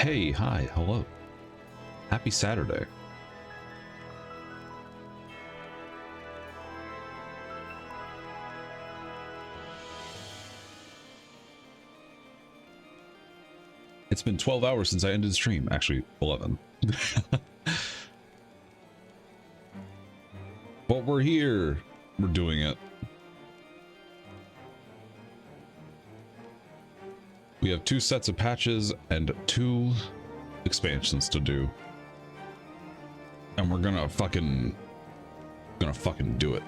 Hey, hi, hello. Happy Saturday. It's been 12 hours since I ended the stream. Actually, 11. But we're here. We're doing it. We have 2 sets of patches and 2 expansions to do. And we're gonna fucking do it.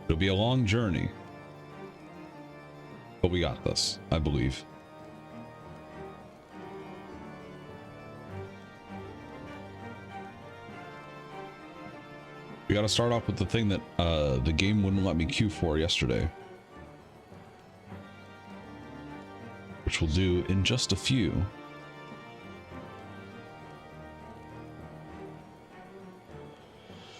It'll be a long journey. But we got this, I believe. We gotta start off with the thing that the game wouldn't let me queue for yesterday. Which we'll do in just a few.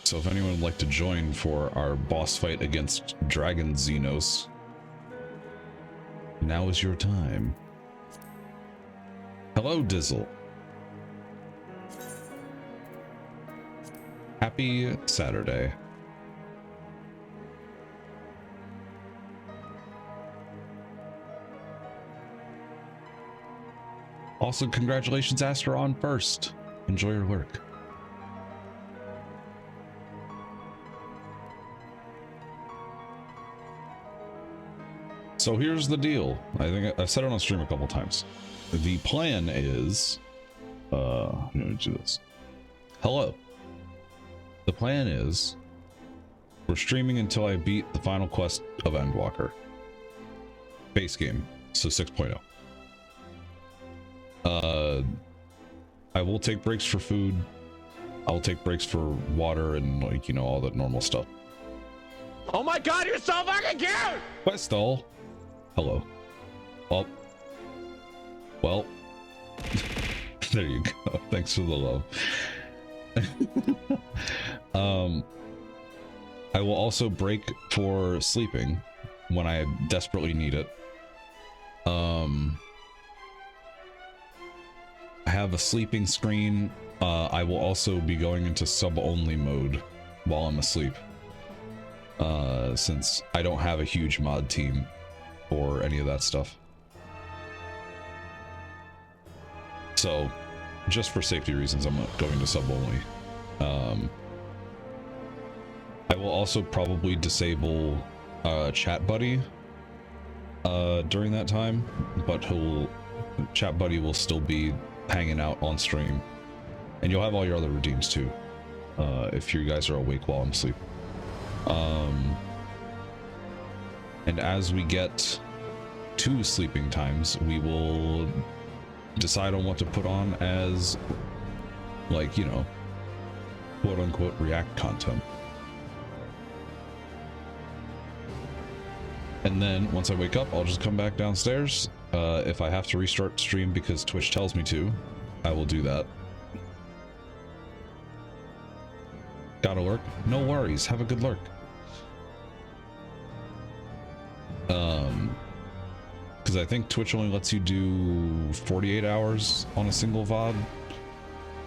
So if anyone would like to join for our boss fight against Dragon Xenos, now is your time. Hello, Dizzle. Happy Saturday. Also, congratulations, Astra, on first. Enjoy your work. So here's the deal. I think I've said it on stream a couple times. The plan is, I'm gonna do this. Hello. The plan is, we're streaming until I beat the final quest of Endwalker. Base game, so 6.0. I will take breaks for food. I will take breaks for water and, like, you know, all that normal stuff. Oh my god, you're so fucking cute! Questal. Hello. Well. There you go. Thanks for the love. I will also break for sleeping when I desperately need it. I have a sleeping screen. I will also be going into sub-only mode while I'm asleep. Since I don't have a huge mod team or any of that stuff. So, just for safety reasons, I'm not going to sub-only. I will also probably disable Chat Buddy during that time, but Chat Buddy will still be hanging out on stream. And you'll have all your other redeems too, if you guys are awake while I'm asleep. And as we get to sleeping times, we will decide on what to put on as, like, you know, quote unquote react content. And then once I wake up, I'll just come back downstairs. If I have to restart stream because Twitch tells me to, I will do that. Gotta lurk? No worries, have a good lurk. Because I think Twitch only lets you do 48 hours on a single VOD.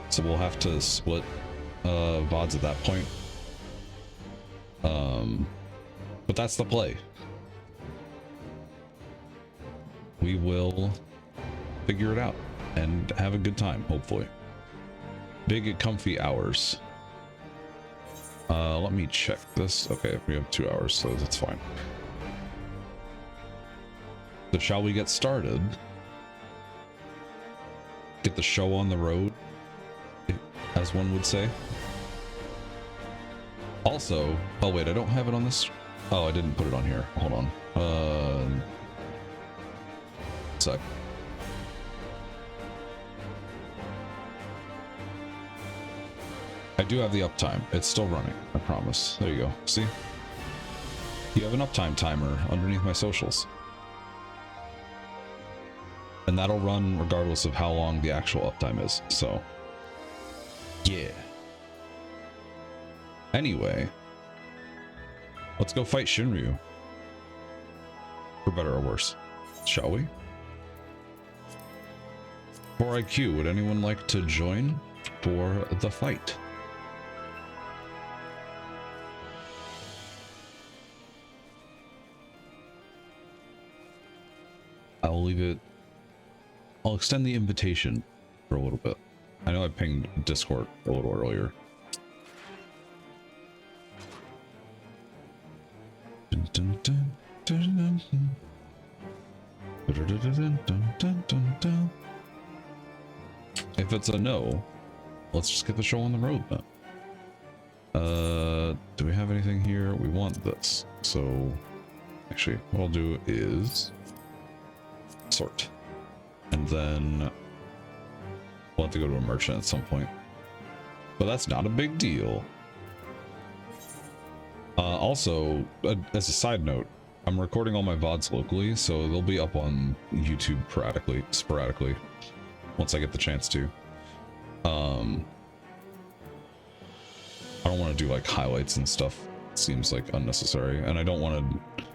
So we'll have to split VODs at that point. But that's the play. We will figure it out and have a good time, hopefully. Big comfy hours. Let me check this. Okay, we have 2 hours, so that's fine. So shall we get started? Get the show on the road, as one would say. Also, oh wait, I don't have it on this. Oh, I didn't put it on here. Hold on. Sec. I do have the uptime. It's still running, I promise. There you go. See? You have an uptime timer underneath my socials. And that'll run regardless of how long the actual uptime is. So, yeah. Anyway, let's go fight Shinryu. For better or worse, shall we? For IQ, would anyone like to join for the fight? I'll leave it. I'll extend the invitation for a little bit. I know I pinged Discord a little earlier. If it's a no, let's just get the show on the road then. Do we have anything here? We want this. So actually what I'll do is sort. And then we'll have to go to a merchant at some point. But that's not a big deal. Also, as a side note, I'm recording all my VODs locally, so they'll be up on YouTube sporadically, once I get the chance to. I don't want to do like highlights and stuff. It seems like unnecessary, and I don't want to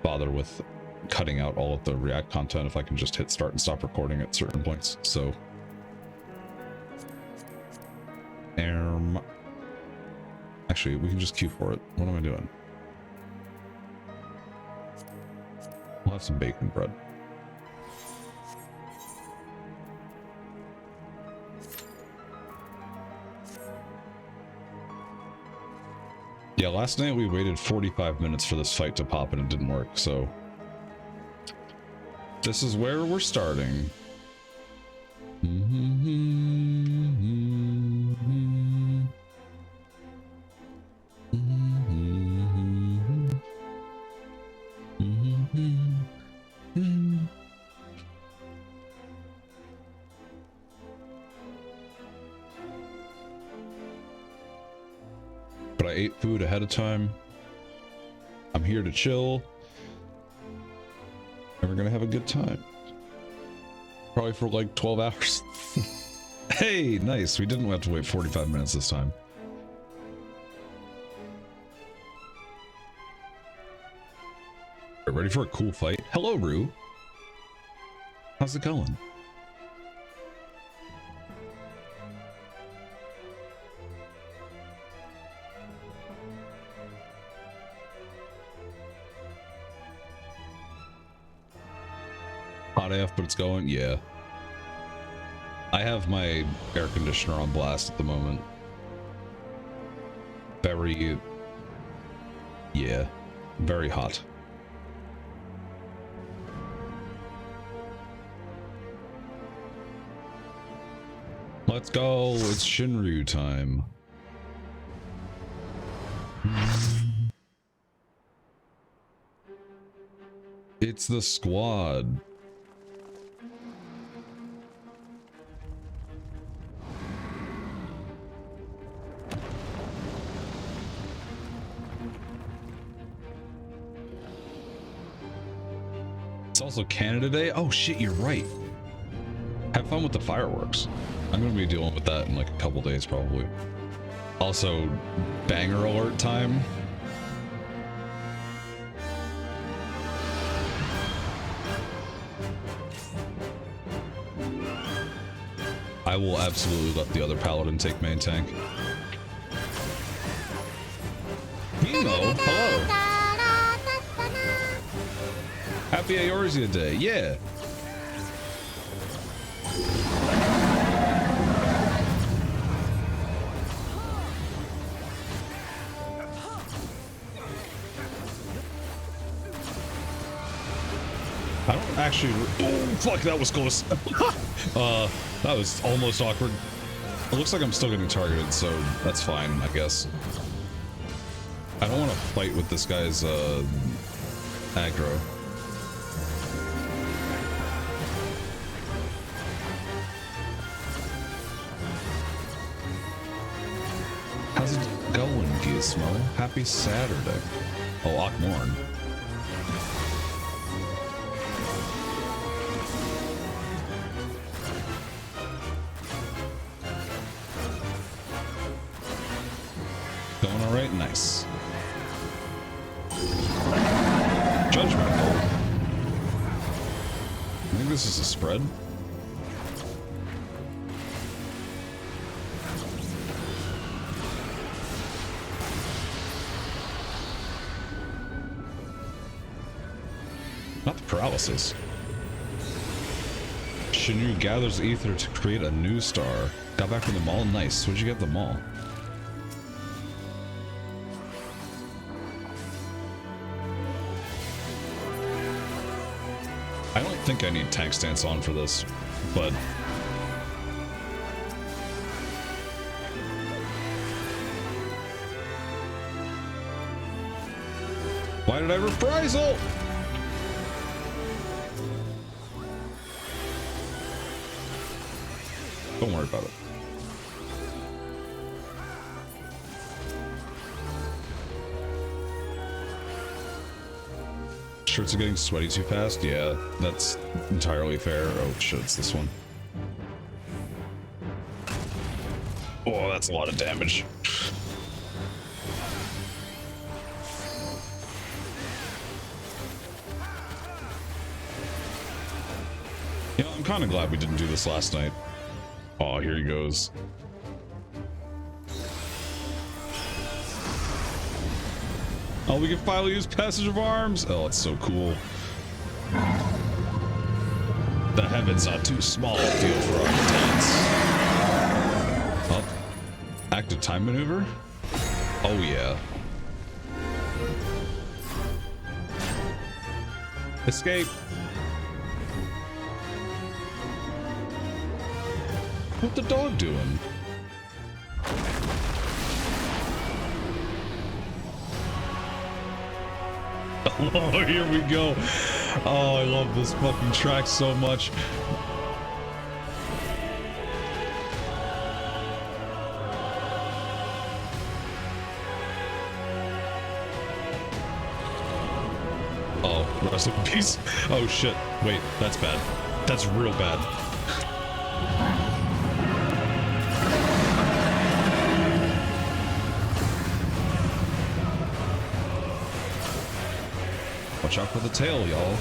bother with cutting out all of the React content if I can just hit start and stop recording at certain points. So actually we can just queue for it. What am I doing? We'll have some bacon bread. Yeah, last night we waited 45 minutes for this fight to pop and it didn't work, so this is where we're starting. But I ate food ahead of time. I'm here to chill. And we're gonna have a good time. Probably for like 12 hours. Hey, nice. We didn't have to wait 45 minutes this time. Ready for a cool fight? Hello, Rue. How's it going? Hot AF, but it's going? Yeah. I have my air conditioner on blast at the moment. Very... yeah. Very hot. Let's go! It's Shinryu time. It's the squad. It's also Canada Day. Oh shit, you're right. Have fun with the fireworks. I'm gonna be dealing with that in like a couple days probably. Also, banger alert time. I will absolutely let the other paladin take main tank. Nemo, hello. Happy Eorzea Day, yeah. I don't actually. Oh, fuck, that was close. That was almost awkward. It looks like I'm still getting targeted, so that's fine, I guess. I don't want to fight with this guy's aggro. How's it going, Gizmo? Happy Saturday. Oh, Akmorn. Going all right, nice. Judgment. I think this is a spread. Not the paralysis. Shinryu gathers ether to create a new star. Got back from the mall? Nice. What'd you get at the mall? I don't think I need tank stance on for this, but... Why did I reprisal? Don't worry about it. Shirts are getting sweaty too fast? Yeah, that's entirely fair. Oh shit, it's this one. Oh, that's a lot of damage. You know, I'm kind of glad we didn't do this last night. Oh, here he goes. Oh, we can finally use Passage of Arms. Oh, it's so cool. The heavens are too small field for our intents. Up. Active time maneuver? Oh, yeah. Escape. What the dog doing? Oh, here we go. Oh, I love this fucking track so much. Oh, rest in peace. Oh shit. Wait, that's bad. That's real bad. Watch out for the tail, y'all.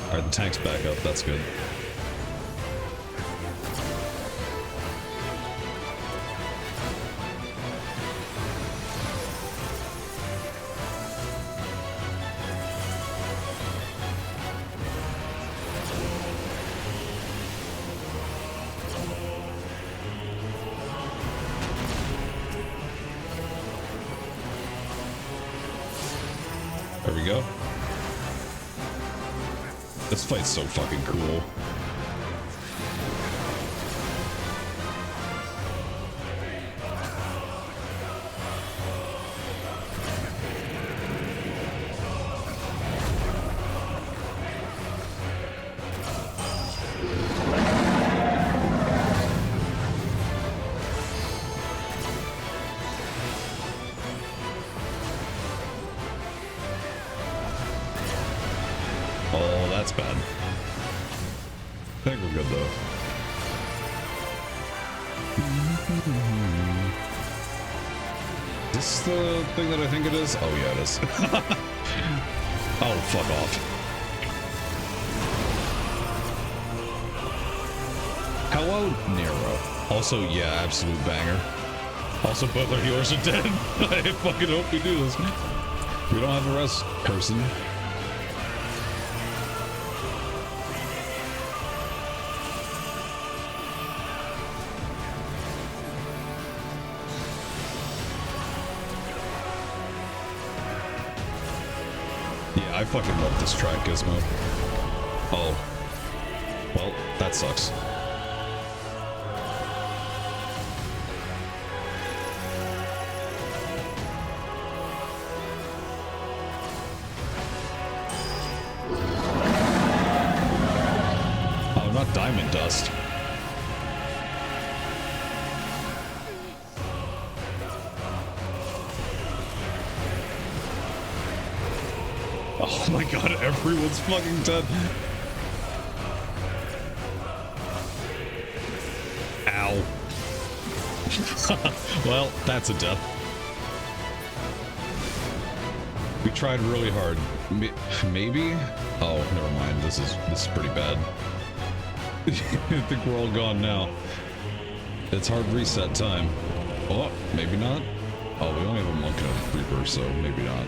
Alright, the tank's back up. That's good. There we go. This fight's so fucking cool. Oh, that's bad. I think we're good though. Is this the thing that I think it is? Oh yeah, it is. Oh, fuck off. Hello, Nero. Also, yeah, absolute banger. Also, both our healers are dead. I fucking hope we do this. We don't have a rest person. Yeah, I fucking love this track, Gizmo. Oh. Well, that sucks. Oh, not diamond dust. Oh my god, everyone's fucking dead. Ow. Well, that's a death. We tried really hard. Maybe? Oh, never mind. This is pretty bad. I think we're all gone now. It's hard reset time. Oh, maybe not. Oh, we only have a monk and a creeper, so maybe not.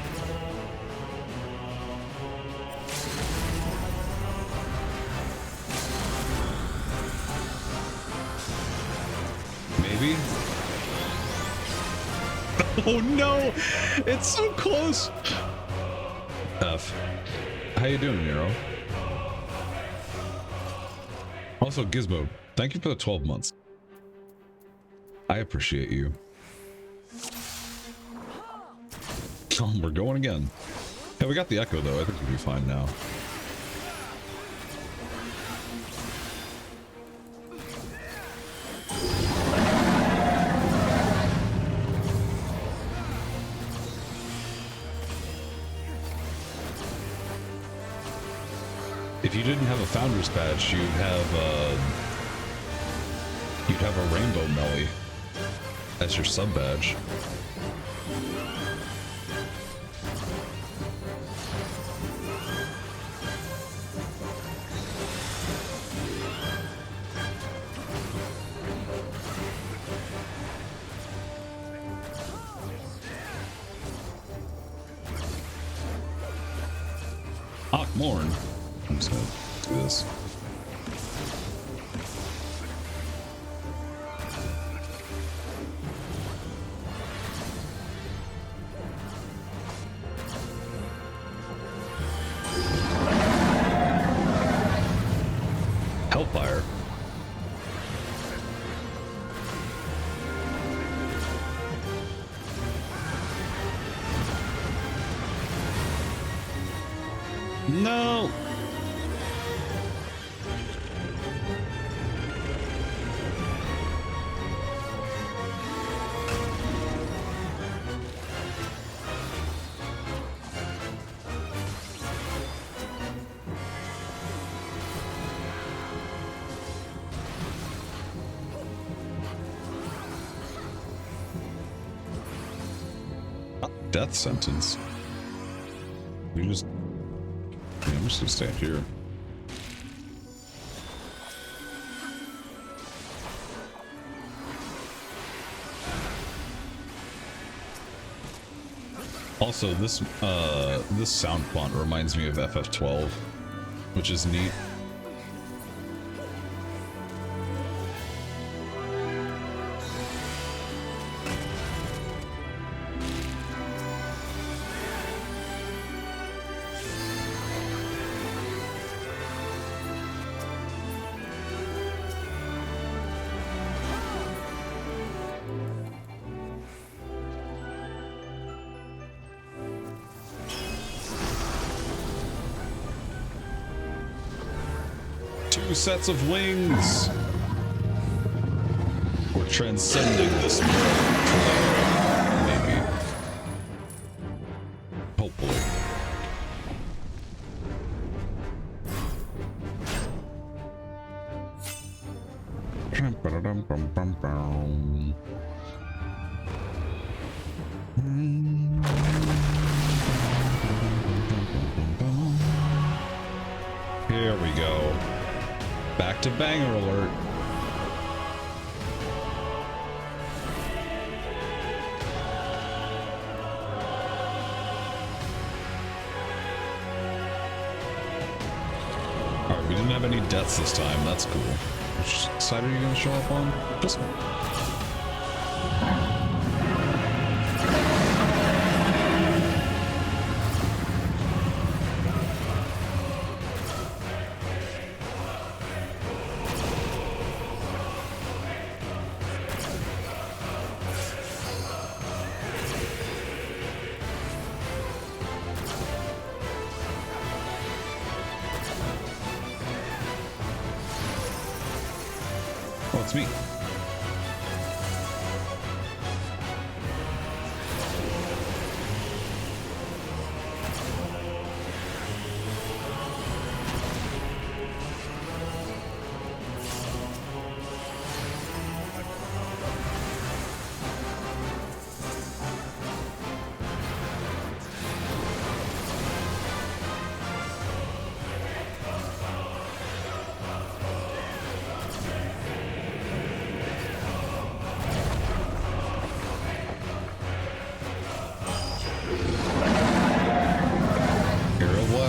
Maybe? Oh no! It's so close! F. How you doing, Nero? Also, Gizmo, thank you for the 12 months. I appreciate you. Oh, we're going again. Hey, we got the echo though. I think we'll be fine now. If you didn't have a founder's badge, you'd have a rainbow melly as your sub badge. Morn. I'm just gonna do this. Hellfire. No. Death sentence. You just. Yeah, I'm just gonna stand here. Also, this sound font reminds me of FF12, which is neat. Two sets of wings. We're transcending this world. Maybe. Hopefully. Here we go. Back to banger alert. Alright, we didn't have any deaths this time. That's cool. Which side are you going to show up on? This one. Oh, it's me.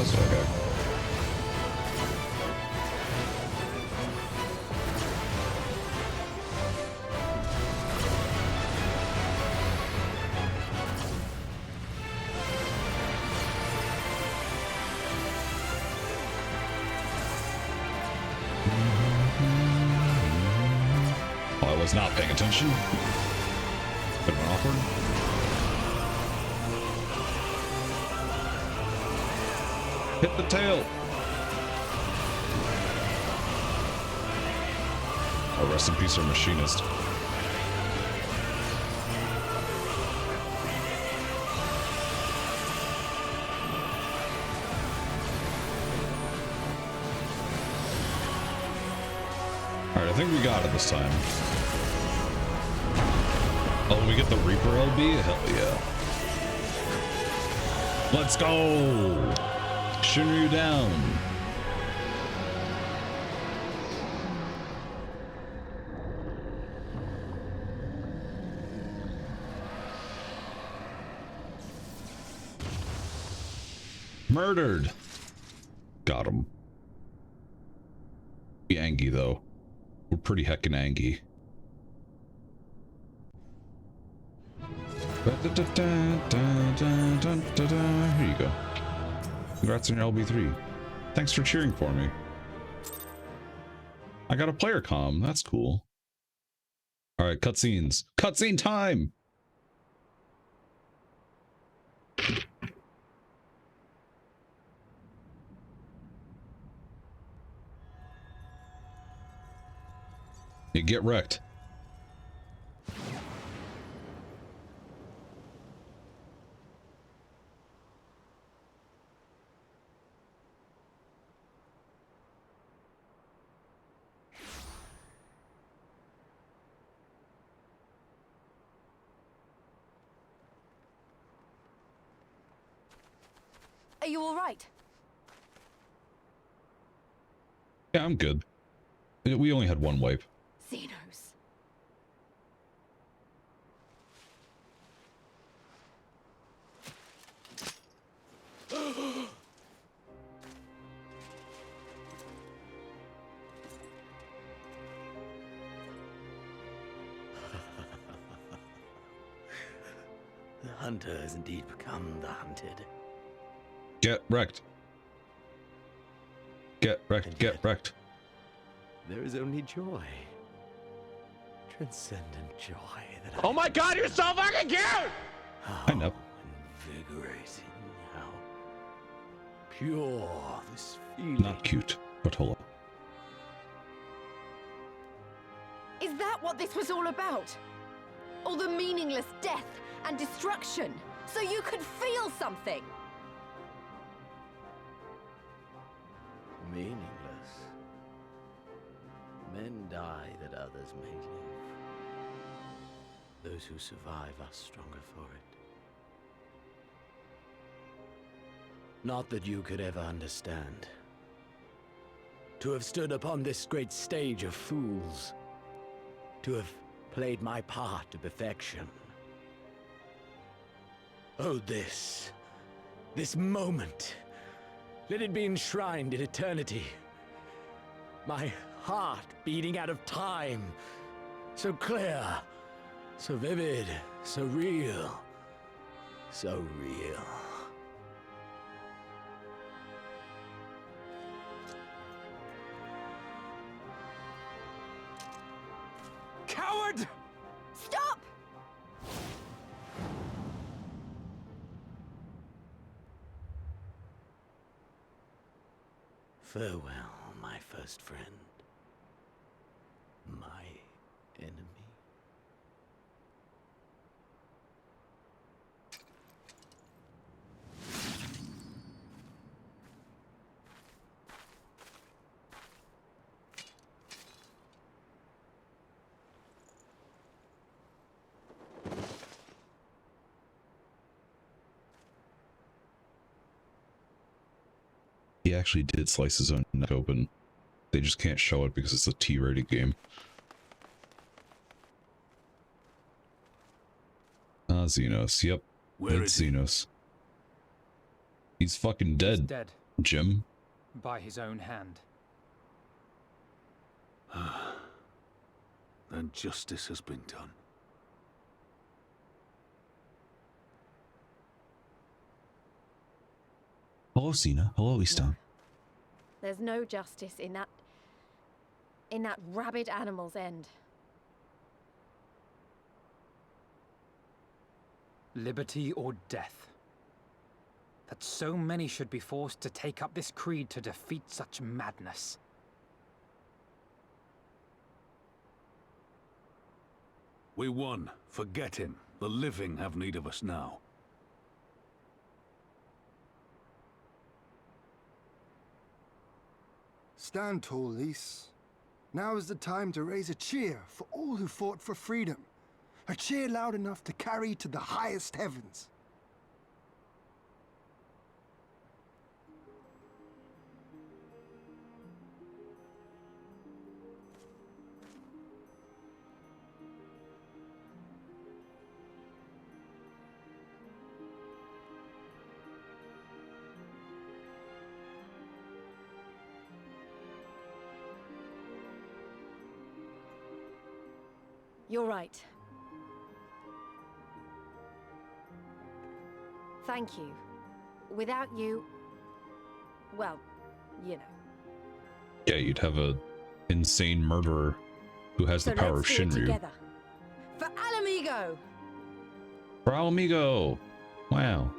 paused? Okay. Oh, I was not paying attention. Could have been awkward. Hit the tail. Oh, rest in peace, our machinist. Alright, I think we got it this time. Oh, we get the Reaper LB? Hell yeah. Let's go! Shinryu down. Murdered. Got him. Be Angie though. We're pretty heckin' Angie. Here you go. Congrats on your LB3. Thanks for cheering for me. I got a player comm. That's cool. All right, cutscenes. Cutscene time. You get wrecked. Are you all right? Yeah, I'm good. We only had one wipe. Xenos. The hunter has indeed become the hunted. Get wrecked. Get wrecked. Get wrecked. There is only joy. Transcendent joy that Oh my god, you're so fucking cute! I know. Invigorating, how pure this feeling. Not cute, but hold up. Is that what this was all about? All the meaningless death and destruction, so you could feel something? Meaningless. Men die that others may live. Those who survive are stronger for it. Not that you could ever understand. To have stood upon this great stage of fools. To have played my part to perfection. Oh, this moment. Let it be enshrined in eternity. My heart beating out of time. So clear, so vivid, so real. So real. Coward! Stop! Farewell, my first friend. My enemy. He actually did slice his own neck open. They just can't show it because it's a T-rated game. Xenos. Yep. Where It's is he? Xenos. He's fucking dead. Dead. Jim? By his own hand. Then justice has been done. Hello, Cena. Hello, Easton. There's no justice in that rabid animal's end. Liberty or death. That so many should be forced to take up this creed to defeat such madness. We won. Forget him. The living have need of us now. Stand tall, Lys. Now is the time to raise a cheer for all who fought for freedom. A cheer loud enough to carry to the highest heavens. You're right. Thank you. Without you, well, you know. Yeah, you'd have a insane murderer who has So the power of let's do it Shinryu. together. For Alamigo! For Alamigo! Wow.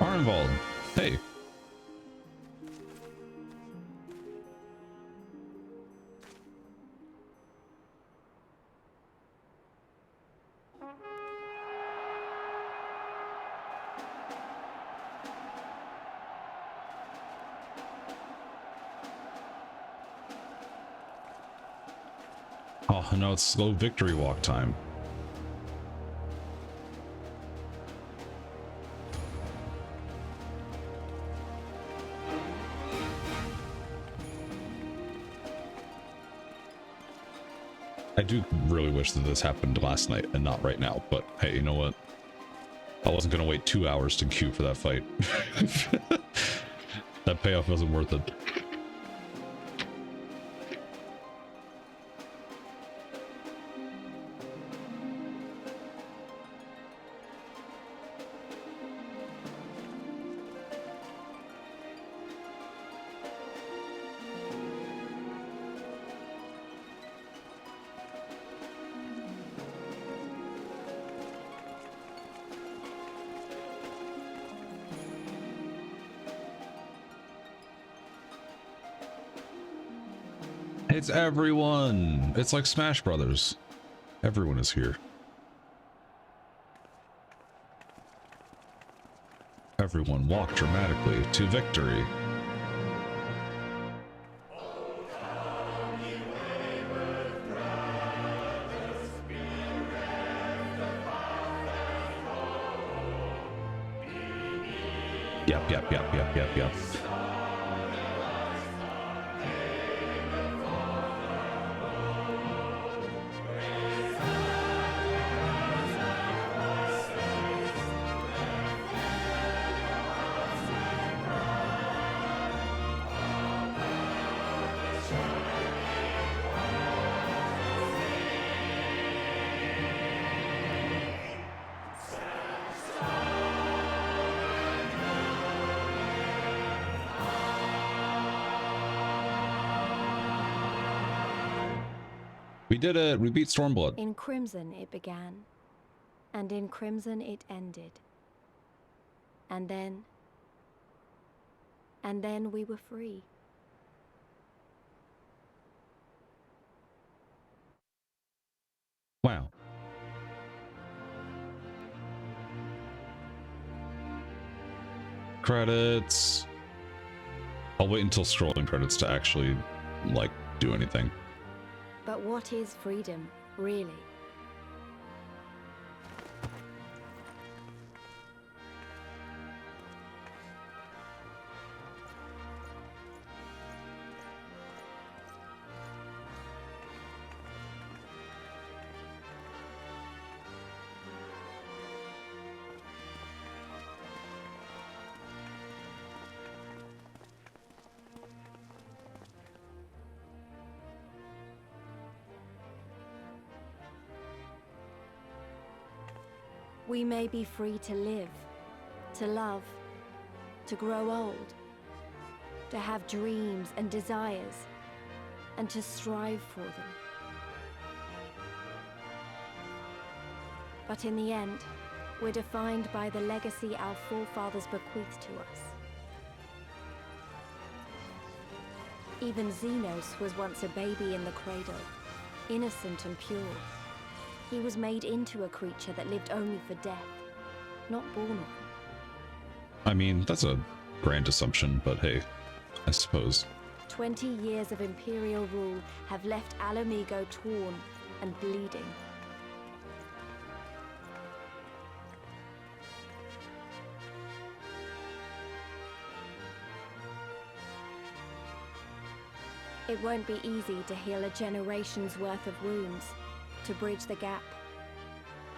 Arnvald, hey. Oh, no, it's slow victory walk time. I do really wish that this happened last night and not right now, but hey, you know what? I wasn't going to wait 2 hours to queue for that fight. That payoff wasn't worth it. It's everyone. It's like Smash Brothers. Everyone is here. Everyone walk dramatically to victory. Yep. We did it. We beat Stormblood. In crimson it began, and in crimson it ended. And then we were free. Wow. Credits. I'll wait until scrolling credits to actually, like, do anything. But what is freedom, really? We may be free to live, to love, to grow old, to have dreams and desires, and to strive for them. But in the end, we're defined by the legacy our forefathers bequeathed to us. Even Xenos was once a baby in the cradle, innocent and pure. He was made into a creature that lived only for death, not born one. I mean, that's a grand assumption, but hey, I suppose. 20 years of Imperial rule have left Alamigo torn and bleeding. It won't be easy to heal a generation's worth of wounds, to bridge the gap.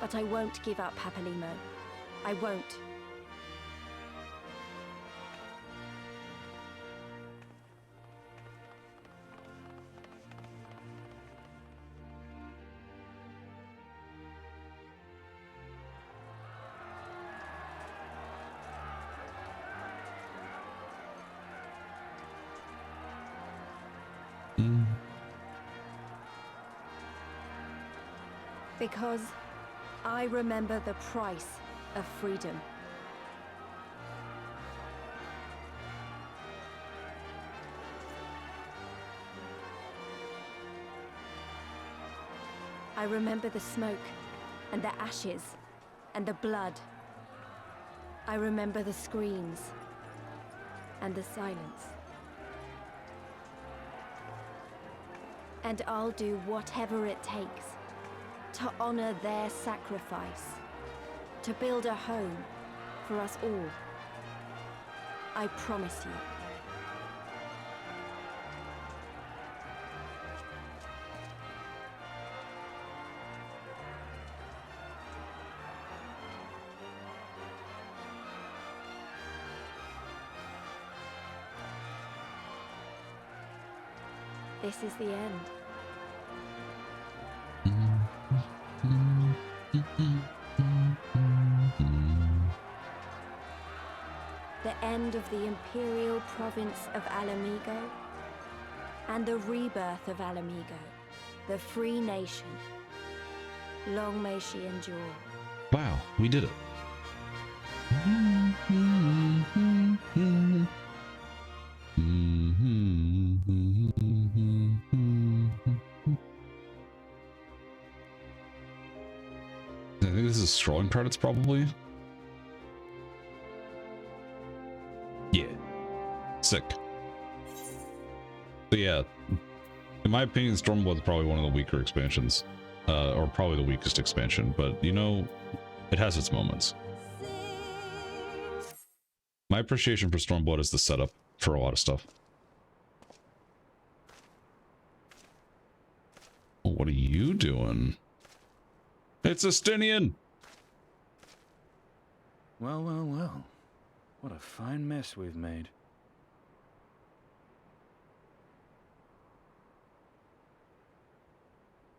But I won't give up, Papalimo. I won't. Because I remember the price of freedom. I remember the smoke, and the ashes, and the blood. I remember the screams, and the silence. And I'll do whatever it takes to honor their sacrifice, to build a home for us all. I promise you. This is the end. The end of the Imperial province of Alamigo, and the rebirth of Alamigo, the free nation. Long may she endure. Wow, we did it. I think this is scrolling credits, probably. Yeah. Sick. But yeah, in my opinion, Stormblood is probably one of the weaker expansions. Or probably the weakest expansion, but you know, it has its moments. My appreciation for Stormblood is the setup for a lot of stuff. What are you doing? It's Estinian! Well, well, well. What a fine mess we've made.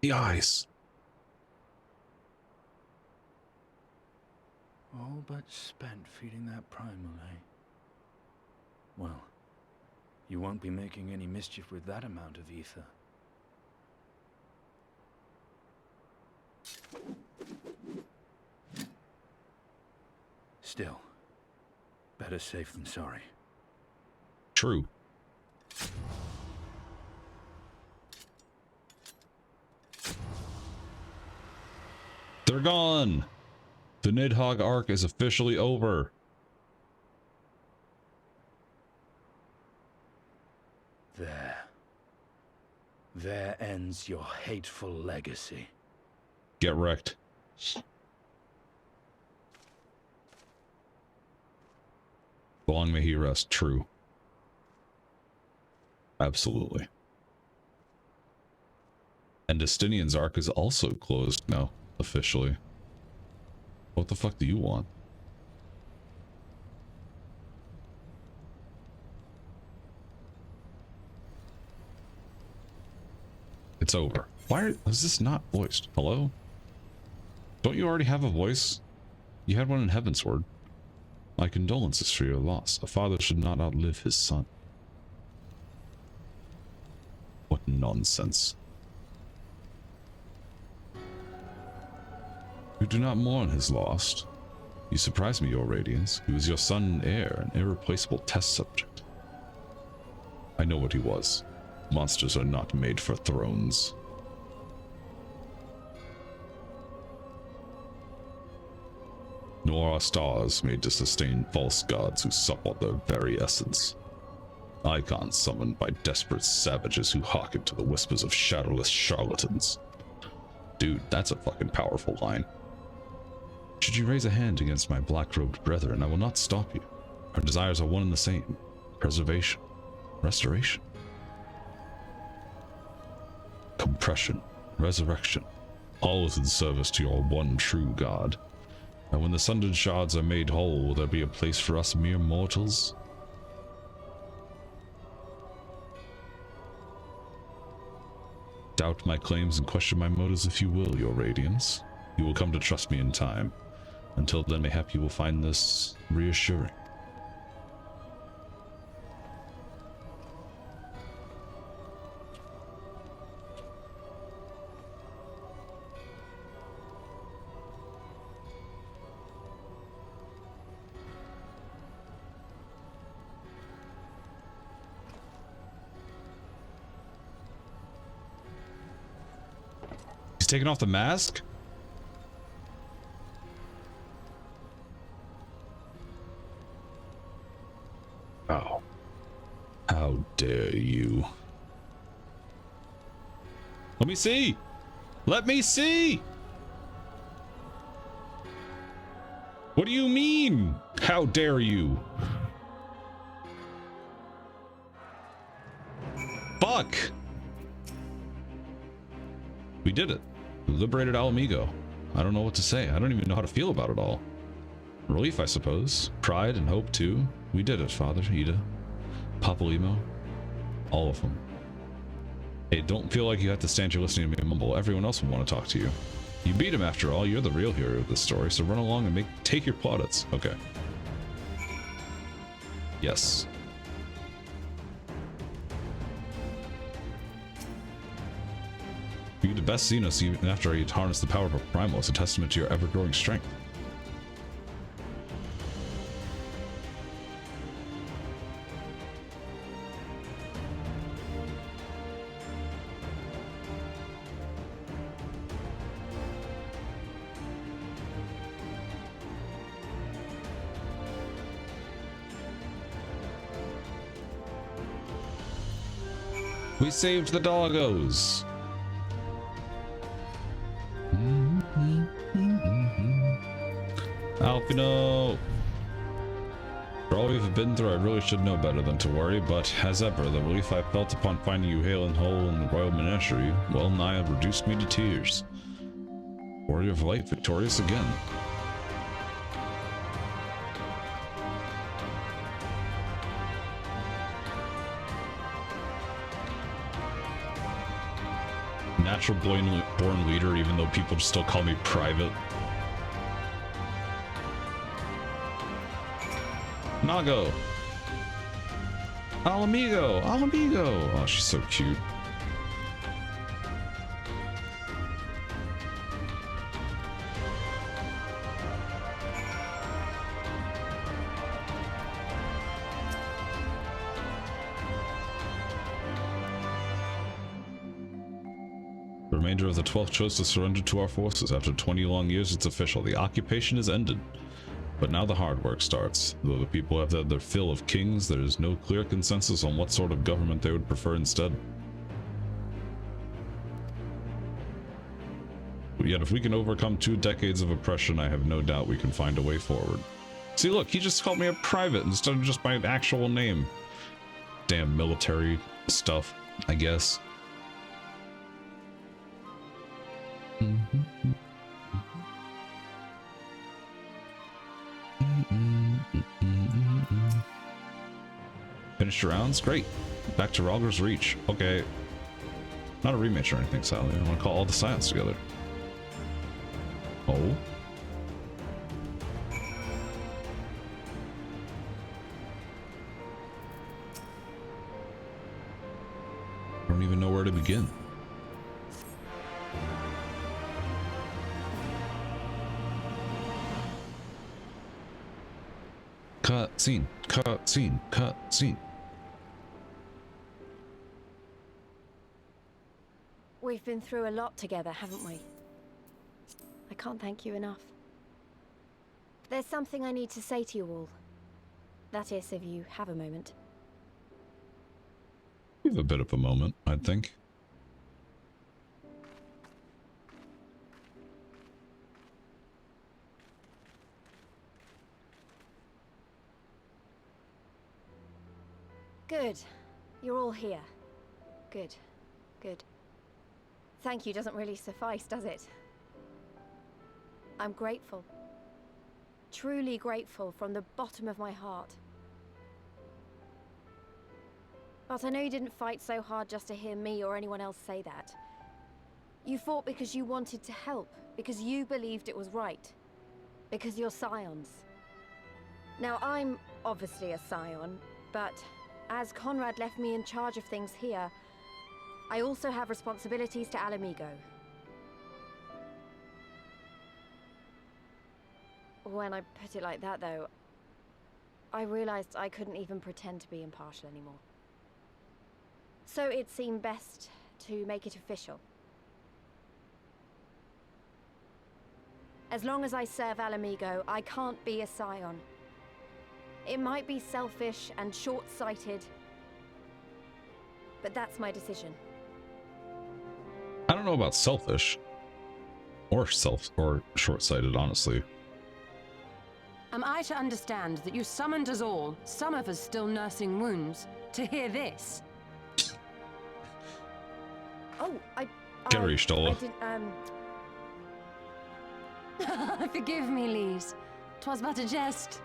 The eyes. All but spent feeding that primal, eh? Well, you won't be making any mischief with that amount of ether. Still, better safe than sorry. True. They're gone. The Nidhogg arc is officially over. There. There ends your hateful legacy. Get wrecked. Long may he rest. True. Absolutely. And Justinian's arc is also closed now, officially. What the fuck do you want? It's over. Why is this not voiced? Hello? Don't you already have a voice? You had one in Heavensward. My condolences for your loss. A father should not outlive his son. What nonsense. You do not mourn his loss. You surprise me, your radiance. He was your son and heir, an irreplaceable test subject. I know what he was. Monsters are not made for thrones. Nor are stars made to sustain false gods who suck out their very essence. Icons summoned by desperate savages who hearken to the whispers of shadowless charlatans. Dude, that's a fucking powerful line. Should you raise a hand against my black-robed brethren, I will not stop you. Our desires are one and the same. Preservation. Restoration. Compression. Resurrection. All is in service to your one true God. And when the sundered shards are made whole, will there be a place for us mere mortals? Doubt my claims and question my motives if you will, your radiance. You will come to trust me in time. Until then, mayhap you will find this reassuring. He's taking off the mask? Oh. How dare you? Let me see! Let me see! What do you mean? How dare you? Fuck! We did it. We liberated Alamigo. I don't know what to say. I don't even know how to feel about it all. Relief, I suppose. Pride and hope, too. We did it, Father, Ida, Papalymo. All of them. Hey, don't feel like you have to stand here listening to me mumble. Everyone else will want to talk to you. You beat him after all. You're the real hero of this story, so run along and take your plaudits. Okay. Yes. You the best Xenos even after you harness the power of a primal is a testament to your ever-growing strength. We saved the doggos. Alpino. For all we've been through, I really should know better than to worry, but as ever, the relief I felt upon finding you hale and whole in the royal menagerie well nigh reduced me to tears. Warrior of Light victorious again. Natural born leader, even though people still call me private. Nago. Alamigo. Alamigo. Oh, she's so cute. The remainder of the 12th chose to surrender to our forces. After 20 long years, it's official. The occupation is ended. But now the hard work starts. Though the people have had their fill of kings, there is no clear consensus on what sort of government they would prefer instead. But yet, if we can overcome 2 decades of oppression, I have no doubt we can find a way forward. See, look, he just called me a private instead of just my actual name. Damn military stuff, I guess. Finished your rounds? Great. Back to Rogger's Reach. Okay. Not a rematch or anything, Sally. I want to call all the science together. Oh? don't even know where to begin. Cut scene, cut scene, cut scene. We've been through a lot together, haven't we? I can't thank you enough. There's something I need to say to you all. That is, if you have a moment. We have a bit of a moment, I think. Good. You're all here. Good. Good. Thank you doesn't really suffice, does it? I'm grateful. Truly grateful from the bottom of my heart. But I know you didn't fight so hard just to hear me or anyone else say that. You fought because you wanted to help, because you believed it was right. Because you're scions. Now, I'm obviously a scion, but as Conrad left me in charge of things here, I also have responsibilities to Alamigo. When I put it like that, though, I realized I couldn't even pretend to be impartial anymore. So it seemed best to make it official. As long as I serve Alamigo, I can't be a scion. It might be selfish and short-sighted, but that's my decision. I don't know about selfish or short-sighted, honestly. Am I to understand that you summoned us all, some of us still nursing wounds, to hear this? Oh, I Gerristola. didn't, Forgive me, Lise. 'Twas but a jest.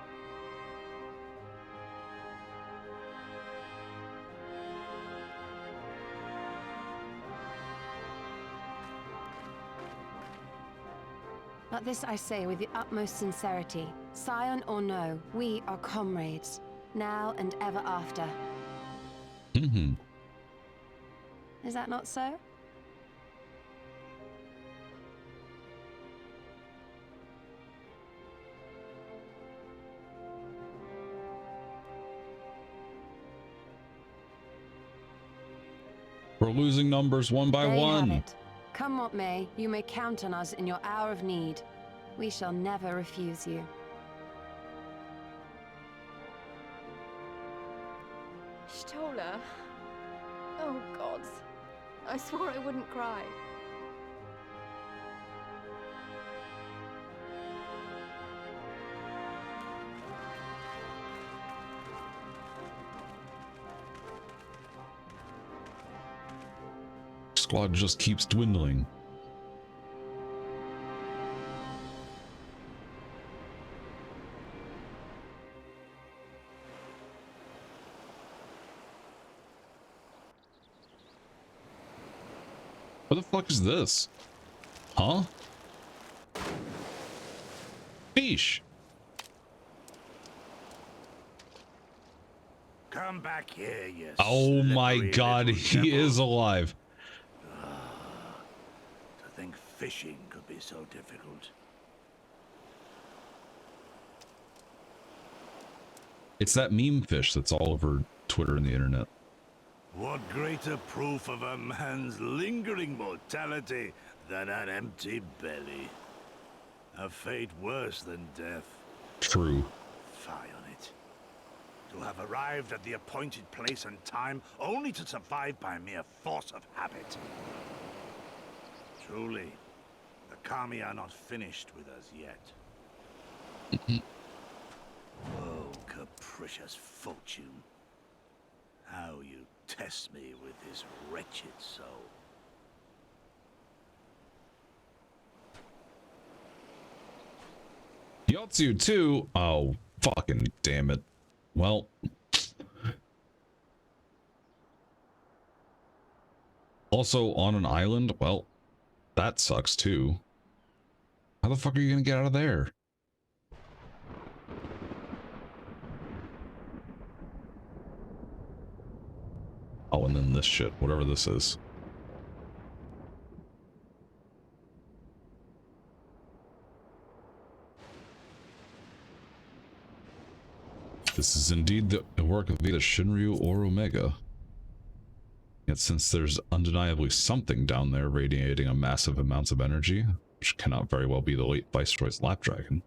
But this I say with the utmost sincerity. Scion or no, we are comrades, now and ever after. Mm-hmm. Is that not so? We're losing numbers one by There you have one. it. Come what may, you may count on us in your hour of need. We shall never refuse you. Stola. Oh, gods. I swore I wouldn't cry. Squad just keeps dwindling. What the fuck is this? Huh? Fish. Come back here, you Oh my slippery god, little he devil. is alive. To think fishing could be so difficult. It's that meme fish that's all over Twitter and the internet. What greater proof of a man's lingering mortality than an empty belly? A fate worse than death. True. Fie on it. To have arrived at the appointed place and time only to survive by mere force of habit. Truly, the Kami are not finished with us yet. Oh, capricious fortune. How you test me with this wretched soul. Yotsu too? Oh, fucking damn it. Well. Also on an island? Well, that sucks too. How the fuck are you gonna get out of there? Oh, and then this shit, whatever this is. This is indeed the work of either Shinryu or Omega. Yet since there's undeniably something down there radiating a massive amounts of energy, which cannot very well be the late Viceroy's lap dragon,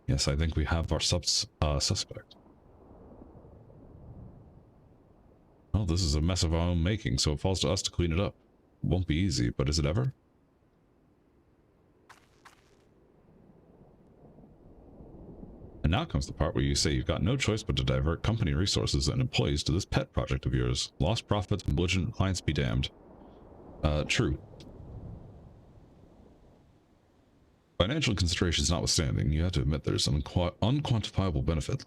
yes, I think we have our suspect. Oh, this is a mess of our own making, so it falls to us to clean it up. It won't be easy, but is it ever? And now comes the part where you say you've got no choice but to divert company resources and employees to this pet project of yours. Lost profits and belligerent clients be damned. True. Financial considerations notwithstanding, you have to admit there's an unquantifiable benefit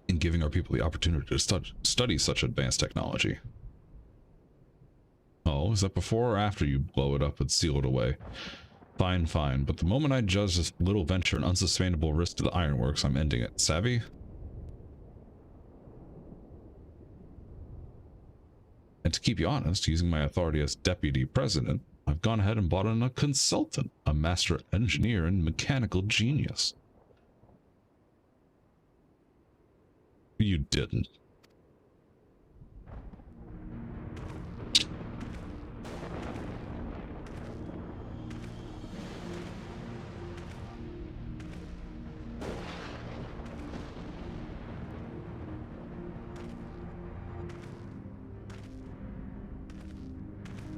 in giving our people the opportunity to study such advanced technology. Oh, is that before or after you blow it up and seal it away? Fine, fine, but the moment I judge this little venture an unsustainable risk to the ironworks, I'm ending it. Savvy? And to keep you honest, using my authority as deputy president, I've gone ahead and brought in a consultant, a master engineer and mechanical genius. You didn't.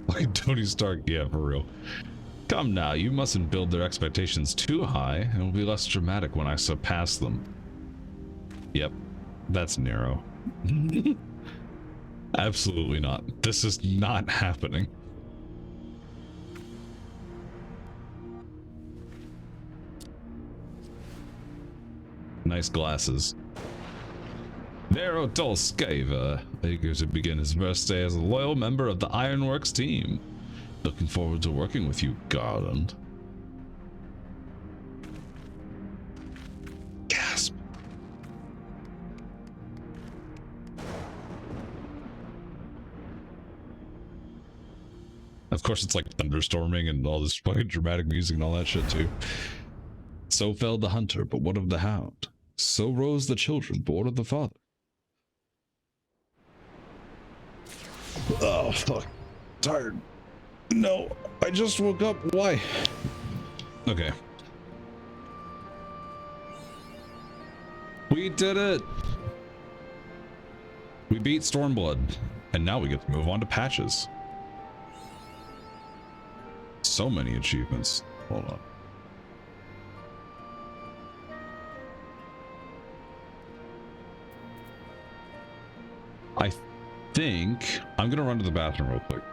Like Tony Stark, yeah, for real. Come now, you mustn't build their expectations too high. It will be less dramatic when I surpass them. Yep, that's narrow. Absolutely not. This is not happening. Nice glasses. Nero Tolskaver, eager to begin his first day as a loyal member of the Ironworks team. Looking forward to working with you, Garland. Gasp. Of course, it's like thunderstorming and all this fucking dramatic music and all that shit too. So fell the hunter, but what of the hound? So rose the children, born of the father. Oh, fuck. Tired. No, I just woke up. Why? Okay. We did it! We beat Stormblood, and now we get to move on to patches. So many achievements. Hold on. I think I'm gonna run to the bathroom real quick.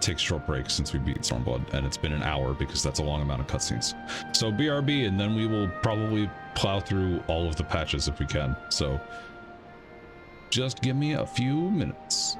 Take a short break since we beat Stormblood, and it's been an hour because that's a long amount of cutscenes. So BRB, and then we will probably plow through all of the patches if we can. So just give me a few minutes.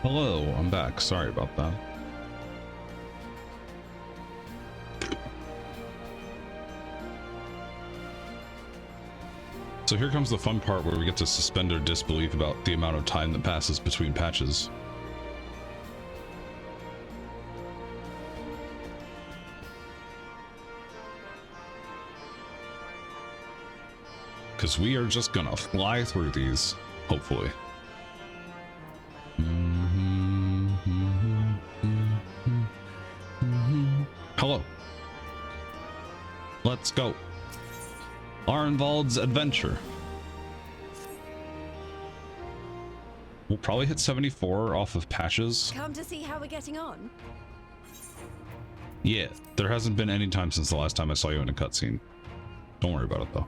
Hello, I'm back. Sorry about that. So here comes the fun part where we get to suspend our disbelief about the amount of time that passes between patches. Because we are just gonna fly through these, hopefully. Hello. Let's go. Arnvald's Adventure. We'll probably hit 74 off of patches. Come to see how we're getting on? Yeah, there hasn't been any time since the last time I saw you in a cutscene. Don't worry about it though.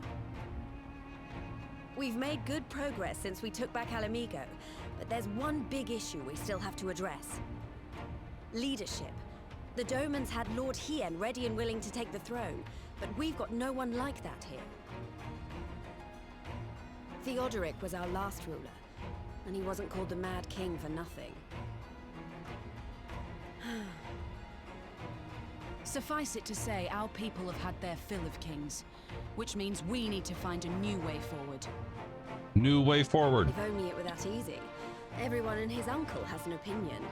We've made good progress since we took back Alamigo, but there's one big issue we still have to address. Leadership. The Domans had Lord Hien ready and willing to take the throne, but we've got no one like that here. Theodoric was our last ruler, and he wasn't called the Mad King for nothing. Suffice it to say, our people have had their fill of kings, which means we need to find a new way forward. New way forward. If only it were that easy. Everyone and his uncle has an opinion.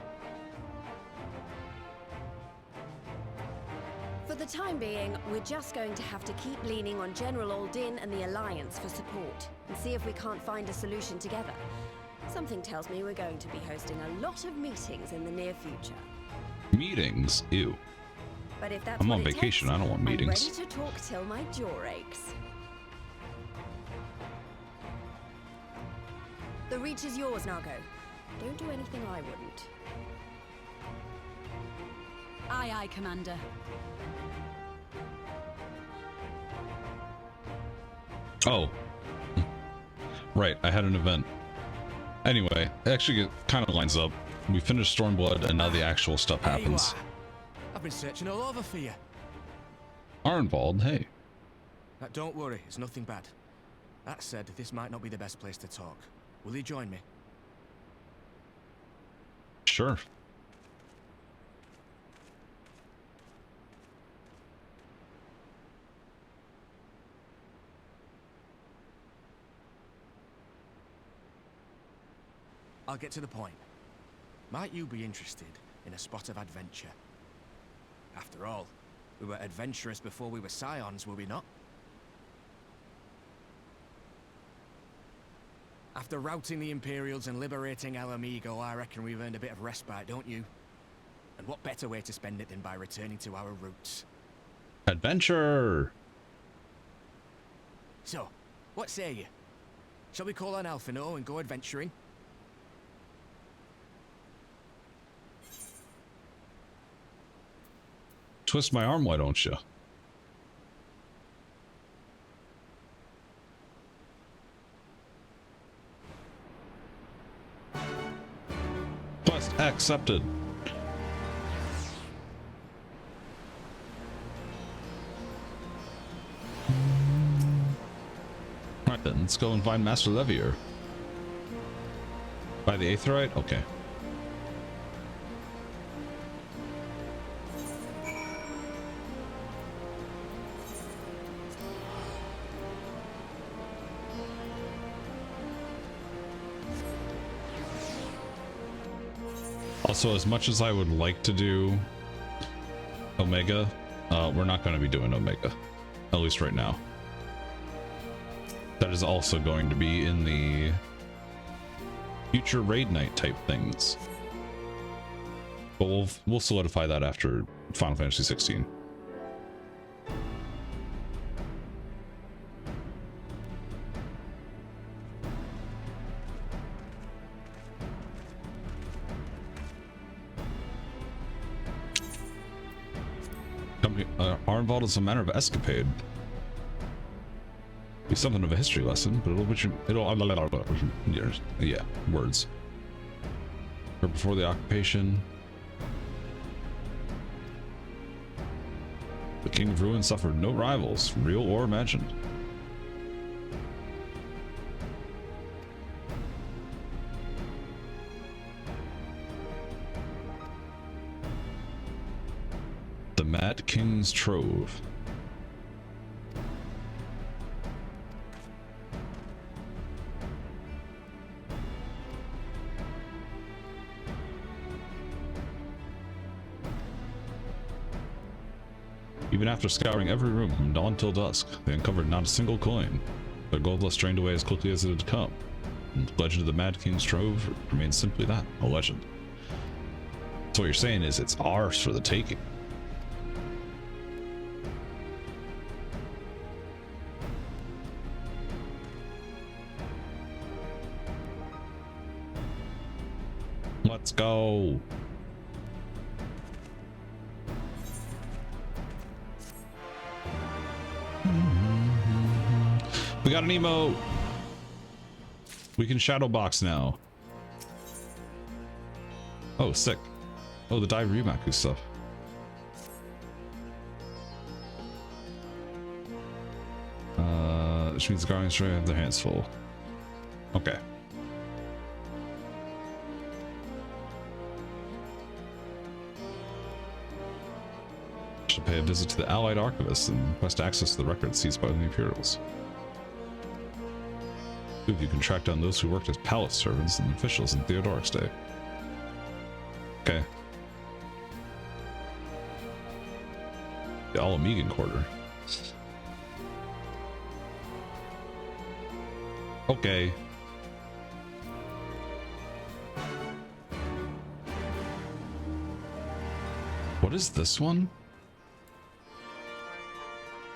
For the time being, we're just going to have to keep leaning on General Aldin and the Alliance for support, and see if we can't find a solution together. Something tells me we're going to be hosting a lot of meetings in the near future. Meetings? Ew. But if that's I'm what on it vacation, takes, I don't want meetings. I'm ready to talk till my jaw aches. The reach is yours, Nago. Don't do anything I wouldn't. Aye, aye, Commander. Oh. Right, I had an event. Anyway, actually it kind of lines up. We finished Stormblood and now the actual stuff happens. I've been searching all over for you. Arnvald, hey. Don't worry, it's nothing bad. That said, this might not be the best place to talk. Will you join me? Sure. I'll get to the point. Might you be interested in a spot of adventure? After all, we were adventurous before we were scions, were we not? After routing the Imperials and liberating Alamigo, I reckon we've earned a bit of respite, don't you? And what better way to spend it than by returning to our roots? Adventure! So, what say you? Shall we call on Alphino and go adventuring? Twist my arm, why don't you? Quest accepted. Alright then, let's go and find Master Levier. By the Aetherite? Okay. Also, as much as I would like to do Omega, we're not going to be doing Omega, at least right now. That is also going to be in the future raid night type things, but we'll solidify that after Final Fantasy 16. Arnvald is a manner of escapade. Be something of a history lesson, but yeah, words. Or before the occupation, the King of Ruin suffered no rivals, real or imagined. Mad King's Trove. Even after scouring every room from dawn till dusk, they uncovered not a single coin. Their gold lust drained away as quickly as it had come. And the legend of the Mad King's Trove remains simply that, a legend. So what you're saying is it's ours for the taking. Let's go. We got an emote. We can shadow box now. Oh, sick. Oh, the Dai Ryumaku stuff. Which means the Guardians have their hands full. Okay. Should pay a visit to the Allied Archivists and request access to the records seized by the Imperials. If you can track down those who worked as palace servants and officials in Theodoric's day. Okay. The Alamegan Quarter. Okay. What is this one?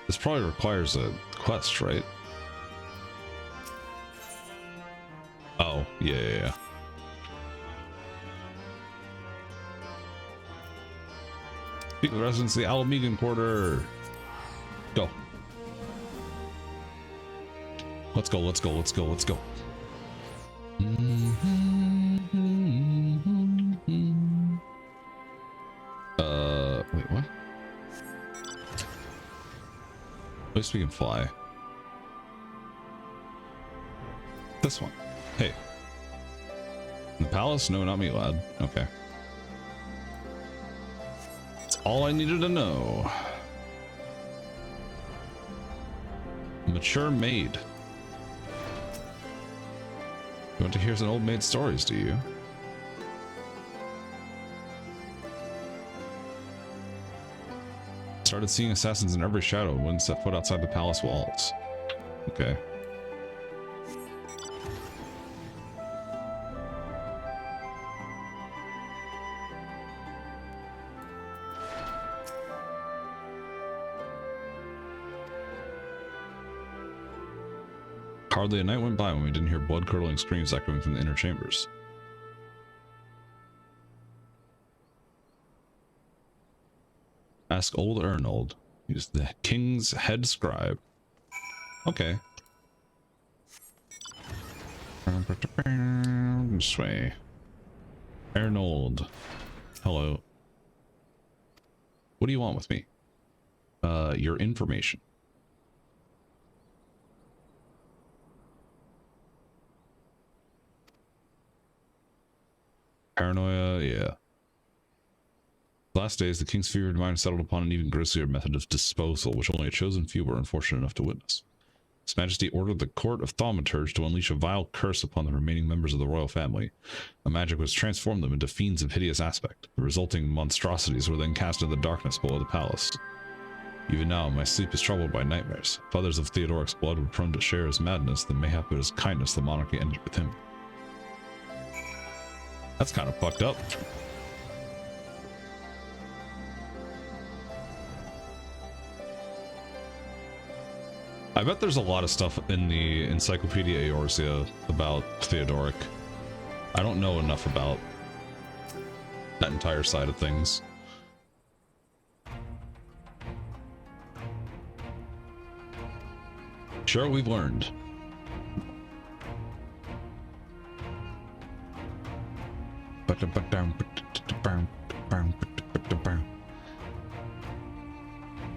This probably requires a quest, right? Oh, yeah. Speak of the residents of the Alamegan Quarter. Go. Let's go, let's go, let's go, let's go. Wait, what? At least we can fly. This one. Hey. In the palace? No, not me, lad. Okay. That's all I needed to know. Mature maid. You want to hear some old maid stories, do you? Started seeing assassins in every shadow when set foot outside the palace walls. Okay. Hardly a night went by when we didn't hear blood-curdling screams echoing from the inner chambers. Ask old Ernold. He's the king's head scribe. Okay. This way. Ernold. Hello. What do you want with me? Your information. Paranoia, yeah. Last days, the king's fevered mind settled upon an even grislier method of disposal, which only a chosen few were unfortunate enough to witness. His Majesty ordered the court of thaumaturge to unleash a vile curse upon the remaining members of the royal family. A magic which transformed them into fiends of hideous aspect. The resulting monstrosities were then cast into the darkness below the palace. Even now, my sleep is troubled by nightmares. If others of Theodoric's blood were prone to share his madness, then mayhap it was kindness the monarchy ended with him. That's kind of fucked up. I bet there's a lot of stuff in the Encyclopedia Eorzea about Theodoric. I don't know enough about that entire side of things. Sure, we've learned.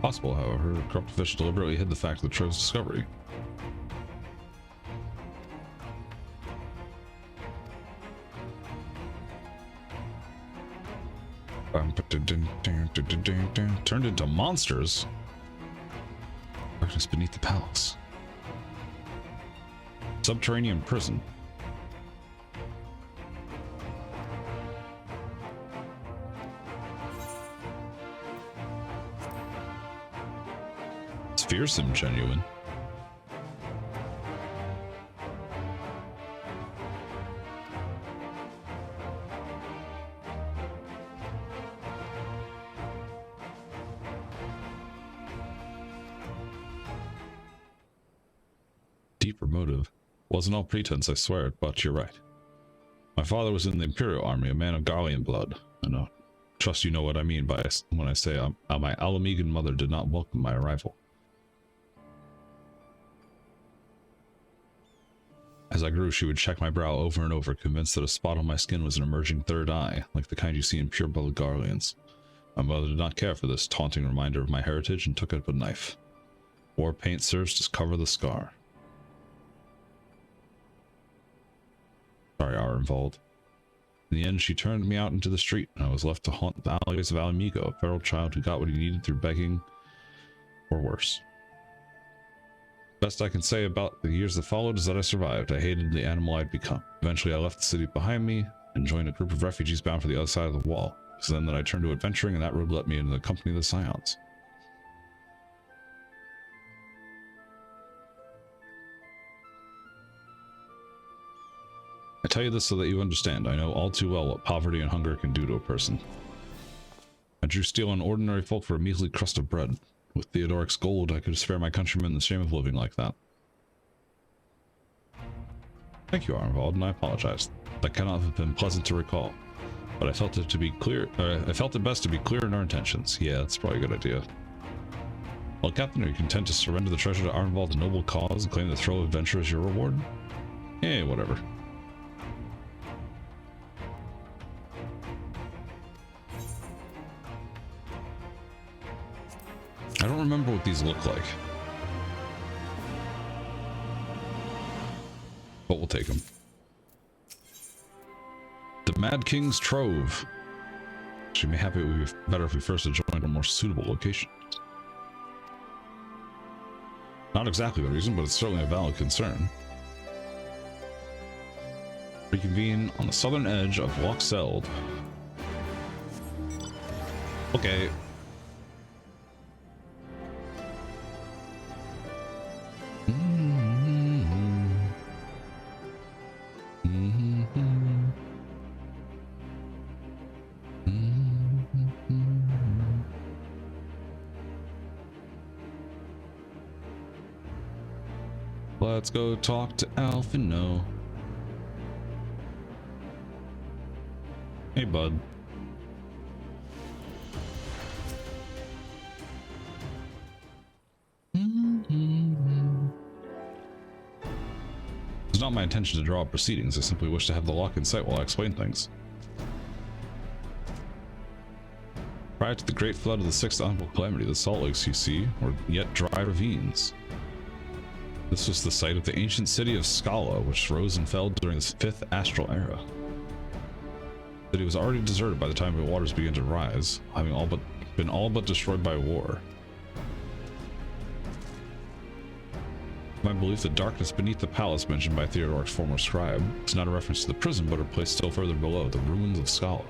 Possible, however, the corrupt official deliberately hid the fact of the trove's discovery. Turned into monsters. Darkness beneath the palace. Subterranean prison. It's fearsome, genuine. Deeper motive. Wasn't all pretense, I swear, but you're right. My father was in the Imperial Army, a man of Garlean blood. I know. Trust you know what I mean by when I say my Alamegan mother did not welcome my arrival. As I grew, she would check my brow over and over, convinced that a spot on my skin was an emerging third eye, like the kind you see in pure-blooded Garleans. My mother did not care for this taunting reminder of my heritage and took up a knife. War paint serves to cover the scar. Sorry, Arenvald. In the end, she turned me out into the street, and I was left to haunt the alleyways of Alamigo, a feral child who got what he needed through begging, or worse. Best I can say about the years that followed is that I survived. I hated the animal I'd become. Eventually, I left the city behind me and joined a group of refugees bound for the other side of the wall. It was then that I turned to adventuring, and that road led me into the company of the Scions. I tell you this so that you understand. I know all too well what poverty and hunger can do to a person. I drew steel on ordinary folk for a measly crust of bread. With Theodoric's gold, I could spare my countrymen the shame of living like that. Thank you, Arenvald, and I apologize. That cannot have been pleasant to recall. But I felt it best to be clear in our intentions. Yeah, that's probably a good idea. Well, Captain, are you content to surrender the treasure to Arenvald's noble cause and claim the thrill of adventure as your reward? Eh, whatever. I don't remember what these look like, but we'll take them. The Mad King's Trove. She may happy it would be better if we first adjoined a more suitable location. Not exactly the reason, but it's certainly a valid concern. Reconvene on the southern edge of Lochseld. Okay. Let's go talk to Alphino. Hey, bud. It's not my intention to draw up proceedings. I simply wish to have the lock in sight while I explain things. Prior to the great flood of the sixth annual calamity, the salt lakes you see were yet dry ravines. This was the site of the ancient city of Scala, which rose and fell during the fifth astral era. The city was already deserted by the time the waters began to rise, having been all but destroyed by war. My belief that darkness beneath the palace mentioned by Theodoric's former scribe is not a reference to the prison, but a place still further below, the ruins of Scala.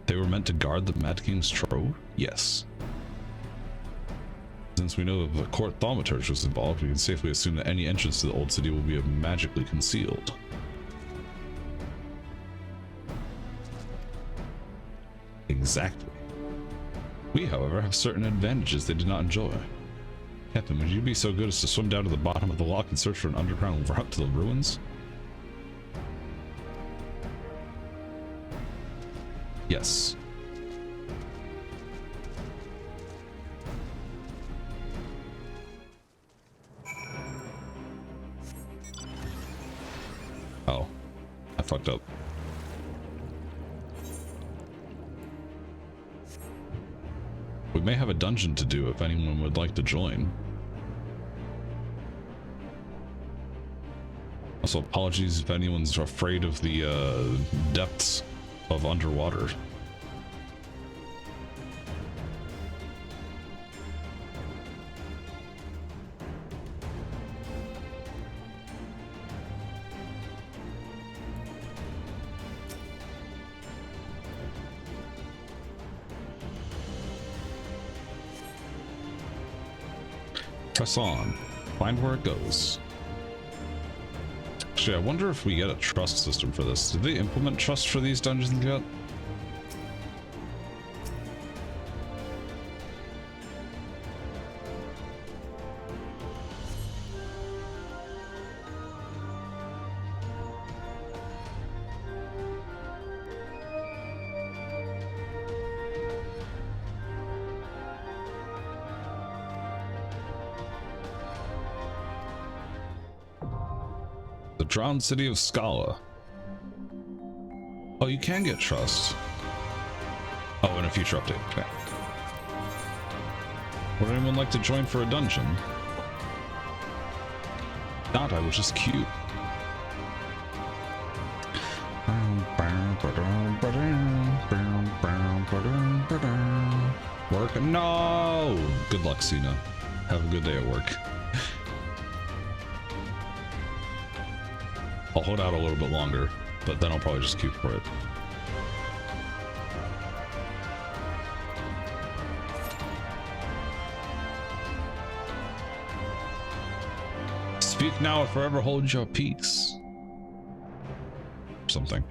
They were meant to guard the Mad King's Trove? Yes. Since we know that the court thaumaturge was involved, we can safely assume that any entrance to the old city will be magically concealed. Exactly. We, however, have certain advantages they did not enjoy. Captain, would you be so good as to swim down to the bottom of the lock and search for an underground route to the ruins? Yes. Oh, I fucked up. We may have a dungeon to do if anyone would like to join. Also, apologies if anyone's afraid of the depths of underwater. Press on. Find where it goes. Actually, I wonder if we get a trust system for this. Did they implement trust for these dungeons yet? Drowned City of Scala. Oh, you can get trust. Oh, in a future update. Okay. Would anyone like to join for a dungeon? Not, I was just cute. Work? No! Good luck, Cena. Have a good day at work. I'll hold out a little bit longer, but then I'll probably just queue for it. Speak now or forever hold your peace. Something.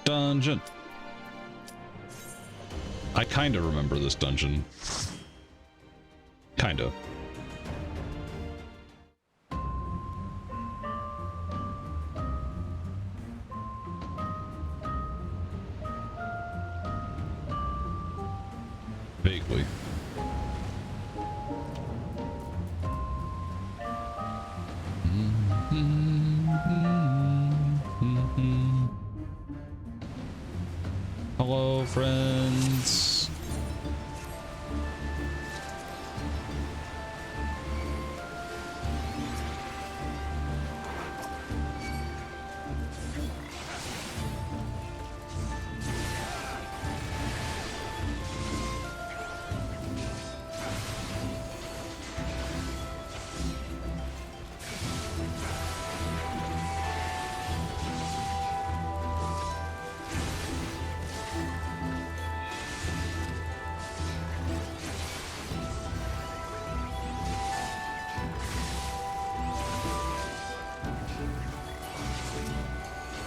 Dungeon. I kinda remember this dungeon. Kinda. Vaguely. Hello, friends.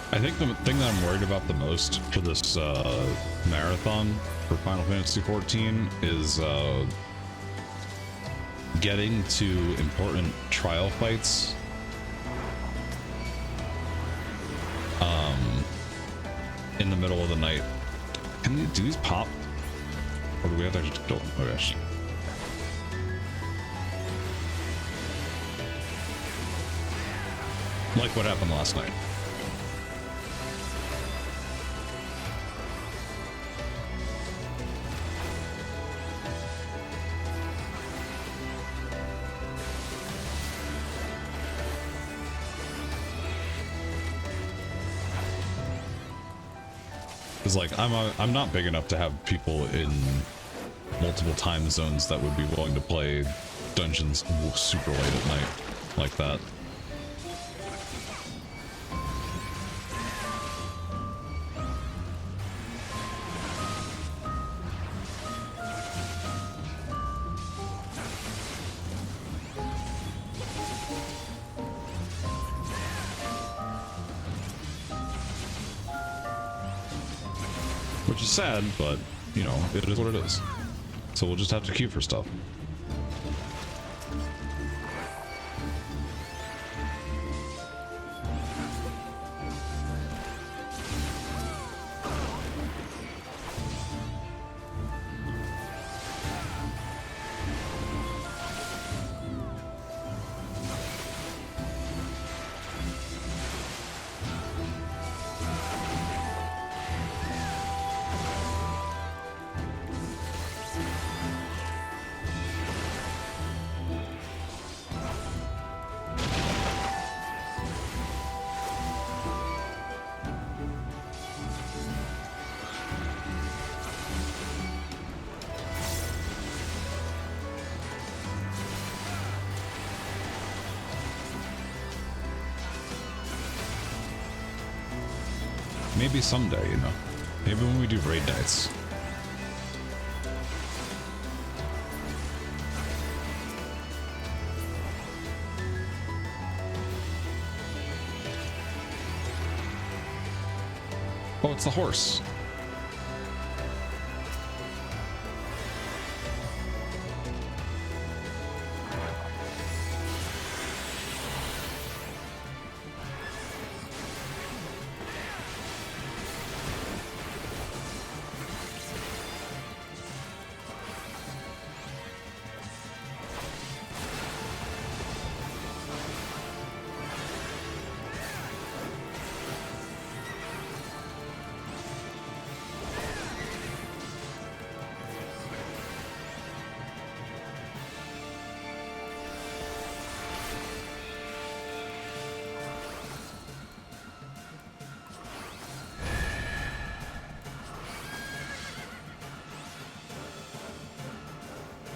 I think the thing that I'm worried about the most for this marathon for Final Fantasy XIV is getting to important trial fights in the middle of the night. Do these pop? Or do we have to actually kill them? Oh gosh. Like what happened last night. Like I'm not big enough to have people in multiple time zones that would be willing to play dungeons super late at night like that. Which is sad, but, you know, it is what it is. So we'll just have to queue for stuff. maybe someday, you know. Maybe when we do raid nights. Oh, it's the horse.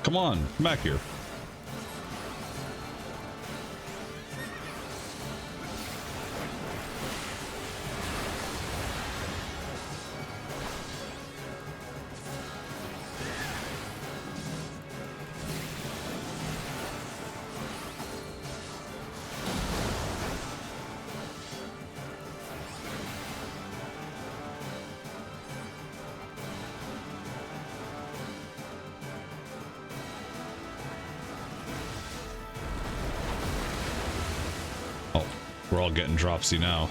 Come on, come back here. We're all getting dropsy now.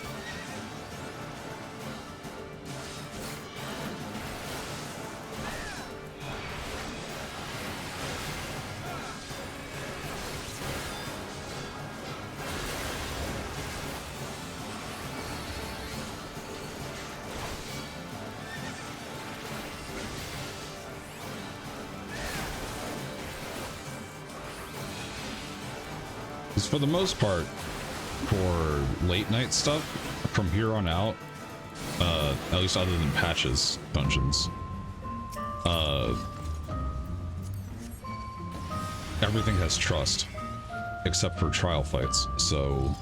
Because for the most part, for late night stuff, from here on out, at least other than patches dungeons, everything has trust except for trial fights, so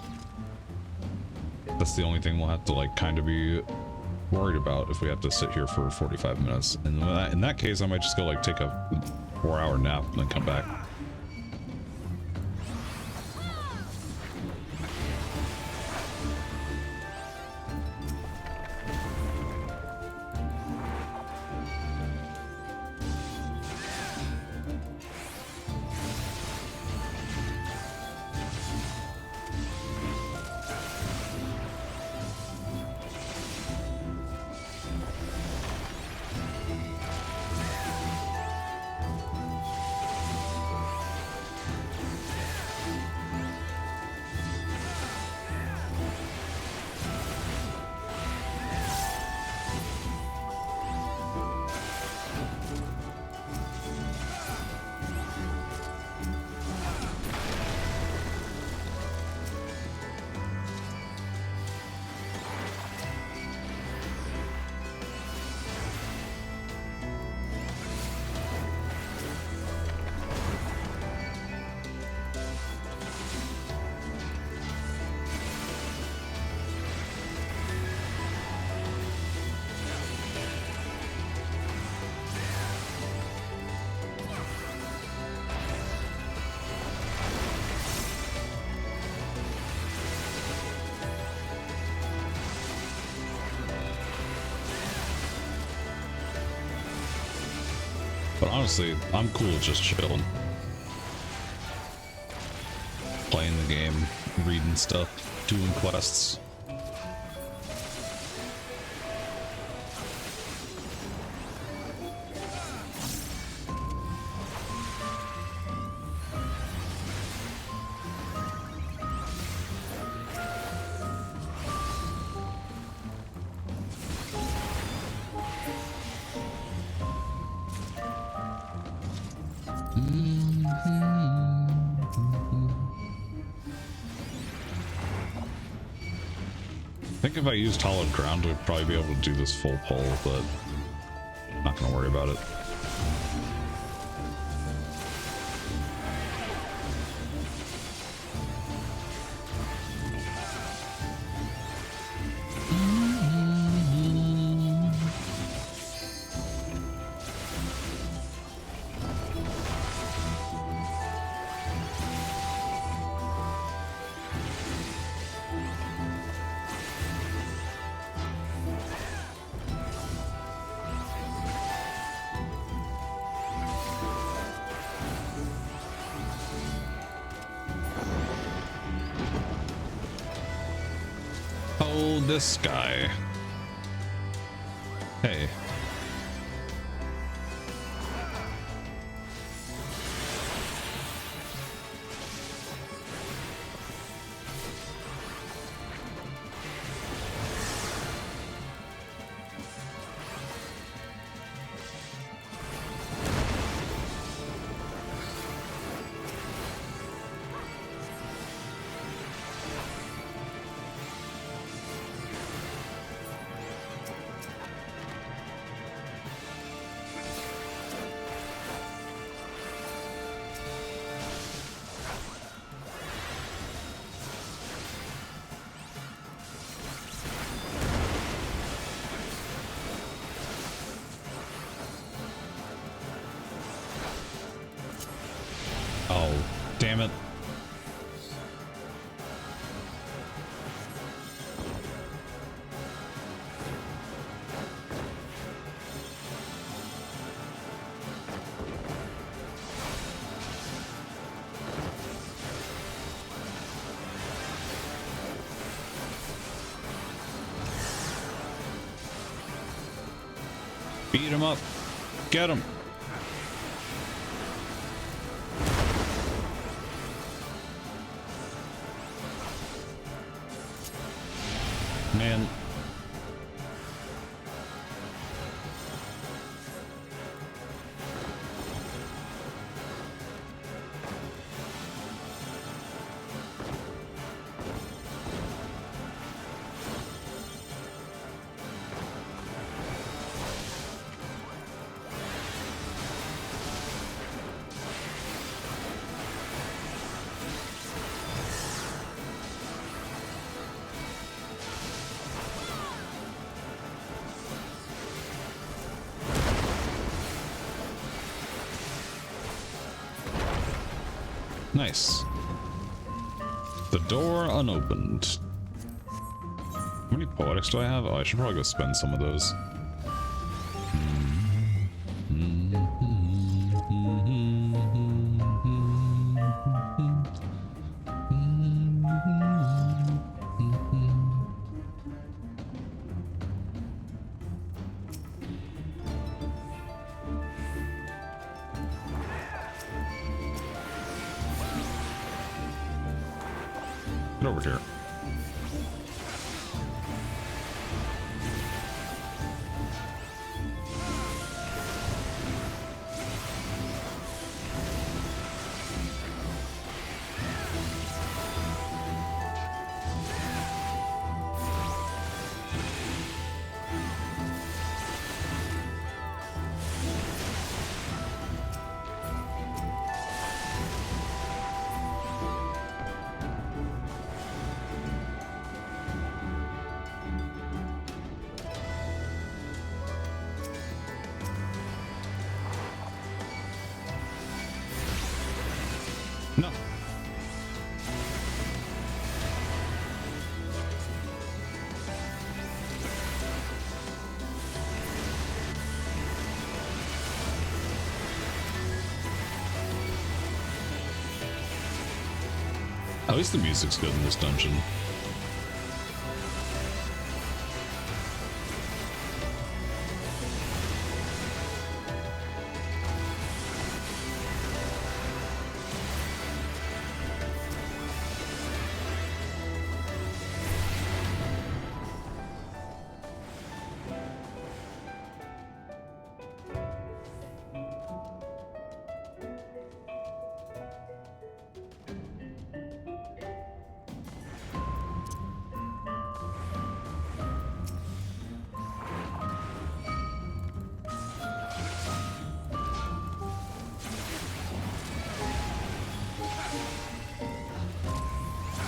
that's the only thing we'll have to like kind of be worried about if we have to sit here for 45 minutes. And in that case, I might just go like take a 4-hour nap and then come back. But honestly, I'm cool with just chilling. Playing the game, reading stuff, doing quests. I think if I used hollowed ground, I'd probably be able to do this full pull, but I'm not going to worry about it. Oh, this guy. Hey. Oh, damn it. Beat him up. Get him. Man. Nice. The door unopened. How many poetics do I have? Oh, I should probably go spend some of those. Get over here. No. At least the music's good in this dungeon.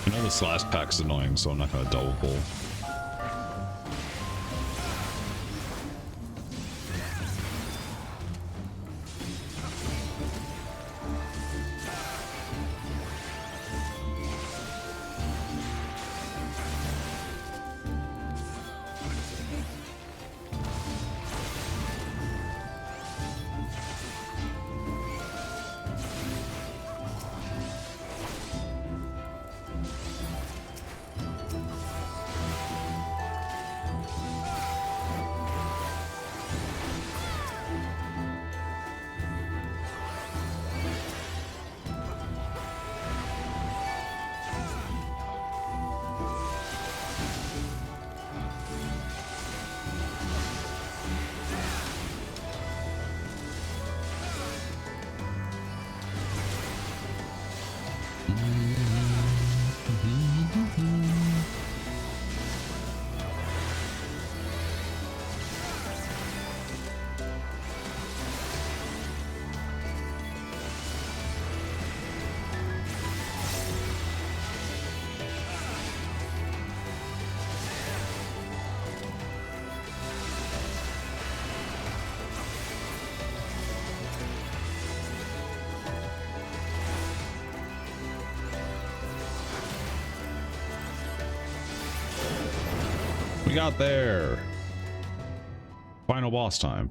I know this last pack's annoying, so I'm not gonna double pull. We got there. Final boss time.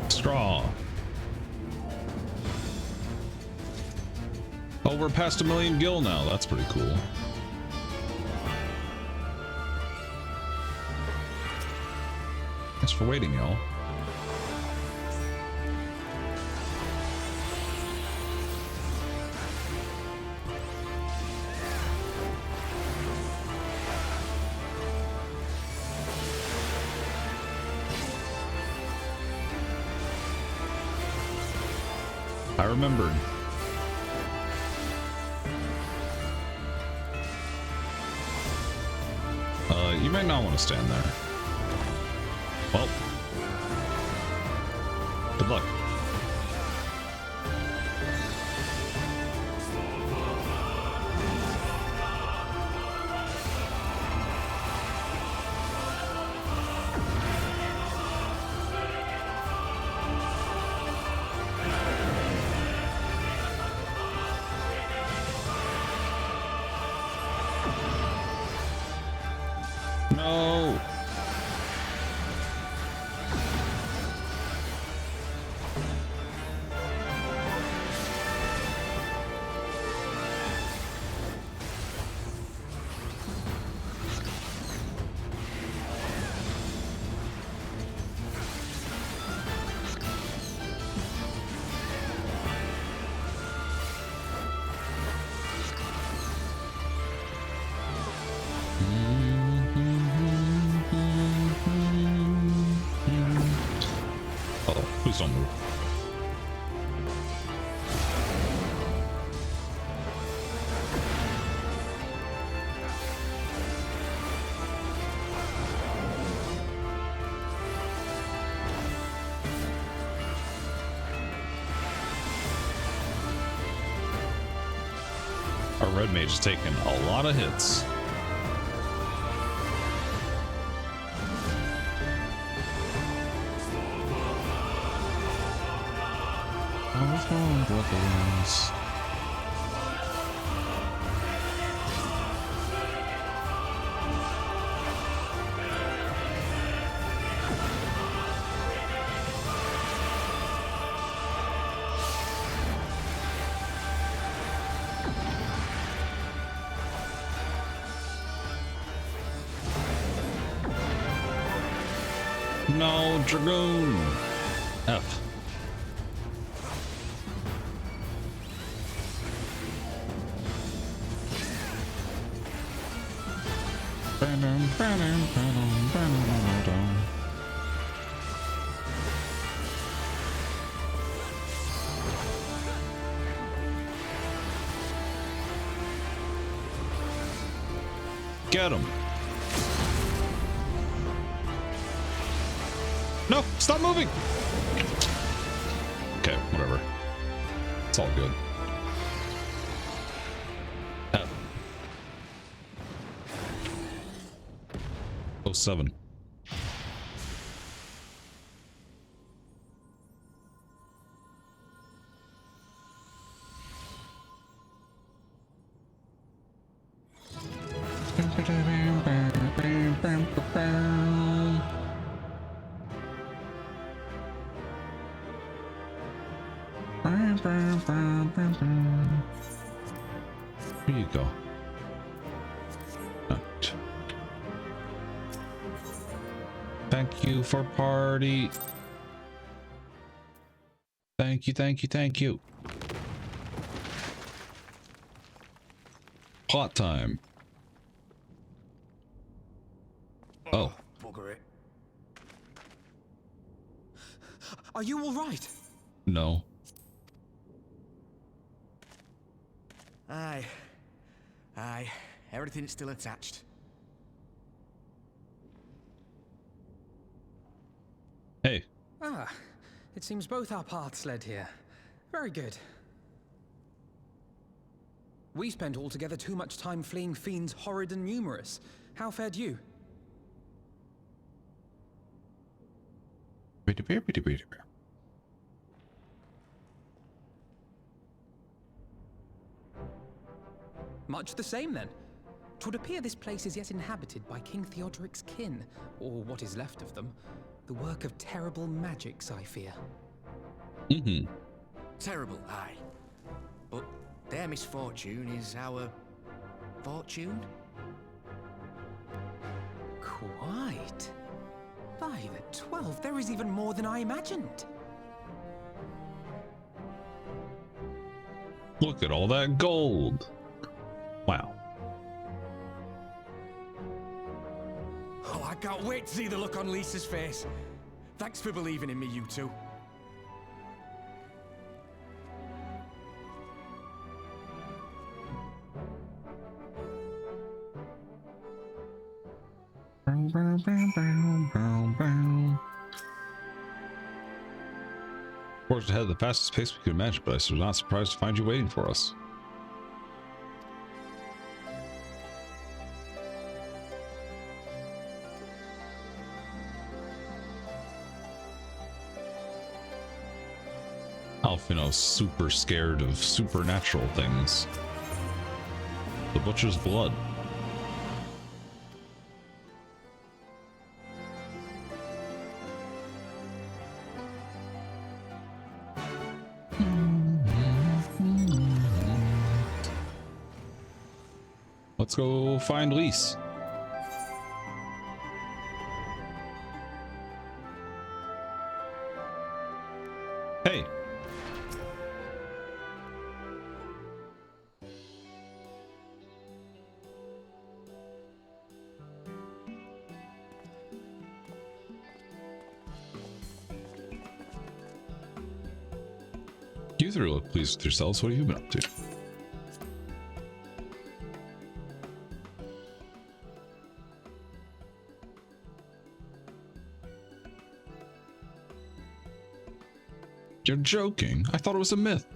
Straw. Oh, we're past 1,000,000 gil now. That's pretty cool. Thanks for waiting, y'all. I remembered. You might not want to stand there. Well, good luck. No. Please don't move. Our red mage has taken a lot of hits. Brothers. No, Dragoon. F. Get him. No, stop moving. Okay, whatever. It's all good. 07. Here you go. Thank you for party. Thank you, thank you, thank you. Pot time. Oh. Bugger it. Are you all right? No. Aye. Aye. Everything's still attached. Hey. Ah, it seems both our paths led here. Very good. We spent altogether too much time fleeing fiends horrid and numerous. How fared you? Much the same, then. 'Twould appear this place is yet inhabited by King Theodoric's kin, or what is left of them. The work of terrible magics, I fear. Mm-hmm. Terrible, aye. But their misfortune is our fortune? Quite. By the 12, there is even more than I imagined. Look at all that gold. Wow. Oh, I can't wait to see the look on Lisa's face. Thanks for believing in me, you two. Forged ahead at the fastest pace we could imagine, but I was not surprised to find you waiting for us. Alfino's super scared of supernatural things. The butcher's blood. Let's go find Lise. Hey. You three look pleased with yourselves. What have you been up to? You're joking. I thought it was a myth.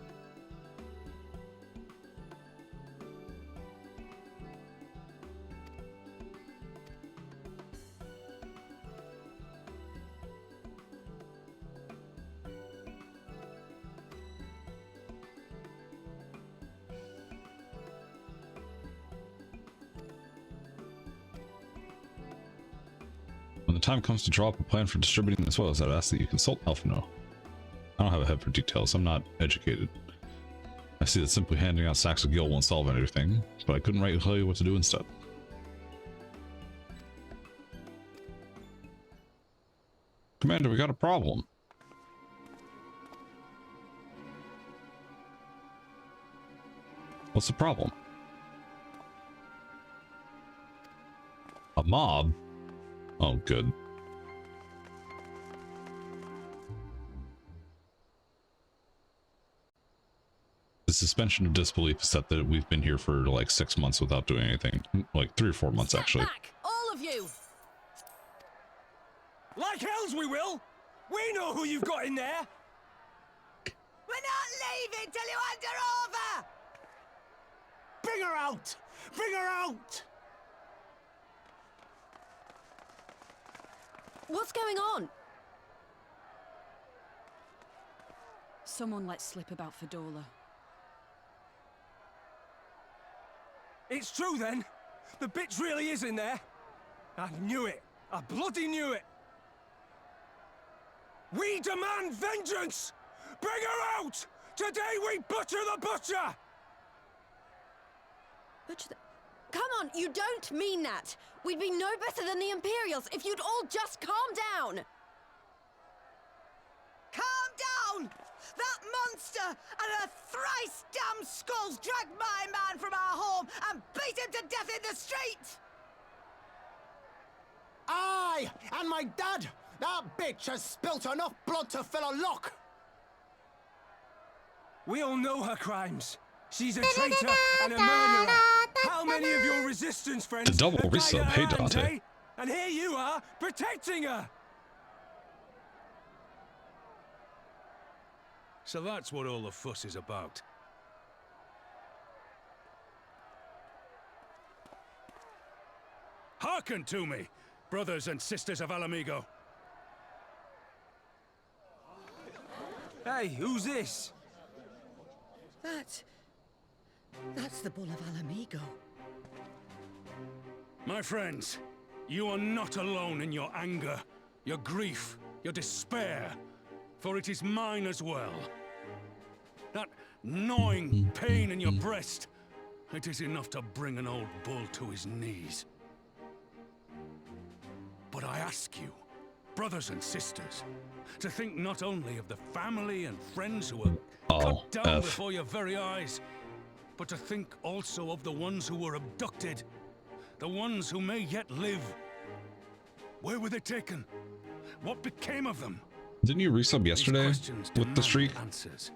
When the time comes to draw up a plan for distributing the spoils, I'd ask that you consult Alfino. I don't have a head for details. I'm not educated. I see that simply handing out sacks of gil won't solve anything, but I couldn't write and tell you what to do instead. Commander, we got a problem. What's the problem? A mob? Oh, good. The suspension of disbelief is that we've been here for like 6 months without doing anything. Like 3 or 4 months, actually. Step back, all of you! Like hells we will! We know who you've got in there! We're not leaving till you hand her over! Bring her out! Bring her out! What's going on? Someone let slip about Fedorla. It's true then! The bitch really is in there! I knew it! I bloody knew it! We demand vengeance! Bring her out! Today we butcher the butcher! Butcher the... Come on, you don't mean that! We'd be no better than the Imperials if you'd all just calm down! Calm down! That monster and her thrice damned skulls dragged my man from our home and beat him to death in the street! I and my dad. That bitch has spilt enough blood to fill a lock. We all know her crimes. She's a traitor and a murderer. How many of your resistance friends The double have died resub. at Hey, her hands, Dante. eh? And here you are, protecting her! So that's what all the fuss is about. Hearken to me, brothers and sisters of Alamigo. Hey, who's this? That's the Bull of Alamigo. My friends, you are not alone in your anger, your grief, your despair, for it is mine as well. That gnawing pain in your breast, it is enough to bring an old bull to his knees. But I ask you, brothers and sisters, to think not only of the family and friends who were cut down before your very eyes, but to think also of the ones who were abducted, the ones who may yet live. Where were they taken? What became of them? Didn't you resub yesterday with the streak? Answers.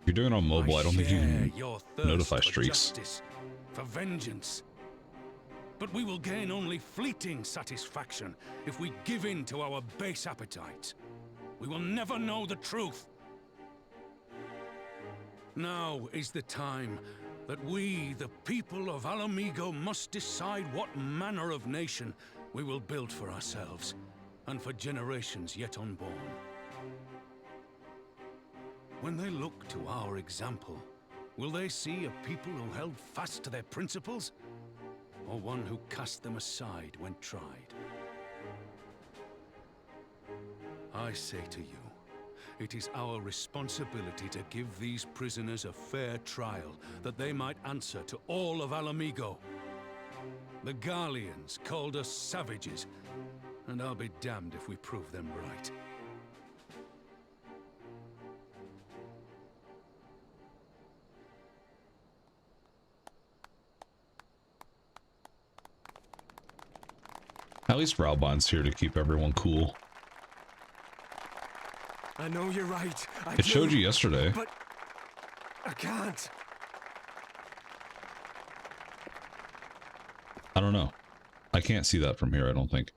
If you're doing it on mobile, I don't think you can your thirst notify for streaks. Justice, for vengeance. But we will gain only fleeting satisfaction if we give in to our base appetites. We will never know the truth. Now is the time that we, the people of Alamigo, must decide what manner of nation we will build for ourselves and for generations yet unborn. When they look to our example, will they see a people who held fast to their principles, or one who cast them aside when tried? I say to you, it is our responsibility to give these prisoners a fair trial, that they might answer to all of Alamigo. The Garleans called us savages, and I'll be damned if we prove them right. At least Raubon's here to keep everyone cool. I know you're right. It showed you yesterday. But I can't. I don't know. I can't see that from here, I don't think.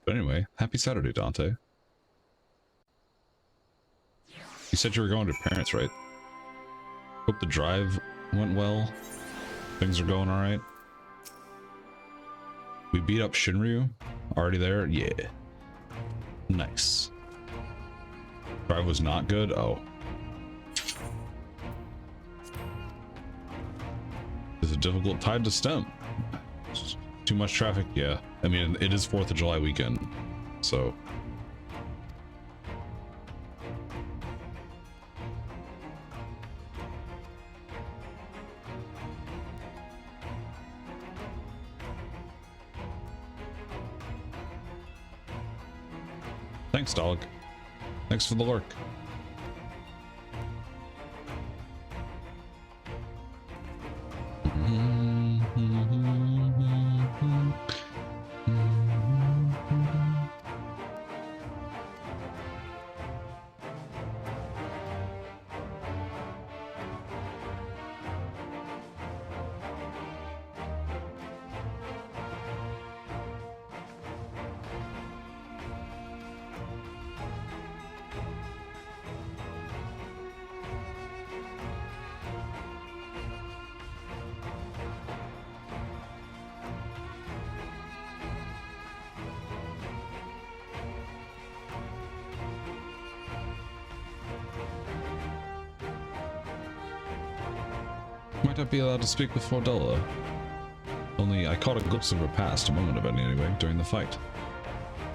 But anyway, happy Saturday, Dante. You said you were going to parents, right? Hope the drive went well. Things are going alright. We beat up Shinryu. Already there? Yeah. Nice. Drive was not good? Oh. It's a difficult tide to stem. Too much traffic? Yeah. I mean, it is 4th of July weekend, so... Thanks, dog. Thanks for the lurk. Might not be allowed to speak with Fordella. Only I caught a glimpse of her past, a moment of it anyway, during the fight.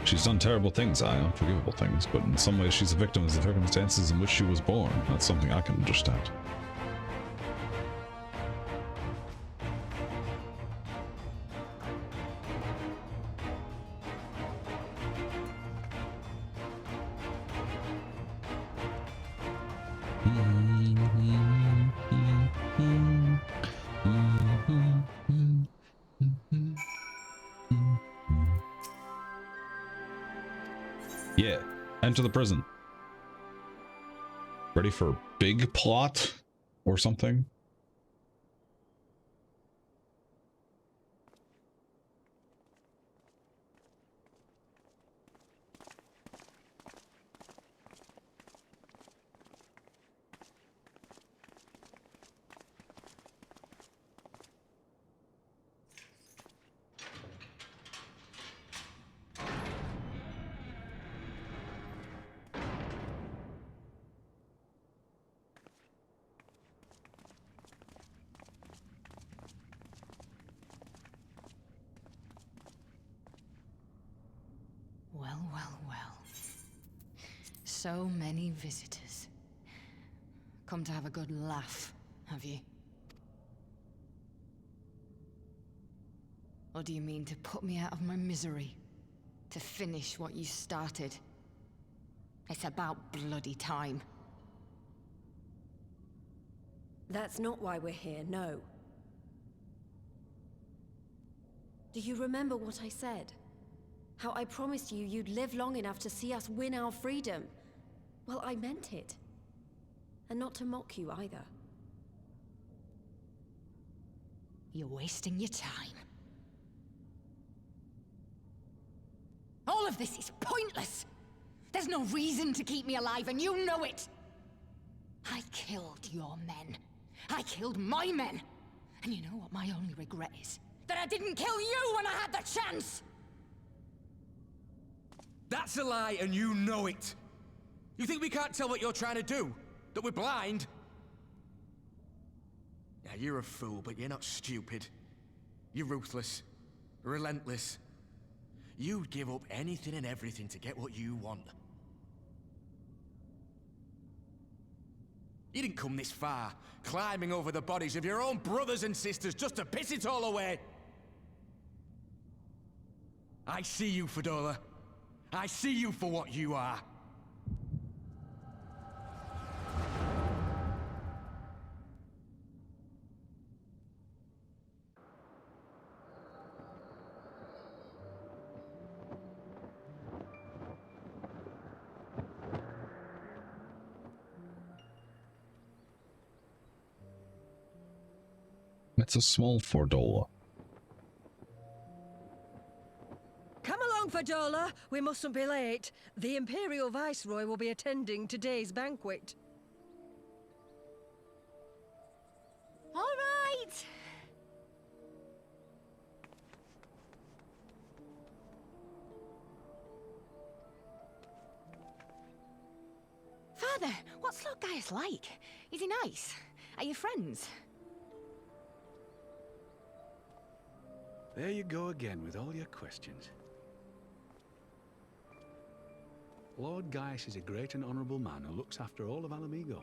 She's done terrible things, unforgivable things, but in some ways she's a victim of the circumstances in which she was born. That's something I can understand. Yeah, enter the prison. Ready for big plot or something? Well, well, well. So many visitors. Come to have a good laugh, have you? Or do you mean to put me out of my misery? To finish what you started? It's about bloody time. That's not why we're here, no. Do you remember what I said? How I promised you you'd live long enough to see us win our freedom? Well, I meant it. And not to mock you either. You're wasting your time. All of this is pointless! There's no reason to keep me alive, and you know it! I killed your men. I killed my men! And you know what my only regret is? That I didn't kill you when I had the chance! That's a lie, and you know it! You think we can't tell what you're trying to do? That we're blind? Yeah, you're a fool, but you're not stupid. You're ruthless. Relentless. You'd give up anything and everything to get what you want. You didn't come this far, climbing over the bodies of your own brothers and sisters just to piss it all away. I see you, Fedora. I see you for what you are. It's a small Fordola. Come along, Fadola. We mustn't be late. The Imperial Viceroy will be attending today's banquet. All right. Father, what's Lord Gaius like? Is he nice? Are you friends? There you go again with all your questions. Lord Gaius is a great and honourable man who looks after all of Alamigo.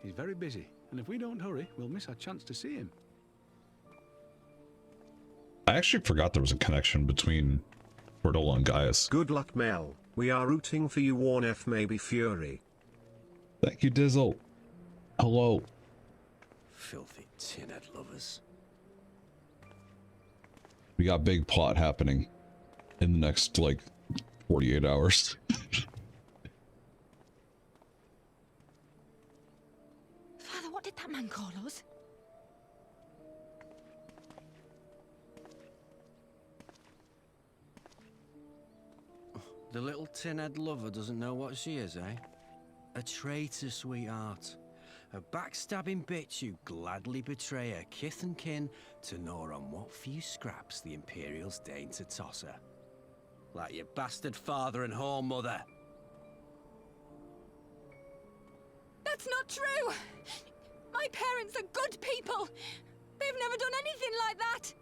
He's very busy, and if we don't hurry, we'll miss our chance to see him. I actually forgot there was a connection between Fordola and Gaius. Good luck, Mel. We are rooting for you, Warn F. Maybe Fury. Thank you, Dizzle. Hello. Filthy tin-head lovers. We got big plot happening in the next, like, 48 hours. Father, what did that man call us? The little tin-head lover doesn't know what she is, eh? A traitor, sweetheart. A backstabbing bitch who'd gladly betray her kith and kin to gnaw on what few scraps the Imperials deign to toss her. Like your bastard father and whore mother. That's not true! My parents are good people! They've never done anything like that!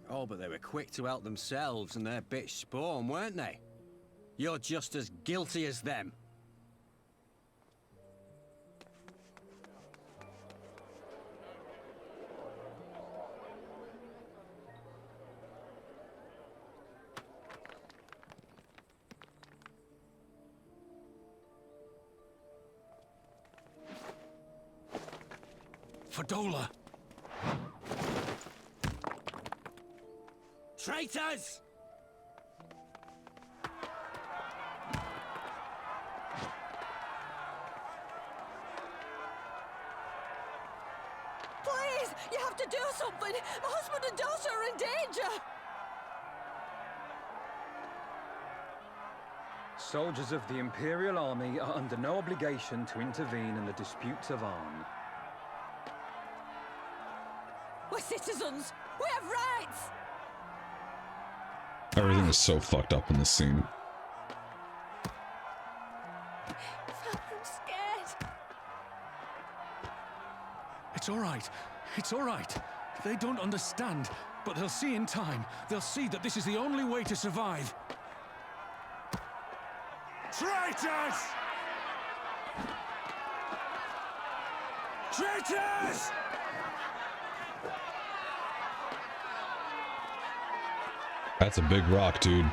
Oh, but they were quick to help themselves and their bitch spawn, weren't they? You're just as guilty as them. for Dola. Traitors! Please, you have to do something. My husband and daughter are in danger. Soldiers of the Imperial Army are under no obligation to intervene in the disputes of Arn. We're citizens. We have rights. Everything is so fucked up in this scene. Father, I'm scared. It's all right. It's all right. They don't understand, but they'll see in time. They'll see that this is the only way to survive. Traitors! Traitors! That's a big rock, dude.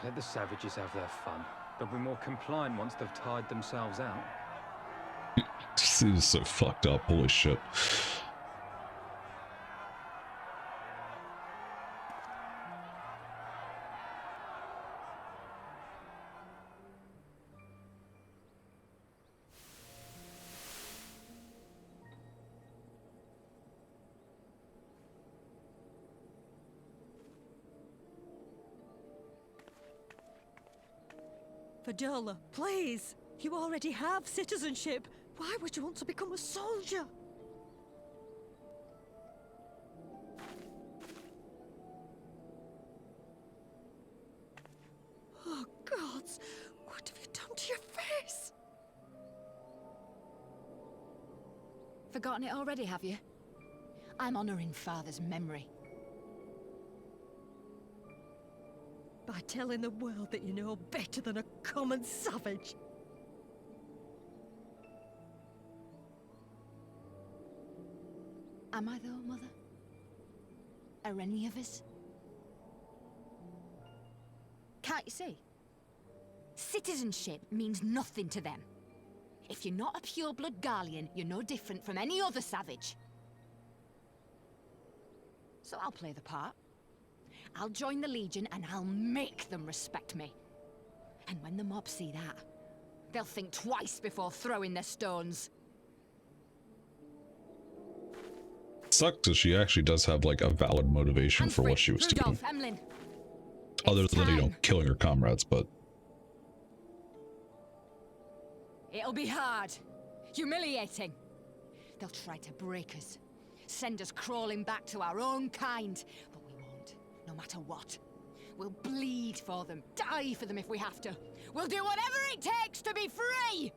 Let the savages have their fun. They'll be more compliant once they've tired themselves out. This is so fucked up. Holy shit. Fadola, please. You already have citizenship. Why would you want to become a soldier? Oh, gods. What have you done to your face? Forgotten it already, have you? I'm honoring Father's memory. By telling the world that you know better than a common savage. Am I though, Mother? Are any of us? Can't you see? Citizenship means nothing to them. If you're not a pure-blood Garlean, you're no different from any other savage. So I'll play the part. I'll join the Legion and I'll make them respect me. And when the mob see that, they'll think twice before throwing their stones. Sucks that she actually does have like a valid motivation for what she was doing. Emlyn. Other than, you know, killing her comrades, but It'll be hard. Humiliating. They'll try to break us. Send us crawling back to our own kind. But we won't, no matter what. We'll bleed for them, die for them if we have to. We'll do whatever it takes to be free!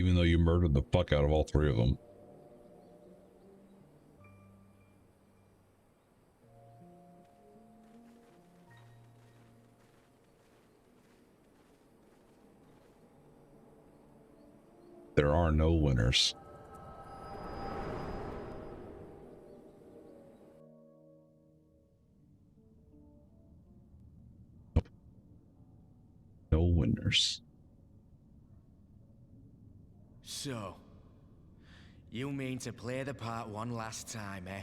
even though you murdered the fuck out of all three of them. There are no winners. No winners. So, you mean to play the part one last time, eh?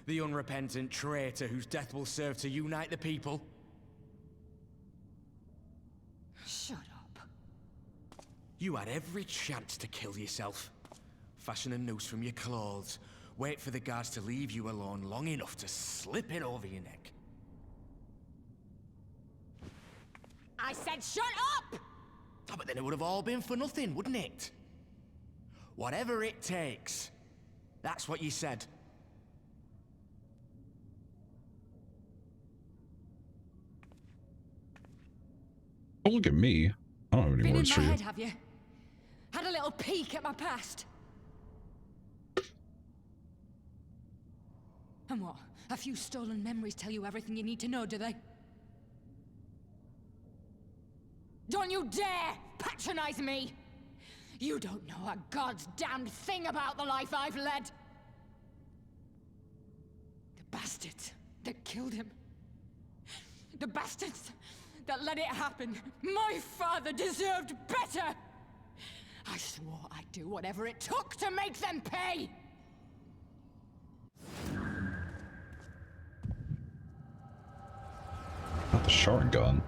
The unrepentant traitor whose death will serve to unite the people? Shut up. You had every chance to kill yourself. Fashion a noose from your clothes. Wait for the guards to leave you alone long enough to slip it over your neck. I said shut up! Oh, but then it would have all been for nothing, wouldn't it? Whatever it takes. That's what you said. Don't look at me. I don't have any Been in words my for you. head, have you? Had a little peek at my past? And what? A few stolen memories tell you everything you need to know, do they? Don't you dare patronize me! You don't know a god's damned thing about the life I've led! The bastards that killed him. The bastards that let it happen. My father deserved better! I swore I'd do whatever it took to make them pay! Not the shard gun.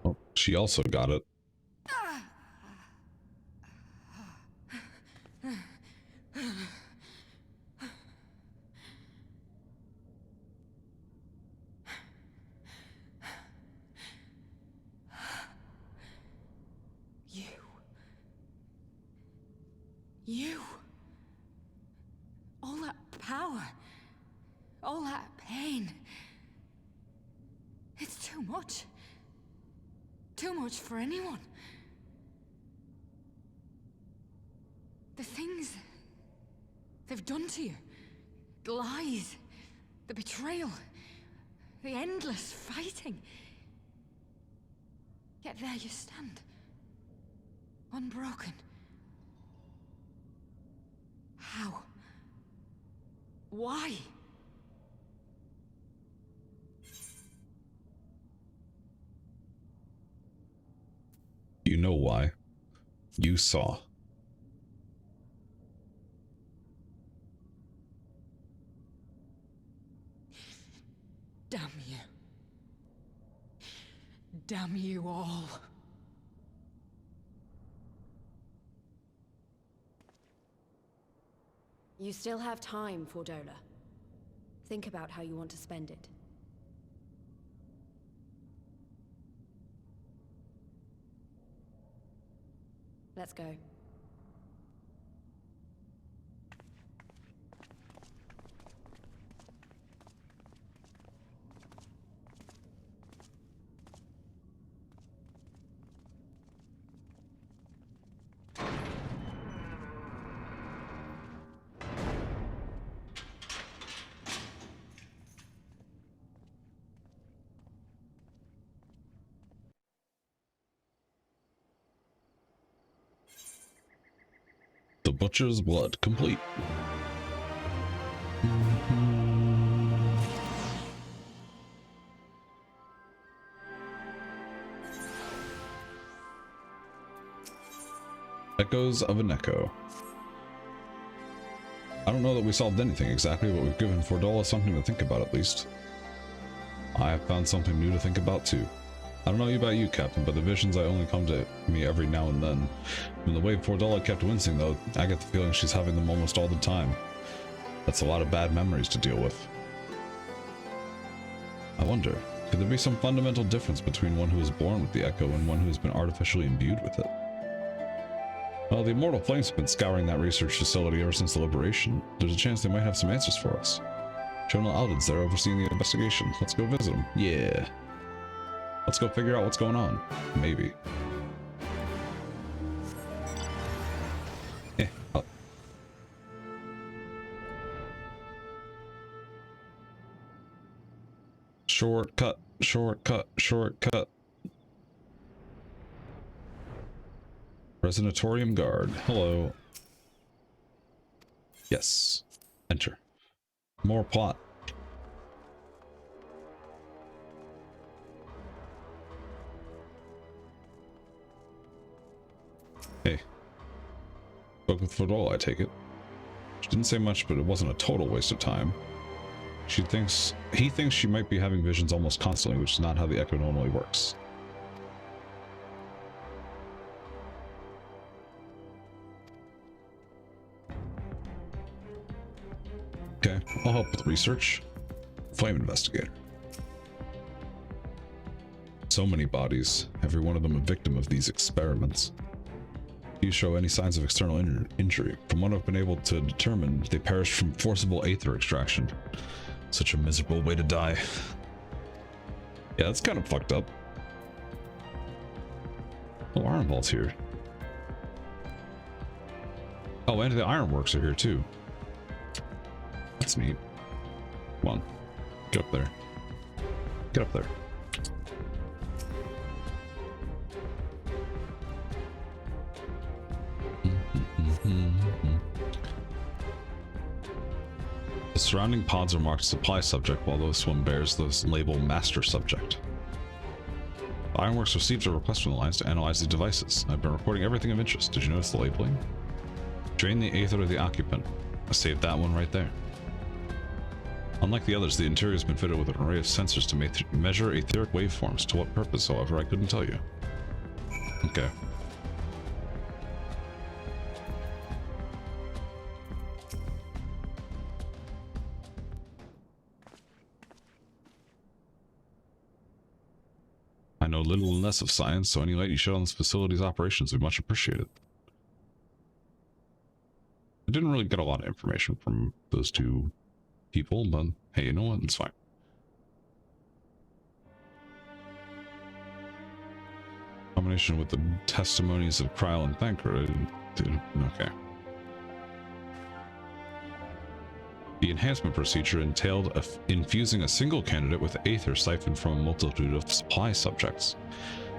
Oh, she also got it. You. All that power. All that pain. It's too much. Too much for anyone. The things they've done to you. The lies. The betrayal. The endless fighting. Yet there you stand. Unbroken. How? Why? You know why. You saw. Damn you. Damn you all. You still have time, Fordola. Think about how you want to spend it. Let's go. The Butcher's Blood complete. Echoes of an Echo. I don't know that we solved anything exactly, but we've given Fordola something to think about at least. I have found something new to think about too. I don't know about you, Captain, but the visions only come to me every now and then. From the way Fordola kept wincing, though, I get the feeling she's having them almost all the time. That's a lot of bad memories to deal with. I wonder, could there be some fundamental difference between one who was born with the Echo and one who has been artificially imbued with it? Well, the Immortal Flames have been scouring that research facility ever since the Liberation. There's a chance they might have some answers for us. General Alden's there overseeing the investigation. Let's go visit him. Yeah. Let's go figure out what's going on. Maybe. Shortcut, shortcut, shortcut. Resonatorium Guard. Hello. Yes. Enter. More plot. Hey. Spoke with Fordola, I take it. She didn't say much, but it wasn't a total waste of time. He thinks she might be having visions almost constantly, which is not how the Echo normally works. Okay, I'll help with research. Flame investigator. So many bodies, every one of them a victim of these experiments. Do you show any signs of external injury? From what I've been able to determine, they perished from forcible aether extraction. Such a miserable way to die. Yeah, that's kind of fucked up. Oh, Iron Vault's here. Oh, and the Ironworks are here too. That's neat. Come on. Get up there. Get up there. The surrounding pods are marked supply subject, while this one bears the label master subject. Ironworks received a request from the Alliance to analyze the devices. I've been recording everything of interest. Did you notice the labeling? Drain the aether of the occupant. I saved that one right there. Unlike the others, the interior has been fitted with an array of sensors to measure etheric waveforms. To what purpose, however, I couldn't tell you. Okay. I know little and less of science, so any light you shed on this facility's operations would be much appreciated. I didn't really get a lot of information from those two people, but hey, you know what? It's fine. Combination with the testimonies of Kryl and Thancred. Okay. The enhancement procedure entailed infusing a single candidate with aether siphoned from a multitude of supply subjects.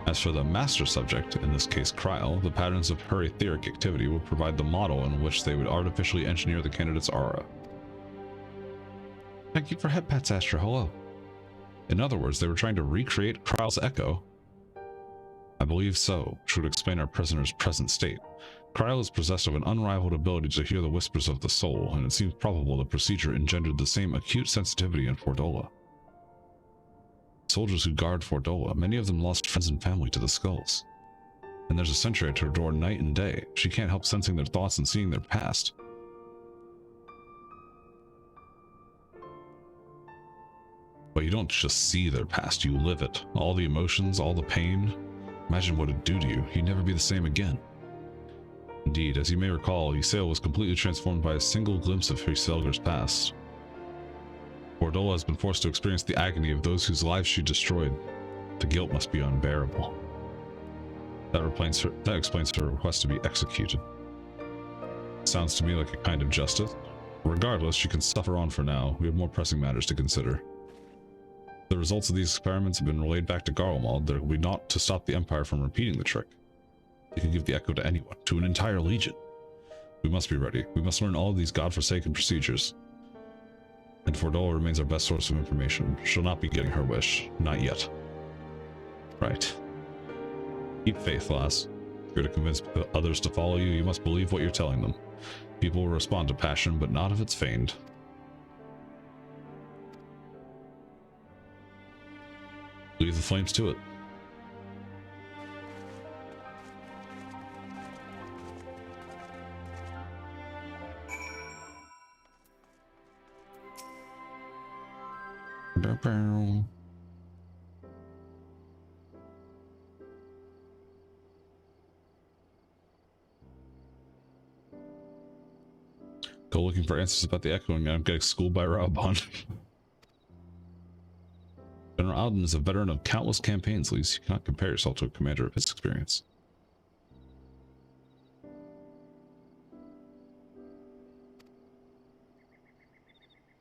As for the master subject, in this case Kryl, the patterns of her etheric activity would provide the model in which they would artificially engineer the candidate's aura. Thank you for head pats, Astra. Hello. In other words, they were trying to recreate Kryl's echo. I believe so, which would explain our prisoner's present state. Kryl is possessed of an unrivaled ability to hear the whispers of the soul, and it seems probable the procedure engendered the same acute sensitivity in Fordola. Soldiers who guard Fordola, many of them lost friends and family to the skulls. And there's a sentry at her door night and day. She can't help sensing their thoughts and seeing their past. But you don't just see their past, you live it. All the emotions, all the pain. Imagine what it'd do to you. You'd never be the same again. Indeed, as you may recall, Ysael was completely transformed by a single glimpse of Ysaelgar's past. Fordola has been forced to experience the agony of those whose lives she destroyed. The guilt must be unbearable. That explains her request to be executed. Sounds to me like a kind of justice. Regardless, she can suffer on for now. We have more pressing matters to consider. The results of these experiments have been relayed back to Garlemald. There will be naught to stop the Empire from repeating the trick. They can give the echo to anyone, to an entire legion. We must be ready. We must learn all of these godforsaken procedures. And Fordola remains our best source of information. She'll not be getting her wish. Not yet. Right. Keep faith, lass. If you're to convince others to follow you, you must believe what you're telling them. People will respond to passion, but not if it's feigned. Leave the flames to it. Go looking for answers about the echoing, and I'm getting schooled by Raubon. General Alden is a veteran of countless campaigns, Lise. You cannot compare yourself to a commander of his experience.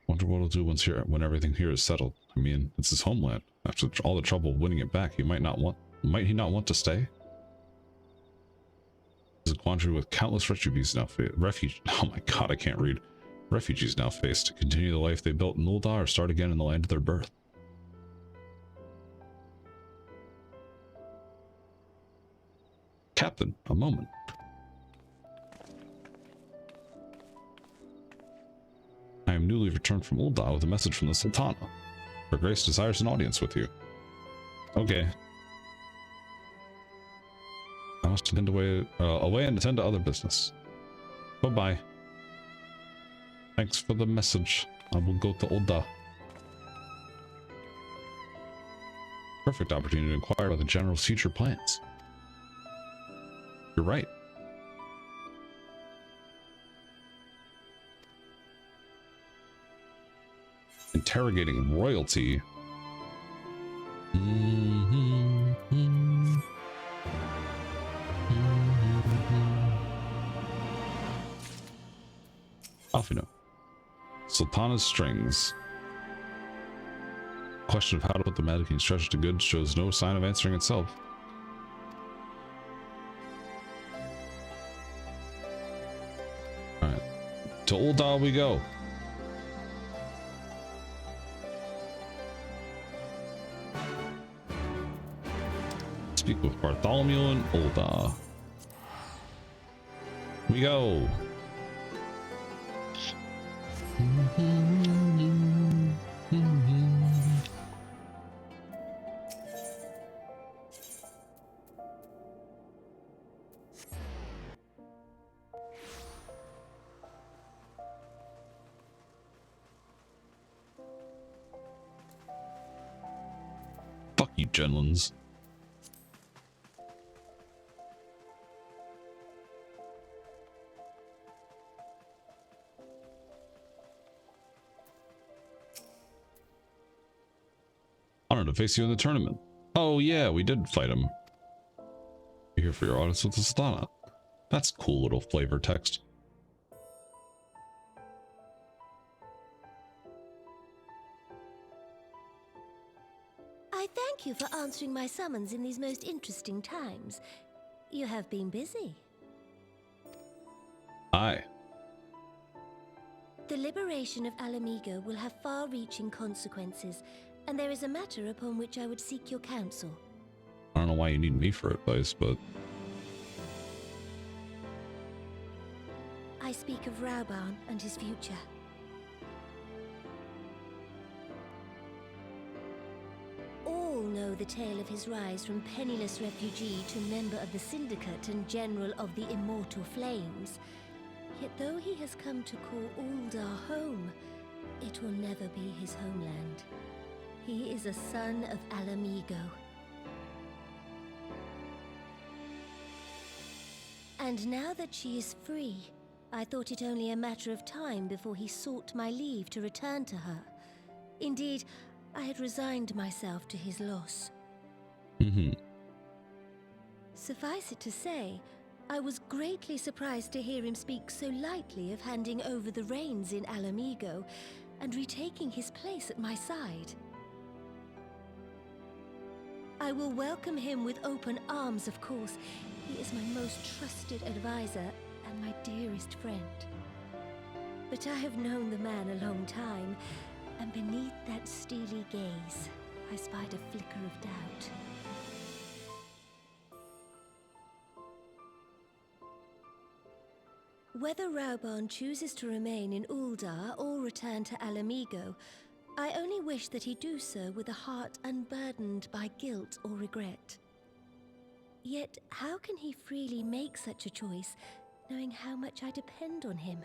Wonder what he'll do when everything here is settled. I mean, it's his homeland. After all the trouble winning it back, might he not want to stay? There's a quandary with countless refugees now oh my god, I can't read. Refugees now face to continue the life they built in Ul'dah or start again in the land of their birth. Captain, a moment. I am newly returned from Ul'dah with a message from the Sultana. Her Grace desires an audience with you. Okay. I must attend away and attend to other business. Bye-bye. Thanks for the message. I will go to Ul'dah. Perfect opportunity to inquire about the General's future plans. You're right. Interrogating royalty. Coffee note. Sultana's strings. Question of how to put the Mad King's treasure to good shows no sign of answering itself. Alright. To Ul'dah we go. Speak with Bartholomew and Ul'dah. We go. Fuck you, Genlins. Honored to face you in the tournament. Oh yeah, we did fight him. You're here for your audience with the Sultana. That's cool little flavor text. I thank you for answering my summons in these most interesting times. You have been busy. Aye. The liberation of Alamigo will have far-reaching consequences, and there is a matter upon which I would seek your counsel. I don't know why you need me for advice, but... I speak of Rauban and his future. All know the tale of his rise from penniless refugee to member of the Syndicate and General of the Immortal Flames. Yet though he has come to call Ul'dah home, it will never be his homeland. He is a son of Alamigo. And now that she is free, I thought it only a matter of time before he sought my leave to return to her. Indeed, I had resigned myself to his loss. Suffice it to say, I was greatly surprised to hear him speak so lightly of handing over the reins in Alamigo and retaking his place at my side. I will welcome him with open arms, of course. He is my most trusted advisor and my dearest friend. But I have known the man a long time, and beneath that steely gaze, I spied a flicker of doubt. Whether Rauban chooses to remain in Ul'dah or return to Alamigo, I only wish that he do so with a heart unburdened by guilt or regret. Yet, how can he freely make such a choice, knowing how much I depend on him?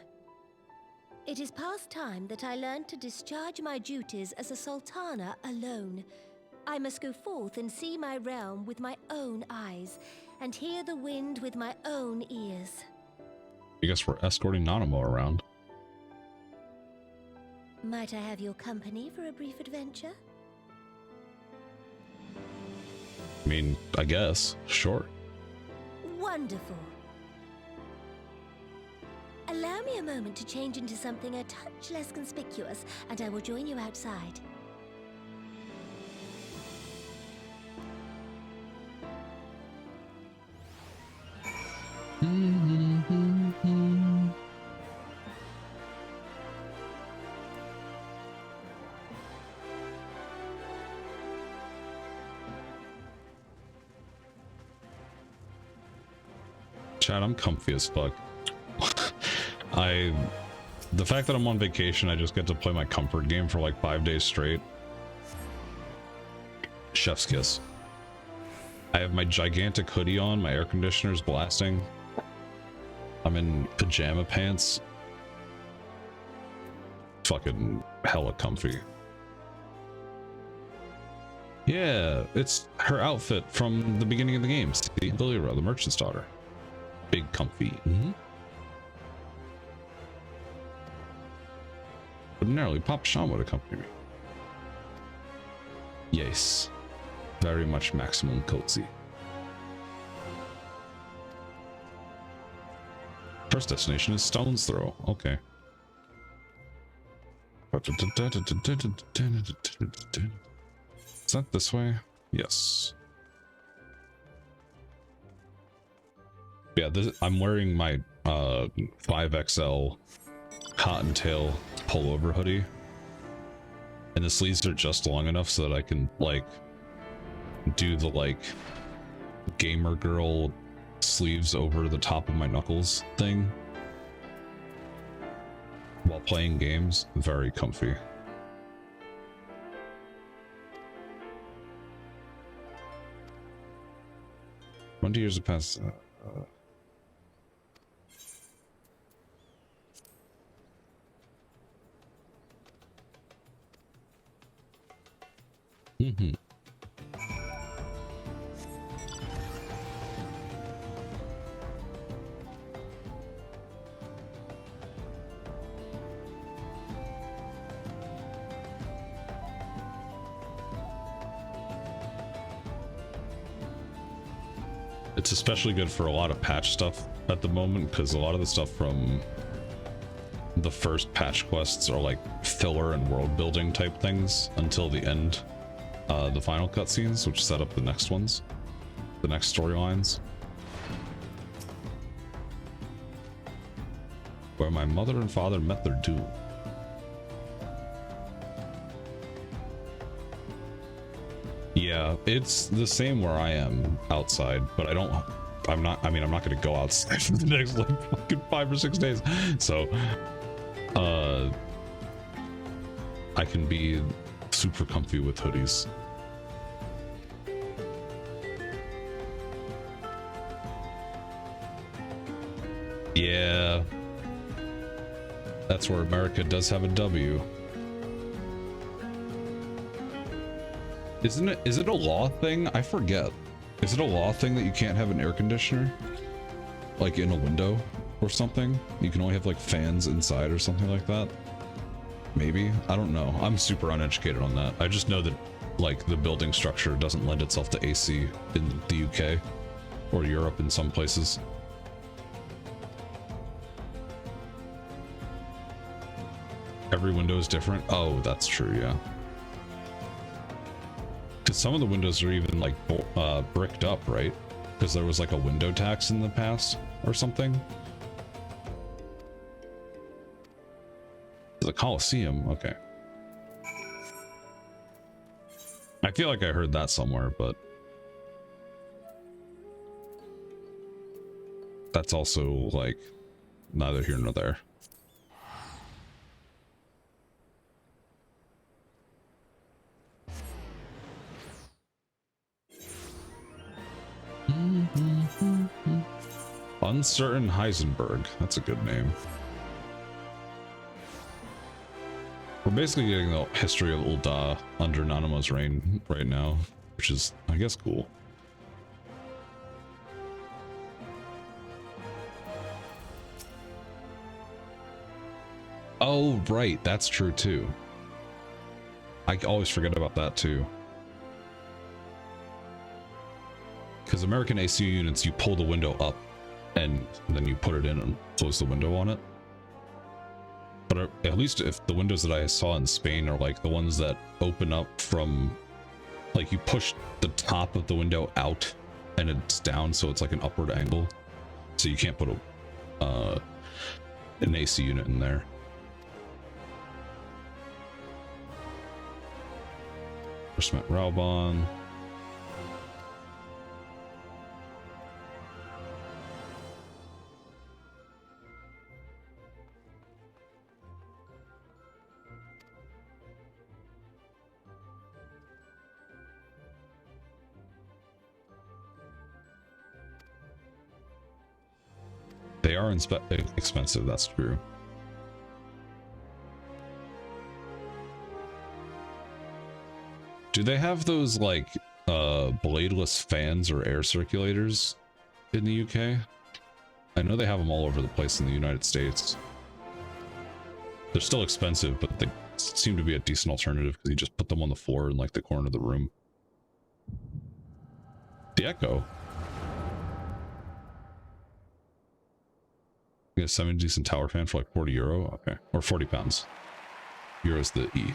It is past time that I learned to discharge my duties as a Sultana alone. I must go forth and see my realm with my own eyes, and hear the wind with my own ears. I guess we're escorting Nanamo around. Might I have your company for a brief adventure? I mean, I guess. Sure. Wonderful. Allow me a moment to change into something a touch less conspicuous, and I will join you outside. Chad, I'm comfy as fuck. The fact that I'm on vacation, I just get to play my comfort game for like 5 days straight. Chef's kiss. I have my gigantic hoodie on, my air conditioner's blasting. I'm in pajama pants. Fucking hella comfy. Yeah, it's her outfit from the beginning of the game. See, Valera, the merchant's daughter. Big comfy. Ordinarily, Papa Sean would accompany me. Yes. Very much maximum cozy. First destination is Stone's Throw. Okay. Is that this way? Yes. Yeah, I'm wearing my 5XL cottontail pullover hoodie, and the sleeves are just long enough so that I can like do the like gamer girl sleeves over the top of my knuckles thing while playing games. Very comfy. 20 years have passed. It's especially good for a lot of patch stuff at the moment, because a lot of the stuff from the first patch quests are like filler and world building type things until the end, the final cutscenes, which set up the next ones, the next storylines. Where my mother and father met their doom. Yeah, it's the same where I am outside, but I'm not going to go outside for the next like fucking 5 or 6 days. So, I can be super comfy with hoodies. Yeah. That's where America does have a W. Isn't it? Is it a law thing? I forget. Is it a law thing that you can't have an air conditioner? Like in a window or something? You can only have like fans inside or something like that? Maybe? I don't know. I'm super uneducated on that. I just know that like the building structure doesn't lend itself to AC in the UK or Europe in some places. Every window is different? Oh, that's true, yeah. Because some of the windows are even like bricked up, right? Because there was like a window tax in the past or something. The Colosseum, okay. I feel like I heard that somewhere, but that's also like neither here nor there. Uncertain Heisenberg. That's a good name. We're basically getting the history of Ul'dah under Nanamo's reign right now, which is, I guess, cool. Oh, right. That's true, too. I always forget about that, too. Because American AC units, you pull the window up and then you put it in and close the window on it. But at least if the windows that I saw in Spain are like the ones that open up from, like you push the top of the window out and it's down, so it's like an upward angle. So you can't put an AC unit in there. Met Raubon. They are expensive, that's true. Do they have those like bladeless fans or air circulators in the UK? I know they have them all over the place in the United States. They're still expensive, but they seem to be a decent alternative because you just put them on the floor in like the corner of the room. The Echo. You get a semi-decent tower fan for like €40. Okay. Or £40. Here's the E.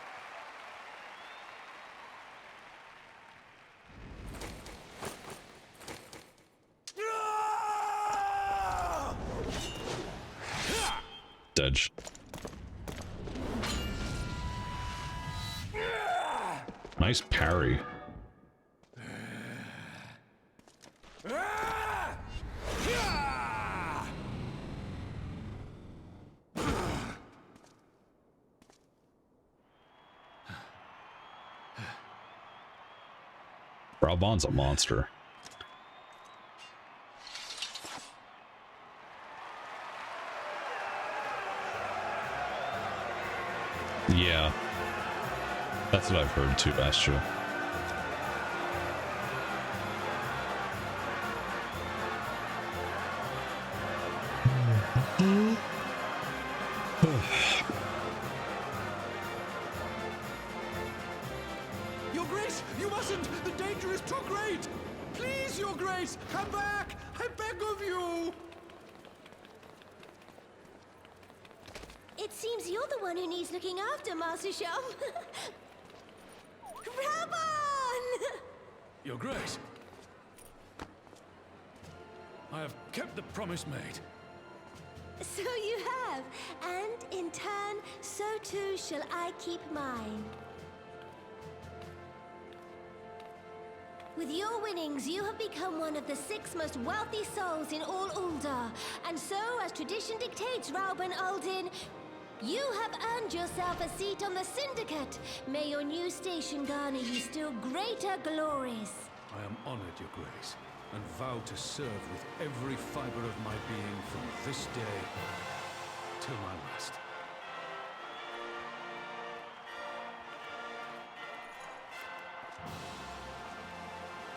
Dodge. Nice parry. Raubon's a monster. Yeah. That's what I've heard too, Astro. Your Grace, you mustn't! The danger is too great! Please, Your Grace, come back! I beg of you! It seems you're the one who needs looking after, Master Shum. Raubon! Your Grace, I have kept the promise made. So you have, and in turn, so too shall I keep mine. With your winnings, you have become one of the 6 most wealthy souls in all Uldar, and so, as tradition dictates, Raubon Aldin, you have earned yourself a seat on the Syndicate. May your new station garner you still greater glories. I am honored, Your Grace, and vow to serve with every fiber of my being from this day till my last.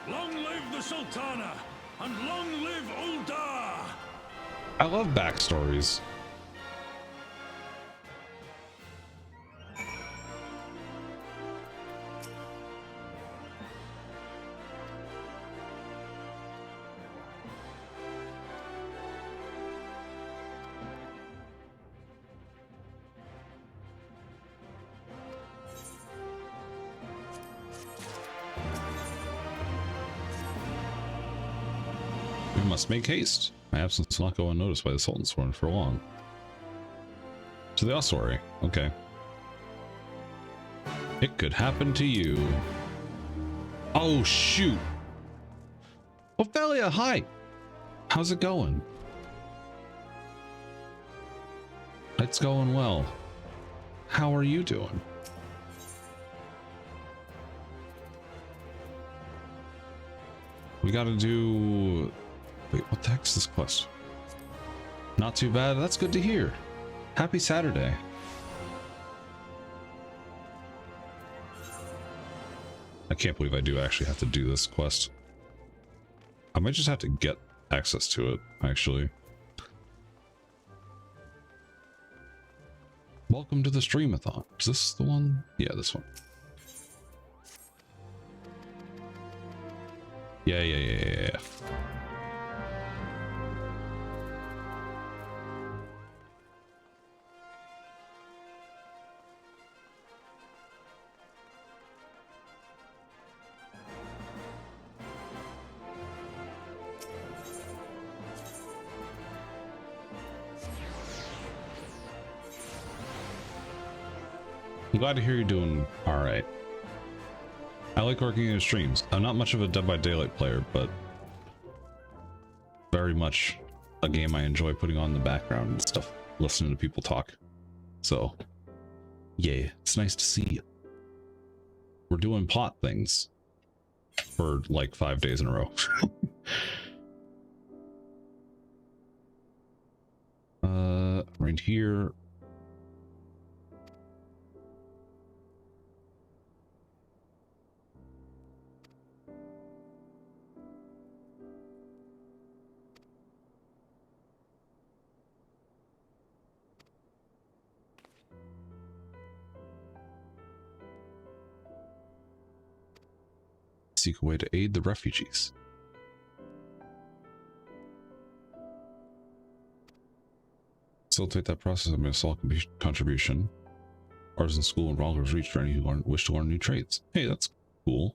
Long live the Sultana, and long live Uldar! I love backstories. We must make haste. My absence will not go unnoticed by the Sultan's Sworn for long. To the ossuary. Okay. It could happen to you. Oh, shoot. Ophelia, hi. How's it going? It's going well. How are you doing? We gotta do... Wait, what the heck's this quest? Not too bad. That's good to hear. Happy Saturday. I can't believe I do actually have to do this quest. I might just have to get access to it, actually. Welcome to the Streamathon. Is this the one? Yeah, this one. Yeah. I'm glad to hear you're doing alright. I like working in streams. I'm not much of a Dead by Daylight player, but very much a game I enjoy putting on in the background and stuff, listening to people talk. So, yeah, it's nice to see you. We're doing plot things for like 5 days in a row. Right here. Seek a way to aid the refugees. Facilitate that process of a small contribution. Artisan school and Rogers Reach for any who wish to learn new trades. Hey, that's cool.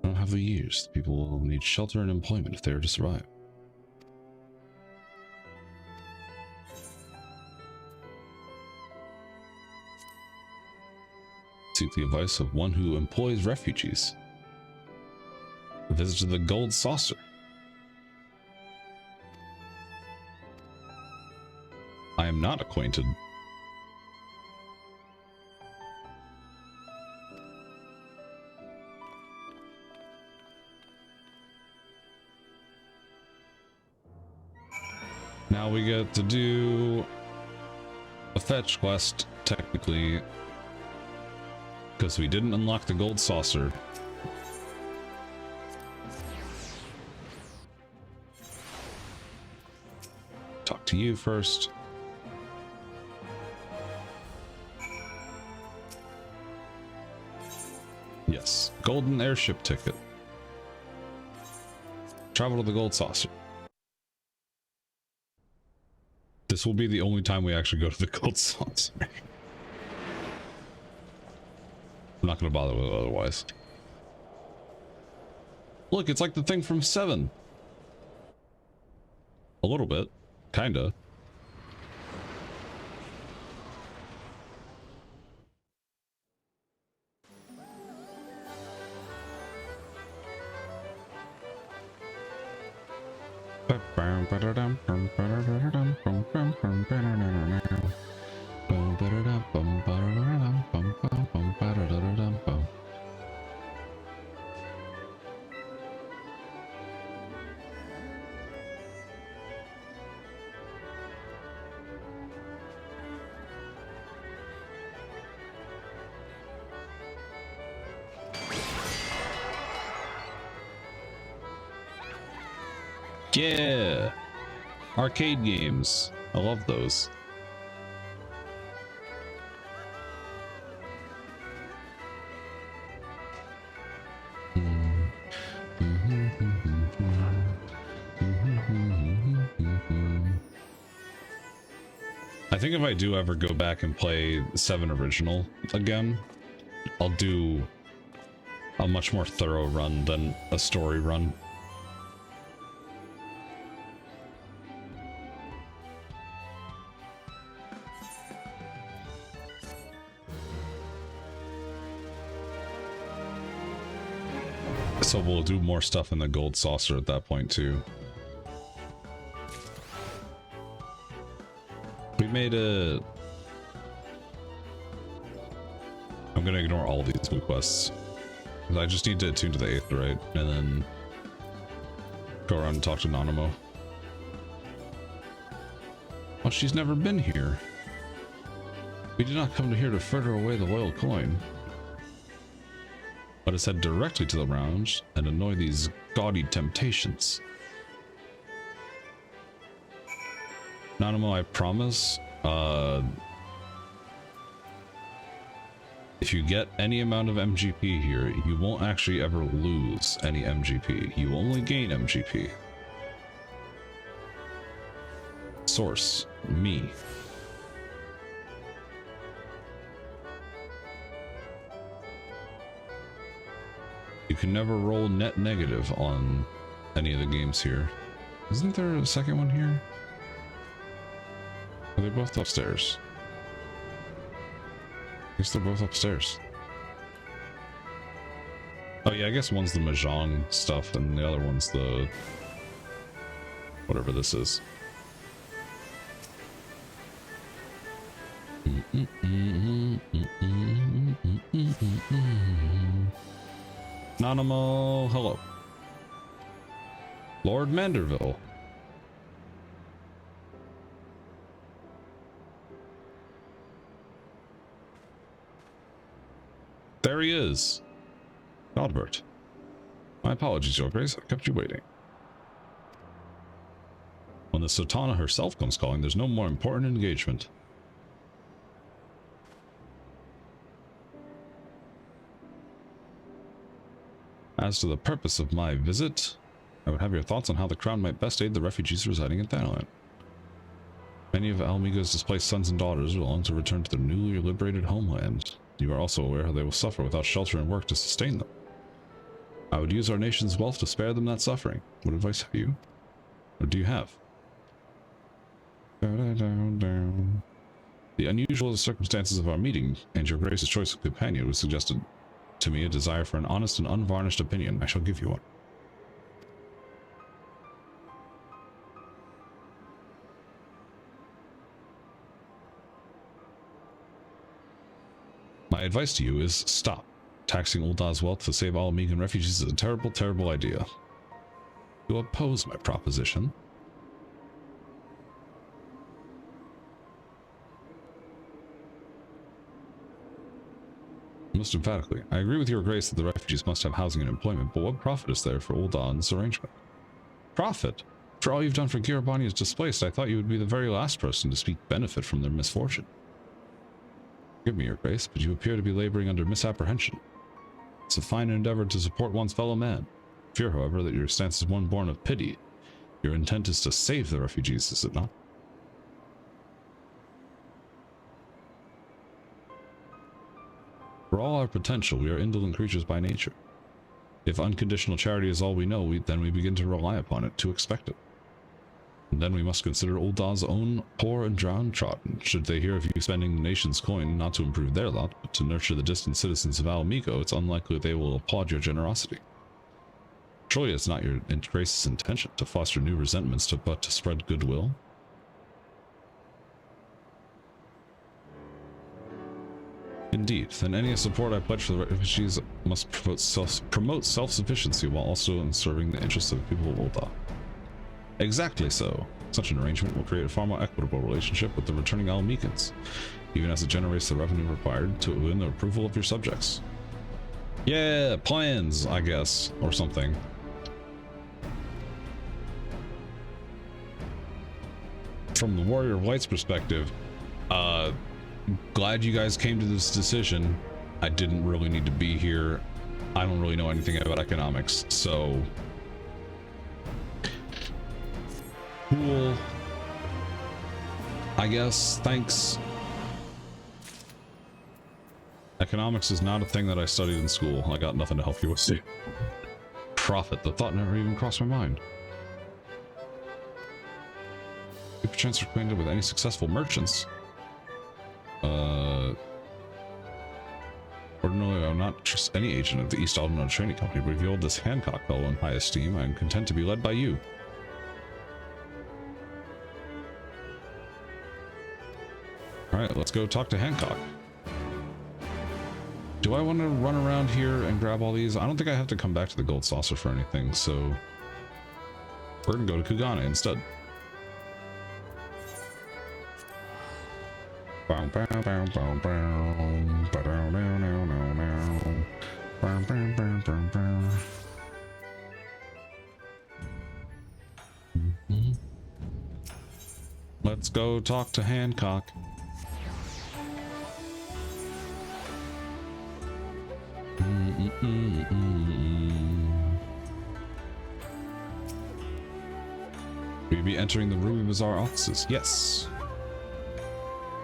I don't have the years. People will need shelter and employment if they are to survive. Seek the advice of one who employs refugees. A visit to the Gold Saucer. I am not acquainted. Now we get to do a fetch quest, technically, because we didn't unlock the Gold Saucer. Talk to you first. Yes, golden airship ticket. Travel to the Gold Saucer. This will be the only time we actually go to the Gold Saucer. I'm not going to bother with it otherwise. Look, it's like the thing from 7. A little bit. Kinda. Yeah, arcade games. I love those. I think if I do ever go back and play 7 original again, I'll do a much more thorough run than a story run. So we'll do more stuff in the Gold Saucer at that point too. We made a... I'm gonna ignore all these blue quests. I just need to attune to the Aetheryte and then go around and talk to Nanamo. Oh, she's never been here. We did not come here to fritter away the loyal coin, but is head directly to the lounge and annoy these gaudy temptations. Nanamo, I promise, if you get any amount of MGP here, you won't actually ever lose any MGP. You only gain MGP. Source, me. You can never roll net negative on any of the games here. Isn't there a second one here? Are they both upstairs? I guess they're both upstairs. Oh yeah, I guess one's the Mahjong stuff and the other one's the... whatever this is. Nanamo, hello. Lord Manderville. There he is. Godbert. My apologies, Your Grace. I kept you waiting. When the Sultana herself comes calling, there's no more important engagement. As to the purpose of my visit, I would have your thoughts on how the Crown might best aid the refugees residing in Thailand. Many of Almigo's displaced sons and daughters will long to return to their newly liberated homeland. You are also aware how they will suffer without shelter and work to sustain them. I would use our nation's wealth to spare them that suffering. What advice have you? Or do you have? The unusual circumstances of our meeting and your Grace's choice of companion would suggest to me a desire for an honest and unvarnished opinion. I shall give you one. My advice to you is stop. Taxing Ul'dah's wealth to save all Amigan refugees is a terrible, terrible idea. You oppose my proposition. Most emphatically, I agree with your Grace that the refugees must have housing and employment, but what profit is there for Ul'dah in this arrangement? Profit? For all you've done for Girabani's displaced, I thought you would be the very last person to speak benefit from their misfortune. Forgive me, your Grace, but you appear to be laboring under misapprehension. It's a fine endeavor to support one's fellow man. Fear, however, that your stance is one born of pity. Your intent is to save the refugees, is it not? For all our potential, we are indolent creatures by nature. If unconditional charity is all we know, then we begin to rely upon it, to expect it. And then we must consider Ul'dah's own poor and downtrodden. Should they hear of you spending the nation's coin not to improve their lot, but to nurture the distant citizens of Al Amigo, it's unlikely they will applaud your generosity. Surely it's not your Grace's intention to foster new resentments, but to spread goodwill. Indeed, then any support I pledge for the refugees must promote self-sufficiency while also serving the interests of the people of Ul'dah. Exactly so. Such an arrangement will create a far more equitable relationship with the returning Almegans, even as it generates the revenue required to win the approval of your subjects. Yeah, plans, I guess, or something. From the Warrior of Light's perspective, glad you guys came to this decision. I didn't really need to be here. I don't really know anything about economics, so cool. I guess, thanks. Economics is not a thing that I studied in school. I got nothing to help you with. See. Profit, the thought never even crossed my mind. If a chance acquainted with any successful merchants. Ordinarily, I'm not just any agent of the East Aldernon Trading Company, but if you hold this Hancock fellow in high esteem, I am content to be led by you. Alright, let's go talk to Hancock. Do I want to run around here and grab all these? I don't think I have to come back to the Gold Saucer for anything, so we're gonna go to Kugana instead. Let's go talk to Hancock. Will you be entering the Ruby Bazaar offices? Yes.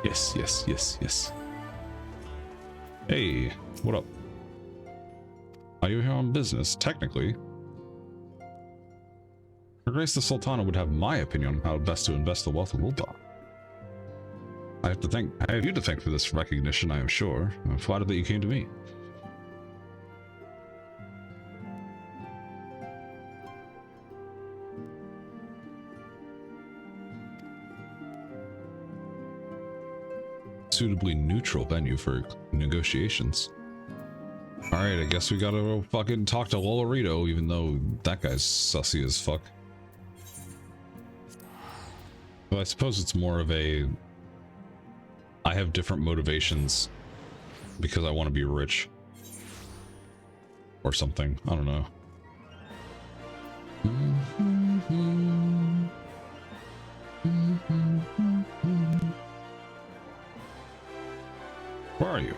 Yes, yes, yes, yes. Hey, what up? Are you here on business? Technically. Her Grace the Sultana would have my opinion on how best to invest the wealth of Ul'dah. I have you to thank for this recognition, I am sure. I'm flattered that you came to me. Suitably neutral venue for negotiations. Alright, I guess we gotta go fucking talk to Lolorito, even though that guy's sussy as fuck. Well, I suppose it's more of a... I have different motivations because I want to be rich. Or something, I don't know. Where are you?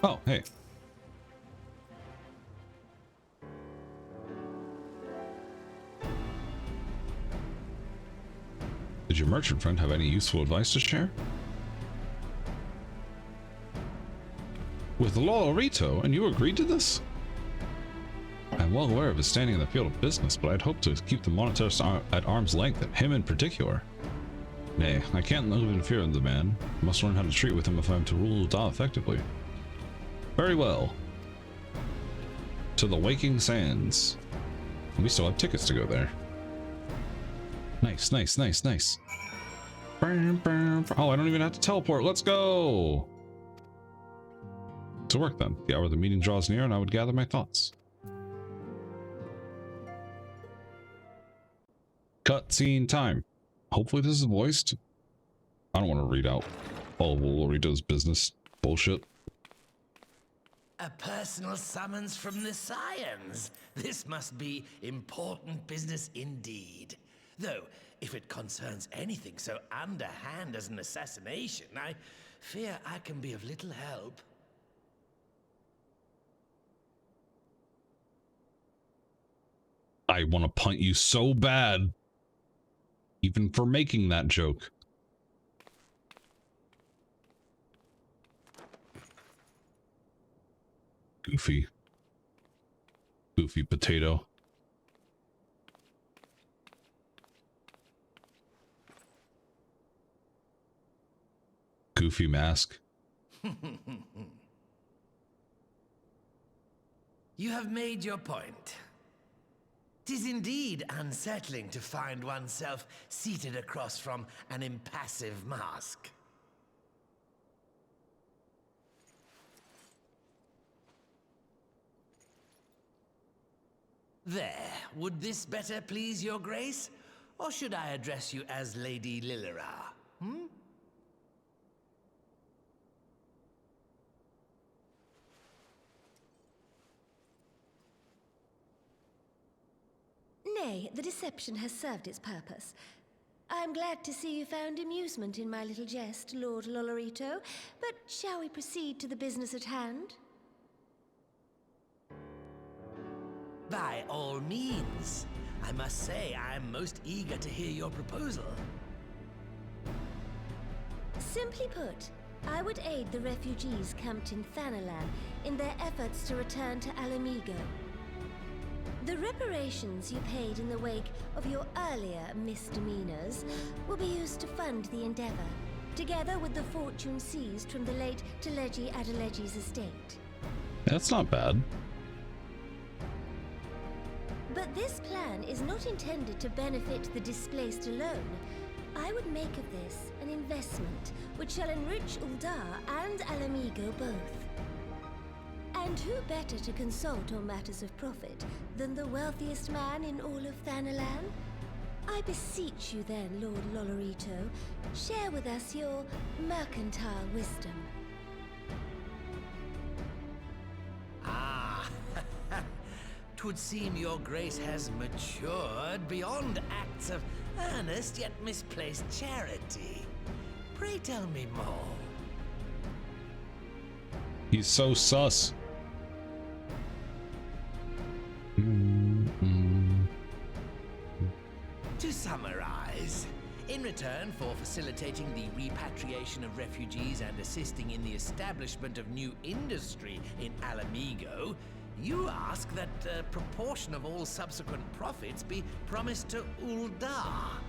Oh, hey. Did Did your merchant friend have any useful advice to share? With Lolorito, and you agreed to this? I'm well aware of his standing in the field of business, but I'd hoped to keep the monetarist at arm's length, and him in particular. Nay, I can't live in fear of the man. I must learn how to treat with him if I'm to rule Ul'dah effectively. Very well. To the Waking Sands. We still have tickets to go there. Nice, nice, nice, nice. Oh, I don't even have to teleport. Let's go! To work then. The hour of the meeting draws near and I would gather my thoughts. Cutscene time. Hopefully this is voiced. I don't want to read out all of Lolorito's business bullshit. A personal summons from the Scions. This must be important business indeed. Though, if it concerns anything so underhand as an assassination, I fear I can be of little help. I want to punt you so bad. Even for making that joke. Goofy. Goofy potato. Goofy mask. You have made your point. 'Tis indeed unsettling to find oneself seated across from an impassive mask. There, would this better please your grace? Or should I address you as Lady Lilira? Hmm? Nay, the deception has served its purpose. I'm glad to see you found amusement in my little jest, Lord Lolorito, but shall we proceed to the business at hand? By all means. I must say, I'm most eager to hear your proposal. Simply put, I would aid the refugees camped in Thanalan in their efforts to return to Alamigo. The reparations you paid in the wake of your earlier misdemeanors will be used to fund the endeavor, together with the fortune seized from the late Teleji Adeleji's estate. That's not bad. But this plan is not intended to benefit the displaced alone. I would make of this an investment which shall enrich Ul'dah and Alamigo both. And who better to consult on matters of profit than the wealthiest man in all of Thanalan? I beseech you then, Lord Lolorito, share with us your mercantile wisdom. Ah, 'twould seem your grace has matured beyond acts of earnest yet misplaced charity. Pray tell me more. He's so sus. To summarize, in return for facilitating the repatriation of refugees and assisting in the establishment of new industry in Alamigo, you ask that a proportion of all subsequent profits be promised to Ul'dah.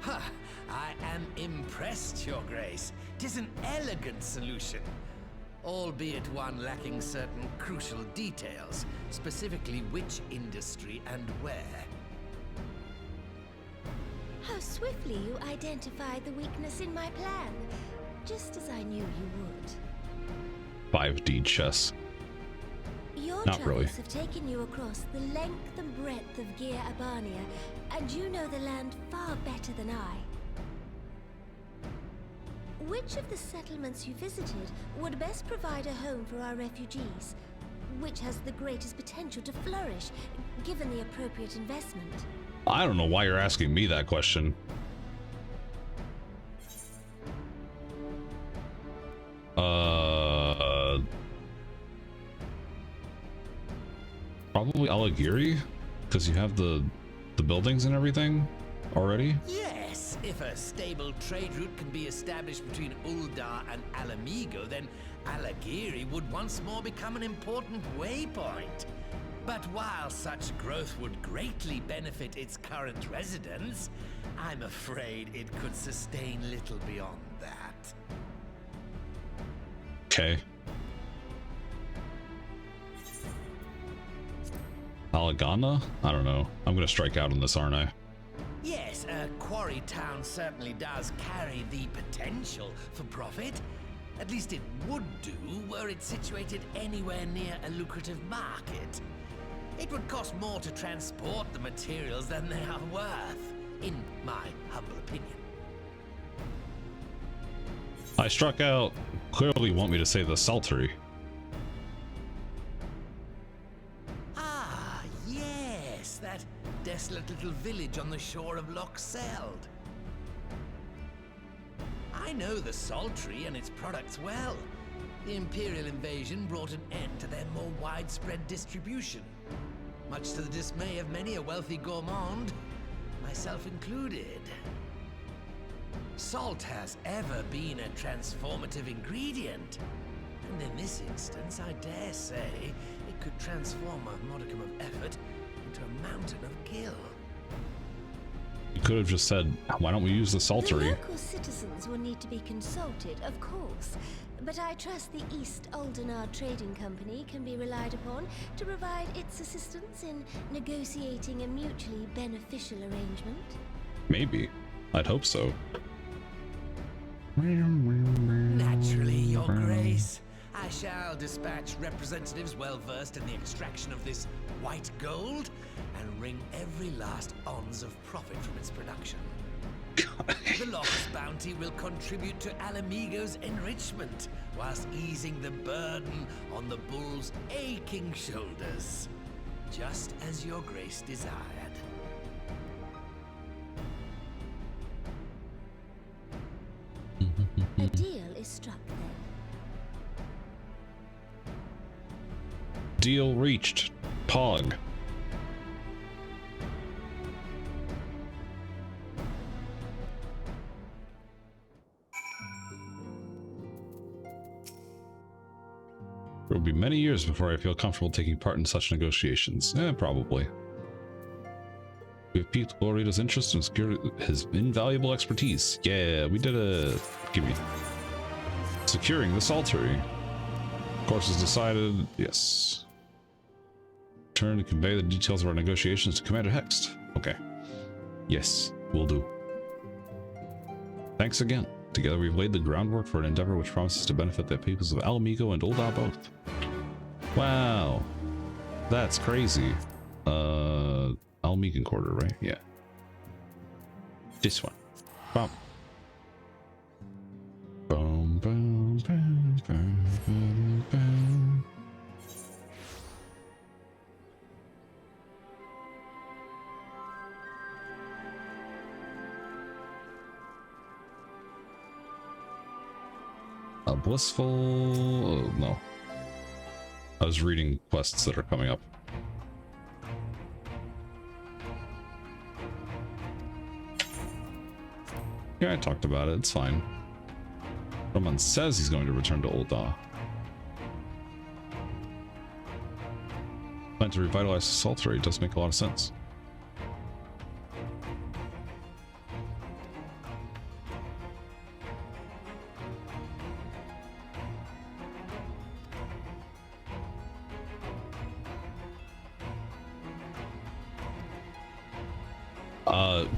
Huh, I am impressed, Your Grace. 'Tis an elegant solution, albeit one lacking certain crucial details, specifically which industry and where. How swiftly you identified the weakness in my plan, just as I knew you would. 5D chess. Your Not travels really. have taken you across the length and breadth of Gir Abania, and you know the land far better than I. Which of the settlements you visited would best provide a home for our refugees? Which has the greatest potential to flourish, given the appropriate investment? I don't know why you're asking me that question. Probably Alagiri, because you have the buildings and everything already. Yes, If a stable trade route can be established between Uldar and Alamigo, then Alagiri would once more become an important waypoint. But while such growth would greatly benefit its current residents, I'm afraid it could sustain little beyond that. Okay. Alagana? I don't know. I'm gonna strike out on this, aren't I? Yes, a quarry town certainly does carry the potential for profit. At least it would do were it situated anywhere near a lucrative market. It would cost more to transport the materials than they are worth, in my humble opinion. I struck out. Clearly want me to say the Saltery. Ah, yes, that desolate little village on the shore of Loch Seld. I know the Saltery and its products well. The Imperial invasion brought an end to their more widespread distribution, much to the dismay of many a wealthy gourmand, myself included. Salt has ever been a transformative ingredient, and in this instance, I dare say, it could transform a modicum of effort into a mountain of gil. You could have just said, why don't we use the The Saltery? local citizens will need to be consulted, of course, but I trust the East Aldenar Trading Company can be relied upon to provide its assistance in negotiating a mutually beneficial arrangement. Maybe. I'd hope so. Naturally, Your Grace. I shall dispatch representatives well versed in the extraction of this white gold and wring every last ounce of profit from its production. The Loch's bounty will contribute to Alamigo's enrichment, whilst easing the burden on the bull's aching shoulders, just as Your Grace desired. A deal is struck then. Deal reached. Pog. It will be many years before I feel comfortable taking part in such negotiations. Probably. We have piqued Glorita's interest and secured his invaluable expertise. Yeah, we did a... Give me... Securing the Saltery. Course is decided. Yes. Turn to convey the details of our negotiations to Commander Hext. Okay. Yes, will do. Thanks again. Together we've laid the groundwork for an endeavor which promises to benefit the peoples of Alamigo and Uldar both. Wow. That's crazy. Alamigan Quarter, right? Yeah. This one. Bum. Boom, boom, boom, boom, boom, boom. A blissful... Oh, no. I was reading quests that are coming up. Yeah, I talked about it. It's fine. Someone says he's going to return to Uldar. Plan to revitalize the Saltery does make a lot of sense.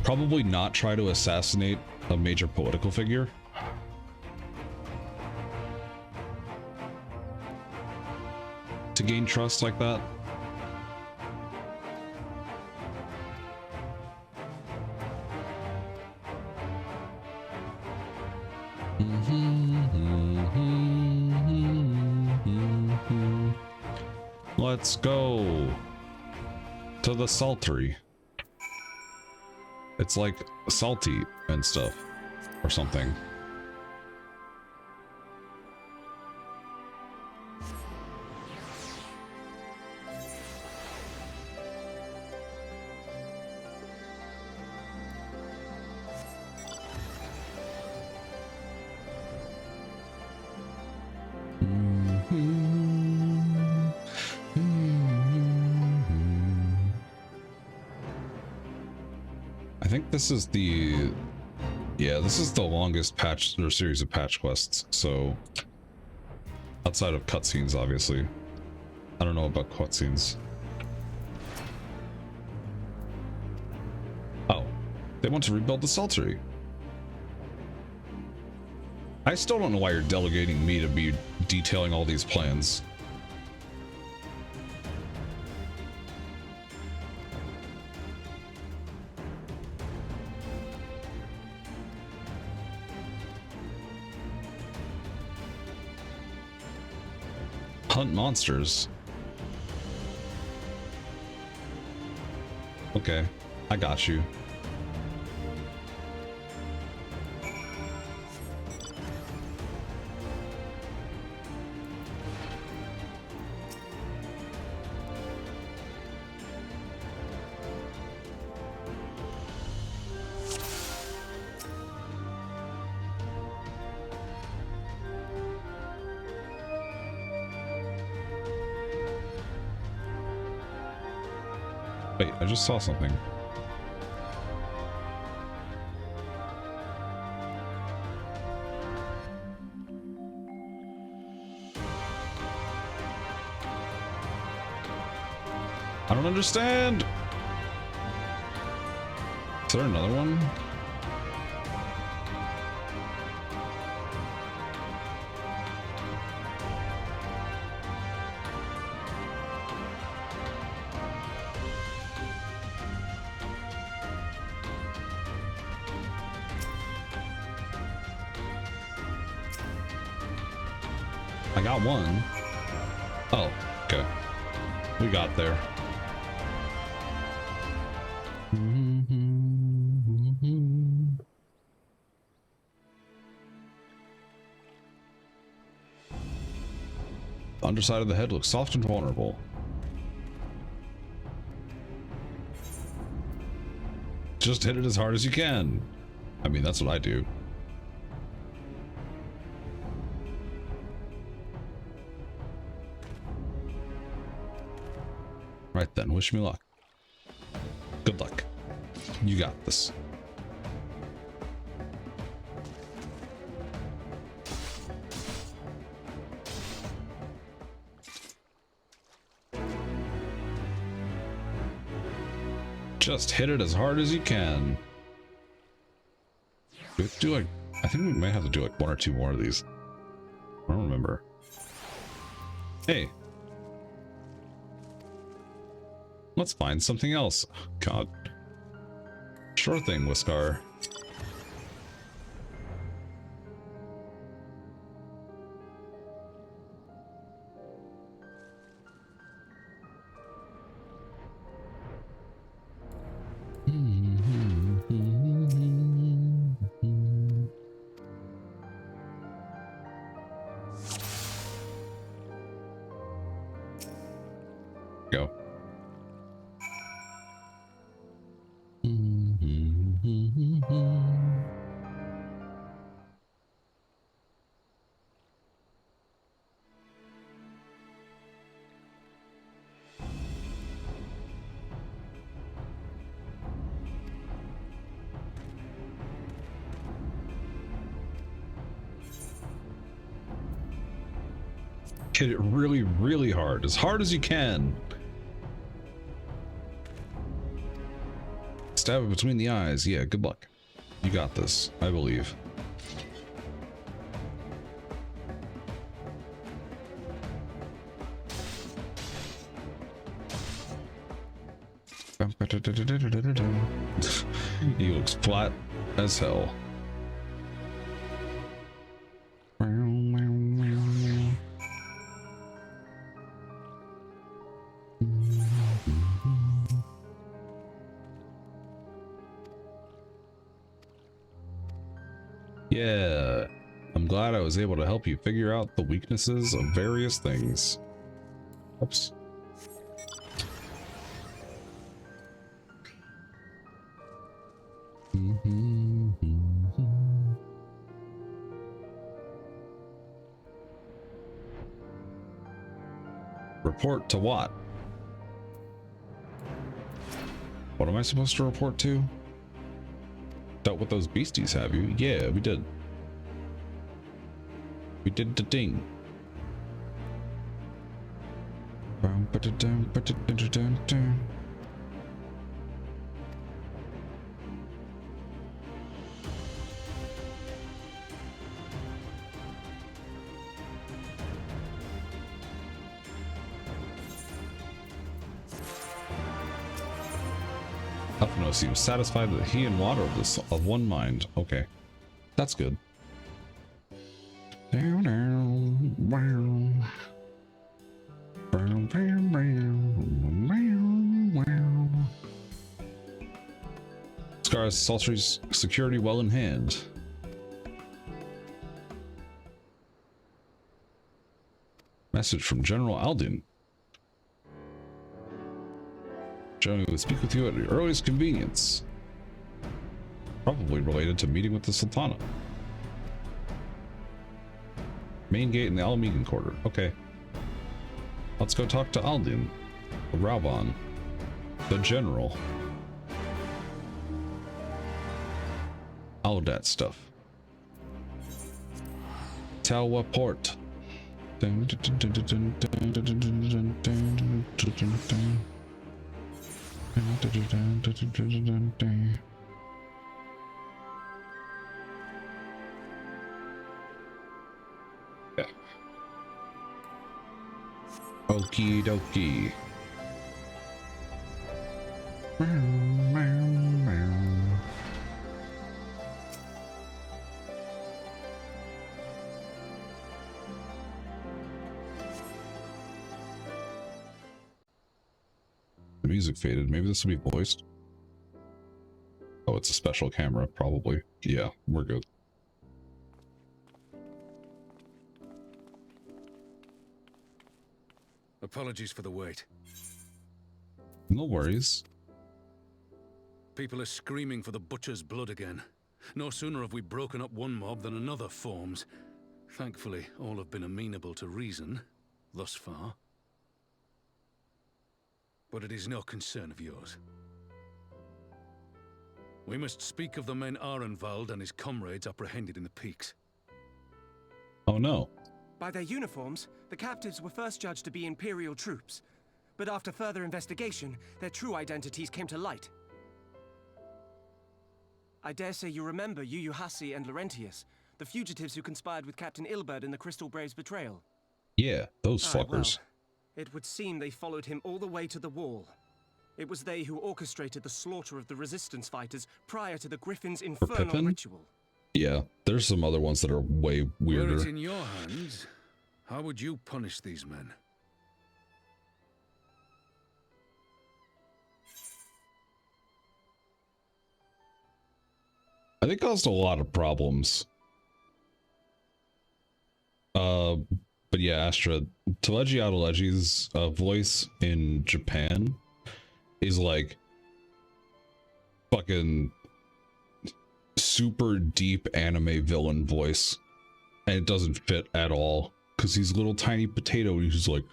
Probably not try to assassinate a major political figure. To gain trust like that. Let's go to the Saltery. It's like salty and stuff or something. think this is the... Yeah, this is the longest patch or series of patch quests, so... Outside of cutscenes, obviously. I don't know about cutscenes. Oh, they want to rebuild the Saltery. I still don't know why you're delegating me to be detailing all these plans. Hunt monsters. Okay, I got you. Wait, I just saw something. I don't understand. Is there another one? I got one. Oh, okay. We got there. The underside of the head looks soft and vulnerable. Just hit it as hard as you can. I mean, that's what I do. Right then, wish me luck. Good luck. You got this. Just hit it as hard as you can. Do we have to do like, I think we might have to do like one or two more of these. I don't remember. Hey. Let's find something else. God. Sure thing, Whiskar. Go. Hit it really, really hard as you can. Stab it between the eyes. Yeah, good luck. You got this, I believe. He looks flat as hell. Yeah, I'm glad I was able to help you figure out the weaknesses of various things. Oops. Report to what? What am I supposed to report to? dealt with those beasties, have you? Yeah, we did. We did the thing. Alphino seems satisfied that he and Water of one mind. Okay, that's good. Scar's sultry security well in hand. Message from General Aldin. General will speak with you at your earliest convenience. Probably related to meeting with the Sultana. Main gate in the Alamegan quarter. Okay. Let's go talk to Aldin. Raubon. The General. All of that stuff. Talwa Port. Yeah. Okie dokie. The music faded. Maybe this will be voiced. Oh, it's a special camera, probably. Yeah, we're good. Apologies for the wait. No worries. People are screaming for the butcher's blood again. No sooner have we broken up one mob than another forms. Thankfully, all have been amenable to reason, thus far. But it is no concern of yours. We must speak of the men Arenvald and his comrades apprehended in the peaks. Oh no. By their uniforms, the captives were first judged to be Imperial troops. But after further investigation, their true identities came to light. I dare say you remember Yuyuhasi and Laurentius, the fugitives who conspired with Captain Ilberd in the Crystal Brave's betrayal. Yeah, those fuckers. Well, it would seem they followed him all the way to the wall. It was they who orchestrated the slaughter of the resistance fighters prior to the Griffin's infernal ritual. Yeah, there's some other ones that are way weirder. Were it in your hands, how would you punish these men? I think caused a lot of problems. But yeah, Astra, Teleji Adeleji's voice in Japan is like fucking super deep anime villain voice, and it doesn't fit at all because he's a little tiny potato and he's just like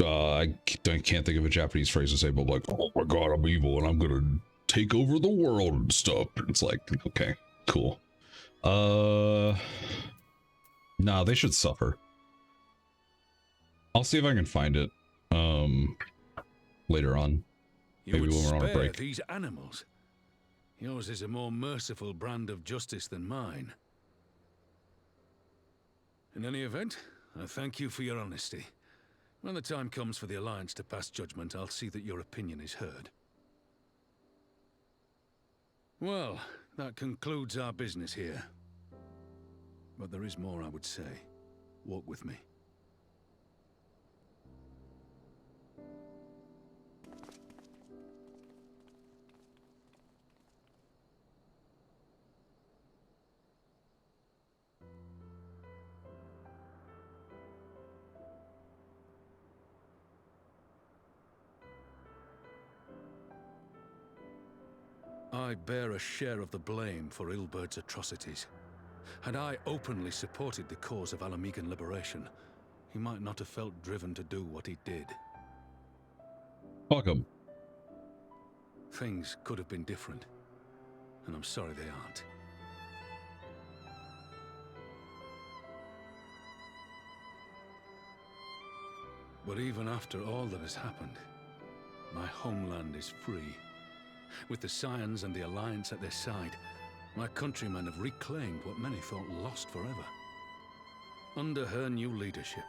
I can't think of a Japanese phrase to say, but like, oh my god, I'm evil and I'm gonna take over the world and stuff. It's like, okay, cool. Nah, they should suffer. I'll see if I can find it later on. You Maybe would when we're on a spare break. these animals. Yours is a more merciful brand of justice than mine. In any event, I thank you for your honesty. When the time comes for the Alliance to pass judgment, I'll see that your opinion is heard. Well, that concludes our business here. But there is more I would say. Walk with me. I bear a share of the blame for Ilberd's atrocities. Had I openly supported the cause of Alamegan liberation, he might not have felt driven to do what he did. Fuck him. Things could have been different. and I'm sorry they aren't. But even after all that has happened, my homeland is free. With the Scions and the Alliance at their side, my countrymen have reclaimed what many thought lost forever. Under her new leadership,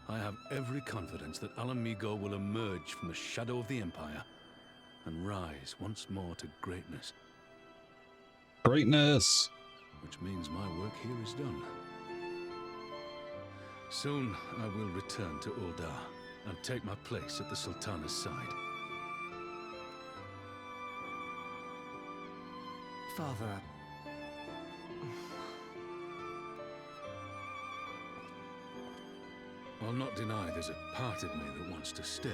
I have every confidence that Alamigo will emerge from the shadow of the Empire and rise once more to greatness. Greatness! Which means my work here is done. Soon I will return to Uldar and take my place at the Sultana's side. Father... I'll not deny there's a part of me that wants to stay.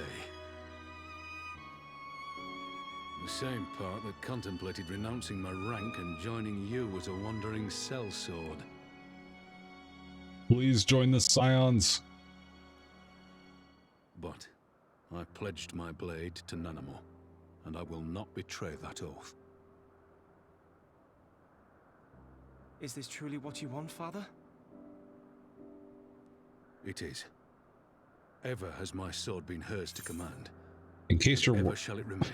The same part that contemplated renouncing my rank and joining you as a wandering sellsword. Please join the Scions. But I pledged my blade to Nanamo, and I will not betray that oath. Is this truly what you want, Father? It is. Ever has my sword been hers to command. In case you're ever shall it remain.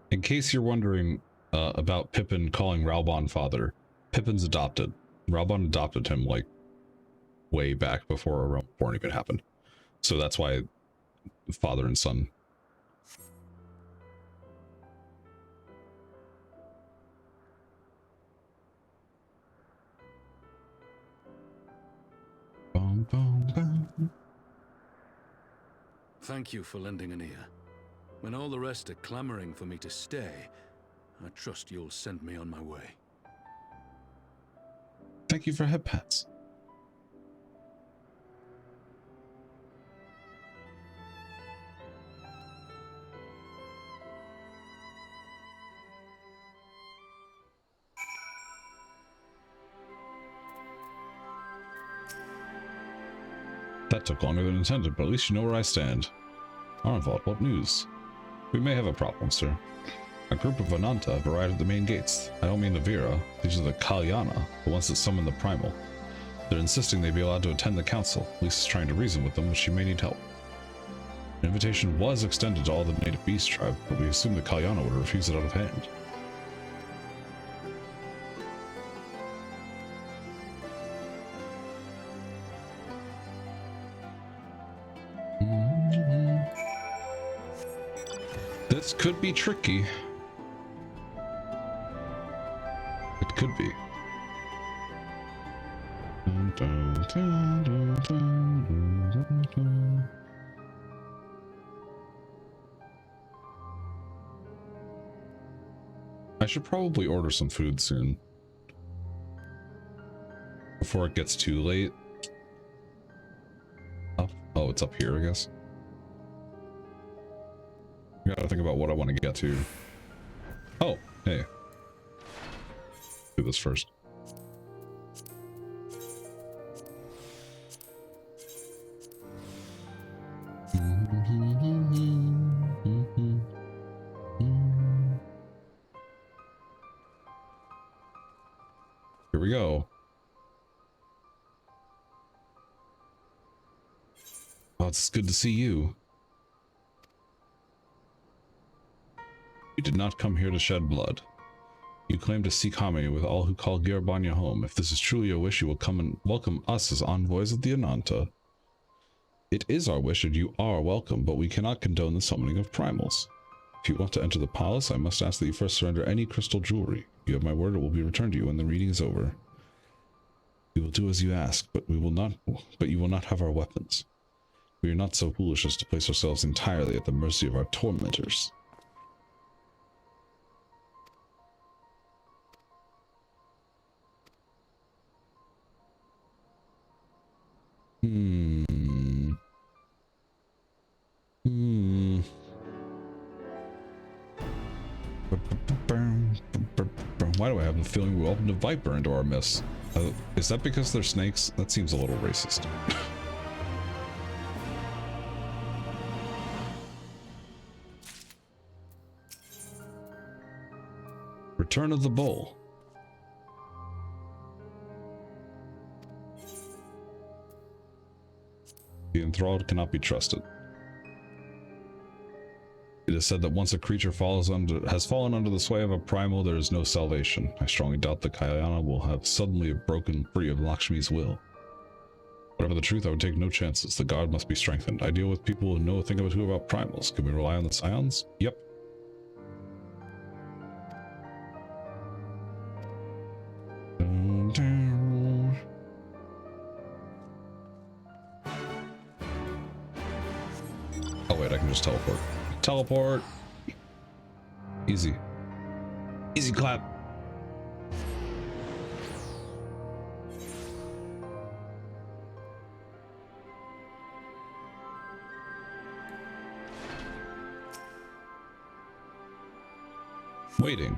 In case you're wondering about Pippin calling Raubon father, Pippin's adopted. Raubon adopted him like way back before a realm born even happened. So that's why father and son. Boom, boom, boom. Thank you for lending an ear. When all the rest are clamoring for me to stay, I trust you'll send me on my way. Thank you for head pats. That took longer than intended, but at least you know where I stand. Arnvald, what news? We may have a problem, sir. A group of Ananta have arrived at the main gates. I don't mean the Vera. These are the Kalyana, the ones that summon the Primal. They're insisting they be allowed to attend the council. Lisa is trying to reason with them, but she may need help. An invitation was extended to all the native beast tribe, but we assumed the Kalyana would refuse it out of hand. This could be tricky. It could be. I should probably order some food soon. Before it gets too late. Oh, it's up here, I guess. I gotta think about what I want to get to. Oh, hey. Do this first. Here we go. Oh, it's good to see you. You did not come here to shed blood. You claim to seek harmony with all who call Girabanya home. If this is truly your wish, you will come and welcome us as envoys of the Ananta. It is our wish and you are welcome, but we cannot condone the summoning of primals. If you want to enter the palace, I must ask that you first surrender any crystal jewelry. You have my word, it will be returned to you when the reading is over. We will do as you ask, but you will not have our weapons. We are not so foolish as to place ourselves entirely at the mercy of our tormentors. Why do I have the feeling we welcomed a viper into our midst? Is that because they're snakes? That seems a little racist. Return of the Bull. The enthralled cannot be trusted. It is said that once a creature has fallen under the sway of a primal, there is no salvation. I strongly doubt that Kayana will have suddenly broken free of Lakshmi's will. Whatever the truth, I would take no chances. The guard must be strengthened. I deal with people who know a thing or two about primals. Can we rely on the scions? Yep. Oh wait, I can just teleport. Teleport! Easy. Easy clap. Waiting.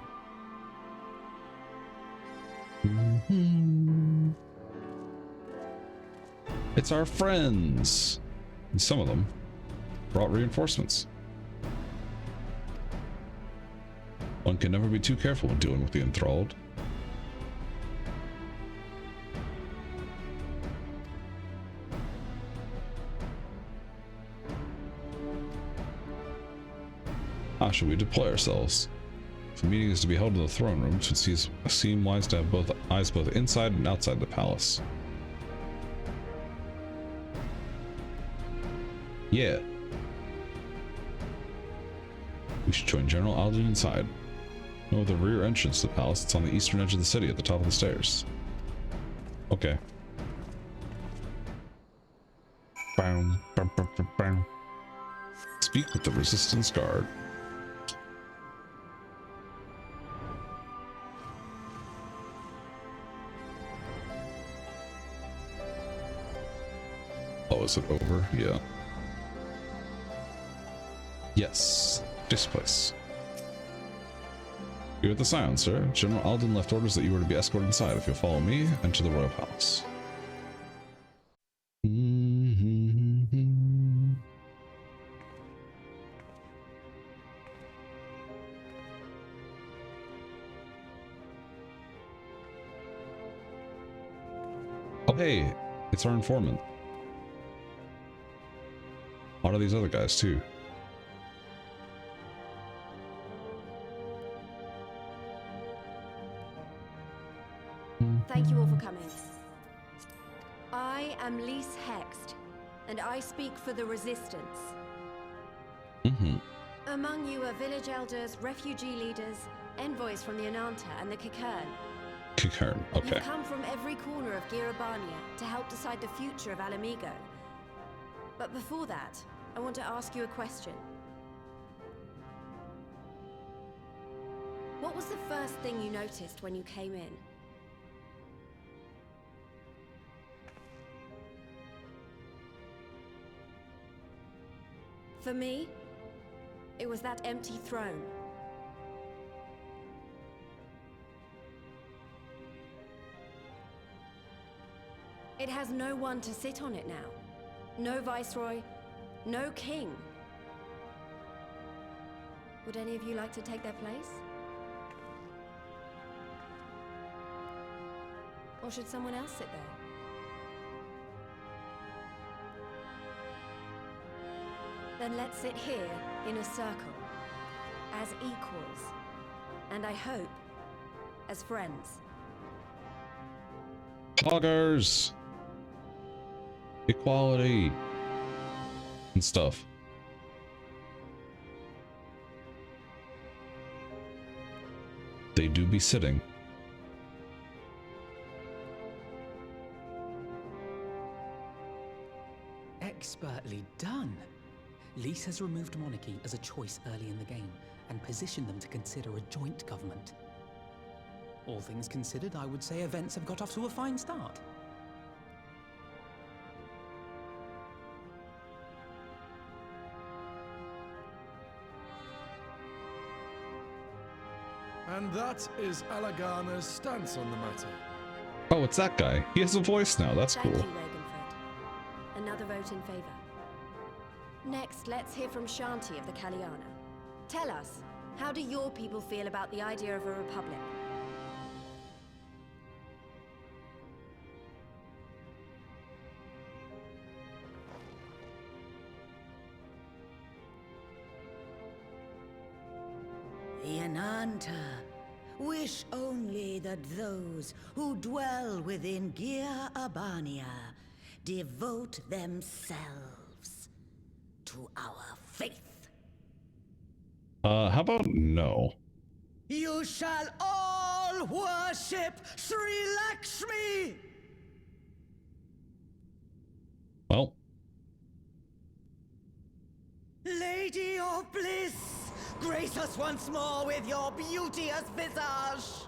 It's our friends. And some of them brought reinforcements. One can never be too careful when dealing with the enthralled. How should we deploy ourselves? If the meeting is to be held in the throne room, it should seem wise to have eyes both inside and outside the palace. Yeah. We should join General Alden inside. No, the rear entrance to the palace. It's on the eastern edge of the city at the top of the stairs. Okay. Bam, bam, bam, bam, bam. Speak with the resistance guard. Oh, is it over? Yeah. Yes, this place. You're at the Scion, sir. General Alden left orders that you were to be escorted inside. If you'll follow me, enter the royal palace. Oh, hey, it's our informant. A lot of these other guys, too. Thank you all for coming. I am Lise Hext, and I speak for the Resistance. Among you are village elders, refugee leaders, envoys from the Ananta and the Kikern. Kikern, okay. You've come from every corner of Girabania to help decide the future of Alamigo. But before that, I want to ask you a question. What was the first thing you noticed when you came in? For me, it was that empty throne. It has no one to sit on it now. No viceroy, no king. Would any of you like to take their place? Or should someone else sit there? Then let's sit here in a circle, as equals, and I hope, as friends. Poggers! Equality! And stuff. They do be sitting. Expertly done. Lise has removed monarchy as a choice early in the game and positioned them to consider a joint government. All things considered, I would say events have got off to a fine start. And that is Alagana's stance on the matter. Oh, it's that guy. He has a voice now. That's cool. Thank you, Ragenford. Another vote in favor. Next, let's hear from Shanti of the Kalyana. Tell us, how do your people feel about the idea of a republic? Yananta, wish only that those who dwell within Gia Abania devote themselves to our faith. How about no? You shall all worship Sri Lakshmi! Well. Lady of Bliss, grace us once more with your beauteous visage!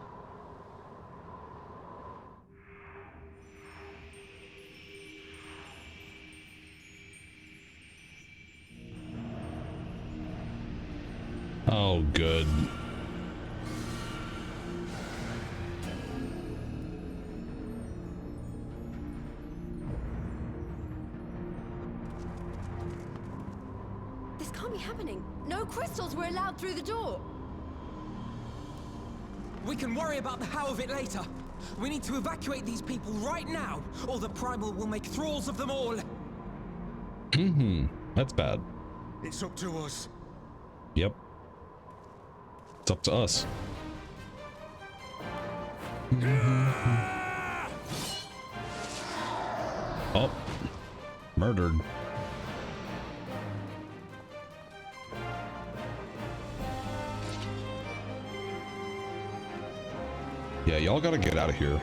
Oh, good. This can't be happening. No crystals were allowed through the door. We can worry about the how of it later. We need to evacuate these people right now, or the Primal will make thralls of them all. That's bad. It's up to us. Yep. It's up to us. Oh. Murdered. Yeah, y'all gotta get out of here.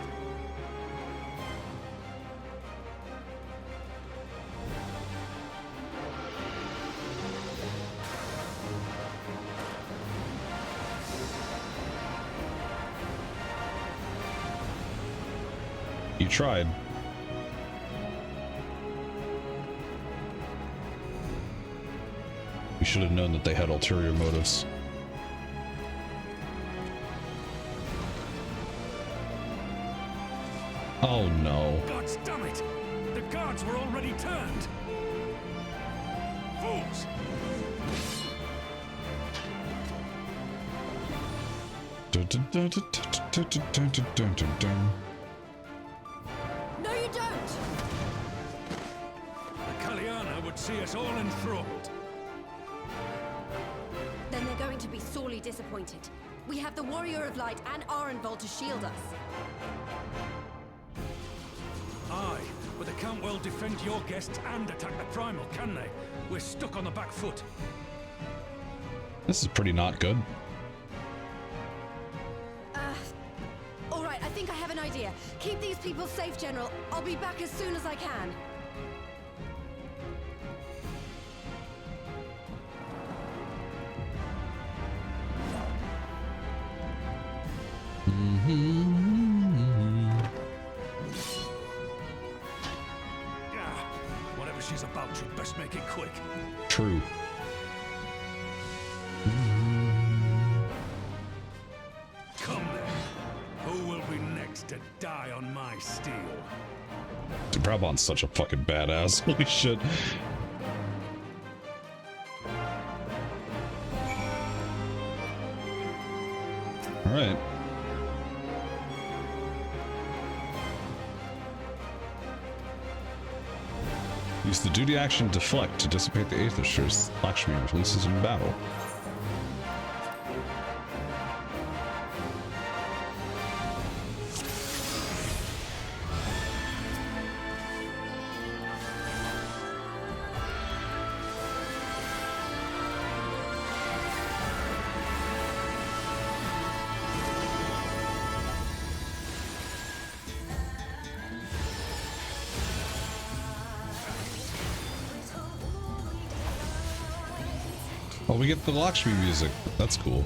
You tried. We should have known that they had ulterior motives. Oh no. God damn it! The guards were already turned! Fools! No, you don't! The Kalyana would see us all enthralled. Then they're going to be sorely disappointed. We have the Warrior of Light and Arenvald to shield us. Aye, but they can't well defend your guests and attack the Primal, can they? We're stuck on the back foot. This is pretty not good. All right, I think I have an idea. Keep these people safe, General. I'll be back as soon as I can. Whatever she's about, she'd best make it quick. True. Come then. Who will be next to die on my steel? Dude, Brabant's such a fucking badass. Holy shit. Alright. Use the duty action deflect to dissipate the Aether Spheres Lakshmi releases in battle. Oh, we get the Lakshmi music. That's cool.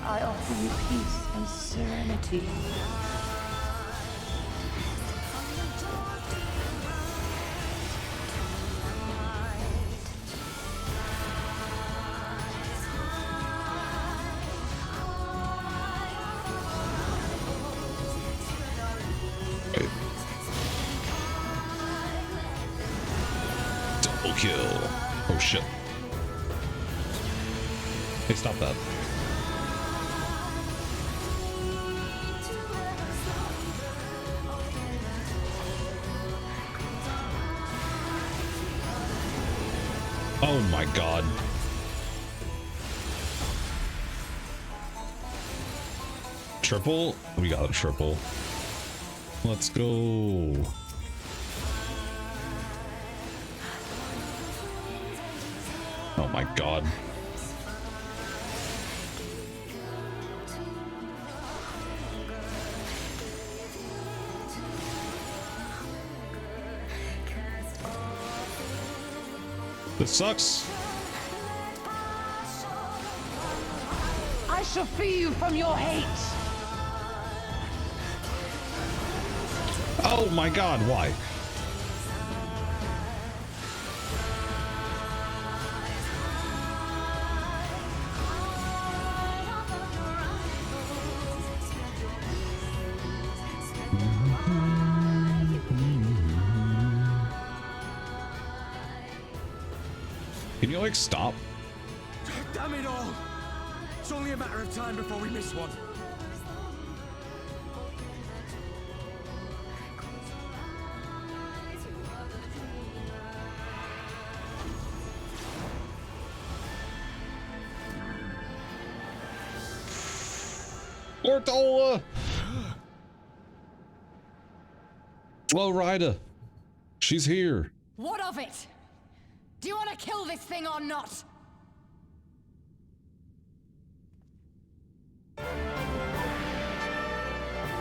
I offer you peace and serenity. Double kill. Oh shit. Hey, stop that. Oh my god. Triple? We got a triple. Let's go. Oh my god. This sucks. I shall free you from your hate. Oh my god, why? Can you like stop? Damn it all! It's only a matter of time before we miss one. Ortola! Well, Ryda. She's here. What of it? Do you want to kill this thing or not?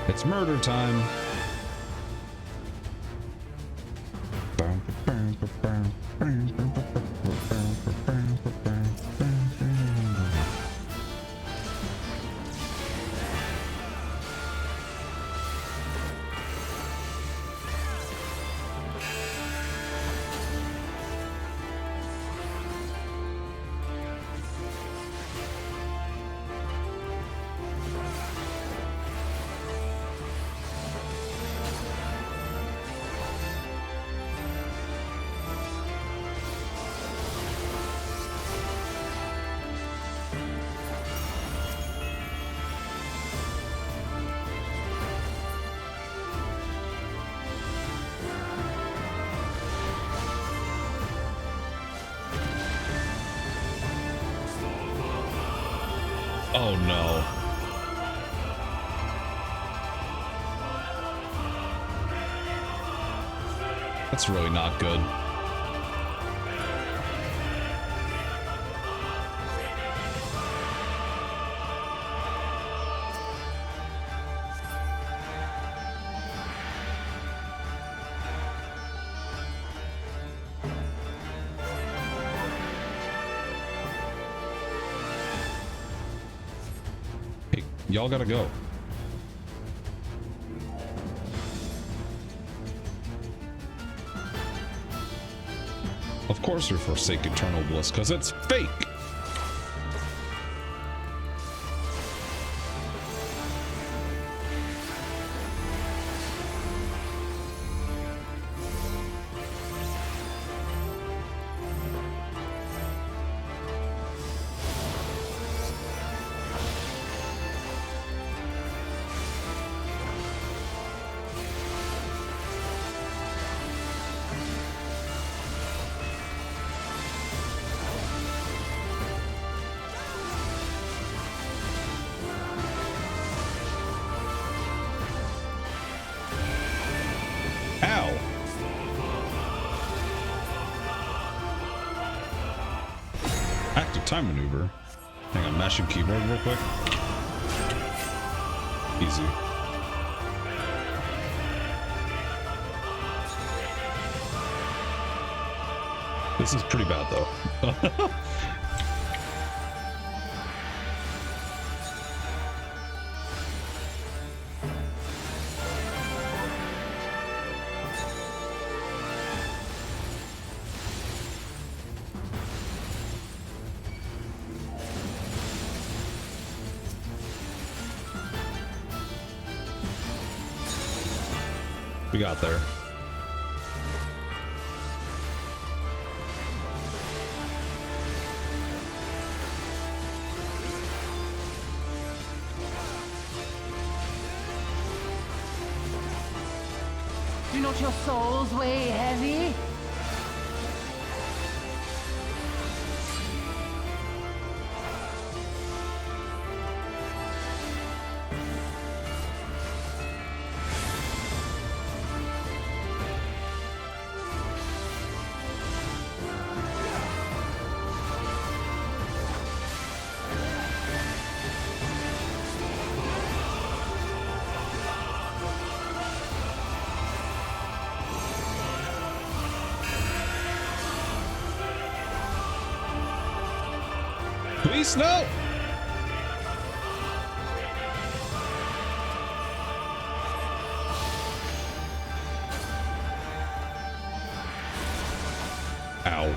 It's murder time. Oh no. That's really not good. Y'all gotta go. Of course we forsake eternal bliss, because it's fake. Time maneuver. Hang on, mashing keyboard real quick. Easy. This is pretty bad though. We got there. Do not your souls weigh heavy? Please, no! Ow.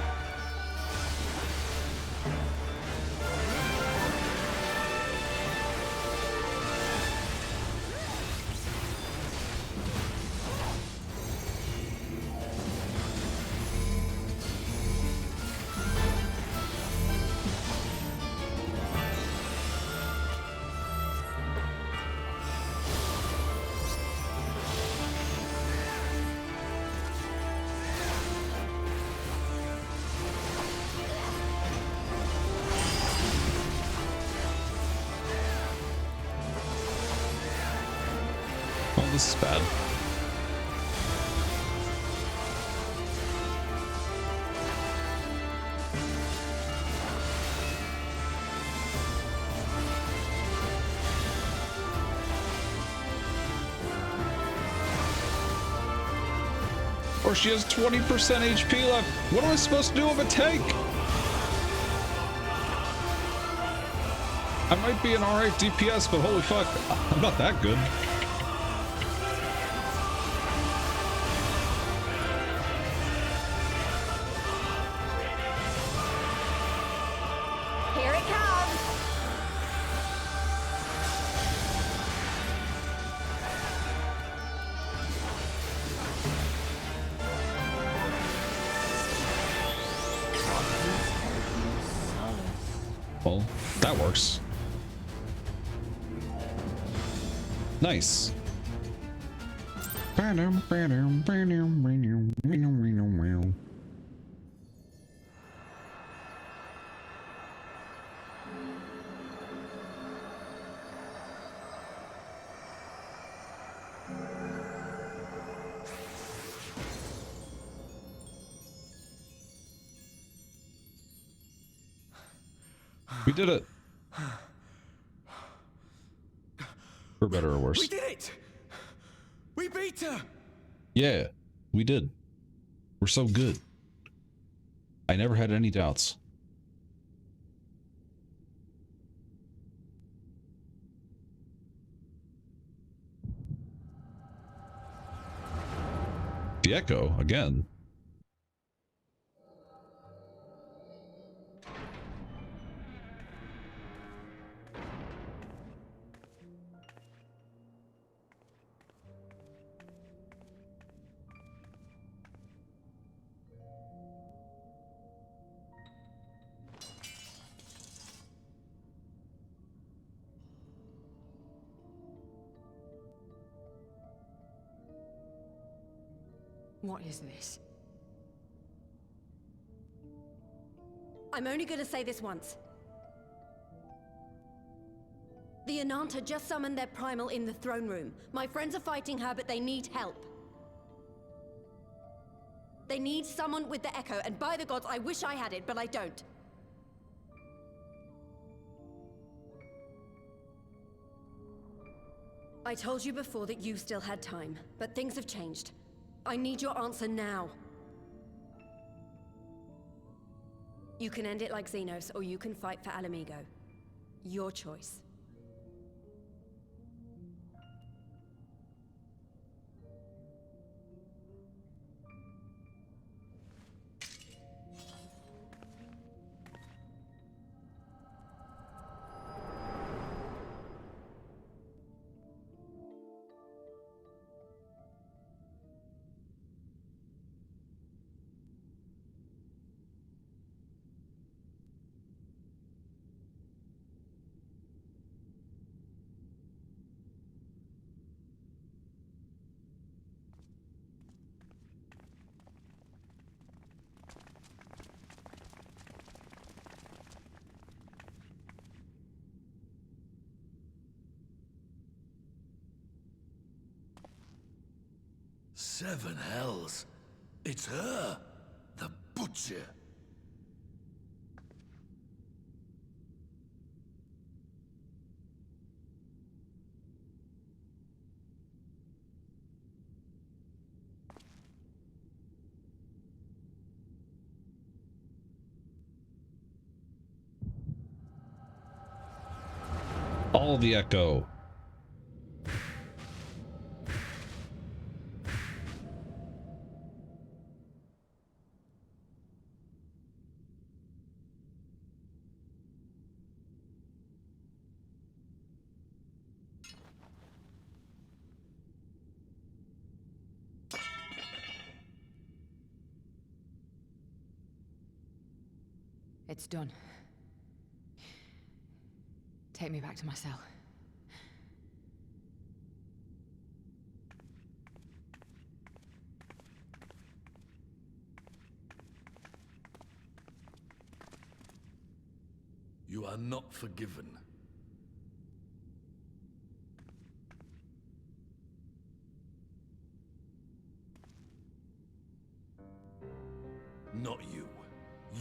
Oh, this is bad. Or she has 20% HP left. What am I supposed to do with a tank? I might be an alright DPS, but holy fuck, I'm not that good. Here it comes! Well, that works. Nice. We did it. For better or worse. We did it! We beat her! Yeah, we did. We're so good. I never had any doubts. The echo again. What is this? I'm only gonna say this once. The Ananta just summoned their primal in the throne room. My friends are fighting her, but they need help. They need someone with the echo, and by the gods, I wish I had it, but I don't. I told you before that you still had time, but things have changed. I need your answer now. You can end it like Xenos, or you can fight for Alamigo. Your choice. Seven hells. It's her, the Butcher. All the echo. It's done. Take me back to my cell. You are not forgiven. Not you.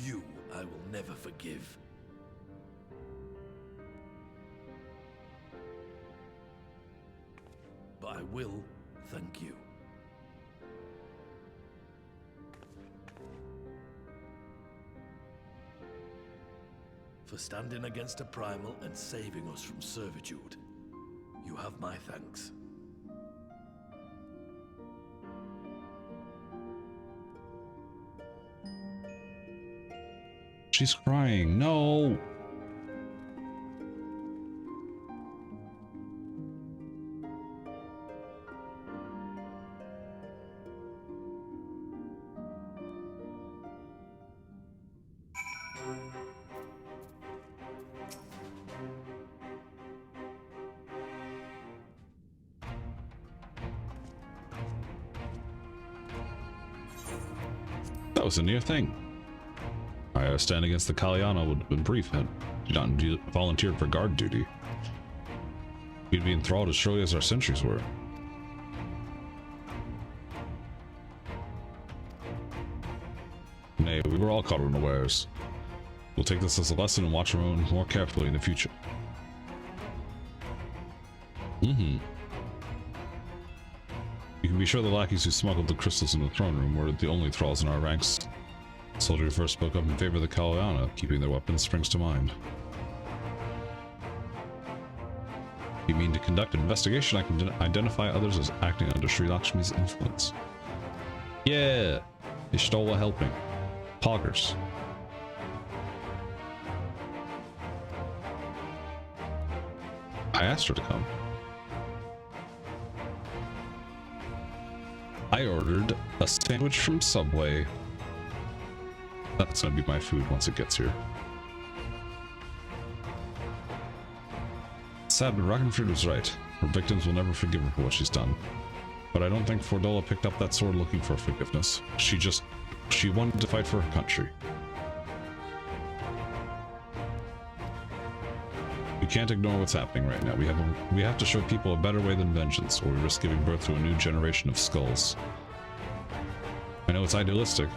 You I will never forgive. But I will thank you. For standing against a primal and saving us from servitude. You have my thanks. She's crying. No. That was a near thing. Our stand against the Kalyana would have been brief had you not volunteered for guard duty. We'd be enthralled as surely as our sentries were. Nay, we were all caught unawares. We'll take this as a lesson and watch our own more carefully in the future. You can be sure the lackeys who smuggled the crystals in the throne room were the only thralls in our ranks. The soldier who first spoke up in favor of the Kalyana, keeping their weapons, springs to mind. You mean to conduct an investigation? I can identify others as acting under Sri Lakshmi's influence. Yeah, Ishtola helping. Poggers. I asked her to come. I ordered a sandwich from Subway. That's gonna be my food once it gets here. Sad, but Rockenfried was right. Her victims will never forgive her for what she's done. But I don't think Fordola picked up that sword looking for forgiveness. She wanted to fight for her country. We can't ignore what's happening right now. We have to show people a better way than vengeance, or we risk giving birth to a new generation of skulls. I know it's idealistic,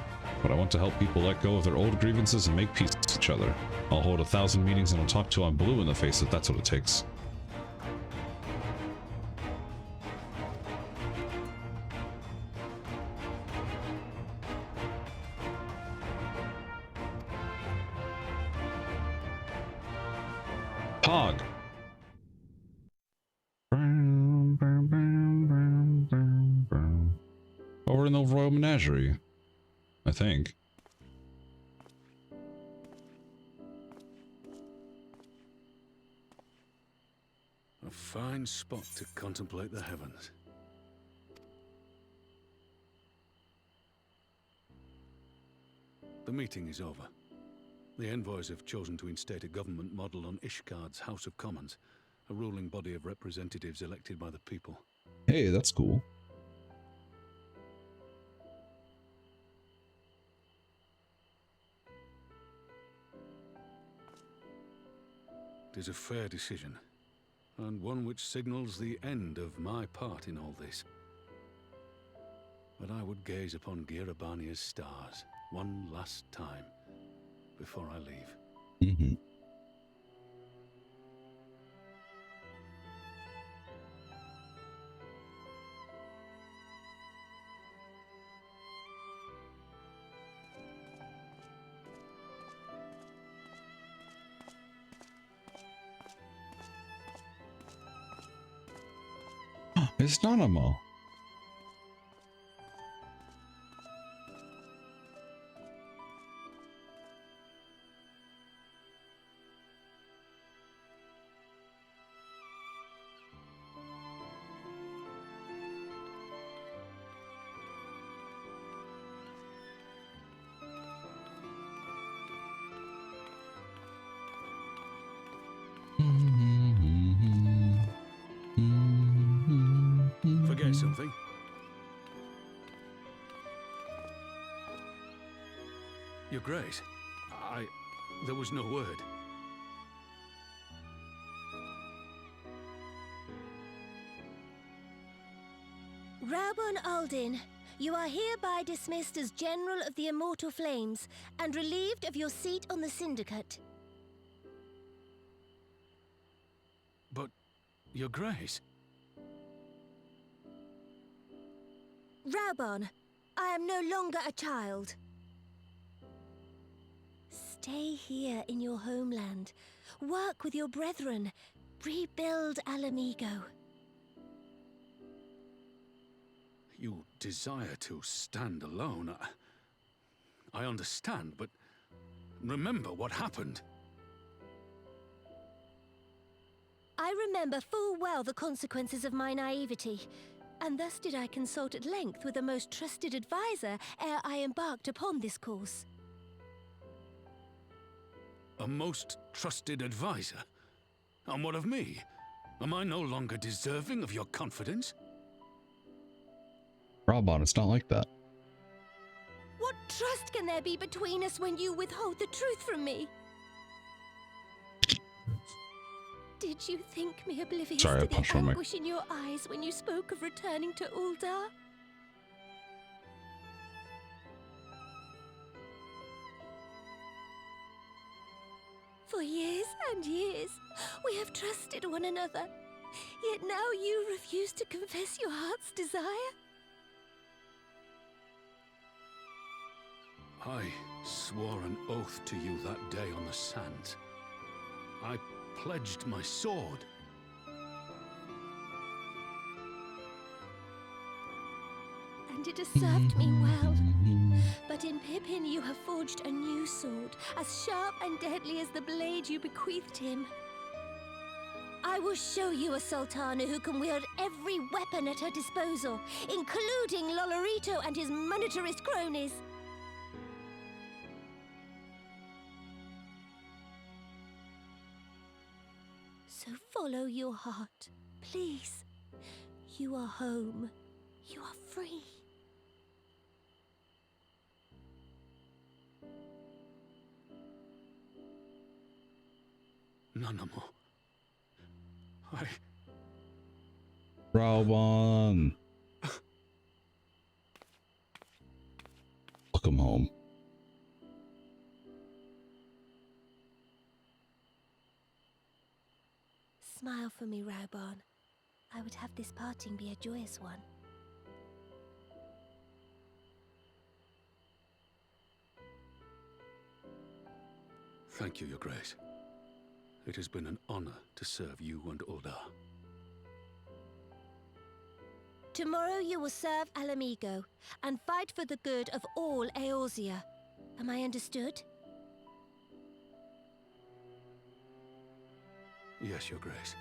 but I want to help people let go of their old grievances and make peace with each other. I'll hold 1,000 meetings and I'll talk till I'm blue in the face if that's what it takes. Pog. Oh, we're in the Royal Menagerie, I think. A fine spot to contemplate the heavens. The meeting is over. The envoys have chosen to instate a government model on Ishgard's House of Commons, a ruling body of representatives elected by the people. Hey, that's cool. It is a fair decision, and one which signals the end of my part in all this. But I would gaze upon Girabania's stars one last time before I leave. It's Nanamo. Forget something? Your Grace, there was no word. Raubon Aldin, you are hereby dismissed as General of the Immortal Flames and relieved of your seat on the Syndicate. But, Your Grace... Raubon, I am no longer a child. Stay here in your homeland. Work with your brethren. Rebuild Alamigo. You desire to stand alone. I understand, but remember what happened. I remember full well the consequences of my naivety, and thus did I consult at length with a most trusted advisor ere I embarked upon this course. A most trusted advisor? And what of me? Am I no longer deserving of your confidence? Raubon, it's not like that. What trust can there be between us when you withhold the truth from me? Did you think me oblivious Sorry, I to the punched my mic. anguish in your eyes when you spoke of returning to Uldar? For years and years, we have trusted one another. Yet now you refuse to confess your heart's desire? I swore an oath to you that day on the sands. I pledged my sword. And it has served me well. But in Pippin you have forged a new sword, as sharp and deadly as the blade you bequeathed him. I will show you a Sultana who can wield every weapon at her disposal, including Lolorito and his monetarist cronies. So follow your heart, please. You are home. You are free. Nanamo. Raubon. Welcome home. Smile for me, Raubon. I would have this parting be a joyous one. Thank you, Your Grace. It has been an honor to serve you and Uldar. Tomorrow you will serve Alamigo and fight for the good of all Eorzea. Am I understood? Yes, Your Grace.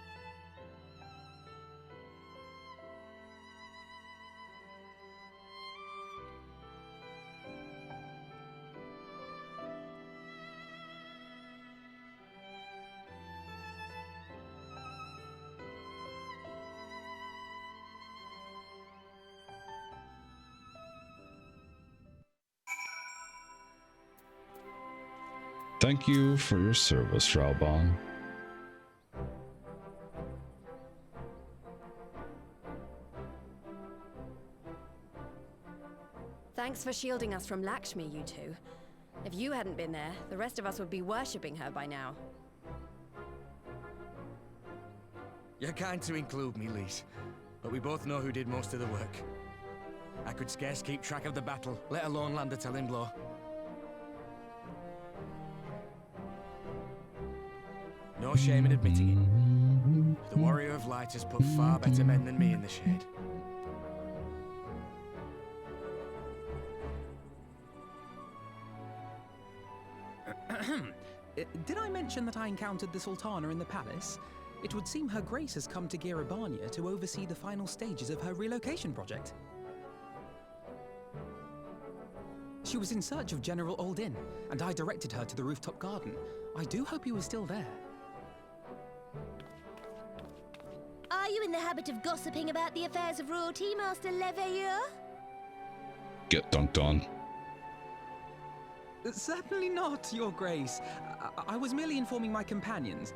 Thank you for your service, Raubon. Thanks for shielding us from Lakshmi, you two. If you hadn't been there, the rest of us would be worshipping her by now. You're kind to include me, Lise, but we both know who did most of the work. I could scarce keep track of the battle, let alone land a telling blow. No shame in admitting it. Warrior of Light has put far better men than me in the shade. Did I mention that I encountered the Sultana in the palace? It would seem Her Grace has come to Girabania to oversee the final stages of her relocation project. She was in search of General Oldin, and I directed her to the rooftop garden. I do hope he was still there. Are you in the habit of gossiping about the affairs of royalty, Master Leveilleur? Get dunked on. Certainly not, Your Grace. I was merely informing my companions.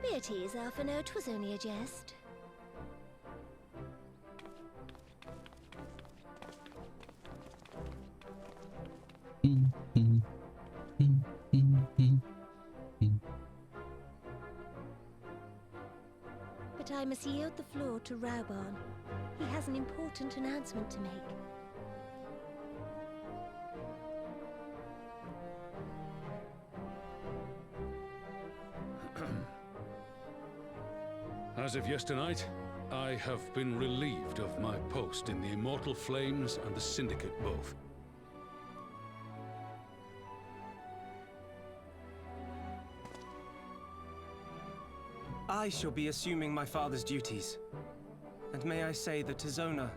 Be at ease, Alphino. 'Twas only a jest. But I must yield the floor to Raubarn. He has an important announcement to make. As of yesternight, I have been relieved of my post in the Immortal Flames and the Syndicate both. I shall be assuming my father's duties. And may I say that Tizona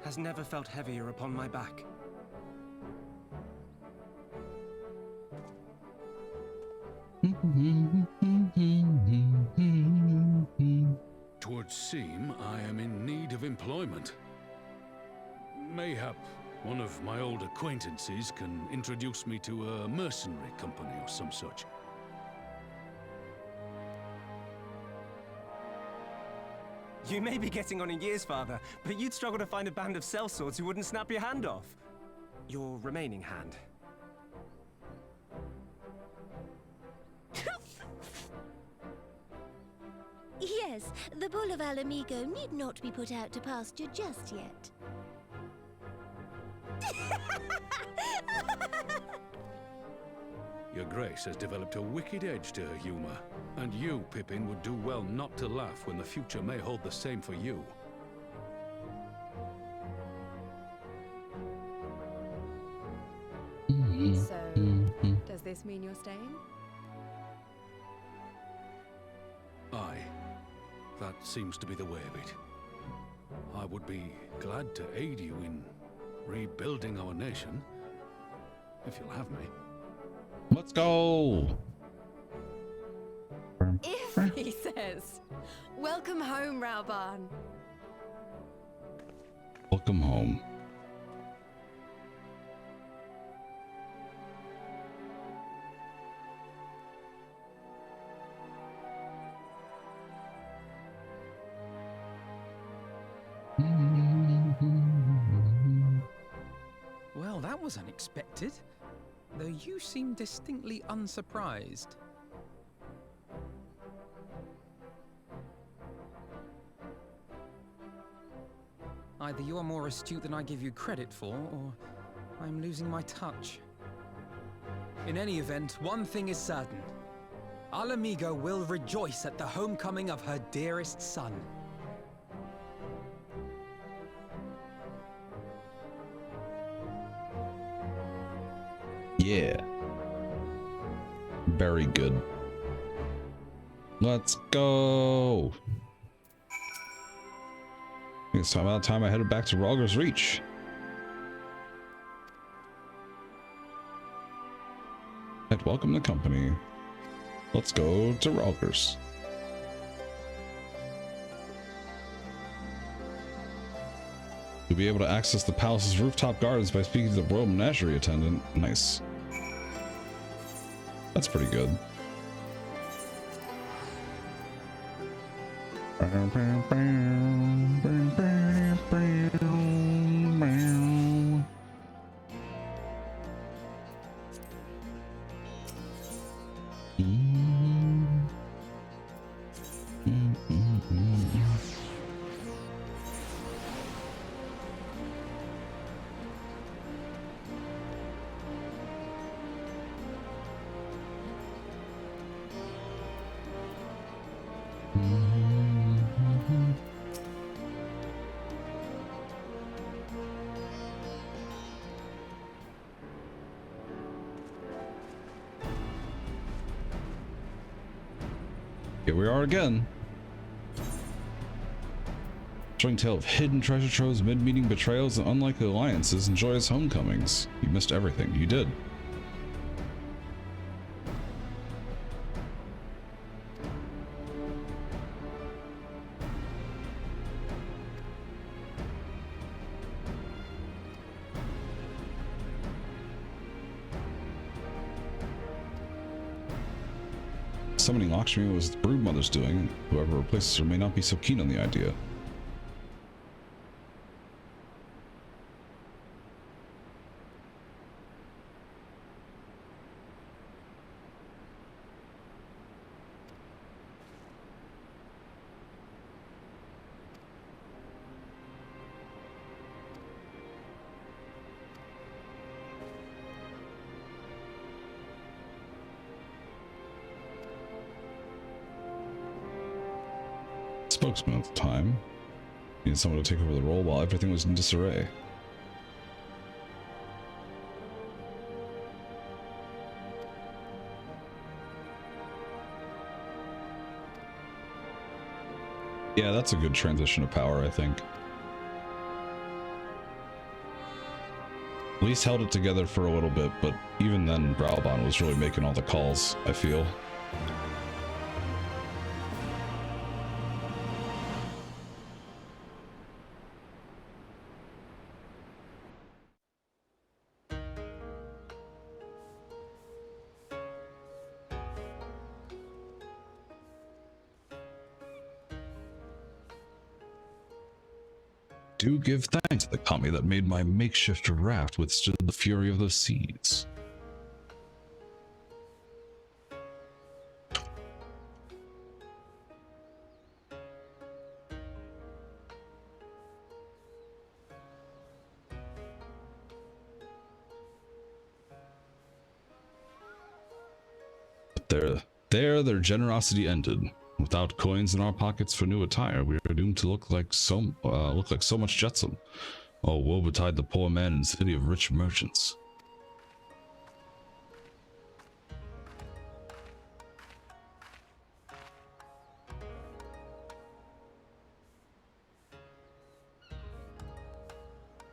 has never felt heavier upon my back. Twould seem I am in need of employment. Mayhap one of my old acquaintances can introduce me to a mercenary company or some such. You may be getting on in years, father, but you'd struggle to find a band of sellswords who wouldn't snap your hand off. Your remaining hand. Yes, the bull of Alamigo need not be put out to pasture just yet. Your Grace has developed a wicked edge to her humor, and you, Pippin, would do well not to laugh when the future may hold the same for you. So, does this mean you're staying? Aye. That seems to be the way of it. I would be glad to aid you in rebuilding our nation, if you'll have me. Let's go! If he says. Welcome home, Raubarn. Welcome home. Well, that was unexpected. Though you seem distinctly unsurprised. Either you are more astute than I give you credit for, or I'm losing my touch. In any event, one thing is certain. Alamigo will rejoice at the homecoming of her dearest son. Yeah. Very good. Let's go. It's about time I headed back to Rogger's Reach. And welcome to company. Let's go to Rogger's. You'll be able to access the palace's rooftop gardens by speaking to the royal menagerie attendant. Nice. That's pretty good. Here we are again. Showing tale of hidden treasure troves, mid-meeting betrayals, and unlikely alliances and joyous homecomings. You missed everything. You did. Summoning Lakshmi was the broodmother's doing, and whoever replaces her may not be so keen on the idea. Spokesman at the time. Needed someone to take over the role while everything was in disarray. Yeah, that's a good transition of power, I think. At least held it together for a little bit, but even then, Bralban was really making all the calls, I feel. Do give thanks to the kami that made my makeshift raft withstood the fury of the seas. But their generosity ended. Without coins in our pockets for new attire, we are doomed to look like so much jetsam. Oh, woe betide the poor man in the city of rich merchants.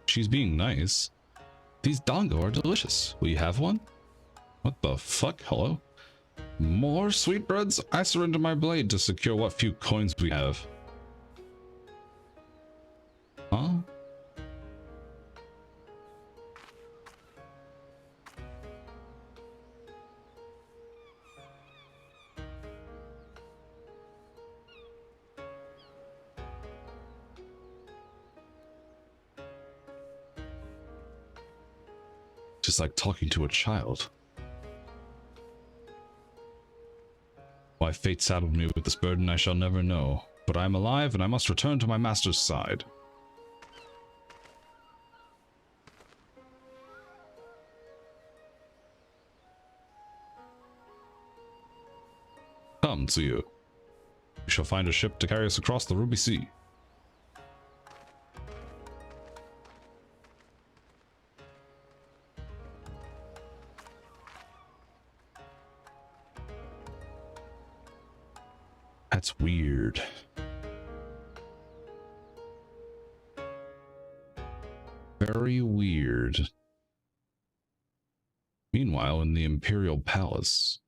She's being nice. These dango are delicious. Will you have one? What the fuck? Hello? More sweetbreads? I surrender my blade to secure what few coins we have. Huh? Just like talking to a child. Why fate saddled me with this burden I shall never know, but I am alive and I must return to my master's side. Come, Tsuyu. We shall find a ship to carry us across the Ruby Sea. That's weird. Very weird. Meanwhile, in the Imperial Palace.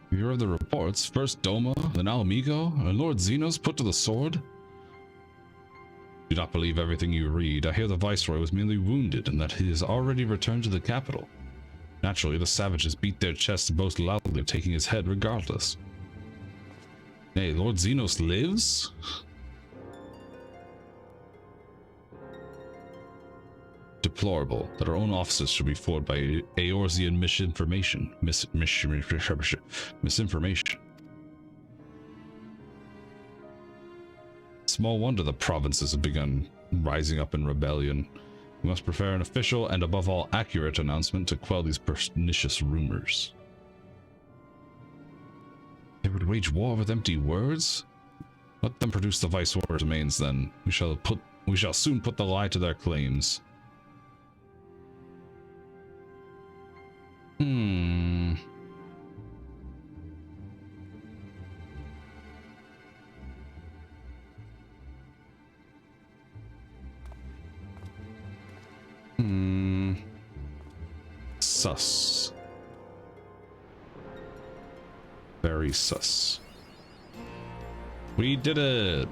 You heard the reports. First Doma, then Alamigo, and Lord Xenos put to the sword? Do not believe everything you read. I hear the Viceroy was merely wounded and that he has already returned to the capital. Naturally, the savages beat their chests and boast loudly of taking his head regardless. Nay, Lord Xenos lives? Deplorable that our own officers should be fooled by Eorzean misinformation. Misinformation. Small wonder the provinces have begun rising up in rebellion. We must prepare an official and above all accurate announcement to quell these pernicious rumors. They would wage war with empty words? Let them produce the Viceroy's remains then. We shall put We shall soon put the lie to their claims. Sus. Very sus. We did it!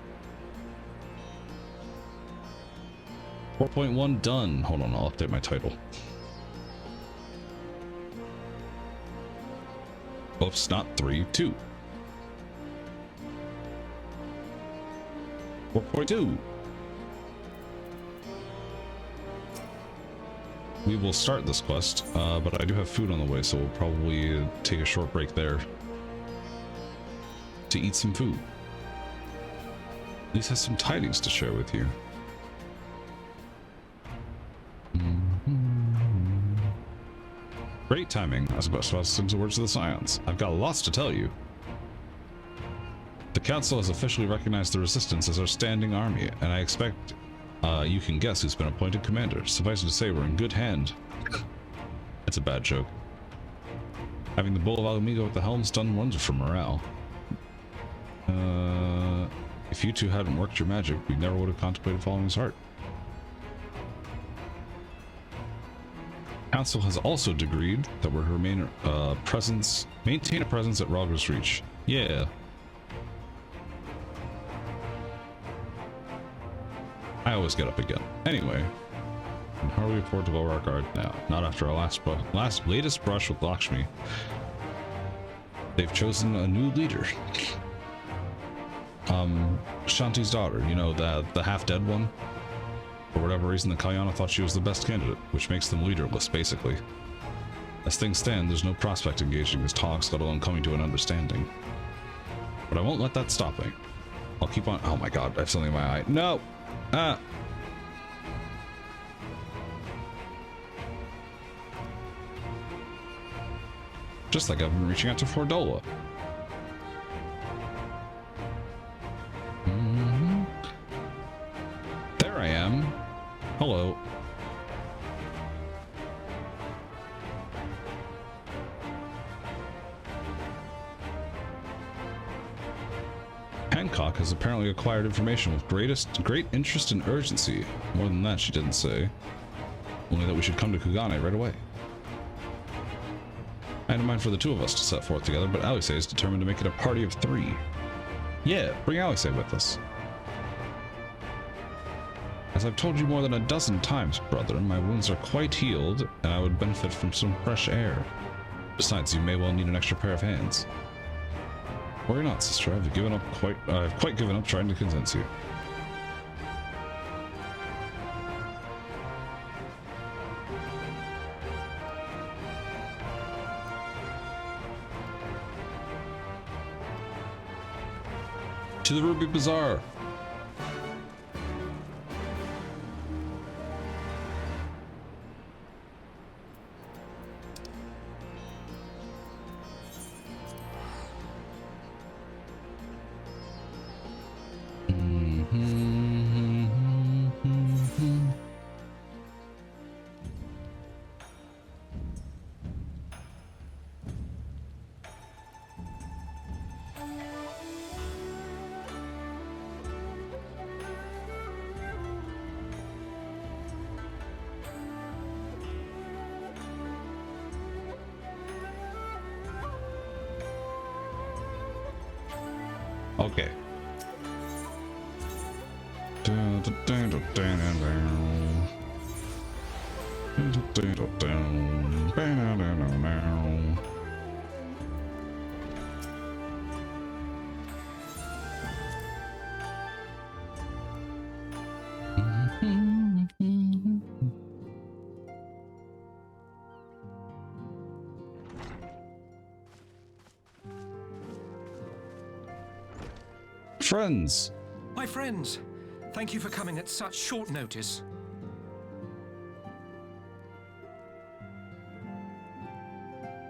4.1 done. Hold on, I'll update my title. Oops, not 3, 2. 4.2. We will start this quest, but I do have food on the way, so we'll probably take a short break there to eat some food. Lise has some tidings to share with you. Great timing. I was about to sing the words of the Scions. I've got lots to tell you. The Council has officially recognized the Resistance as our standing army, and I expect you can guess who's been appointed commander. Suffice it to say, we're in good hand. It's a bad joke. Having the Bull of Alamigo at the helm's done wonders for morale. If you two hadn't worked your magic, we never would have contemplated following his heart. Council has also decreed that we're to maintain a presence at Rogger's Reach. Yeah. I always get up again. Anyway, how do we afford to lower our guard now? Not after our latest brush with Lakshmi. They've chosen a new leader. Shanti's daughter, you know, the half-dead one. For whatever reason, the Kalyana thought she was the best candidate, which makes them leaderless, basically. As things stand, there's no prospect engaging these talks, let alone coming to an understanding. But I won't let that stop me. I'll keep on— oh my god, I have something in my eye. No! Ah! Just like I've been reaching out to Fordola. There I am. Hello. Hancock has apparently acquired information with great interest and urgency. More than that, she didn't say. Only that we should come to Kugane right away. I had in mind for the two of us to set forth together, but Alice is determined to make it a party of 3. Yeah, bring Alice with us. As I've told you more than a dozen times, brother, my wounds are quite healed, and I would benefit from some fresh air. Besides, you may well need an extra pair of hands. Worry not, sister. I've quite given up trying to convince you. To the Ruby Bazaar. Okay. Friends! My friends, thank you for coming at such short notice.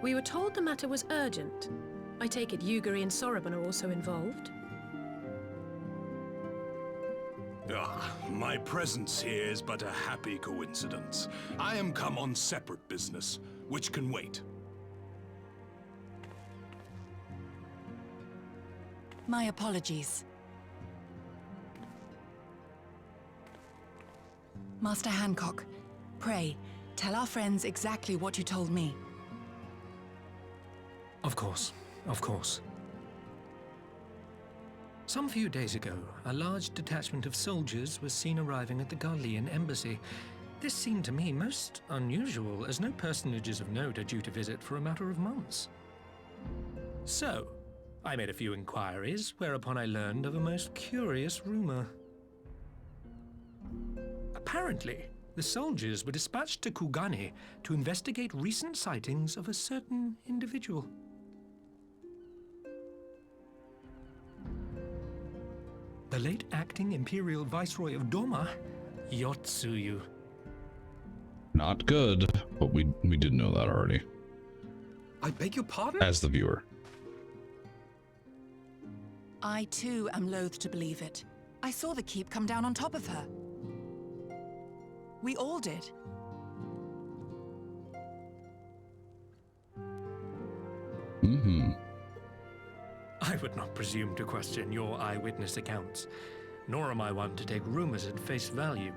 We were told the matter was urgent. I take it Yugiri and Soroban are also involved? My presence here is but a happy coincidence. I am come on separate business, which can wait. My apologies. Master Hancock, pray, tell our friends exactly what you told me. Of course, of course. Some few days ago, a large detachment of soldiers was seen arriving at the Garlean embassy. This seemed to me most unusual, as no personages of note are due to visit for a matter of months. So, I made a few inquiries, whereupon I learned of a most curious rumor. Apparently, the soldiers were dispatched to Kugane to investigate recent sightings of a certain individual. The late acting Imperial Viceroy of Doma, Yotsuyu. Not good, but we did know that already. I beg your pardon? As the viewer. I too am loath to believe it. I saw the keep come down on top of her. We all did. Mm-hmm. I would not presume to question your eyewitness accounts, nor am I one to take rumors at face value.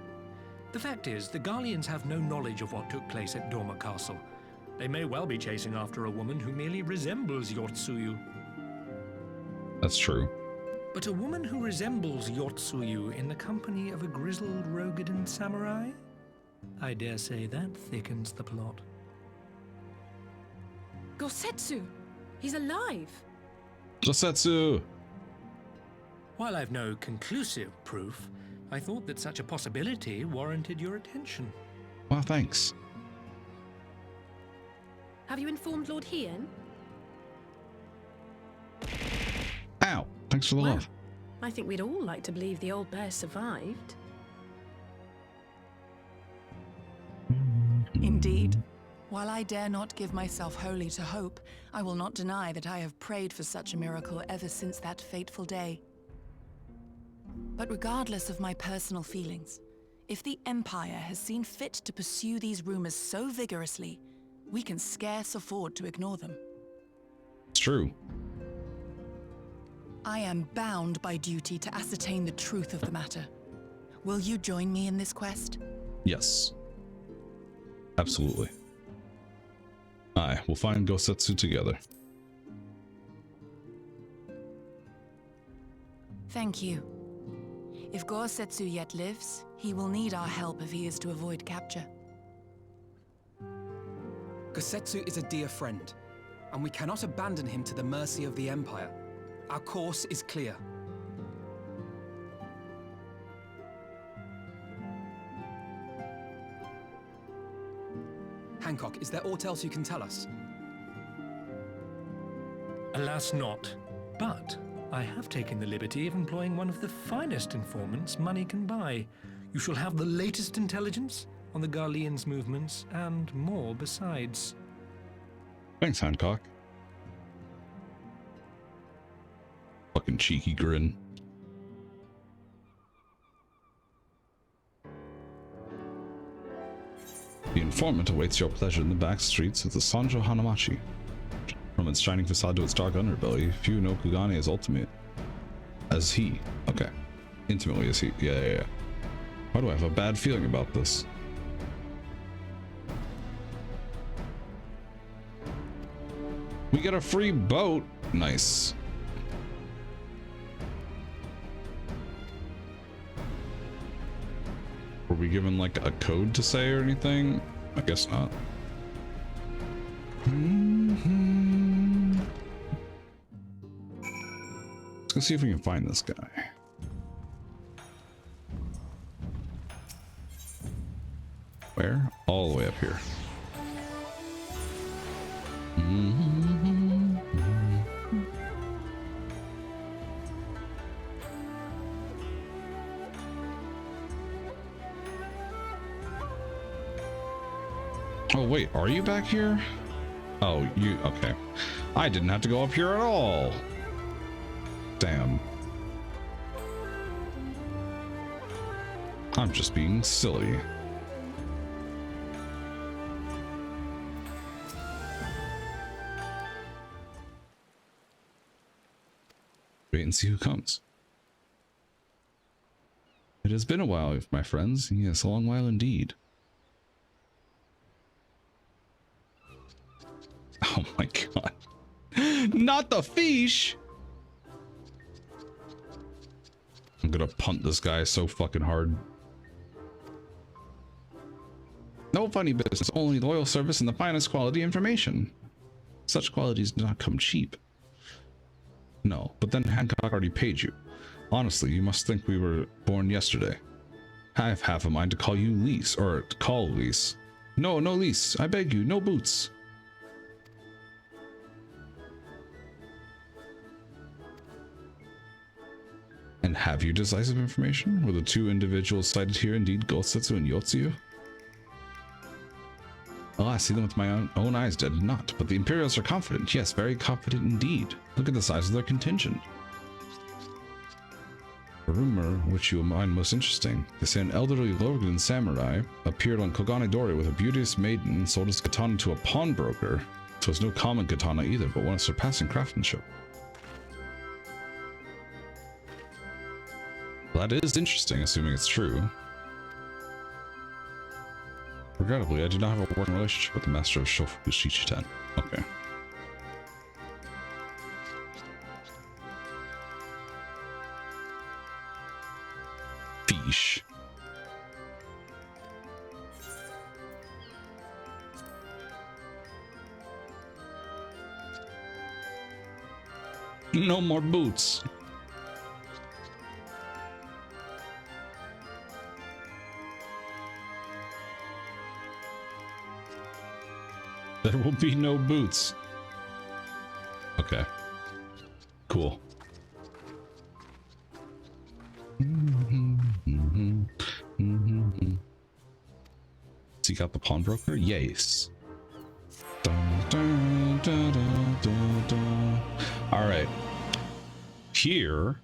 The fact is, the Garleans have no knowledge of what took place at Doma Castle. They may well be chasing after a woman who merely resembles Yotsuyu. That's true. But a woman who resembles Yotsuyu in the company of a grizzled Rogadan samurai? I dare say that thickens the plot. Gosetsu! He's alive! Gosetsu! While I've no conclusive proof, I thought that such a possibility warranted your attention. Well, thanks. Have you informed Lord Hien? Ow! Thanks for the love. I think we'd all like to believe the old bear survived. Indeed. While I dare not give myself wholly to hope, I will not deny that I have prayed for such a miracle ever since that fateful day. But regardless of my personal feelings, if the Empire has seen fit to pursue these rumors so vigorously, we can scarce afford to ignore them. It's true. I am bound by duty to ascertain the truth of the matter. Will you join me in this quest? Yes. Absolutely. Aye, we'll find Gosetsu together. Thank you. If Gosetsu yet lives, he will need our help if he is to avoid capture. Gosetsu is a dear friend, and we cannot abandon him to the mercy of the Empire. Our course is clear. Hancock, is there aught else you can tell us? Alas not, but I have taken the liberty of employing one of the finest informants money can buy. You shall have the latest intelligence on the Garleans' movements, and more besides. Thanks, Hancock. Fucking cheeky grin. The informant awaits your pleasure in the back streets of the Sanjo Hanamachi. From its shining facade to its dark underbelly, few know Kugane as ultimate. As he. Okay. Intimately as he. Yeah. Why do I have a bad feeling about this? We get a free boat. Nice. Were we given like a code to say or anything? I guess not. Let's go see if we can find this guy. Where? All the way up here. Oh wait, are you back here? Oh, you, okay. I didn't have to go up here at all. I'm just being silly. Wait and see who comes. It has been a while, my friends. Yes, a long while indeed. Oh my god. Not the fish! I'm gonna punt this guy so fucking hard. No funny business, only loyal service and the finest quality information. Such qualities do not come cheap. No, but then Hancock already paid you. Honestly, you must think we were born yesterday. I have half a mind to call you Lise, or to call Lise. No, no Lise, I beg you, no boots. And have you decisive information? Were the two individuals cited here indeed Gosetsu and Yotsuyu? Oh, I see them with my own eyes, did not. But the Imperials are confident. Yes, very confident indeed. Look at the size of their contingent. A rumor which you will find most interesting. They say an elderly Lorgan samurai appeared on Kogane Dori with a beauteous maiden and sold his katana to a pawnbroker. So it's no common katana either, but one of surpassing craftsmanship. Well, that is interesting, assuming it's true. Regrettably, I do not have a working relationship with the master of Shofuku Shichiten. Okay. Fish. No more boots. There will be no boots. Okay. Cool. Seek out the pawnbroker? Yes. Alright. Here,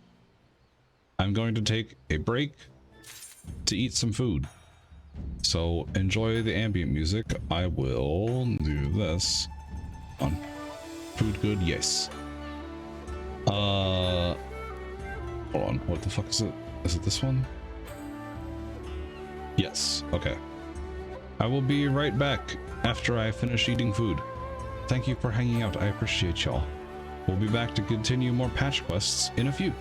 I'm going to take a break to eat some food. So enjoy the ambient music. I will do this. On food good, yes. Hold on, what the fuck is it? Is it this one? Yes, okay. I will be right back after I finish eating food. Thank you for hanging out, I appreciate y'all. We'll be back to continue more patch quests in a few.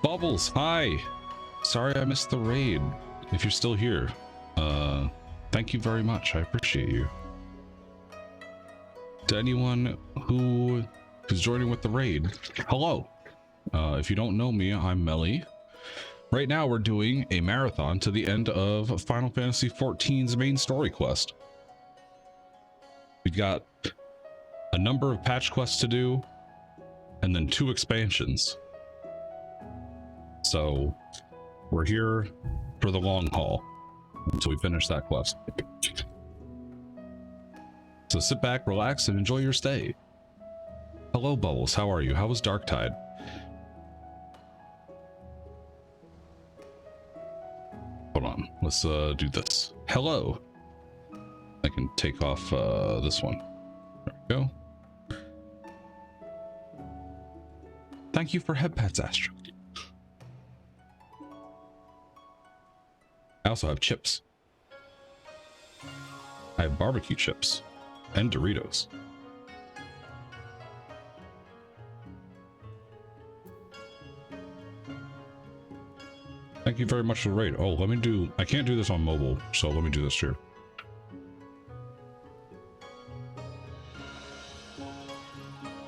Bubbles, hi. Sorry I missed the raid. If you're still here, thank you very much. I appreciate you. To anyone who's joining with the raid, hello. If you don't know me, I'm Melly. Right now we're doing a marathon to the end of Final Fantasy XIV's main story quest. We've got a number of patch quests to do, and then 2 expansions. So we're here for the long haul until we finish that quest. So sit back, relax, and enjoy your stay. Hello, Bubbles. How are you? How was Darktide? Hold on. Let's do this. Hello. I can take off this one. There we go. Thank you for head pats, Astro. I also have chips. I have barbecue chips and Doritos. Thank you very much for the raid. Oh, let me do, I can't do this on mobile, so let me do this here.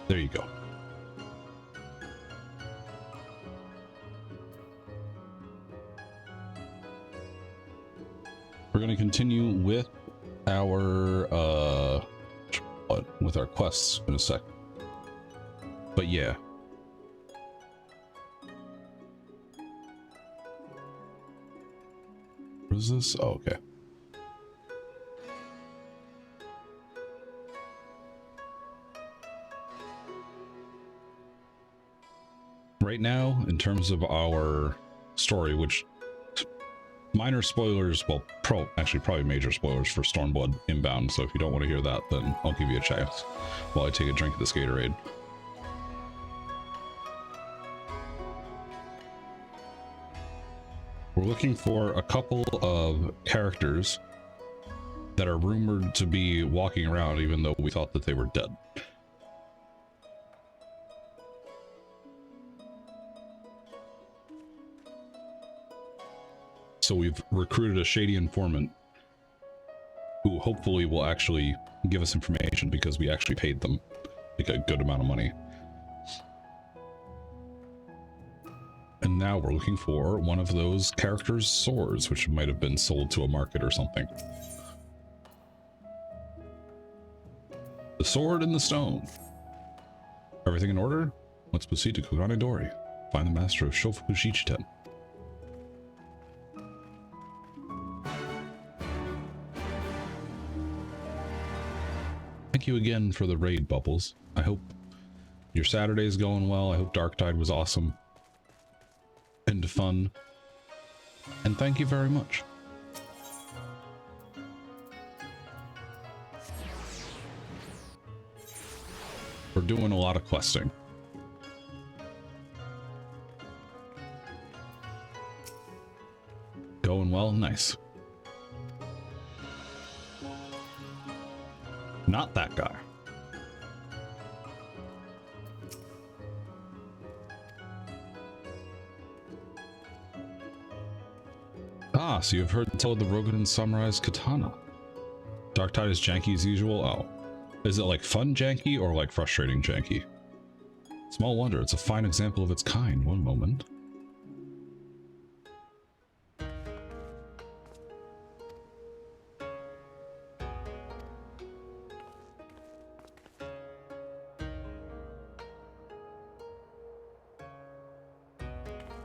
There you go. We're going to continue with our with our quests in a sec. But yeah. What is this? Oh, okay. Right now, in terms of our story, which minor spoilers, well, actually probably major spoilers for Stormblood Inbound, so if you don't want to hear that, then I'll give you a chance while I take a drink of this Gatorade. We're looking for a couple of characters that are rumored to be walking around, even though we thought that they were dead. So we've recruited a shady informant who hopefully will actually give us information because we actually paid them like a good amount of money. And now we're looking for one of those characters' swords, which might have been sold to a market or something. The sword and the stone. Everything in order? Let's proceed to Kogane Dori. Find the master of Shofuku Shichiten. Thank you again for the raid, Bubbles. I hope your Saturday's going well. I hope Darktide was awesome and fun. And thank you very much. We're doing a lot of questing. Going well? Nice. Not that guy. Ah, so you've heard tell of the Rogan Samurai's katana. Darktide is janky as usual. Oh. Is it like fun janky or like frustrating janky? Small wonder, it's a fine example of its kind. One moment.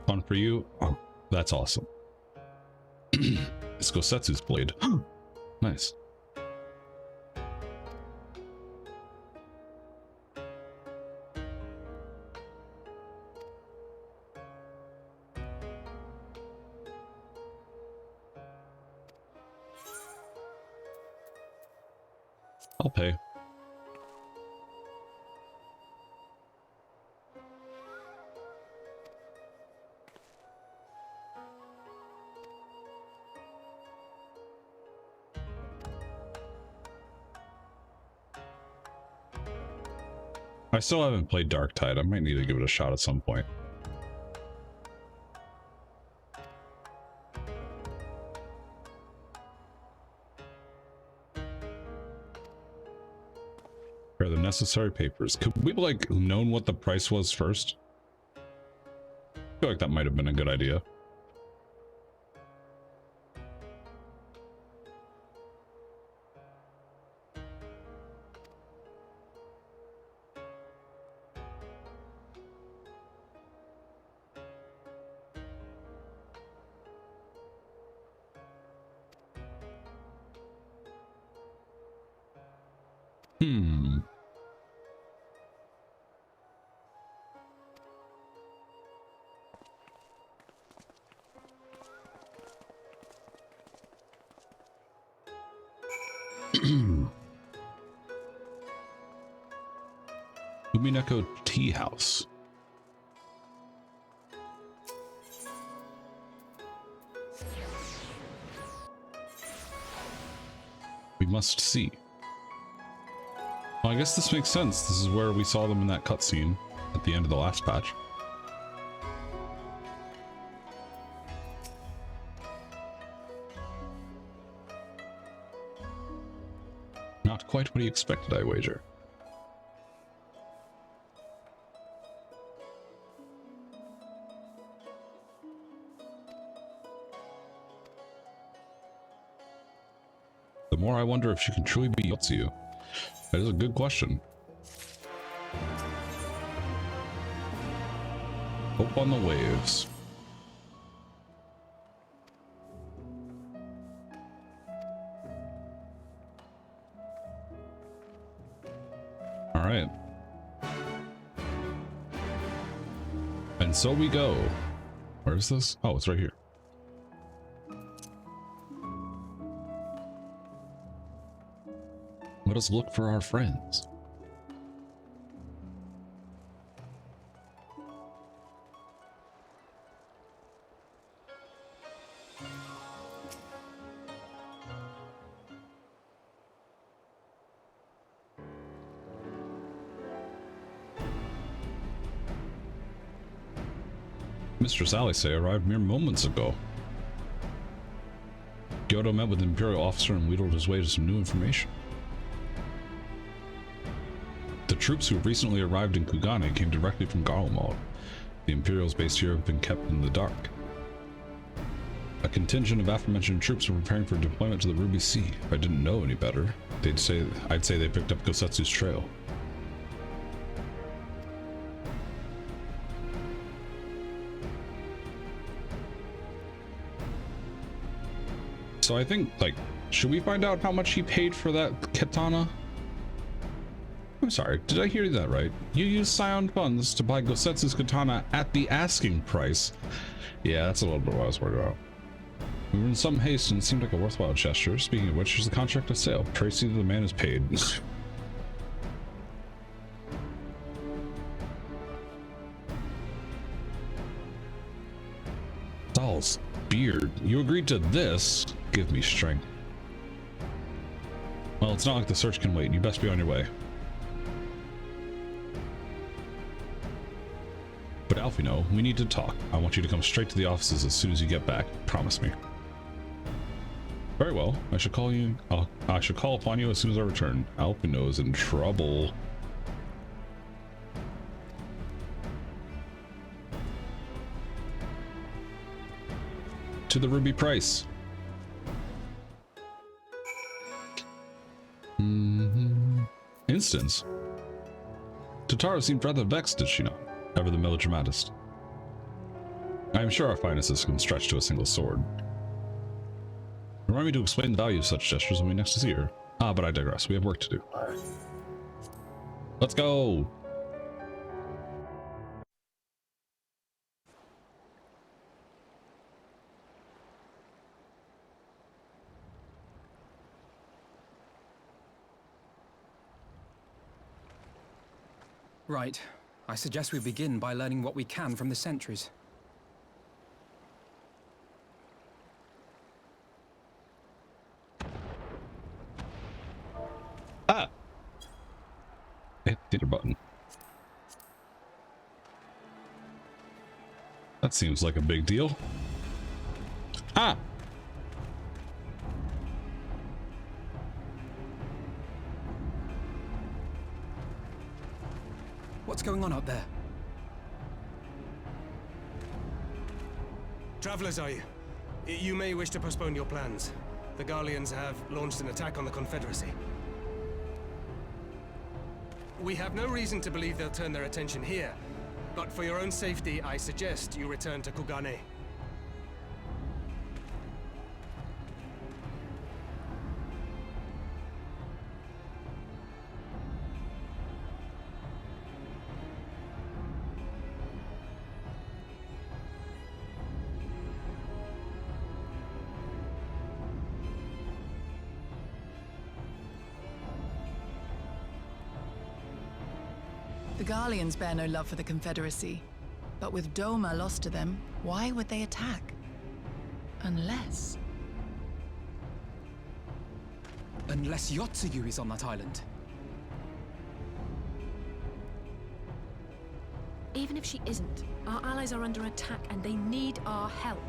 Fun for you? Oh, that's awesome. It's Gosetsu's blade. Nice. I'll pay. I still haven't played Darktide. I might need to give it a shot at some point. Prepare the necessary papers. Could we like known what the price was first? I feel like that might have been a good idea. Umineko Tea House. We must see. Well, I guess this makes sense. This is where we saw them in that cutscene at the end of the last patch. Not quite what he expected, I wager. The more I wonder if she can truly be Yotsuyu. That is a good question. Hope on the waves. All right. And so we go. Where is this? Oh, it's right here. Let us look for our friends. Mistress Alice arrived mere moments ago. Kyoto met with the Imperial officer and wheedled his way to some new information. The troops who recently arrived in Kugane came directly from Garlemald. The Imperials based here have been kept in the dark. A contingent of aforementioned troops are preparing for deployment to the Ruby Sea. If I didn't know any better, I'd say they picked up Gosetsu's trail. So I think, like, should we find out how much he paid for that katana? I'm sorry, did I hear that right? You used Scion funds to buy Gosetsu's katana at the asking price. Yeah, that's a little bit what I was worried about. We were in some haste and it seemed like a worthwhile gesture. Speaking of which, there's the contract of sale. Tracy, the man, is paid. Doll's beard. You agreed to this. Give me strength. Well, it's not like the search can wait. You best be on your way. But Alfino, we need to talk. I want you to come straight to the offices as soon as you get back. Promise me. Very well. I should call upon you as soon as I return. Alfino is in trouble. To the Ruby Price. Instance. Totaro seemed rather vexed, did she not? Ever the melodramatist. I am sure our finances can stretch to a single sword. Remind me to explain the value of such gestures when we next see her. Ah, but I digress. We have work to do. Let's go! Right. I suggest we begin by learning what we can from the sentries. Ah! Hit the button. That seems like a big deal. Ah! What's going on out there? Travelers, are you? You may wish to postpone your plans. The Garleans have launched an attack on the Confederacy. We have no reason to believe they'll turn their attention here, but for your own safety, I suggest you return to Kugane. The Garleans bear no love for the Confederacy, but with Doma lost to them, why would they attack? Unless Yotsuyu is on that island. Even if she isn't, our allies are under attack and they need our help.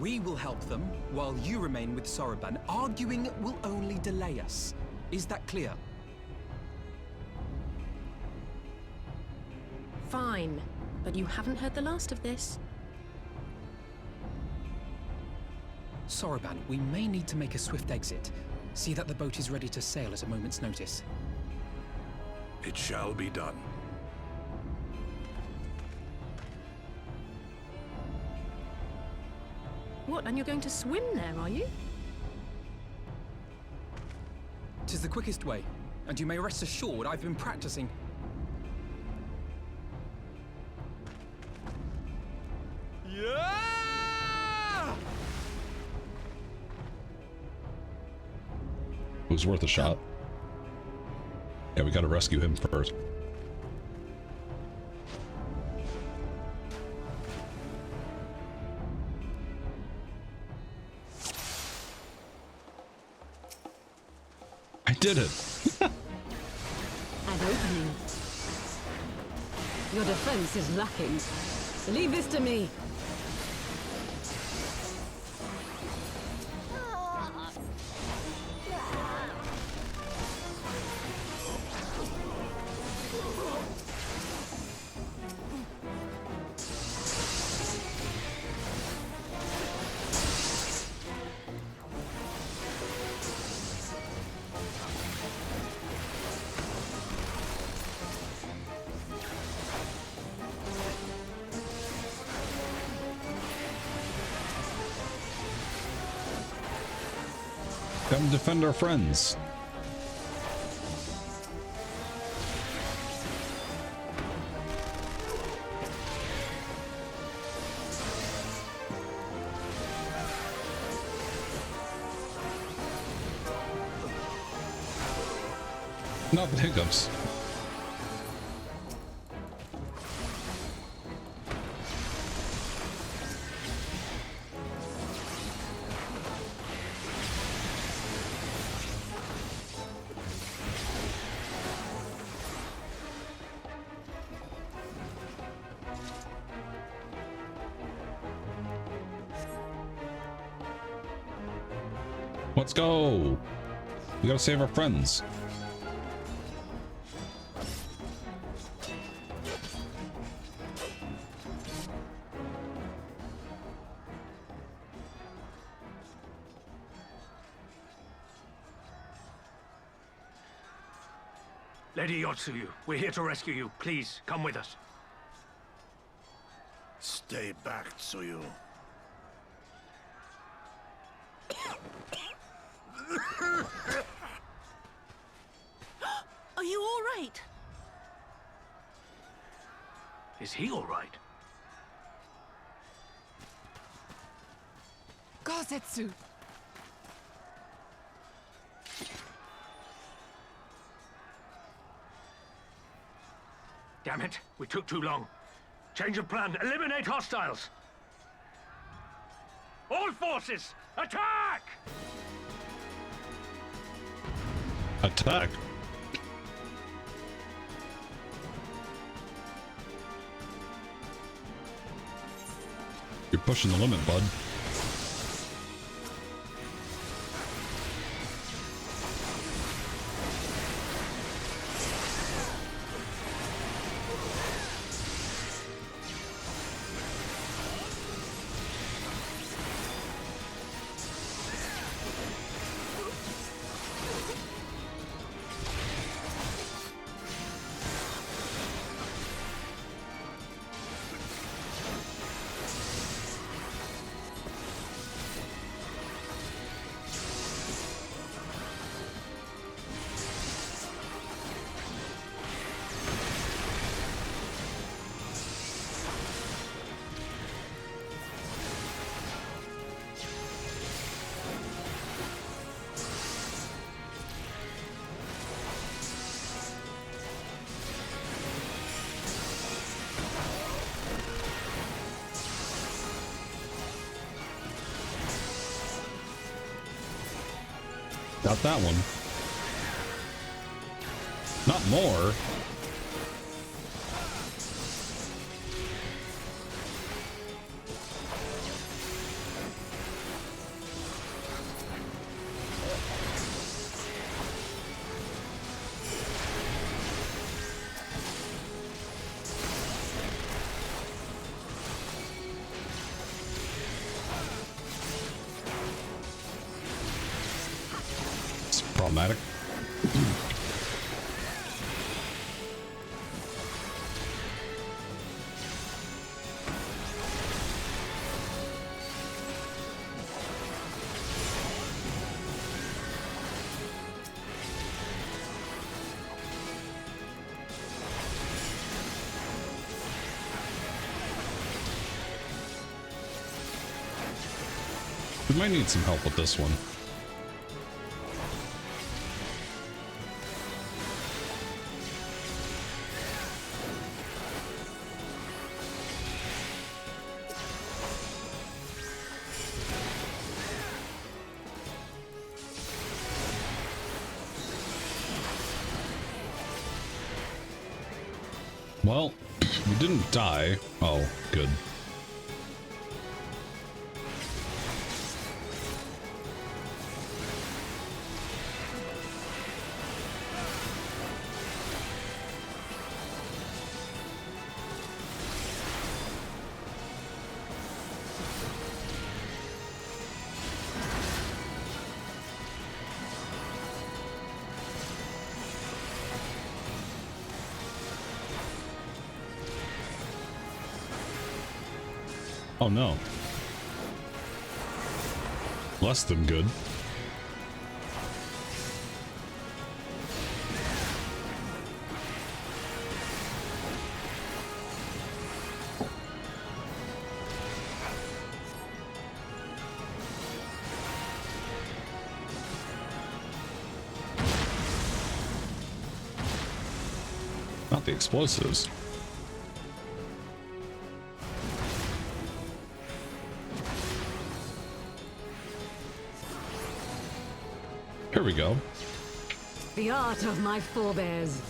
We will help them, while you remain with Soroban. Arguing will only delay us. Is that clear? Fine, but you haven't heard the last of this. Soroban, we may need to make a swift exit. See that the boat is ready to sail at a moment's notice. It shall be done. What, and you're going to swim there, are you? 'Tis the quickest way, and you may rest assured I've been practicing. Yeah! It was worth a shot. Yeah, we gotta rescue him first. I did it! An opening. Your defense is lacking. Leave this to me. Come defend our friends. Not the hiccups. Let's go. We gotta save our friends. Lady Yotsuyu, we're here to rescue you. Please, come with us. Stay back, Tsuyu. Are you all right? Is he all right? Gosetsu! Damn it, we took too long. Change of plan, eliminate hostiles! All forces, attack! Attack. You're pushing the limit, bud. Got that one. Not more. It's problematic. We might need some help with this one. Well, we didn't die. Oh, good. Oh no. Less than good. Not the explosives. Here we go. The art of my forebears.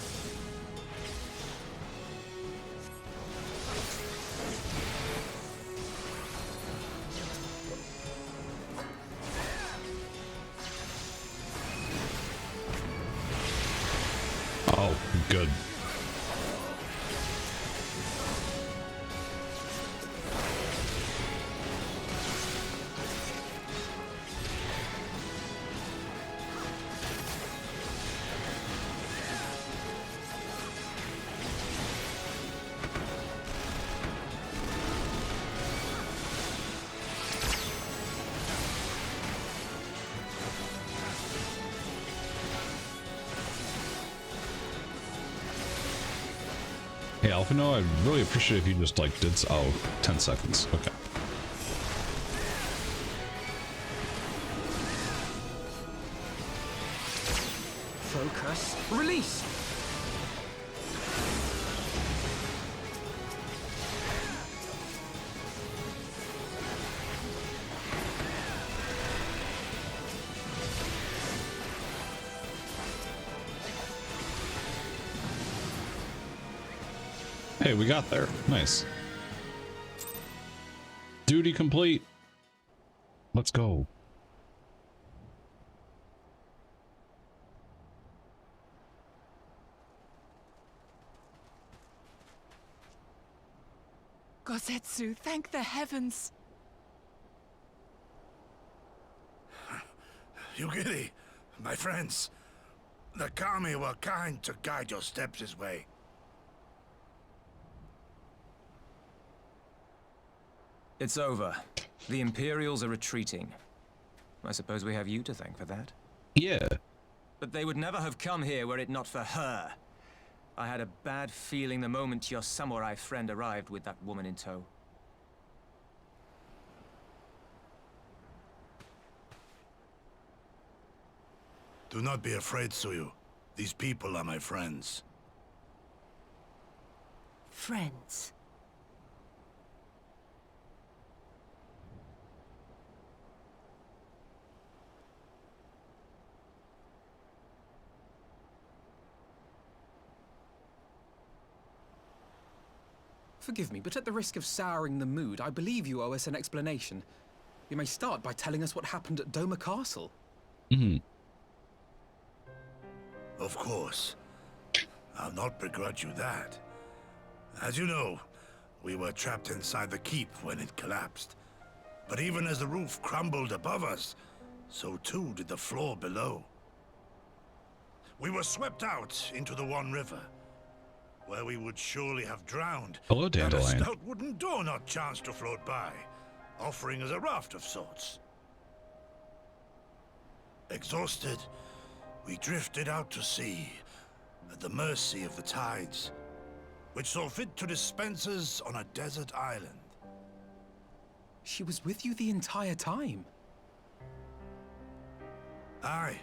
Oh, good. Hey, Alphino, I'd really appreciate if you just, like, did... Oh, 10 seconds. Okay. Focus. Release! Hey, we got there. Nice. Duty complete. Let's go. Gosetsu, thank the heavens. Yugiri, my friends, the Kami were kind to guide your steps this way. It's over. The Imperials are retreating. I suppose we have you to thank for that. Yeah. But they would never have come here were it not for her. I had a bad feeling the moment your samurai friend arrived with that woman in tow. Do not be afraid, Suyu. These people are my friends. Friends. Forgive me, but at the risk of souring the mood, I believe you owe us an explanation. You may start by telling us what happened at Doma Castle. Of course. I'll not begrudge you that. As you know, we were trapped inside the keep when it collapsed. But even as the roof crumbled above us, so too did the floor below. We were swept out into the One River, where we would surely have drowned. Hello, Had Dandelion. a stout wooden door not chanced to float by, offering us a raft of sorts. Exhausted, we drifted out to sea, at the mercy of the tides, which saw fit to dispense us on a desert island. She was with you the entire time? Aye.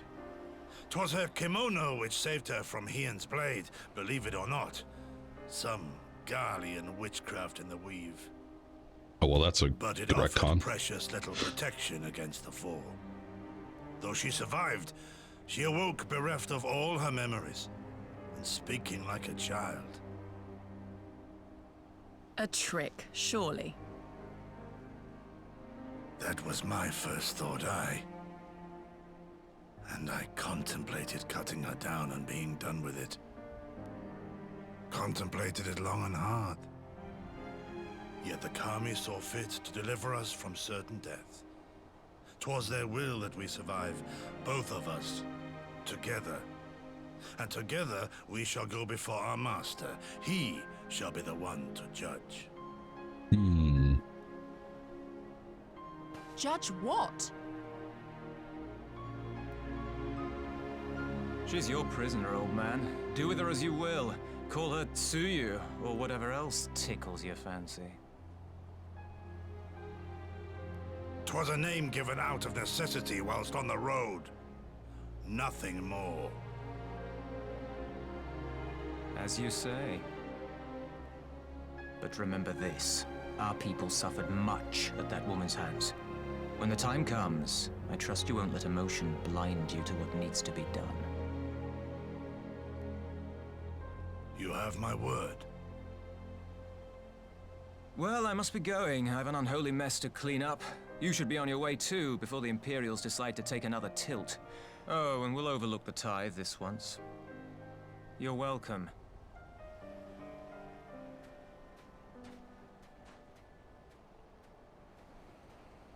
'Twas her kimono which saved her from Hien's blade, believe it or not. Some Garlean witchcraft in the weave. Oh, well, that's a But it good offered retcon. precious little protection against the fall. Though she survived, she awoke bereft of all her memories, and speaking like a child. A trick, surely. That was my first thought, aye. And I contemplated cutting her down and being done with it. Contemplated it long and hard. Yet the Kami saw fit to deliver us from certain death. 'Twas their will that we survive, both of us, together. And together we shall go before our master. He shall be the one to judge. Judge what? She's your prisoner, old man. Do with her as you will. Call her Tsuyu, or whatever else tickles your fancy. 'Twas a name given out of necessity whilst on the road. Nothing more. As you say. But remember this. Our people suffered much at that woman's hands. When the time comes, I trust you won't let emotion blind you to what needs to be done. You have my word. Well, I must be going. I have an unholy mess to clean up. You should be on your way too, before the Imperials decide to take another tilt. Oh, and we'll overlook the tithe this once. You're welcome.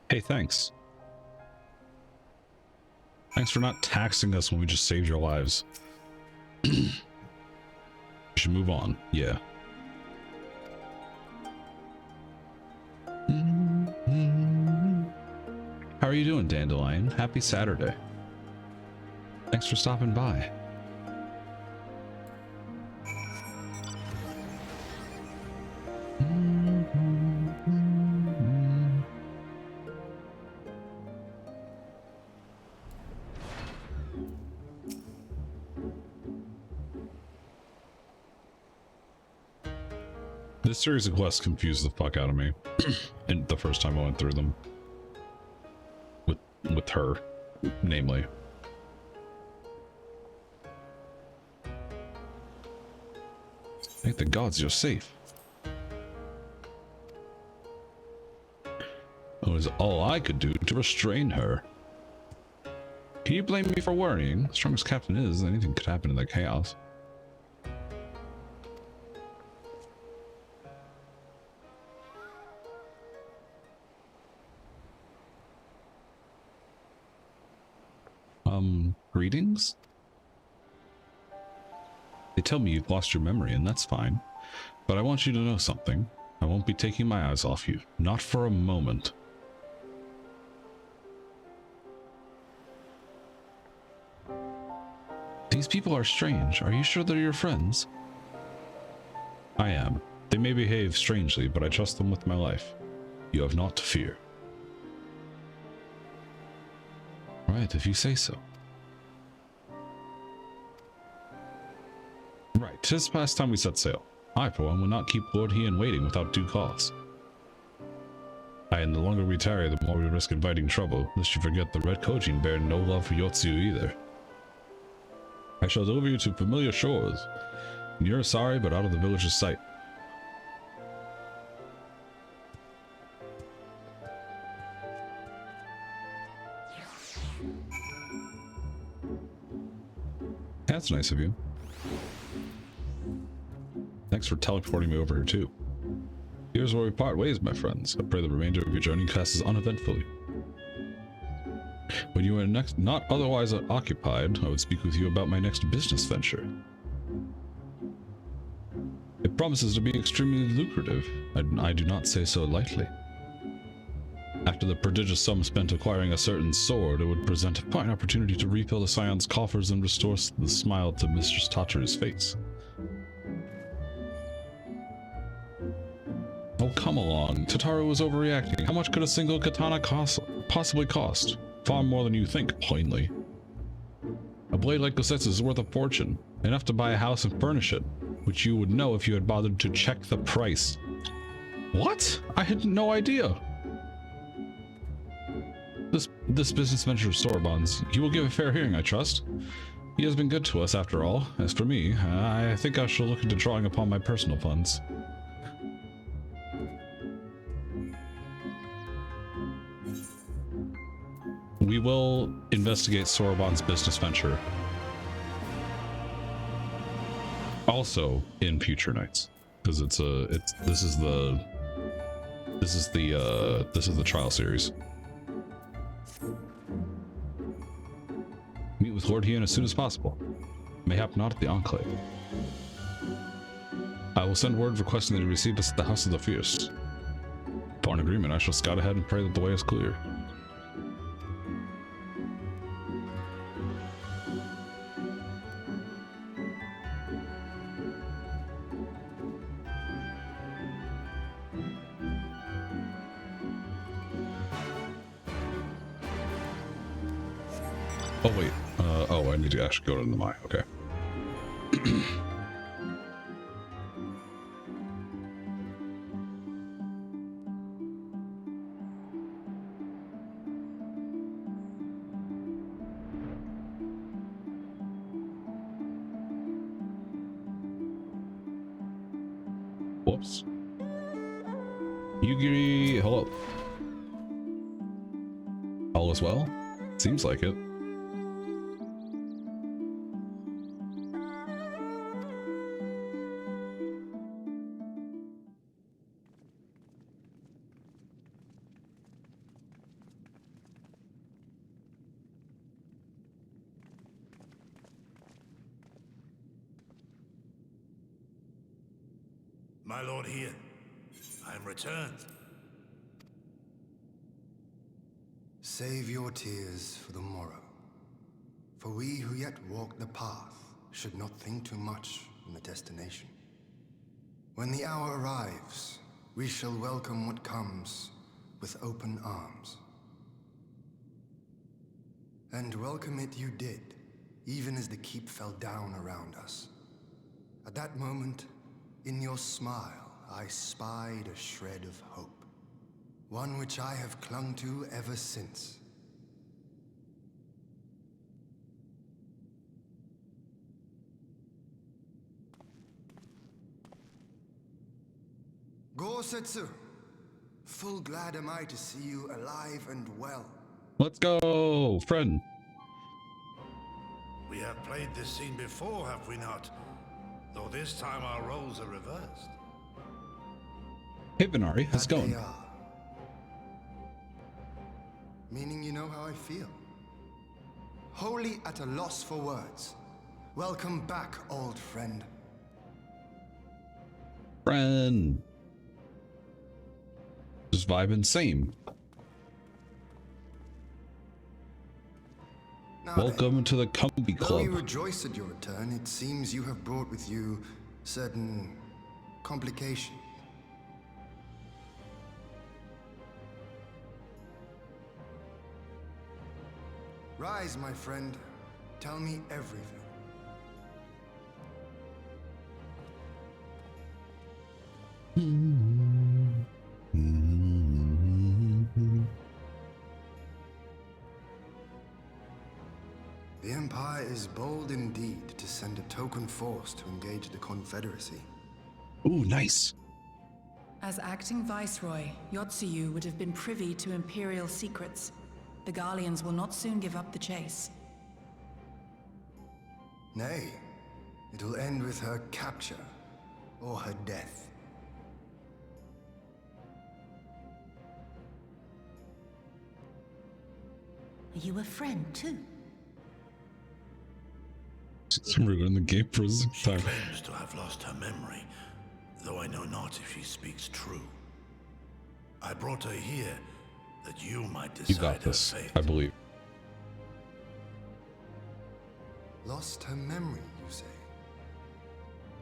Hey, thanks. Thanks for not taxing us when we just saved your lives. We should move on. Yeah. How are you doing, Dandelion? Happy Saturday. Thanks for stopping by. This series of quests confused the fuck out of me. And the first time I went through them. With her, namely. Thank the gods you're safe. It was all I could do to restrain her. Can you blame me for worrying? Strong as Captain is, anything could happen in that chaos. Greetings? They tell me you've lost your memory, and that's fine. But I want you to know something. I won't be taking my eyes off you. Not for a moment. These people are strange. Are you sure they're your friends? I am. They may behave strangely, but I trust them with my life. You have naught to fear. Right, if you say so. Right, 'tis past time we set sail. I, for one, will not keep Lord Hien waiting without due cause. Aye, and the longer we tarry, the more we risk inviting trouble, lest you forget the Red Kojin bear no love for Yotsu either. I shall deliver you to familiar shores. You're sorry, but out of the village's sight. That's nice of you. Thanks for teleporting me over here too. Here's where we part ways, my friends. I pray the remainder of your journey passes uneventfully. When you are not otherwise occupied, I would speak with you about my next business venture. It promises to be extremely lucrative, and I do not say so lightly. After the prodigious sum spent acquiring a certain sword, it would present a fine opportunity to refill the Scion's coffers and restore the smile to Mistress Tatru's face. Oh, come along. Tataru was overreacting. How much could a single katana possibly cost? Far more than you think, plainly. A blade like Gosetsu's is worth a fortune, enough to buy a house and furnish it, which you would know if you had bothered to check the price. What? I had no idea. This business venture of Sorbonne's, he will give a fair hearing, I trust. He has been good to us, after all. As for me, I think I shall look into drawing upon my personal funds. We will investigate Sorbonne's business venture. Also in future nights, because this is the trial series. Meet with Lord Hien as soon as possible. Mayhap not at the Enclave. I will send word requesting that he receive us at the House of the Fierce. Upon agreement, I shall scout ahead and pray that the way is clear. Oh wait, I need to actually go to the mine, okay. Whoops. Yugiri, hello. All is well? Seems like it. My lord here, I am returned. Save your tears for the morrow. For we who yet walk the path should not think too much on the destination. When the hour arrives, we shall welcome what comes with open arms. And welcome it you did, even as the keep fell down around us. At that moment, in your smile, I spied a shred of hope. One which I have clung to ever since. Gosetsu, full glad am I to see you alive and well. Let's go, friend. We have played this scene before, have we not? Though this time our roles are reversed. Hey, Benari, how's it going? Meaning you know how I feel. Wholly at a loss for words. Welcome back, old friend. Friend. Just vibing same. Welcome to the Comfy Club. Though we rejoice at your return, it seems you have brought with you certain complications. Rise, my friend. Tell me everything. The Empire is bold indeed to send a token force to engage the Confederacy. Ooh, nice. As acting Viceroy, Yotsuyu would have been privy to Imperial secrets. The Garleans will not soon give up the chase. Nay, it will end with her capture or her death. Are you a friend too? She's ruining the game for a sixth time. She claims to have lost her memory, though I know not if she speaks true. I brought her here that you might decide You got this, her fate. I believe. Lost her memory, you say?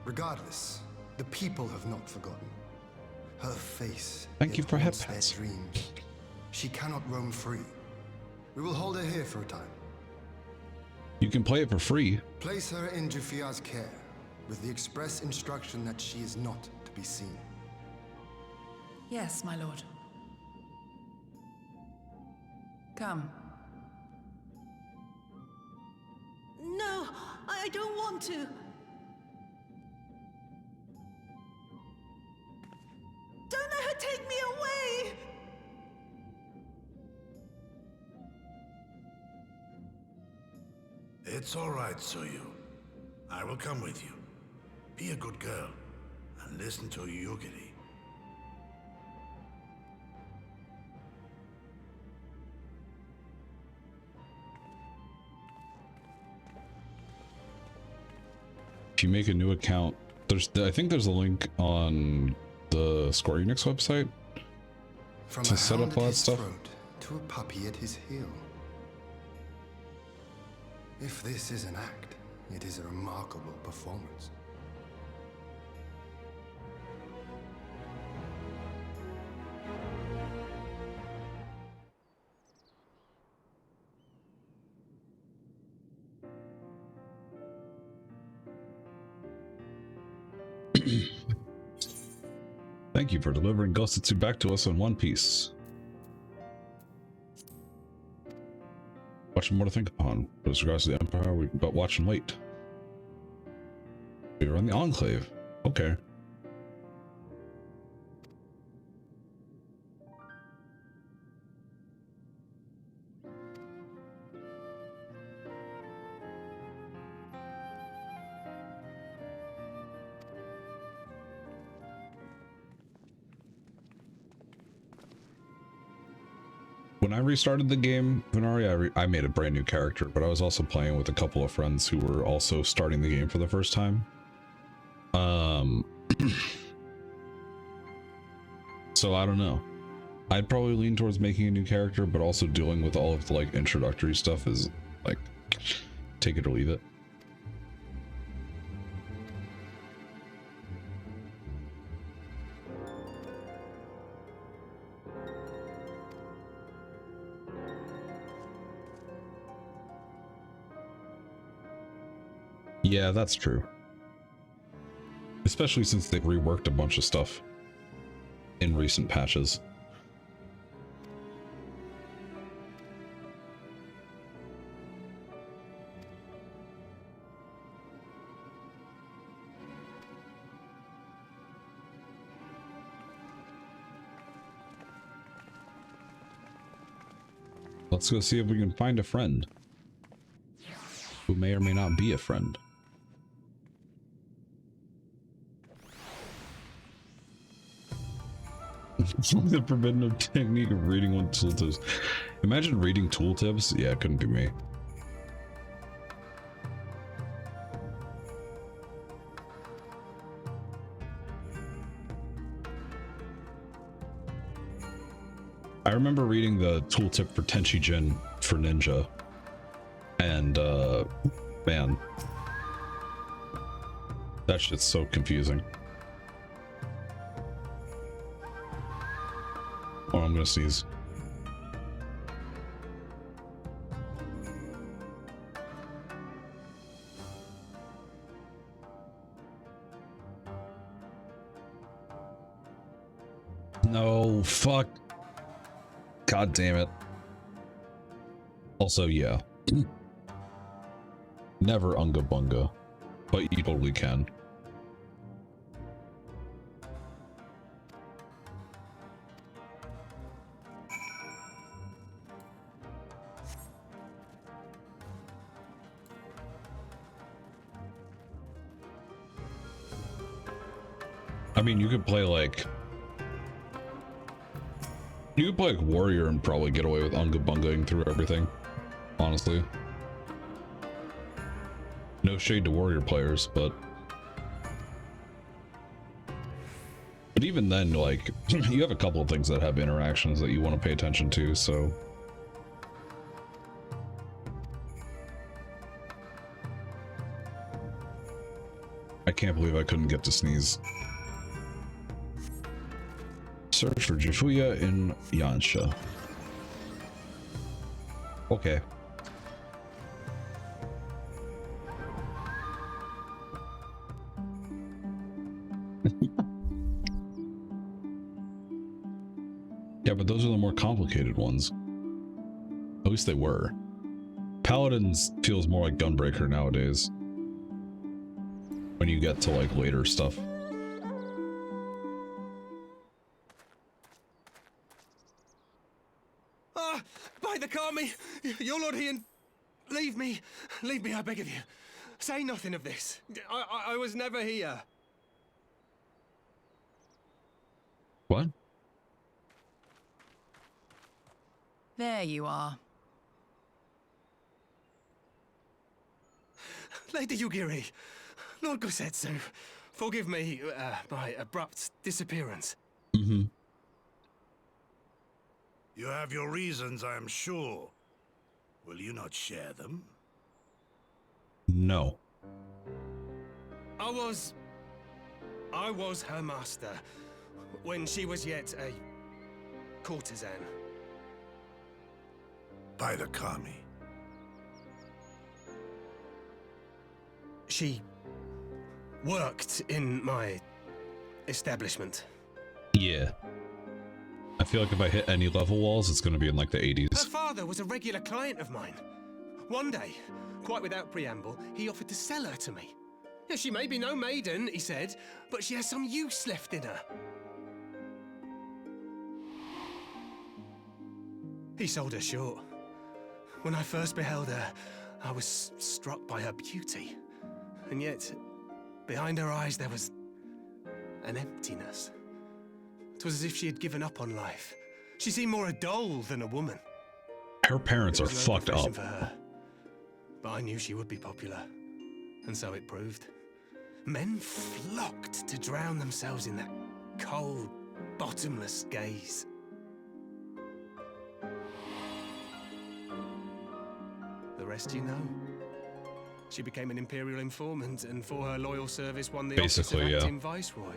Regardless, the people have not forgotten. Her face. Thank you for haunts head their pats. dreams. She cannot roam free. We will hold her here for a time. You can play it for free. Place her in Jufia's care, with the express instruction that she is not to be seen. Yes, my lord. Come. No, I don't want to. Don't let her take me away! It's all right, Suyu. I will come with you. Be a good girl and listen to Yugiri. If you make a new account, I think there's a link on the Square Enix website to set up all that stuff. To a puppy at his heel. If this is an act, it is a remarkable performance. Thank you for delivering Gossetsu back to us in one piece. Much more to think upon. With regards to the Empire, but watch and wait. We are in the Enclave. Okay. When I restarted the game, Venari, I made a brand new character, but I was also playing with a couple of friends who were also starting the game for the first time. So I don't know. I'd probably lean towards making a new character, but also dealing with all of the like introductory stuff is like, take it or leave it. Yeah, that's true. Especially since they've reworked a bunch of stuff in recent patches. Let's go see if we can find a friend who may or may not be a friend. The forbidden technique of reading one tooltips. Imagine reading tooltips. Yeah, it couldn't be me. I remember reading the tooltip for Tenchi Jin for Ninja, and man, that shit's so confusing. Oh, I'm gonna sneeze. No, fuck. God damn it. Also, yeah. Never Unga Bunga, but you totally can. mean, you could play like warrior and probably get away with unga bungaing through everything. Honestly, no shade to warrior players, but even then, like, you have a couple of things that have interactions that you want to pay attention to, so. I can't believe I couldn't get to sneeze. Search for Jifuya in Yansha. Okay. Yeah, but those are the more complicated ones. At least they were. Paladins feels more like Gunbreaker nowadays. When you get to like later stuff. Ah, by the Kami, your Lord Ian, leave me, I beg of you. Say nothing of this. I was never here. What? There you are. Lady Yugiri, Lord Gosetsu, forgive me my abrupt disappearance. Mm-hmm. You have your reasons, I am sure. Will you not share them? No. I was her master when she was yet a courtesan. By the Kami. She worked in my establishment. Yeah. I feel like if I hit any level walls, it's going to be in like the 80s. Her father was a regular client of mine. One day, quite without preamble, he offered to sell her to me. Yeah, she may be no maiden, he said, but she has some use left in her. He sold her short. When I first beheld her, I was struck by her beauty. And yet, behind her eyes there was an emptiness. It was as if she had given up on life. She seemed more a doll than a woman. Her parents are fucked up. For her. But I knew she would be popular. And so it proved. Men flocked to drown themselves in that cold, bottomless gaze. The rest you know. She became an Imperial informant, and for her loyal service won the office of acting Viceroy.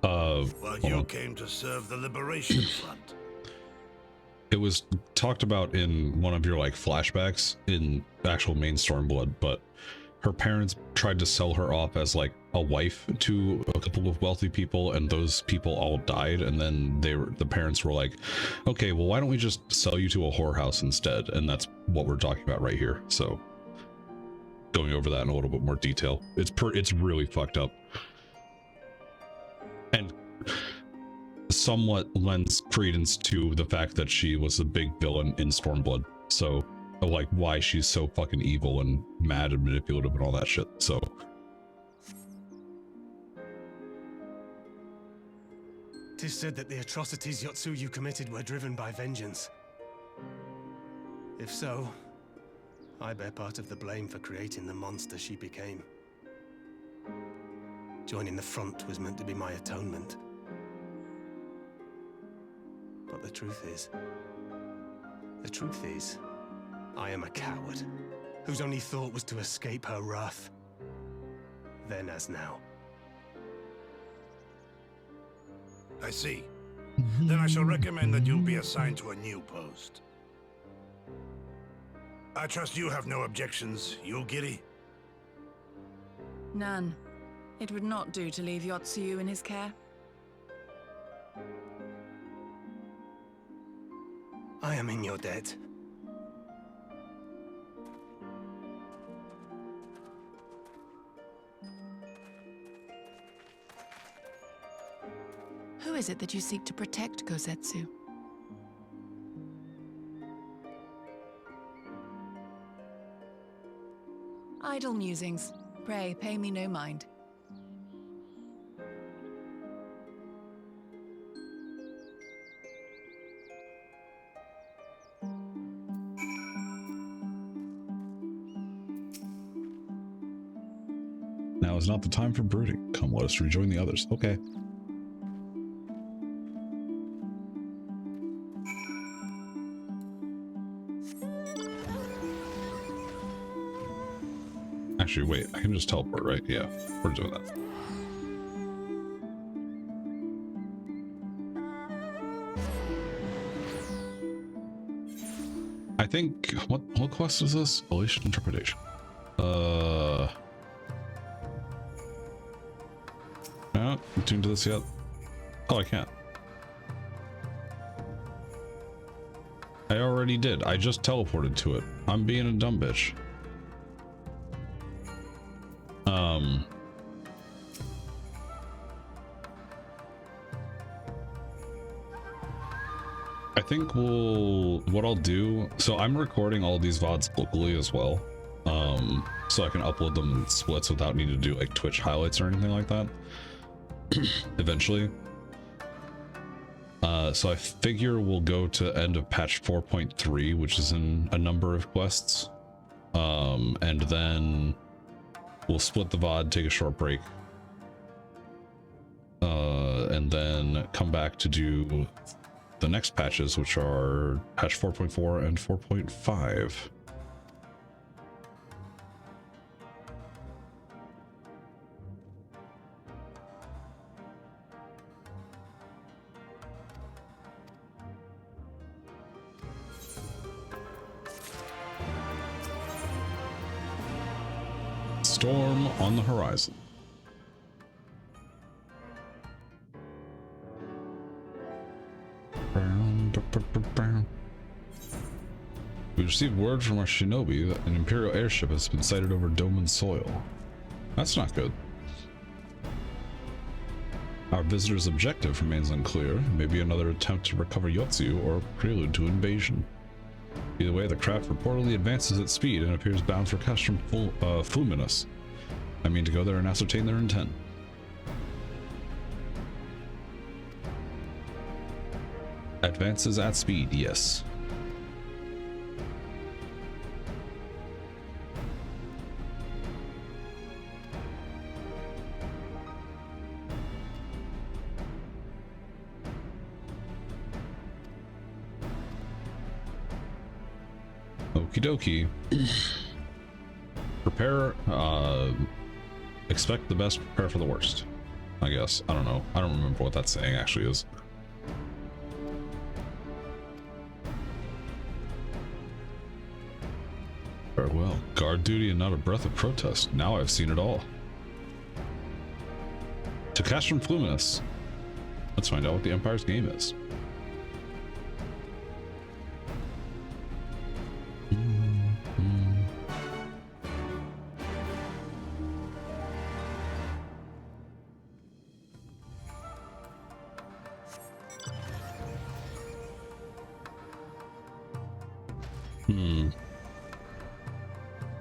Well, you came to serve the Liberation Front. It was talked about in one of your like flashbacks in actual main Stormblood, but her parents tried to sell her off as like a wife to a couple of wealthy people, and those people all died, and then the parents were like, okay, well, why don't we just sell you to a whorehouse instead? And that's what we're talking about right here. So going over that in a little bit more detail. It's really fucked up. And somewhat lends credence to the fact that she was a big villain in Stormblood. So, like, why she's so fucking evil and mad and manipulative and all that shit. So. Tis said that the atrocities Yotsuyu committed were driven by vengeance. If so, I bear part of the blame for creating the monster she became. Joining the front was meant to be my atonement. But the truth is, I am a coward, whose only thought was to escape her wrath. Then as now. I see. Then I shall recommend that you be assigned to a new post. I trust you have no objections, Yugiri? None. It would not do to leave Yotsuyu in his care. I am in your debt. Who is it that you seek to protect, Gosetsu? Idle musings. Pray, pay me no mind. now is not the time for brooding. Come, let us rejoin the others. Okay. Actually, wait, I can just teleport, right? Yeah, we're doing that. I think, what quest is this? Elation Interpretation. No, tuned to this yet? Oh, I can't. I already did. I just teleported to it. I'm being a dumb bitch. I think what I'll do, so I'm recording all these VODs locally as well, so I can upload them in splits without needing to do like Twitch highlights or anything like that eventually. So I figure we'll go to end of patch 4.3, which is in a number of quests, and then we'll split the VOD, take a short break, and then come back to do the next patches, which are patch 4.4 and 4.5. Storm on the horizon. We received word from our shinobi that an Imperial airship has been sighted over Doman soil. That's not good. Our visitor's objective remains unclear. Maybe another attempt to recover Yotsu or a prelude to invasion. Either way, the craft reportedly advances at speed and appears bound for Castrum Fluminus. I mean to go there and ascertain their intent. Advances at speed, yes. Okie dokie. Prepare, expect the best, prepare for the worst. I guess. I don't know. I don't remember what that saying actually is. Farewell. Guard duty and not a breath of protest. Now I've seen it all. To Castrum Fluminus. Let's find out what the Empire's game is.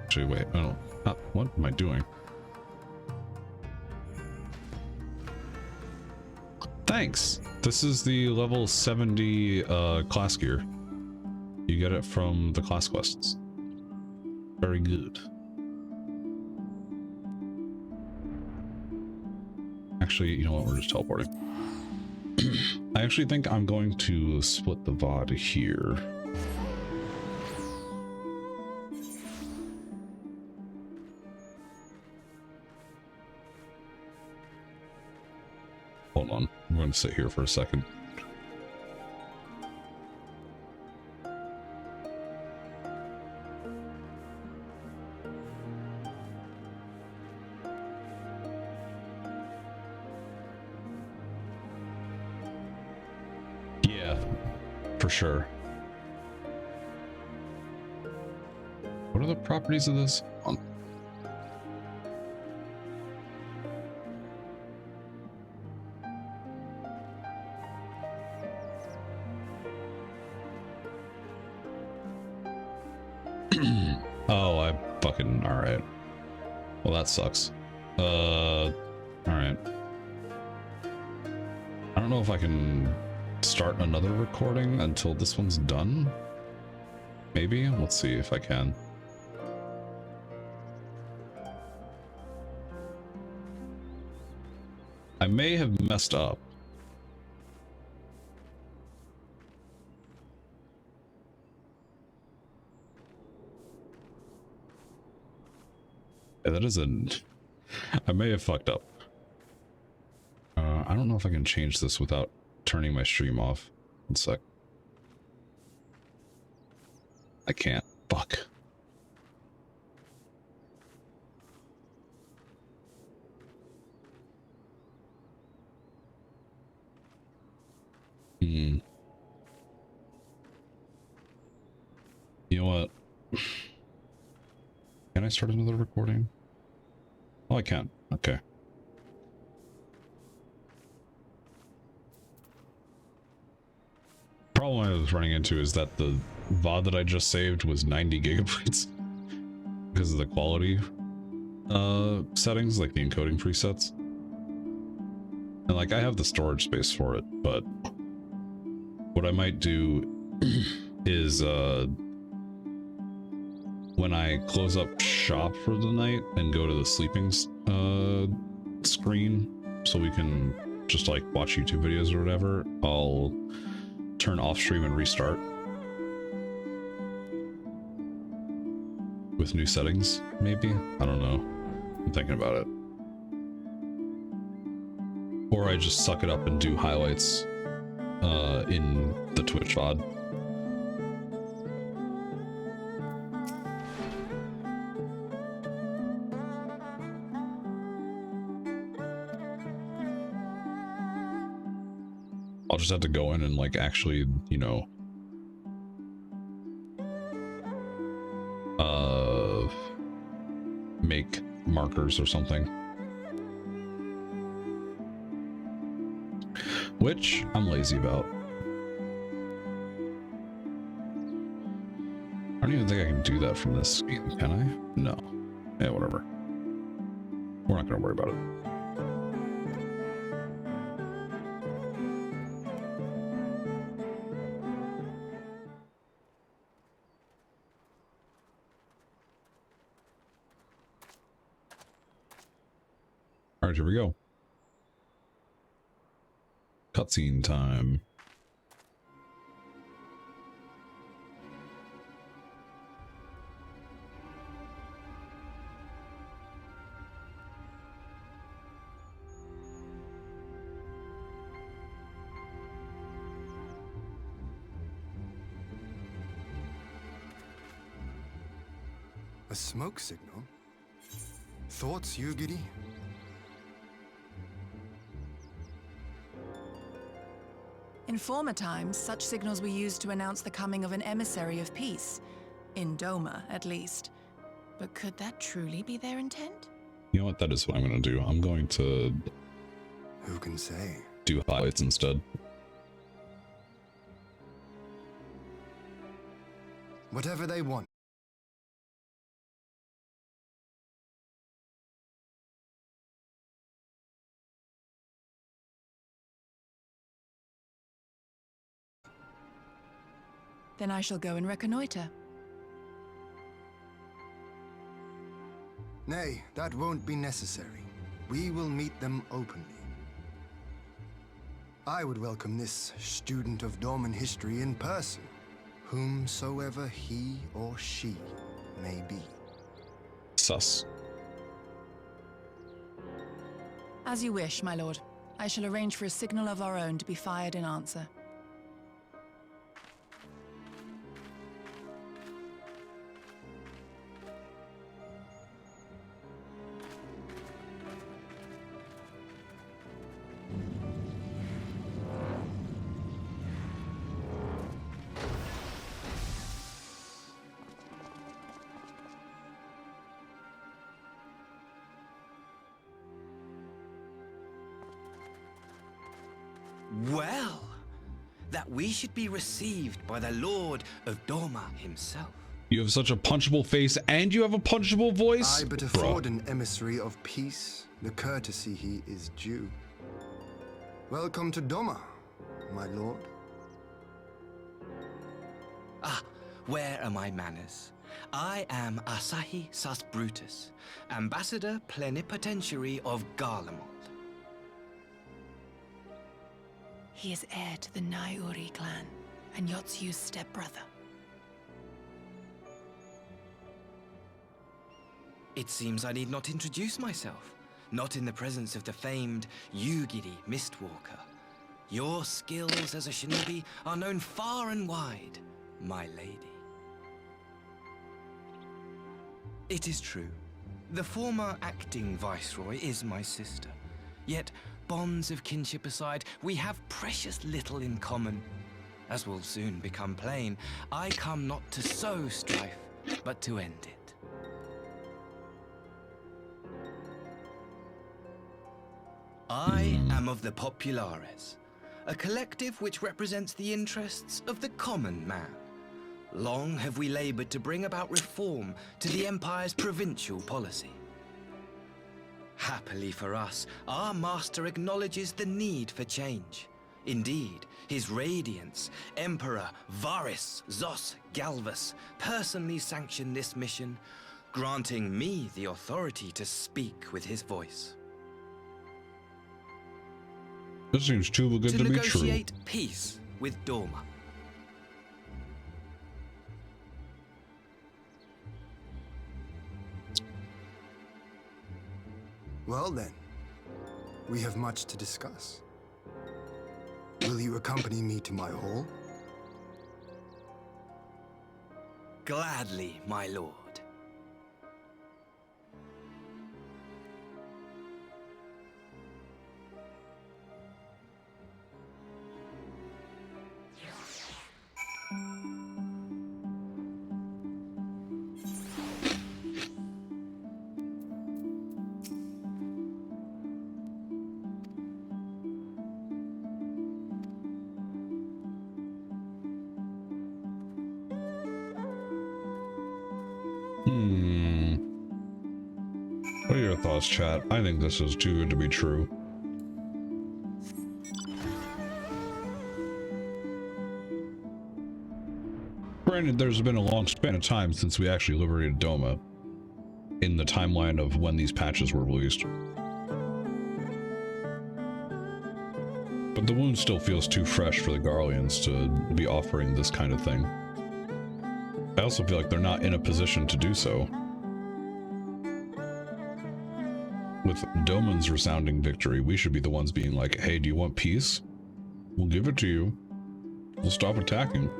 Actually, wait, I don't. What am I doing? Thanks. This is the level 70 class gear. You get it from the class quests. Very good. Actually, you know what? We're just teleporting. I actually think I'm going to split the VOD here. Hold on, I'm going to sit here for a second. Yeah, for sure. What are the properties of this? Oh, I fucking... Alright. Well, that sucks. Alright. I don't know if I can start another recording until this one's done. Maybe? Let's see if I can. I may have messed up. Yeah, that is I may have fucked up. I don't know if I can change this without turning my stream off. One sec. I can't. Fuck. You know what? Can I start another recording? Oh, I can. Okay. Problem I was running into is that the VOD that I just saved was 90 gigabytes because of the quality settings, like the encoding presets. And like I have the storage space for it, but what I might do is when I close up shop for the night and go to the sleeping screen so we can just like watch YouTube videos or whatever, I'll turn off stream and restart with new settings, maybe? I don't know. I'm thinking about it. Or I just suck it up and do highlights in the Twitch VOD. I'll just have to go in and like actually, you know, make markers or something. Which I'm lazy about. I don't even think I can do that from this screen, can I? No. Yeah, whatever. We're not gonna worry about it. Alright, here we go. Cutscene time. A smoke signal? Thoughts, Yugiri? In former times, such signals were used to announce the coming of an emissary of peace. In Doma, at least. But could that truly be their intent? You know what? That is what I'm going to do. I'm going to... Who can say? Do highlights instead. Whatever they want. Then I shall go and reconnoiter. Nay, that won't be necessary. We will meet them openly. I would welcome this student of Dorman history in person, whomsoever he or she may be. Sus. As you wish, my lord. I shall arrange for a signal of our own to be fired in answer. Well, that we should be received by the Lord of Doma himself. You have such a punchable face and you have a punchable voice? I but afford an emissary of peace the courtesy he is due. Welcome to Doma, my lord. Ah, where are my manners? I am Asahi Sas Brutus, ambassador plenipotentiary of Garlemald. He is heir to the Naiuri clan and Yotsu's stepbrother. It seems I need not introduce myself. Not in the presence of the famed Yugiri Mistwalker. Your skills as a shinobi are known far and wide, my lady. It is true. The former acting viceroy is my sister. Yet, bonds of kinship aside, we have precious little in common. As will soon become plain, I come not to sow strife, but to end it. I am of the Populares, a collective which represents the interests of the common man. Long have we labored to bring about reform to the Empire's provincial policy. Happily for us, our master acknowledges the need for change. Indeed, His Radiance, Emperor Varys Zos Galvus, personally sanctioned this mission, granting me the authority to speak with his voice. This seems too good to be true. To negotiate peace with Dorma. Well then, we have much to discuss. Will you accompany me to my hall? Gladly, my lord. What are your thoughts, chat? I think this is too good to be true. Granted, there's been a long span of time since we actually liberated Doma in the timeline of when these patches were released. But the wound still feels too fresh for the Garleans to be offering this kind of thing. I also feel like they're not in a position to do so. With Doman's resounding victory, we should be the ones being like, hey, do you want peace? We'll give it to you. We'll stop attacking.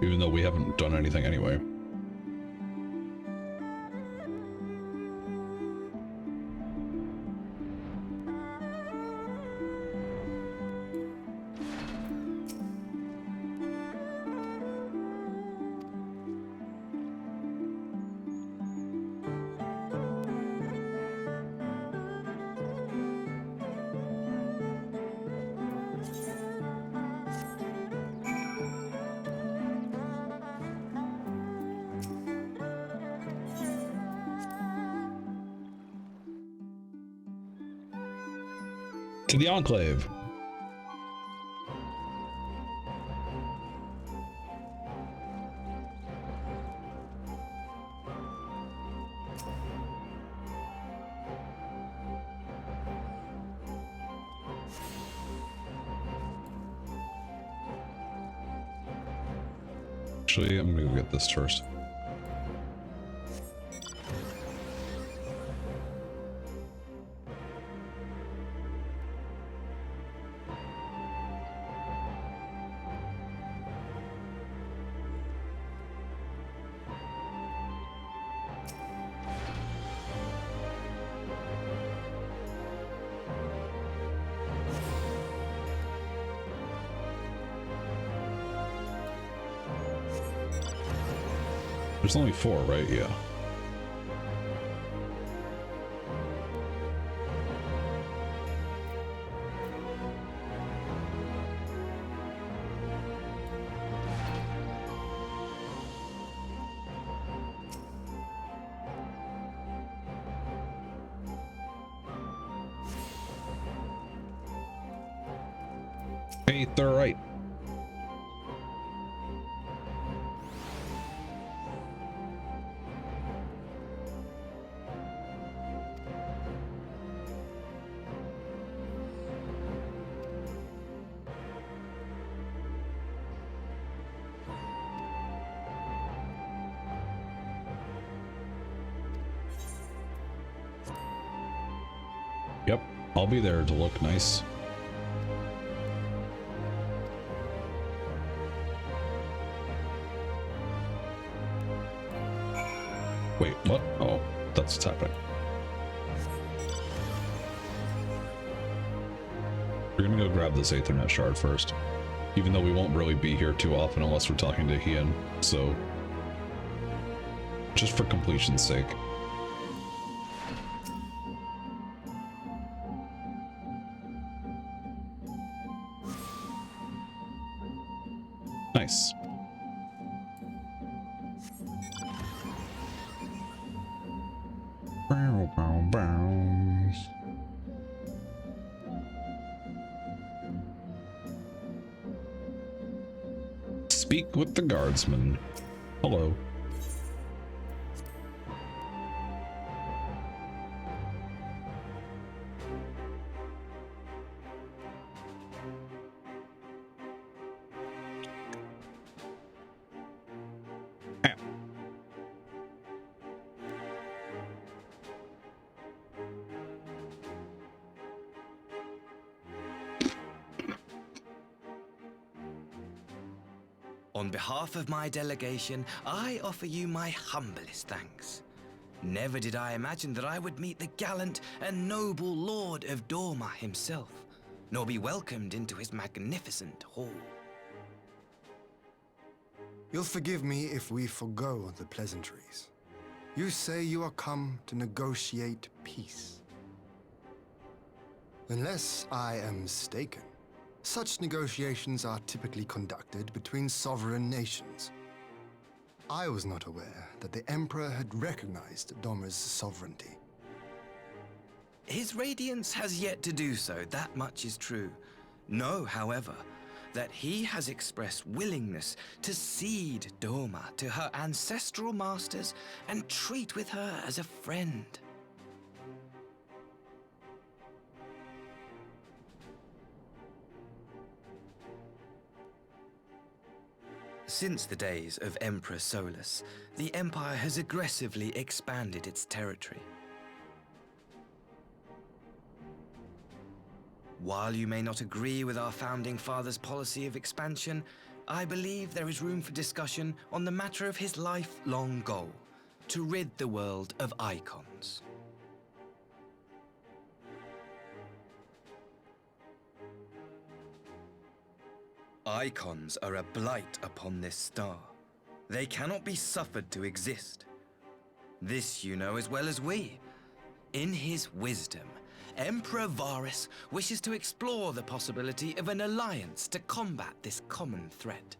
Even though we haven't done anything anyway. To the Enclave. Actually, I'm gonna go get this first. There's only 4, right? Yeah. Hey, they're right. Yep, I'll be there to look nice. Wait, what? Oh, that's what's happening. We're gonna go grab this Aethernet shard first. Even though we won't really be here too often unless we're talking to Hien, so... just for completion's sake. Nice. Bow, bow, bow. Speak with the guardsman. Hello. On behalf of my delegation, I offer you my humblest thanks. Never did I imagine that I would meet the gallant and noble Lord of Dorma himself, nor be welcomed into his magnificent hall. You'll forgive me if we forgo the pleasantries. You say you are come to negotiate peace. Unless I am mistaken, such negotiations are typically conducted between sovereign nations. I was not aware that the Emperor had recognized Dorma's sovereignty. His Radiance has yet to do so, that much is true. Know, however, that he has expressed willingness to cede Dorma to her ancestral masters and treat with her as a friend. Since the days of Emperor Solus, the Empire has aggressively expanded its territory. While you may not agree with our founding father's policy of expansion, I believe there is room for discussion on the matter of his lifelong goal, to rid the world of icons. Icons are a blight upon this star. They cannot be suffered to exist. This you know as well as we. In his wisdom, Emperor Varus wishes to explore the possibility of an alliance to combat this common threat.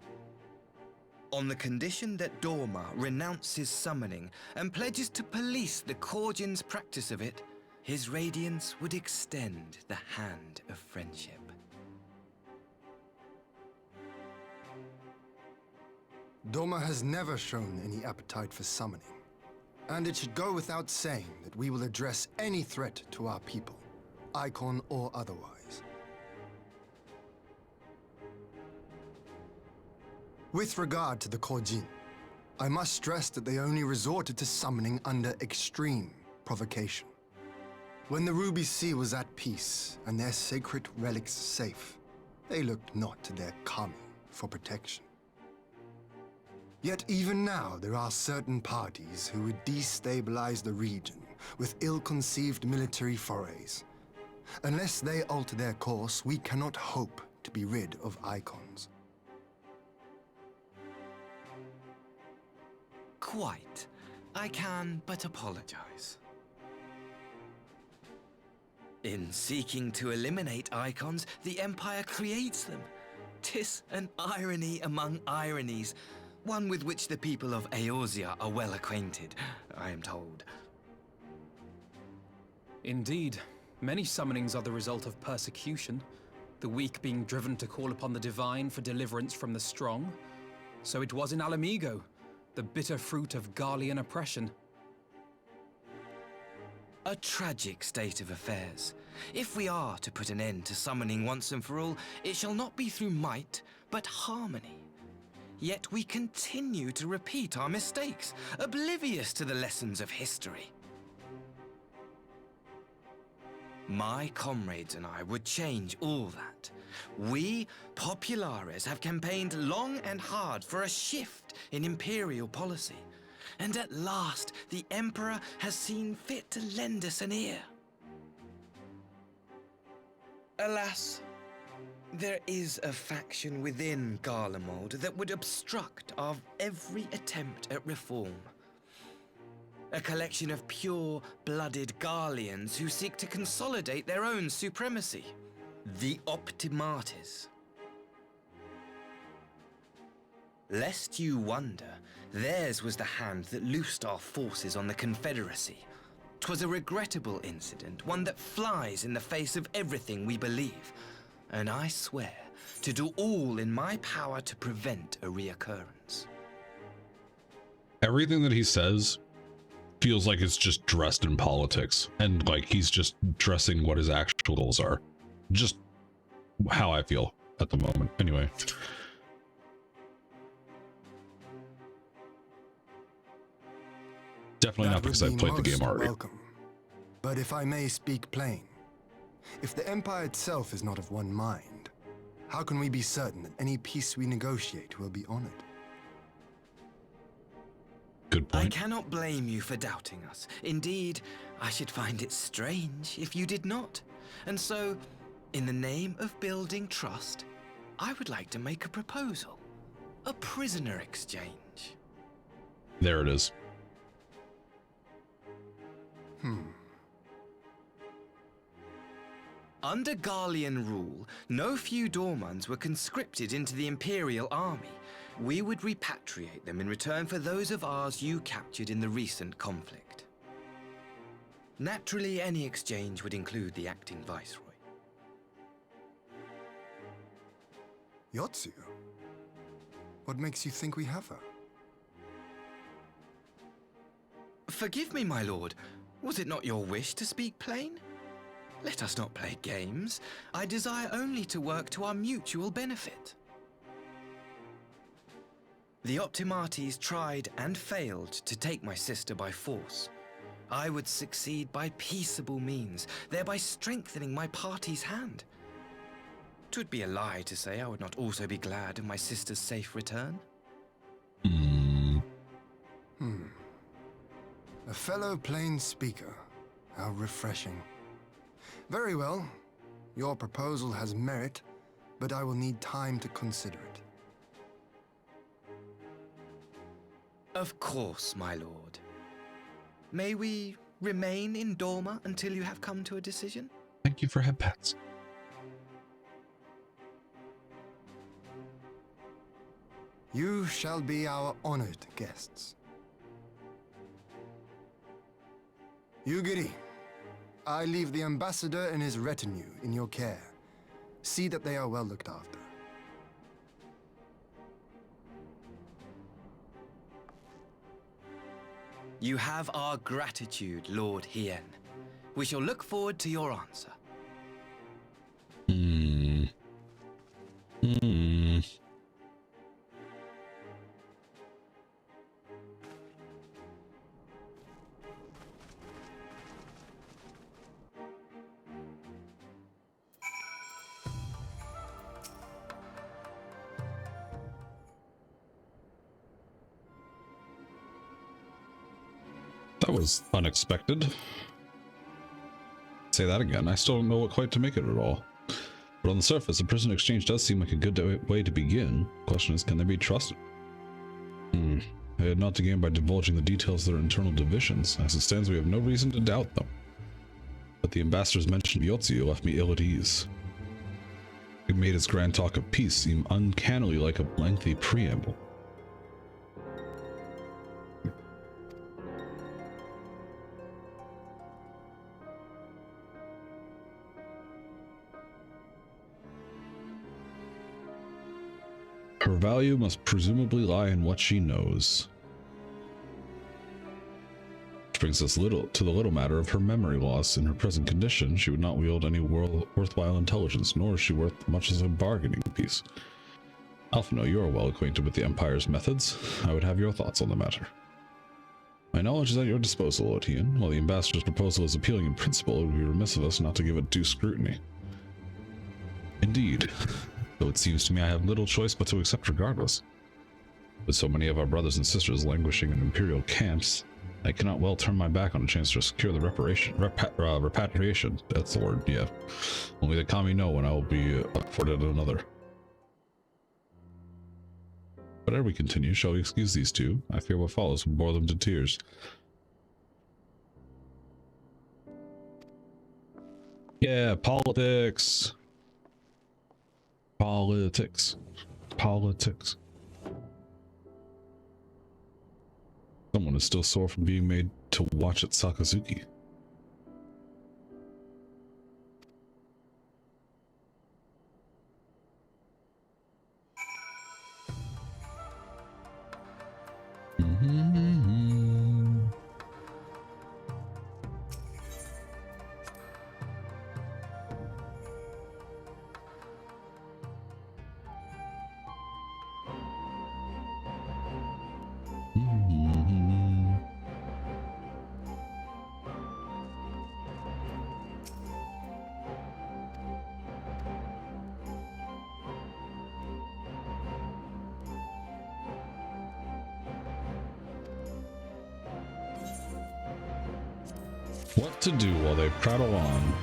On the condition that Dorma renounces summoning and pledges to police the Korgin's practice of it, his Radiance would extend the hand of friendship. Dorma has never shown any appetite for summoning, and it should go without saying that we will address any threat to our people, icon or otherwise. With regard to the Korjin, I must stress that they only resorted to summoning under extreme provocation. When the Ruby Sea was at peace and their sacred relics safe, they looked not to their kami for protection. Yet even now, there are certain parties who would destabilize the region with ill-conceived military forays. Unless they alter their course, we cannot hope to be rid of icons. Quite. I can but apologize. In seeking to eliminate icons, the Empire creates them. 'Tis an irony among ironies, one with which the people of Eorzea are well acquainted, I am told. Indeed. Many summonings are the result of persecution, the weak being driven to call upon the divine for deliverance from the strong. So it was in Alamigo, the bitter fruit of Garlean oppression. A tragic state of affairs. If we are to put an end to summoning once and for all, it shall not be through might, but harmony. Yet we continue to repeat our mistakes, oblivious to the lessons of history. My comrades and I would change all that. We, Populares, have campaigned long and hard for a shift in imperial policy. And at last, the Emperor has seen fit to lend us an ear. Alas, there is a faction within Garlemald that would obstruct our every attempt at reform. A collection of pure-blooded Garleans who seek to consolidate their own supremacy. The Optimates. Lest you wonder, theirs was the hand that loosed our forces on the Confederacy. 'Twas a regrettable incident, one that flies in the face of everything we believe. And I swear to do all in my power to prevent a reoccurrence. Everything that he says feels like it's just dressed in politics, and like he's just dressing what his actual goals are. Just how I feel at the moment. Anyway. Definitely not because I've played the game already. Welcome. But if I may speak plain, if the Empire itself is not of one mind, how can we be certain that any peace we negotiate will be honored? Good point. I cannot blame you for doubting us. Indeed, I should find it strange if you did not. And so, in the name of building trust, I would like to make a proposal. A prisoner exchange. There it is. Under Garlean rule, no few Dormans were conscripted into the Imperial Army. We would repatriate them in return for those of ours you captured in the recent conflict. Naturally, any exchange would include the acting Viceroy. Yotsu? What makes you think we have her? Forgive me, my lord. Was it not your wish to speak plain? Let us not play games. I desire only to work to our mutual benefit. The Optimates tried and failed to take my sister by force. I would succeed by peaceable means, thereby strengthening my party's hand. 'Twould be a lie to say I would not also be glad of my sister's safe return. A fellow plain speaker. How refreshing. Very well. Your proposal has merit, but I will need time to consider it. Of course, my lord. May we remain in Dorma until you have come to a decision? Thank you for head pats. You shall be our honored guests. Yugiri, I leave the ambassador and his retinue in your care. See that they are well looked after. You have our gratitude, Lord Hien. We shall look forward to your answer. That was unexpected. Say that again. I still don't know what quite to make it at all. But on the surface, a prison exchange does seem like a good way to begin. Question is, can they be trusted? I had not to gain by divulging the details of their internal divisions. As it stands, we have no reason to doubt them. But the ambassador's mention of Yotsu left me ill at ease. It made his grand talk of peace seem uncannily like a lengthy preamble. Her value must presumably lie in what she knows. Which brings us to the little matter of her memory loss. In her present condition, she would not wield any worthwhile intelligence, nor is she worth much as a bargaining piece. Alphino, you are well acquainted with the Empire's methods. I would have your thoughts on the matter. My knowledge is at your disposal, Otian. While the ambassador's proposal is appealing in principle, it would be remiss of us not to give it due scrutiny. Indeed, though it seems to me I have little choice but to accept regardless. With so many of our brothers and sisters languishing in imperial camps, I cannot well turn my back on a chance to secure the repatriation. That's the word, yeah. Only the kami know when I will be afforded another. But ere we continue, shall we excuse these two? I fear what follows will bore them to tears. Yeah, politics. Politics. Politics. Someone is still sore from being made to watch at Sakazuki. What to do while they prattle on?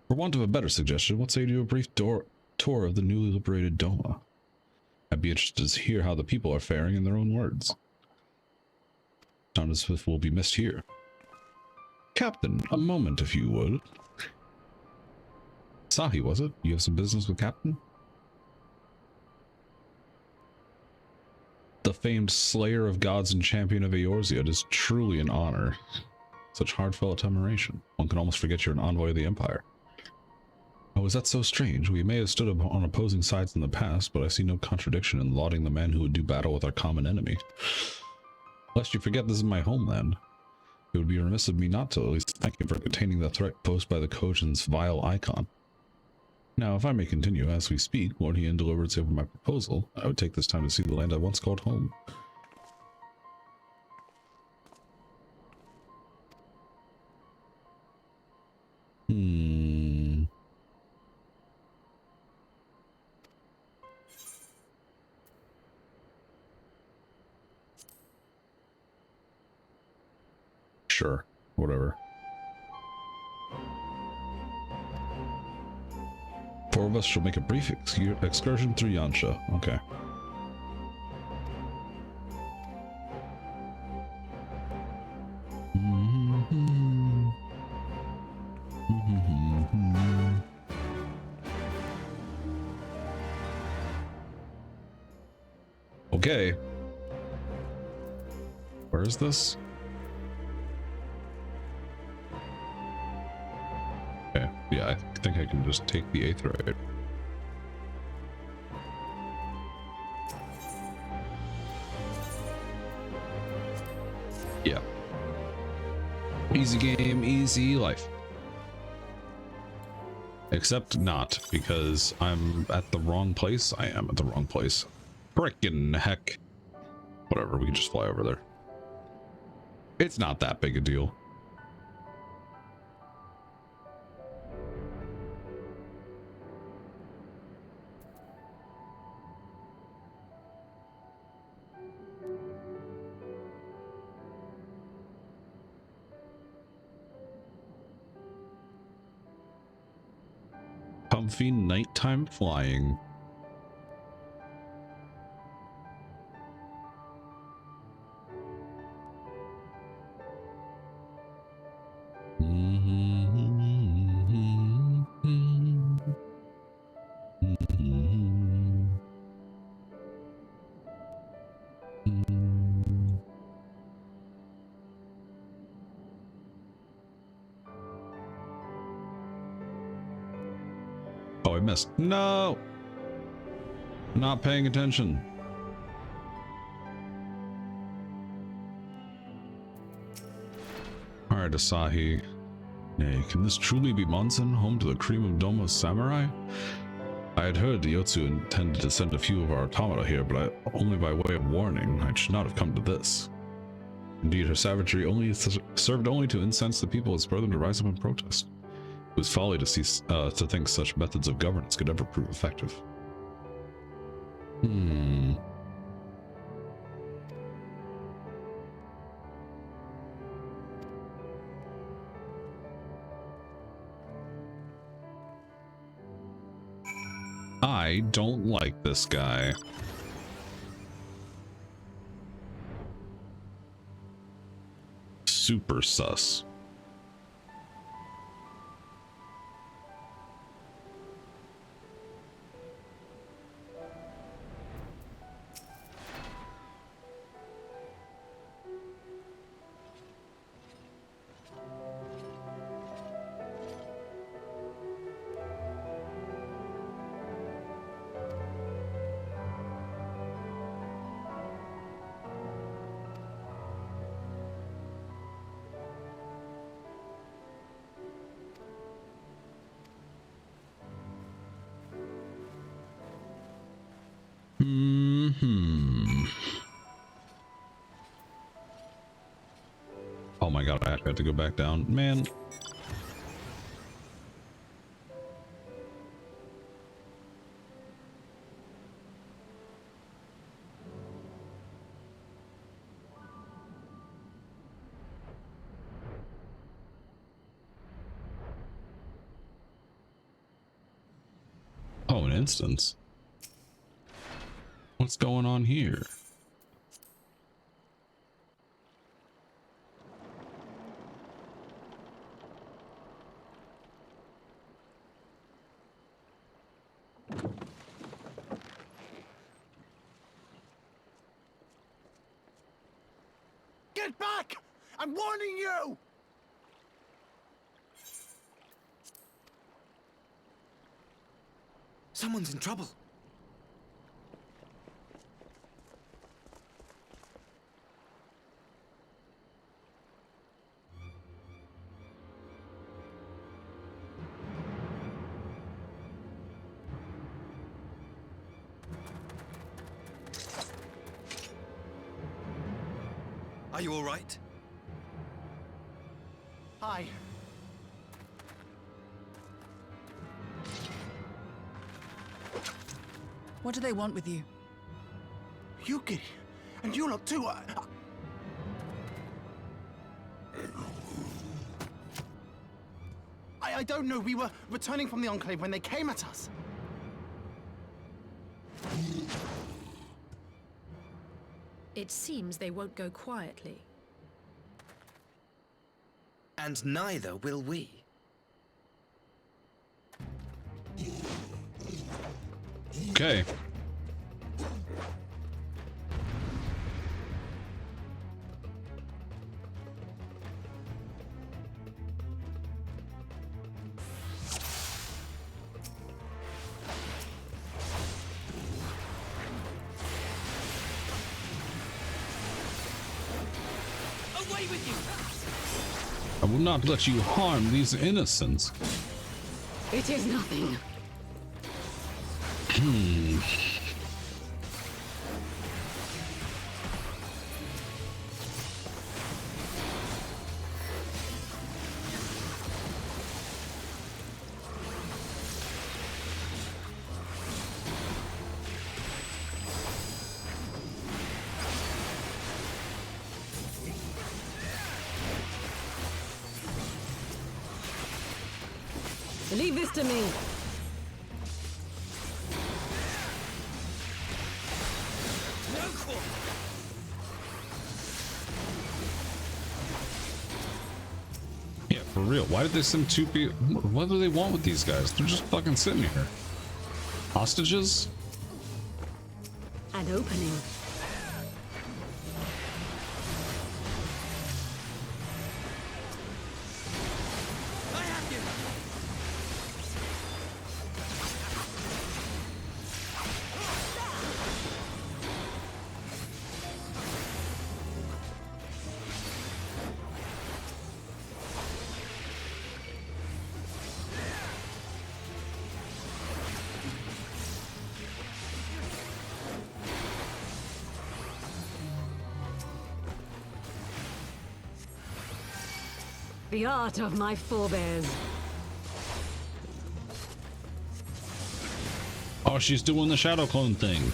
For want of a better suggestion, what say you do a brief tour of the newly liberated Doma? I'd be interested to hear how the people are faring in their own words. Sound as if we'll be missed here. Captain, a moment if you would. Sahi, was it? You have some business with Captain? The famed slayer of gods and champion of Eorzea. It is truly an honor. Such heartfelt admiration. One can almost forget you're an envoy of the Empire. Oh, is that so strange? We may have stood on opposing sides in the past, but I see no contradiction in lauding the man who would do battle with our common enemy. Lest you forget this is my homeland. It would be remiss of me not to at least thank him for containing the threat posed by the Kojin's vile icon. Now, if I may continue as we speak, when he deliberates over my proposal, I would take this time to see the land I once called home. Sure, whatever. 4 of us shall make a brief excursion through Yansha. Okay. Okay. Where is this? Okay, yeah, I think I can just take the 8th ride. Yeah. Easy game, easy life. Except not, because I'm at the wrong place. I am at the wrong place. Frickin' heck. Whatever, we can just fly over there. It's not that big a deal. Comfy nighttime flying. Oh, I missed. No! Not paying attention. admired Asahi. Nay, can this truly be Monsen, home to the cream of Doma's samurai? I had heard the Yotsu intended to send a few of our automata here, but only by way of warning. I should not have come to this. Indeed, her savagery served only to incense the people and spur them to rise up and protest. It was folly to think such methods of governance could ever prove effective. I don't like this guy. Super sus. Oh my god, I have to go back down. Man. Oh, an instance. What's going on here? Get back! I'm warning you! Someone's in trouble. Are you all right? Hi. What do they want with you? Yuki, and you lot too. I don't know. We were returning from the Enclave when they came at us. It seems they won't go quietly. And neither will we. Okay. Away with you! I will not let you harm these innocents. It is nothing. Leave this to me. Yeah, for real. Why did they send two people? What do they want with these guys? They're just fucking sitting here. Hostages? An opening. the art of my forebears. Oh, she's doing the shadow clone thing.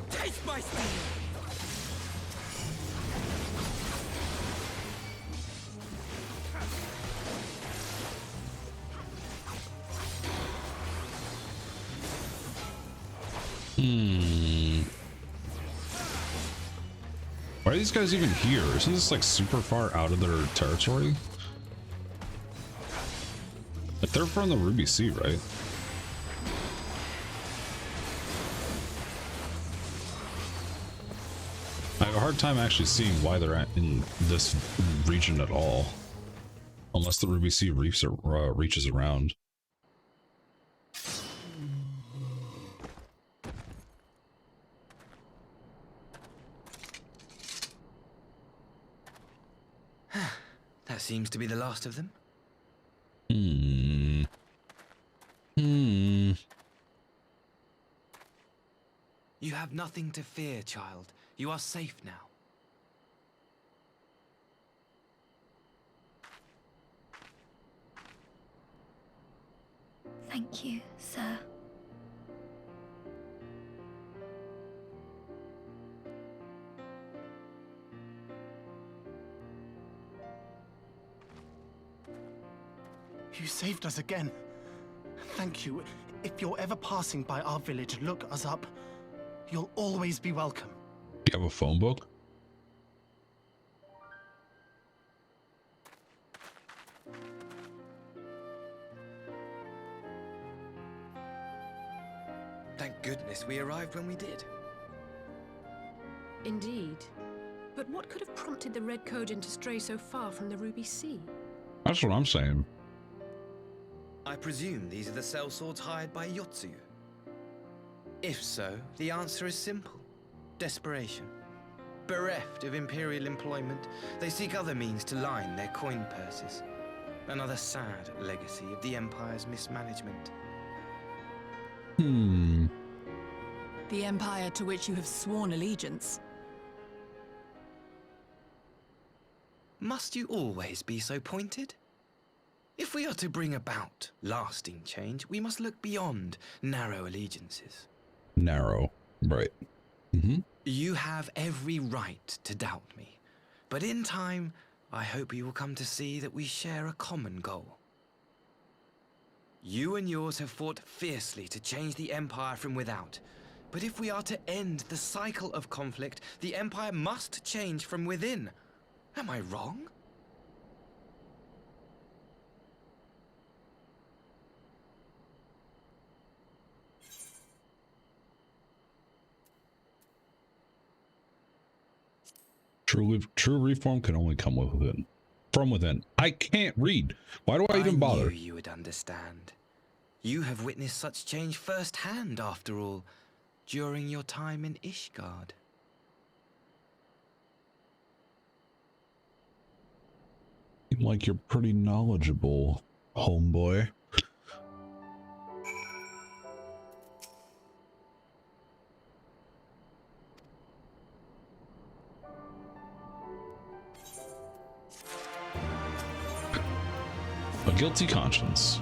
Taste my steel! Why are these guys even here? Isn't this like super far out of their territory? Like they're from the Ruby Sea, right? I have a hard time actually seeing why they're in this region at all. Unless the Ruby Sea reaches around. That seems to be the last of them. You have nothing to fear, child. You are safe now. Thank you, sir. You saved us again. Thank you. If you're ever passing by our village, look us up. You'll always be welcome. Do you have a phone book? Thank goodness we arrived when we did. Indeed. But what could have prompted the Red Kojin to stray so far from the Ruby Sea? That's what I'm saying. I presume these are the sellswords hired by Yotsuyu. If so, the answer is simple. Desperation. Bereft of imperial employment, they seek other means to line their coin purses. Another sad legacy of the Empire's mismanagement. The Empire to which you have sworn allegiance. Must you always be so pointed? If we are to bring about lasting change, we must look beyond narrow allegiances. Narrow, right. You have every right to doubt me, but in time, I hope you will come to see that we share a common goal. You and yours have fought fiercely to change the Empire from without, but if we are to end the cycle of conflict, the Empire must change from within. Am I wrong? True reform can only come within. From within. I can't read. Why do I even bother? I knew you would understand. You have witnessed such change firsthand, after all, during your time in Ishgard. Seem like you're pretty knowledgeable, homeboy. A guilty conscience.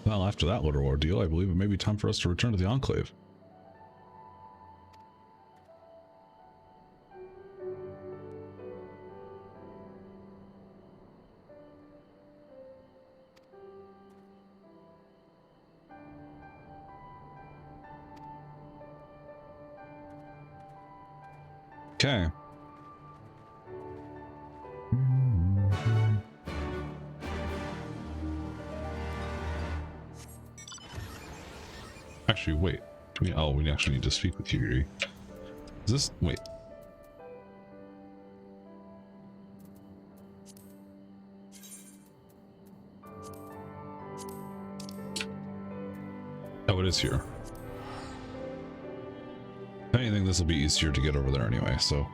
Well, after that little ordeal, I believe it may be time for us to return to the Enclave. Okay. Actually, wait. We actually need to speak with you. Is this... Wait. Oh, it is here. If anything, this will be easier to get over there anyway, so.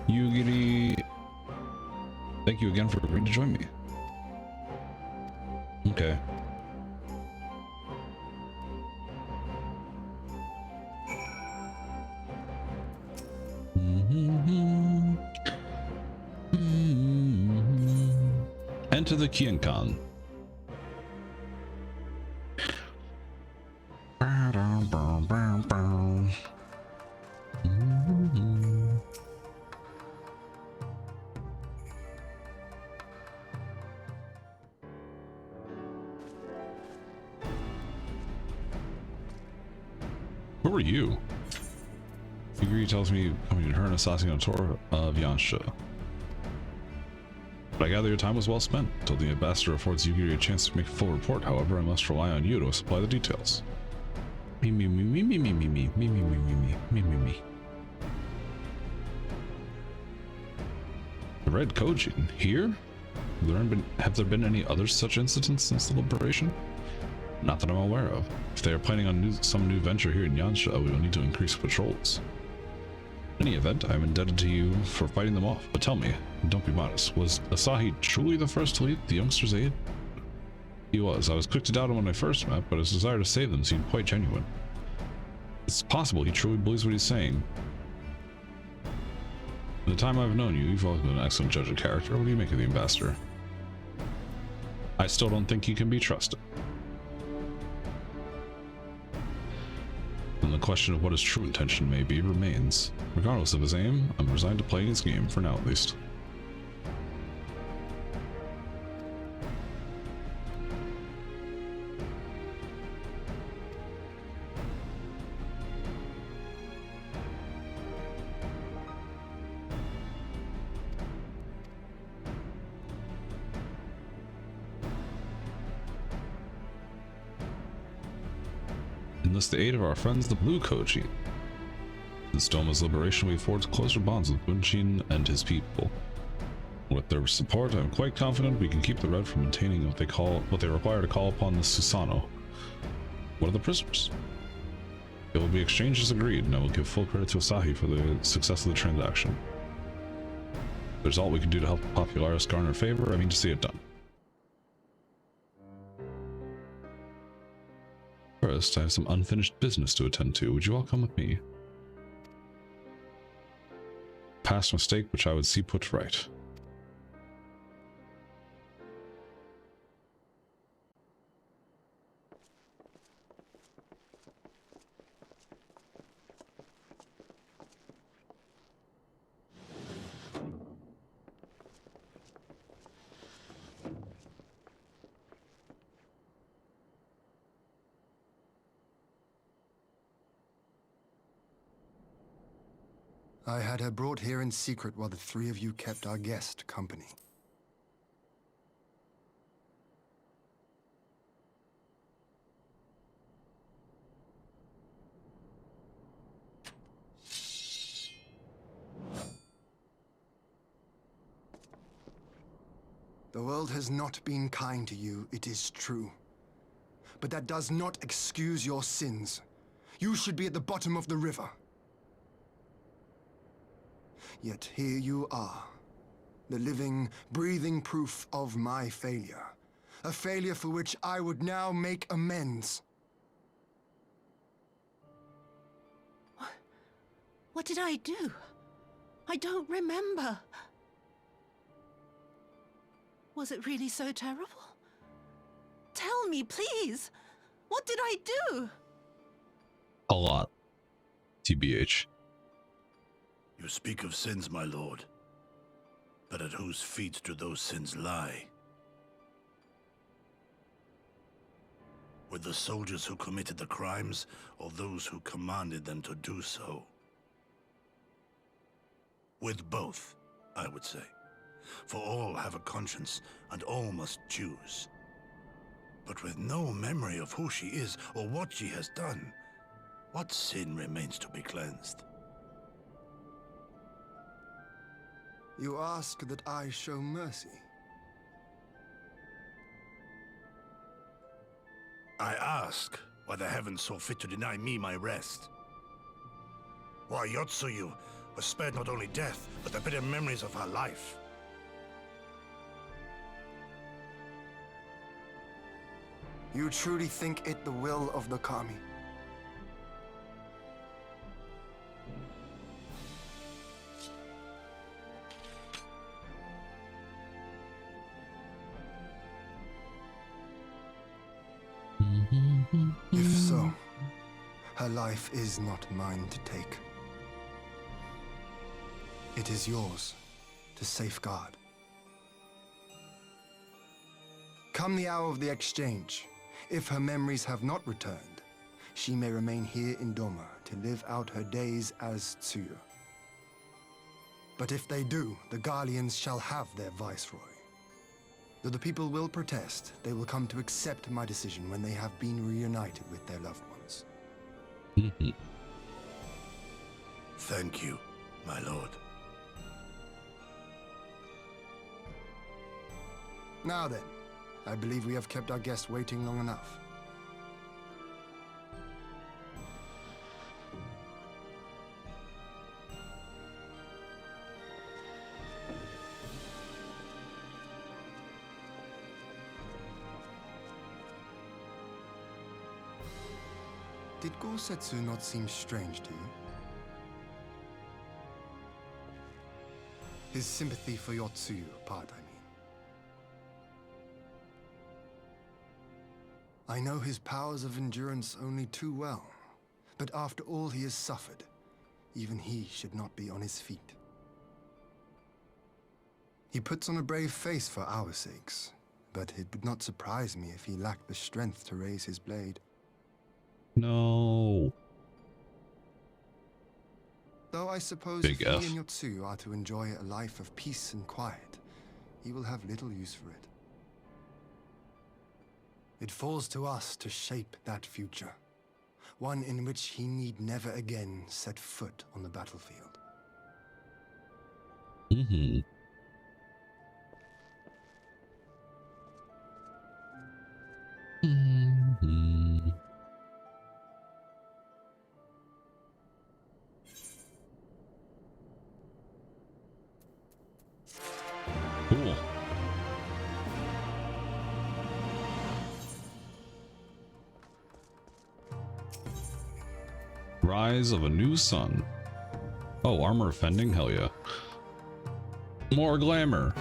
Yugiri, thank you again for agreeing to join me. Okay. Enter the Kiankan. Who are you? Yugiri tells me coming to her and assassin on a tour of Yansha. But I gather your time was well spent. Until the ambassador affords Yugiri a chance to make a full report, however, I must rely on you to supply the details. Me. The Red Kojin, here? Have there been any other such incidents since the liberation? Not that I'm aware of. If they are planning on some new venture here in Yansha, we will need to increase patrols. In any event, I am indebted to you for fighting them off. But tell me, don't be modest, was Asahi truly the first to lead the youngsters' aid? He was. I was quick to doubt him when I first met, but his desire to save them seemed quite genuine. It's possible he truly believes what he's saying. In the time I've known you, you've always been an excellent judge of character. What do you make of the ambassador? I still don't think he can be trusted. And the question of what his true intention may be remains. Regardless of his aim, I'm resigned to playing his game, for now at least. Enlist the aid of our friends the Blue Koji. Since Doma's liberation, we forged closer bonds with Bunshin and his people. With their support, I'm quite confident we can keep the Red from maintaining what they require to call upon the Susano. What are the prisoners? It will be exchanged as agreed, and I will give full credit to Asahi for the success of the transaction. If there's all we can do to help Popularis garner favor, I mean to see it done. First, I have some unfinished business to attend to. Would you all come with me? Past mistake which I would see put right. I had her brought here in secret while the three of you kept our guest company. The world has not been kind to you, it is true. But that does not excuse your sins. You should be at the bottom of the river. Yet here you are, the living, breathing proof of my failure. A failure for which I would now make amends. What did I do? I don't remember. Was it really so terrible? Tell me, please. What did I do? A lot. TBH. You speak of sins, my lord. But at whose feet do those sins lie? With the soldiers who committed the crimes, or those who commanded them to do so? With both, I would say. For all have a conscience, and all must choose. But with no memory of who she is, or what she has done, what sin remains to be cleansed? You ask that I show mercy? I ask why the heavens saw fit to deny me my rest. Why Yotsuyu was spared not only death, but the bitter memories of her life. You truly think it the will of the Kami? If so, her life is not mine to take. It is yours to safeguard. Come the hour of the exchange, if her memories have not returned, she may remain here in Doma to live out her days as Tsuyu. But if they do, the Guardians shall have their viceroy. Though the people will protest, they will come to accept my decision when they have been reunited with their loved ones. Thank you, my lord. Now then, I believe we have kept our guest waiting long enough. Did Gosetsu not seem strange to you? His sympathy for Yotsuyu part, I mean. I know his powers of endurance only too well, but after all he has suffered, even he should not be on his feet. He puts on a brave face for our sakes, but it would not surprise me if he lacked the strength to raise his blade. No. Though I suppose Big if F. he and Yotsuyu are to enjoy a life of peace and quiet, he will have little use for it. It falls to us to shape that future, one in which he need never again set foot on the battlefield. Mm-hmm. Mm-hmm. Cool. Rise of a new sun. Oh, armor offending? Hell yeah. More glamour.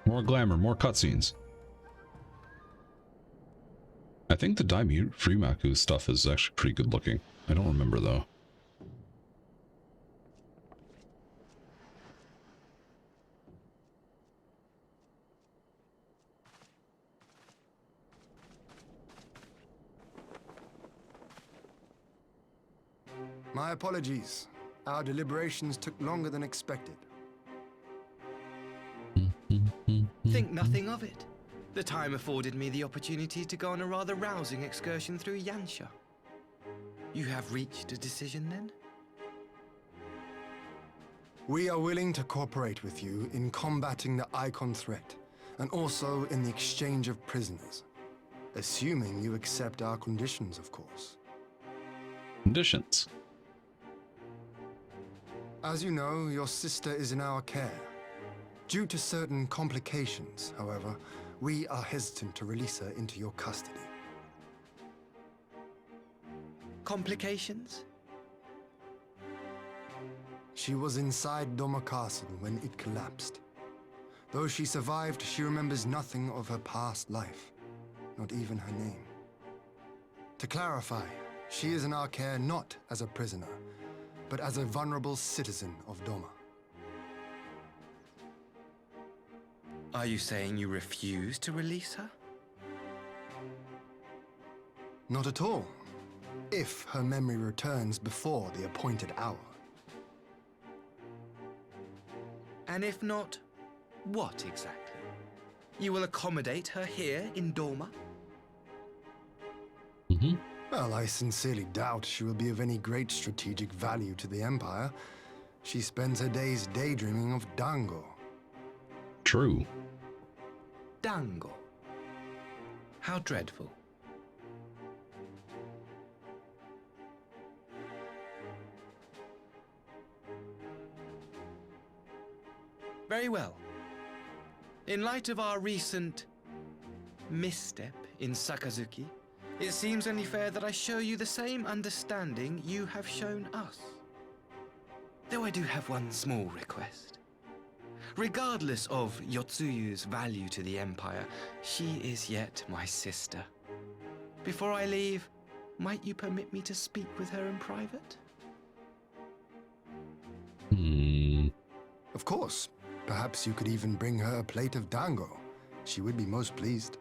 More glamour, more cutscenes. I think the Daimyo Freemaku stuff is actually pretty good looking. I don't remember though. My apologies. Our deliberations took longer than expected. Think nothing of it. The time afforded me the opportunity to go on a rather rousing excursion through Yansha. You have reached a decision then? We are willing to cooperate with you in combating the Icon threat, and also in the exchange of prisoners. Assuming you accept our conditions, of course. Conditions? As you know, your sister is in our care. Due to certain complications, however, we are hesitant to release her into your custody. Complications? She was inside Doma Castle when it collapsed. Though she survived, she remembers nothing of her past life, not even her name. To clarify, she is in our care not as a prisoner, but as a vulnerable citizen of Doma. Are you saying you refuse to release her? Not at all. If her memory returns before the appointed hour. And if not, what exactly? You will accommodate her here in Doma? Well, I sincerely doubt she will be of any great strategic value to the Empire. She spends her days daydreaming of Dango. True. Dango. How dreadful. Very well. In light of our recent misstep in Sakazuki, it seems only fair that I show you the same understanding you have shown us. Though I do have one small request. Regardless of Yotsuyu's value to the Empire, she is yet my sister. Before I leave, might you permit me to speak with her in private? Of course. Perhaps you could even bring her a plate of dango. She would be most pleased.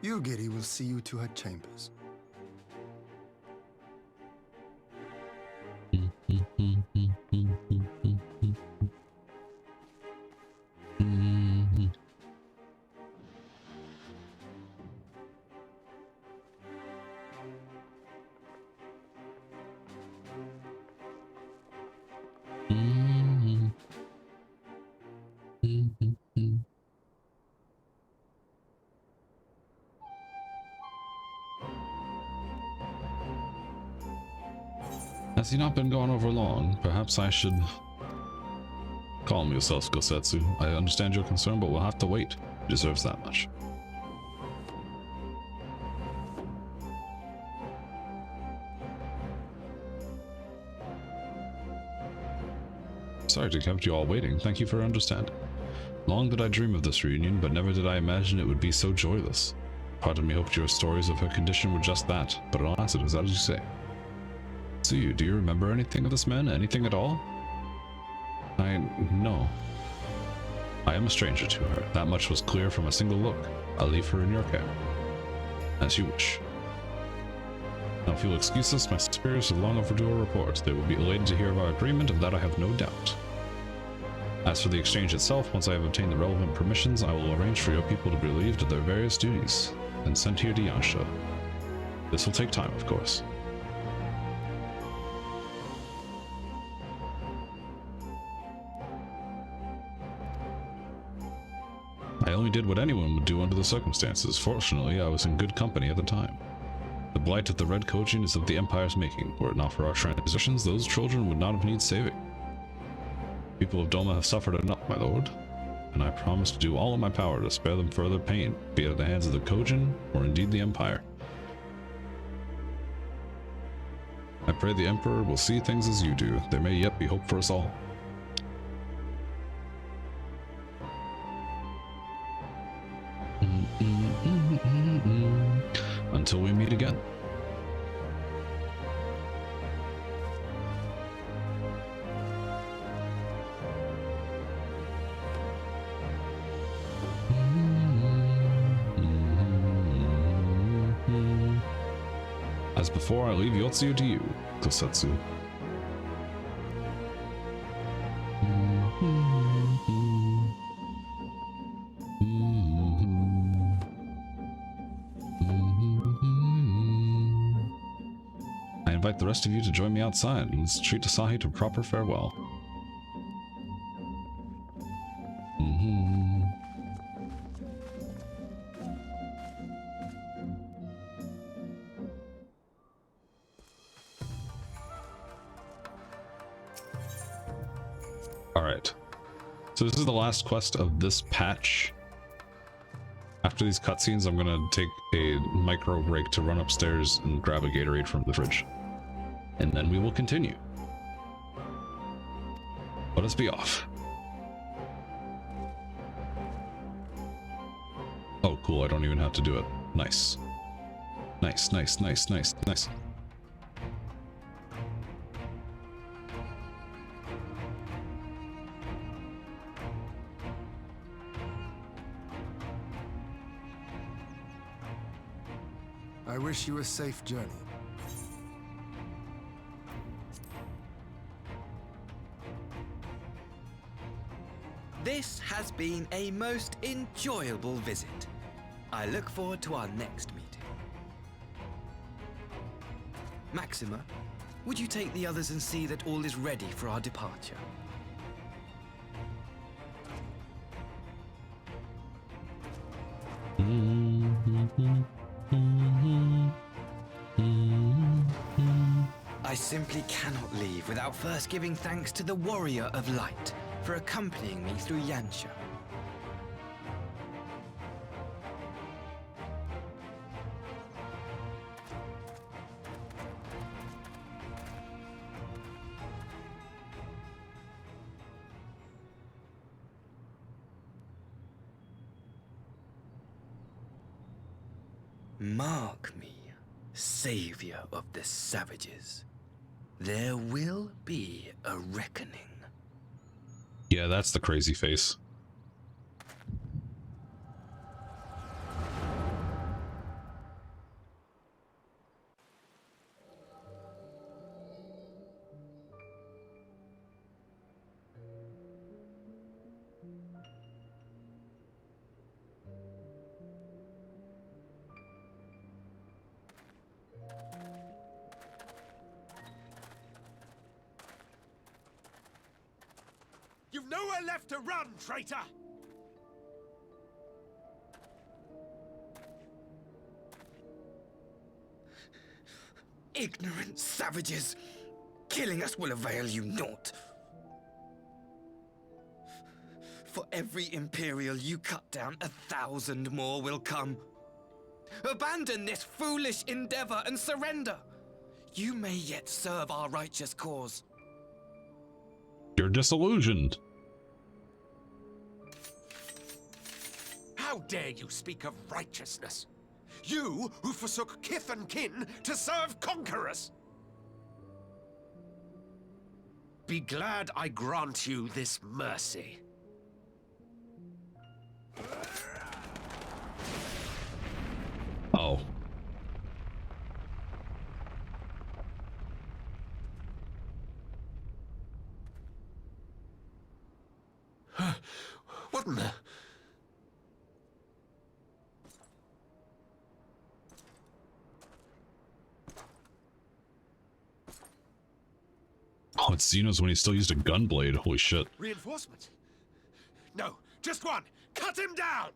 Yugiri will see you to her chambers. Has he not been gone over long? Perhaps I should calm yourself, Gosetsu. I understand your concern, but we'll have to wait. He deserves that much. Sorry to kept you all waiting. Thank you for understanding. Long did I dream of this reunion, but never did I imagine it would be so joyless. Part of me hoped your stories of her condition were just that, but alas, it was as you say. Tsuyu, do you remember anything of this man? Anything at all? No. I am a stranger to her. That much was clear from a single look. I'll leave her in your care. As you wish. Now, if you'll excuse us, my superiors have long overdue a report. They will be elated to hear of our agreement, of that I have no doubt. As for the exchange itself, once I have obtained the relevant permissions, I will arrange for your people to be relieved of their various duties, and sent here to Yansha. This will take time, of course. I only did what anyone would do under the circumstances. Fortunately, I was in good company at the time. The blight of the Red Kojin is of the Empire's making. Were it not for our transitions, those children would not have needed saving. People of Doma have suffered enough, my lord, and I promise to do all in my power to spare them further pain, be it at the hands of the Kojin, or indeed the Empire. I pray the Emperor will see things as you do. There may yet be hope for us all. Until we meet again. As before, I leave Yotsuyu to you, Kosetsu. I invite the rest of you to join me outside, and let's treat Asahi to proper farewell. Alright, so this is the last quest of this patch. After these cutscenes, I'm gonna take a micro break to run upstairs and grab a Gatorade from the fridge. And then we will continue. Let us be off. Oh, cool, I don't even have to do it. Nice. Nice, nice, nice, nice, nice. I wish you a safe journey. This has been a most enjoyable visit. I look forward to our next meeting. Maxima, would you take the others and see that all is ready for our departure? I simply cannot leave without first giving thanks to the Warrior of Light for accompanying me through Yansha. Mark me, savior of the savages. There will be a reckoning. Yeah, that's the crazy face. You've nowhere left to run, traitor! Ignorant savages! Killing us will avail you naught. For every Imperial you cut down, 1,000 more will come. Abandon this foolish endeavor and surrender. You may yet serve our righteous cause. You're disillusioned. How dare you speak of righteousness? You who forsook kith and kin to serve conquerors! Be glad I grant you this mercy. Oh. What in the... Oh, it's Xenos when he still used a gunblade. Holy shit. Reinforcement? No, just one! Cut him down!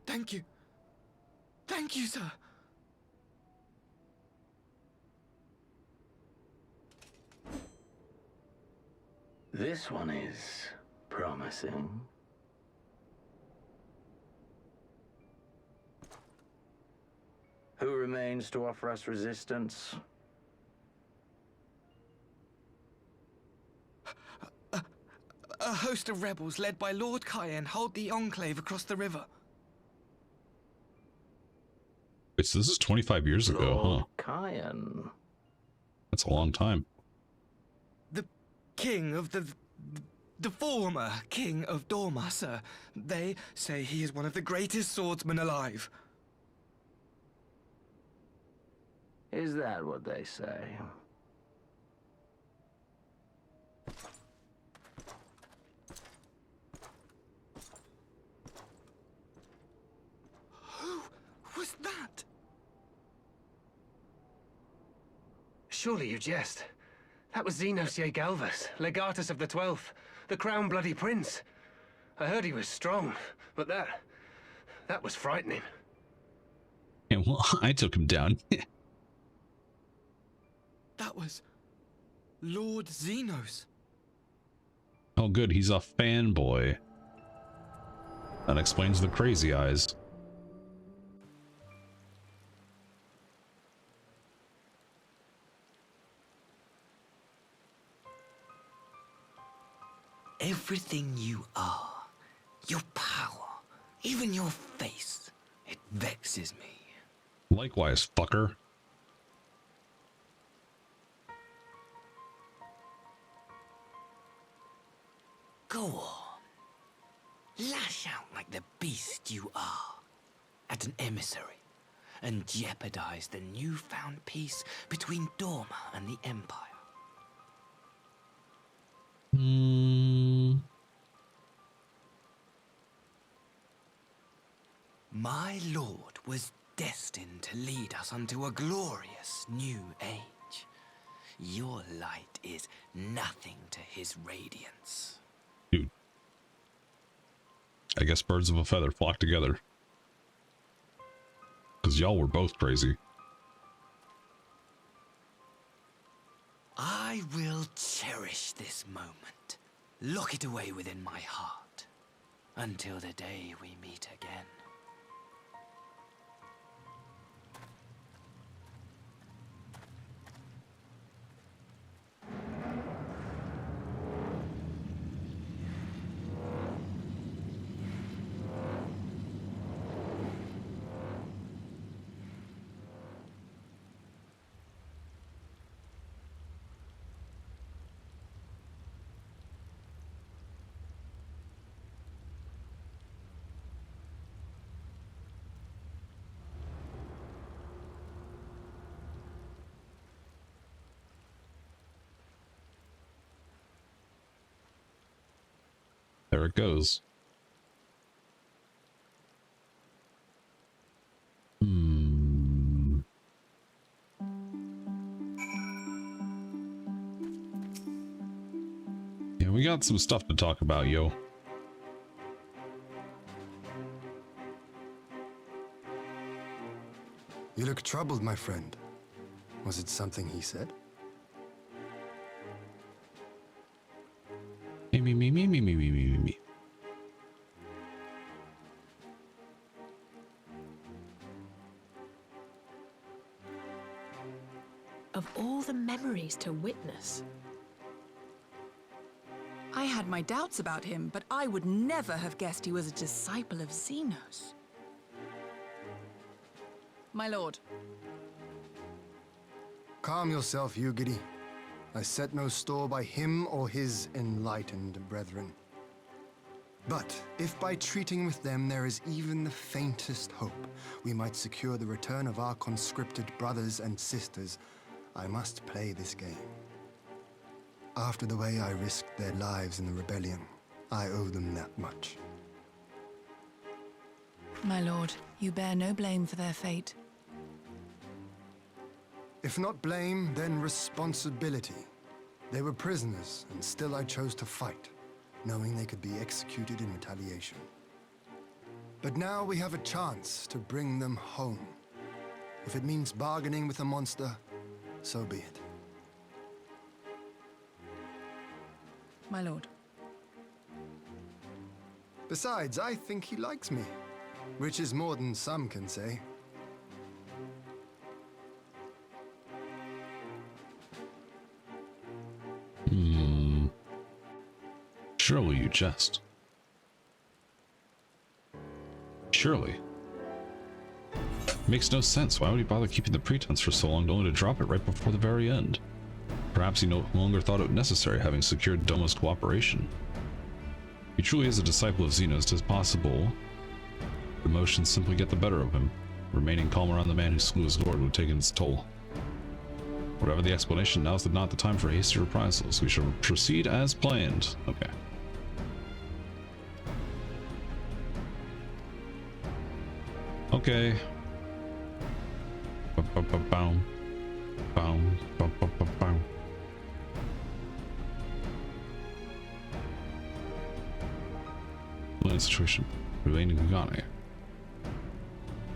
Thank you. Thank you, sir. This one is promising. Who remains to offer us resistance? A host of rebels led by Lord Cayenne hold the enclave across the river. Wait, so this is 25 years ago, huh? Cayenne. That's a long time. The king of the former king of Dorma, sir. They say he is one of the greatest swordsmen alive. Is that what they say? Who was that? Surely you jest. That was Xenos Galvus, legatus of the 12th, the Crown Bloody Prince. I heard he was strong, but that was frightening. And well, I took him down. That was Lord Xenos. Oh good, he's a fanboy. That explains the crazy eyes. Everything you are, your power, even your face, it vexes me. Likewise, fucker. Go on. Lash out like the beast you are at an emissary and jeopardize the newfound peace between Dorma and the Empire. My lord was destined to lead us unto a glorious new age. Your light is nothing to his radiance. Dude. I guess birds of a feather flock together. Because y'all were both crazy. I will cherish this moment, lock it away within my heart, until the day we meet again. There it goes. Yeah, we got some stuff to talk about, yo. You look troubled, my friend. Was it something he said? Me. Of all the memories to witness. I had my doubts about him, but I would never have guessed he was a disciple of Xenos. My lord. Calm yourself, Yugiri. I set no store by him or his enlightened brethren. But if by treating with them there is even the faintest hope, we might secure the return of our conscripted brothers and sisters, I must play this game. After the way I risked their lives in the rebellion, I owe them that much. My lord, you bear no blame for their fate. If not blame, then responsibility. They were prisoners, and still I chose to fight, knowing they could be executed in retaliation. But now we have a chance to bring them home. If it means bargaining with a monster, so be it. My lord. Besides, I think he likes me, which is more than some can say. Surely you jest. Surely. Makes no sense. Why would he bother keeping the pretense for so long only to drop it right before the very end? Perhaps he no longer thought it necessary, having secured Doma's cooperation. If he truly is a disciple of Xenos, it is possible emotions simply get the better of him. Remaining calm around the man who slew his lord would have taken its toll. Whatever the explanation, now's not the time for hasty reprisals. We shall proceed as planned. Okay. Okay. Boom. Lane situation. Relating Kugane.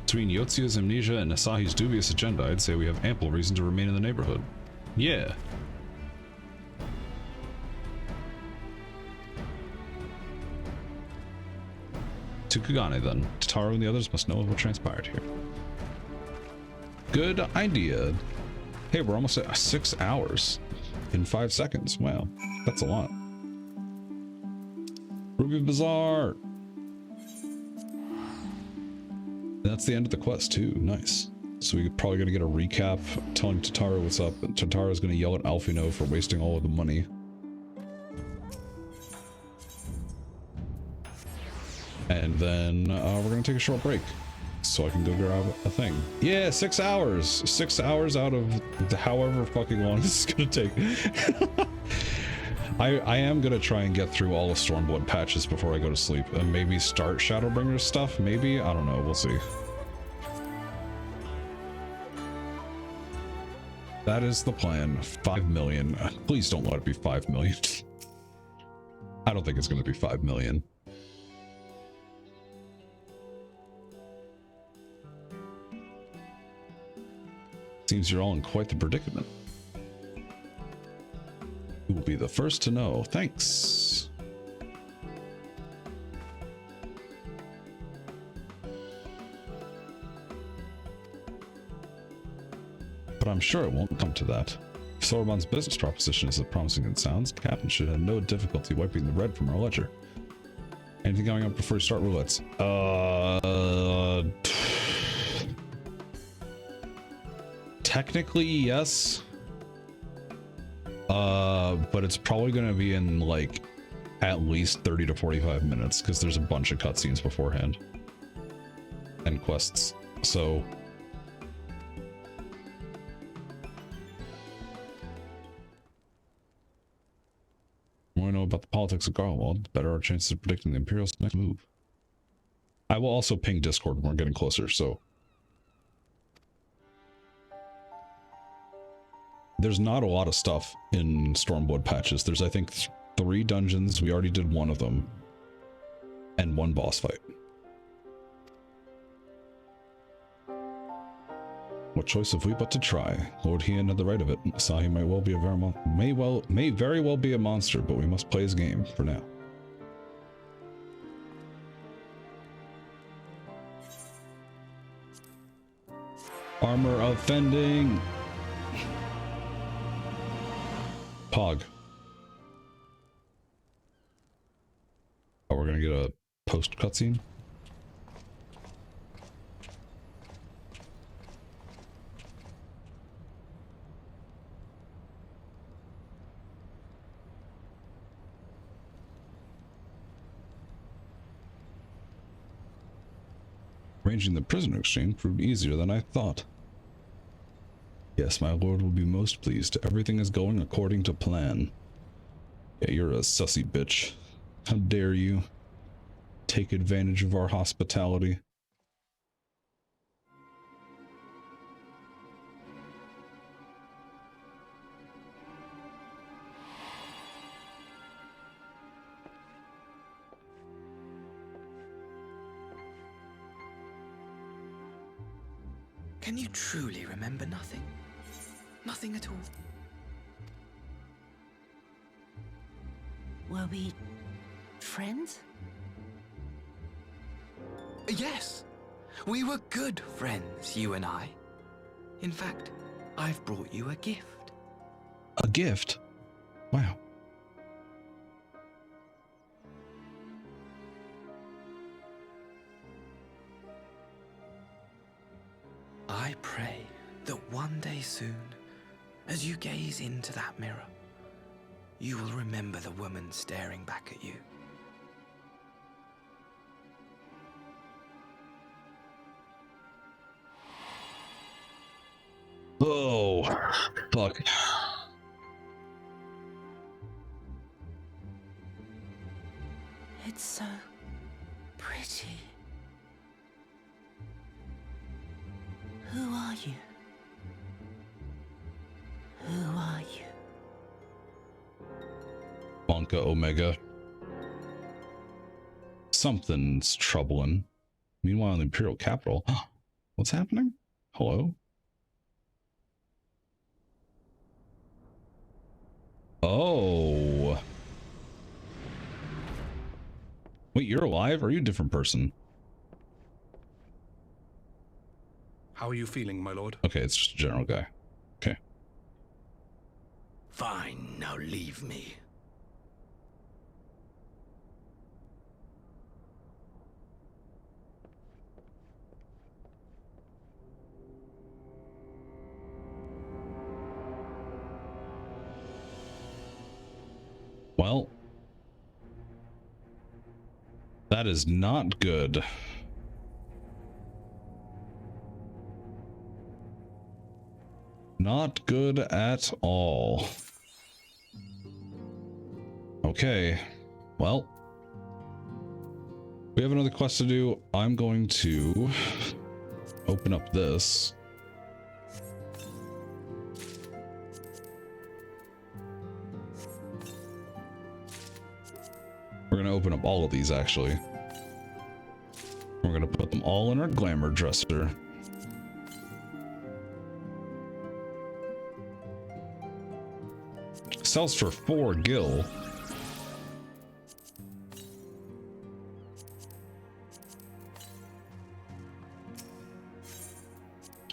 Between Yotsuya's amnesia and Asahi's dubious agenda, I'd say we have ample reason to remain in the neighborhood. Yeah. to Kagane then. Tataru and the others must know what transpired here. Good idea. Hey, we're almost at 6 hours in 5 seconds. Wow, that's a lot. Ruby Bazaar. That's the end of the quest too. Nice. So we're probably gonna get a recap telling Tataru what's up, and Tataru's gonna yell at Alfino for wasting all of the money. And then we're gonna take a short break so I can go grab a thing. Yeah, 6 hours. 6 hours out of however fucking long this is gonna take. I am gonna try and get through all the Stormblood patches before I go to sleep, and maybe start Shadowbringers stuff. Maybe, I don't know. We'll see. That is the plan. 5 million. Please don't let it be 5 million. I don't think it's gonna be 5 million. Seems you're all in quite the predicament. You will be the first to know. Thanks. But I'm sure it won't come to that. If Sorbonne's business proposition is as promising as it sounds, Captain should have no difficulty wiping the red from our ledger. Anything going on before you start roulettes? Technically, yes. But it's probably going to be in like at least 30 to 45 minutes because there's a bunch of cutscenes beforehand and quests. So the more I know about the politics of Garwald, the better our chances of predicting the Imperial's next move. I will also ping Discord when we're getting closer, so there's not a lot of stuff in Stormblood patches. There's, I think, 3 dungeons. We already did 1 of them. And 1 boss fight. What choice have we but to try? Lord Hien had the right of it. Asahi might well be a may very well be a monster, but we must play his game for now. Armor of Fending. Pog. Oh, we're gonna get a post cutscene. Arranging the prisoner exchange proved easier than I thought. Yes, my lord will be most pleased. Everything is going according to plan. Yeah, you're a sussy bitch. How dare you take advantage of our hospitality? Can you truly remember nothing? Nothing at all? Were we friends? Yes. We were good friends, you and I. In fact, I've brought you a gift. A gift? Wow. I pray that one day soon, as you gaze into that mirror, you will remember the woman staring back at you. Oh, fuck. It's so pretty. Who are you? Who are you? Bonka Omega. Something's troubling. Meanwhile, in the Imperial capital. What's happening? Hello? Oh. Wait, you're alive? Or are you a different person? How are you feeling, my lord? Okay, it's just a general guy. Okay. Fine, now leave me. Well, that is not good. Not good at all. Okay, well, we have another quest to do. I'm going to open up this. We're going to open up all of these, actually. We're going to put them all in our glamour dresser. Sells for 4 gil.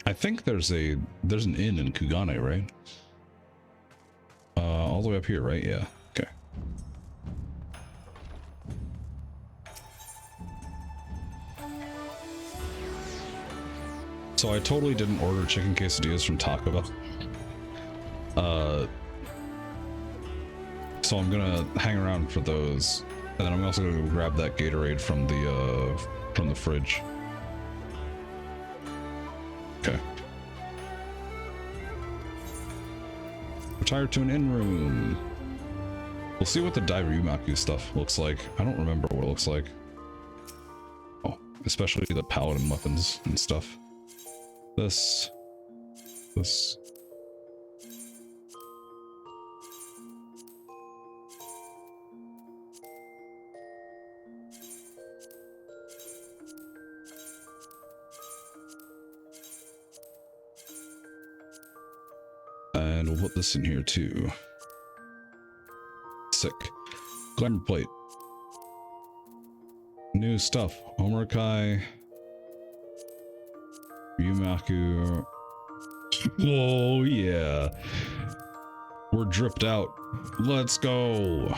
I think there's an inn in Kugane, right? All the way up here, right? Yeah. Okay. So I totally didn't order chicken quesadillas from Taco Bell. So I'm gonna hang around for those, and then I'm also gonna go grab that Gatorade from the fridge. Okay. Retire to an inn room. We'll see what the Dairyumaku stuff looks like. I don't remember what it looks like. Oh, especially the paladin weapons and stuff. This. And we'll put this in here too. Sick. Glamour plate. New stuff. Omurakai. Yumaku. Oh yeah. We're dripped out. Let's go.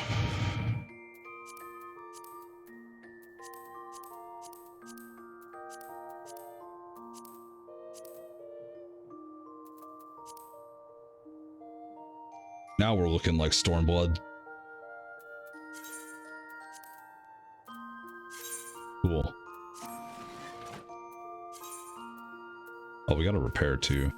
Now we're looking like Stormblood. Cool. Oh, we gotta repair too.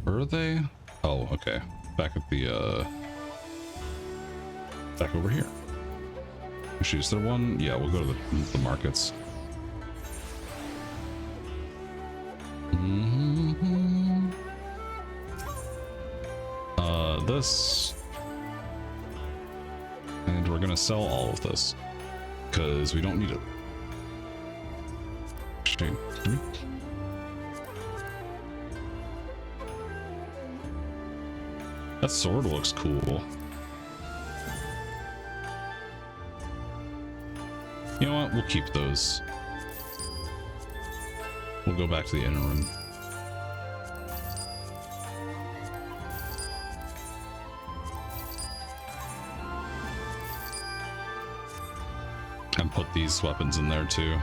Where are they? Oh, okay. Back at the, back over here. Actually, is there one? Yeah, we'll go to the markets. This. And we're gonna sell all of this. Because we don't need it. Actually, that sword looks cool. You know what? We'll keep those. We'll go back to the inner room. And put these weapons in there too.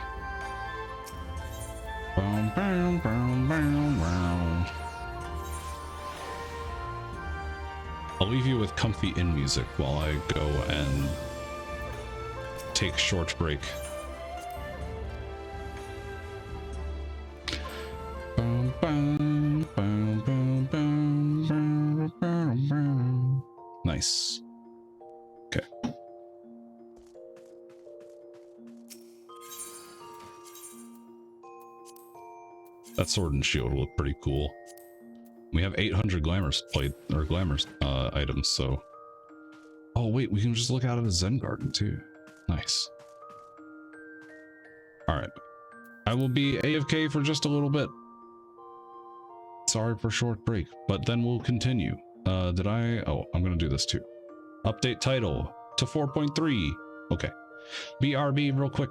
I'll leave you with comfy inn music while I go and take short break. Nice. Okay. That sword and shield look pretty cool. We have 800 glamours items, so. Oh wait, we can just look out of the Zen Garden too. Nice. All right. I will be AFK for just a little bit. Sorry for short break, but then we'll continue. Did I? Oh, I'm gonna do this too. Update title to 4.3. Okay. BRB real quick.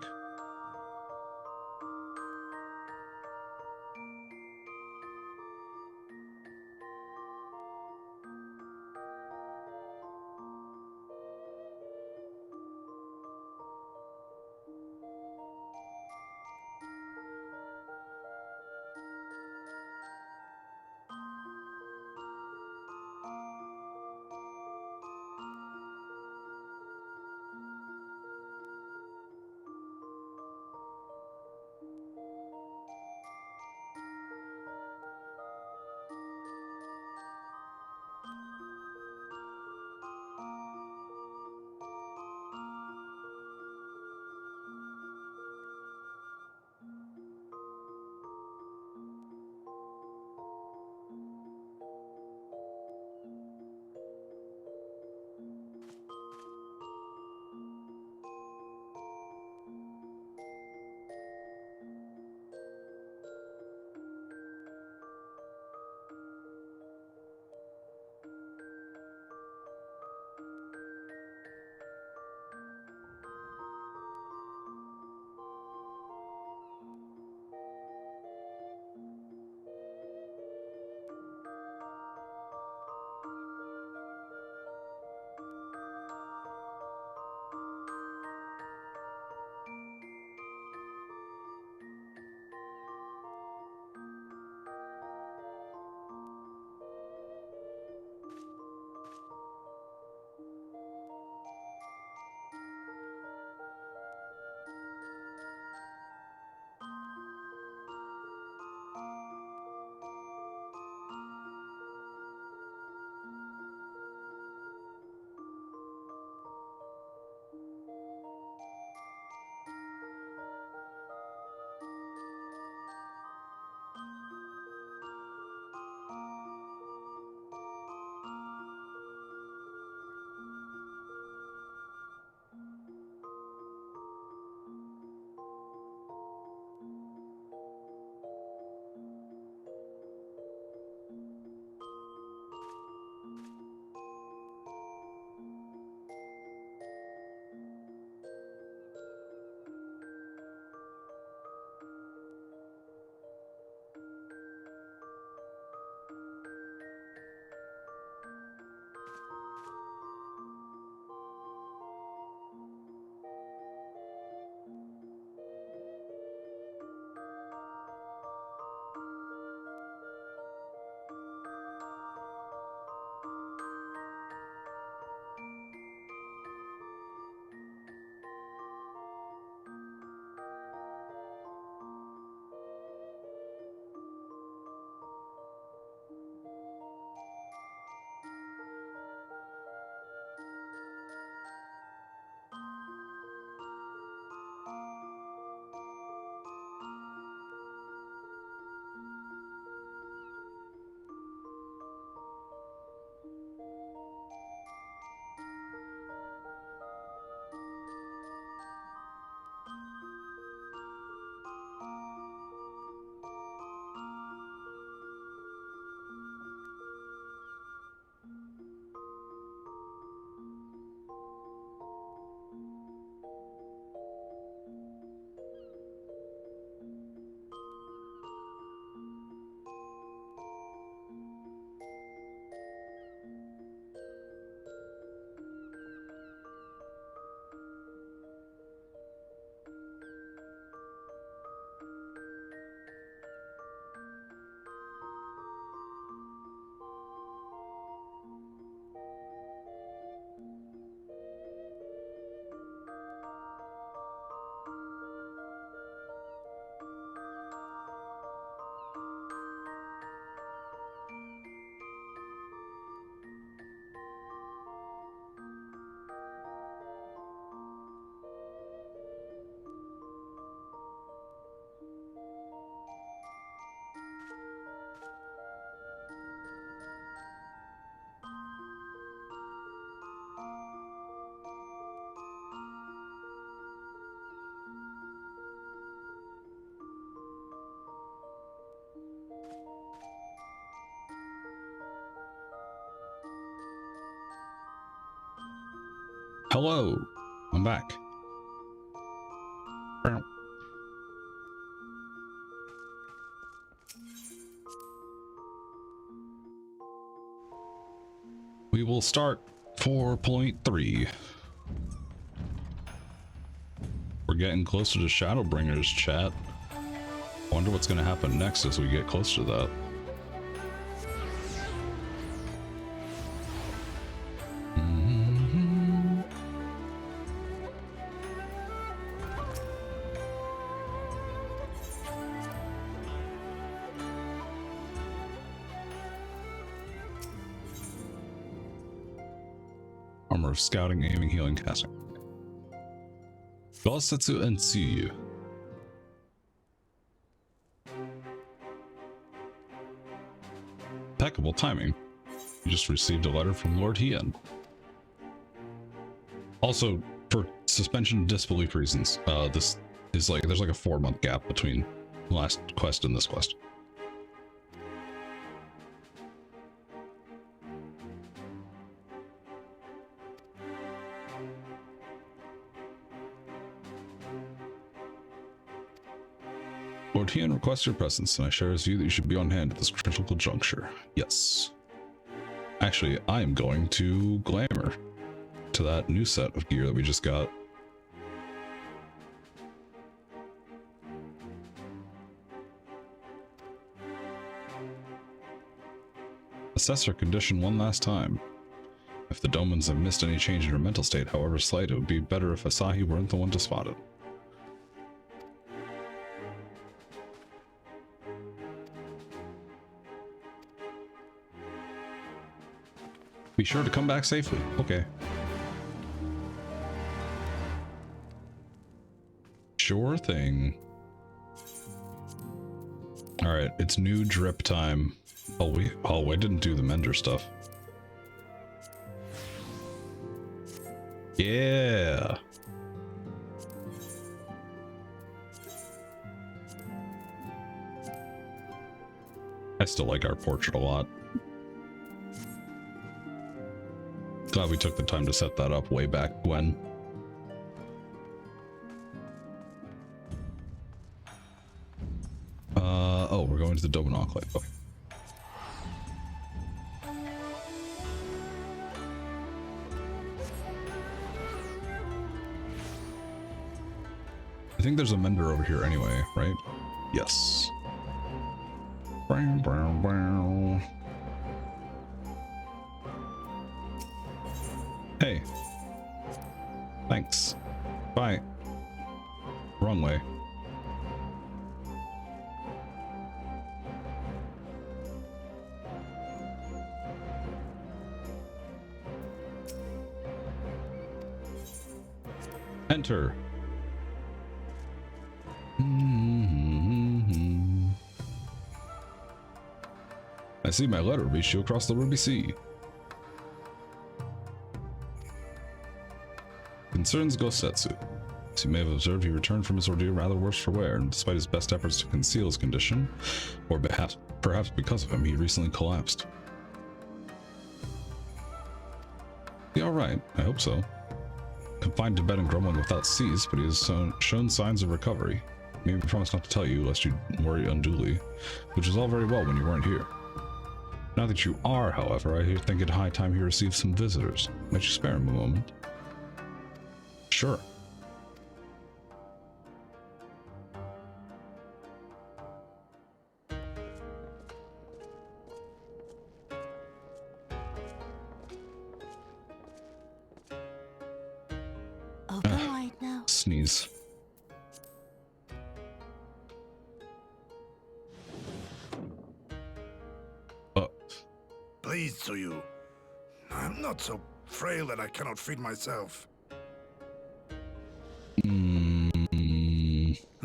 Hello, I'm back. We will start 4.3. We're getting closer to Shadowbringers, chat. Wonder what's going to happen next as we get closer to that. Armor of scouting, aiming, healing, casting. Gosetsu and Tsuyu. Impeccable timing. You just received a letter from Lord Hien. Also, for suspension of disbelief reasons, this is like, there's like a 4-month gap between last quest and this quest. Lord Hien requests your presence, and I share his view that you should be on hand at this critical juncture. Yes. Actually, I am going to Glamour, to that new set of gear that we just got. Assess her condition one last time. If the Domans have missed any change in her mental state, however slight, it would be better if Asahi weren't the one to spot it. Be sure to come back safely. Okay. Sure thing. All right, it's new drip time. Oh, I didn't do the Mender stuff. Yeah. I still like our portrait a lot. Glad we took the time to set that up way back when. Oh, we're going to the Doman Enclave. Okay. I think there's a Mender over here anyway, right? Yes. Brow, brow, brow. Hey. Thanks. Bye. Wrong way. Enter. I see my letter reached you across the Ruby Sea. Concerns Gosetsu. As you may have observed, he returned from his ordeal rather worse for wear, and despite his best efforts to conceal his condition, or perhaps because of him, he recently collapsed. Be alright, I hope so. Confined to bed and grumbling without cease, but he has shown signs of recovery. Maybe promise not to tell you, lest you worry unduly, which is all very well when you weren't here. Now that you are, however, I think it high time he receives some visitors. Might you spare him a moment? Sure. Open wide now. Sneeze. Please, Tsuyu. I'm not so frail that I cannot feed myself.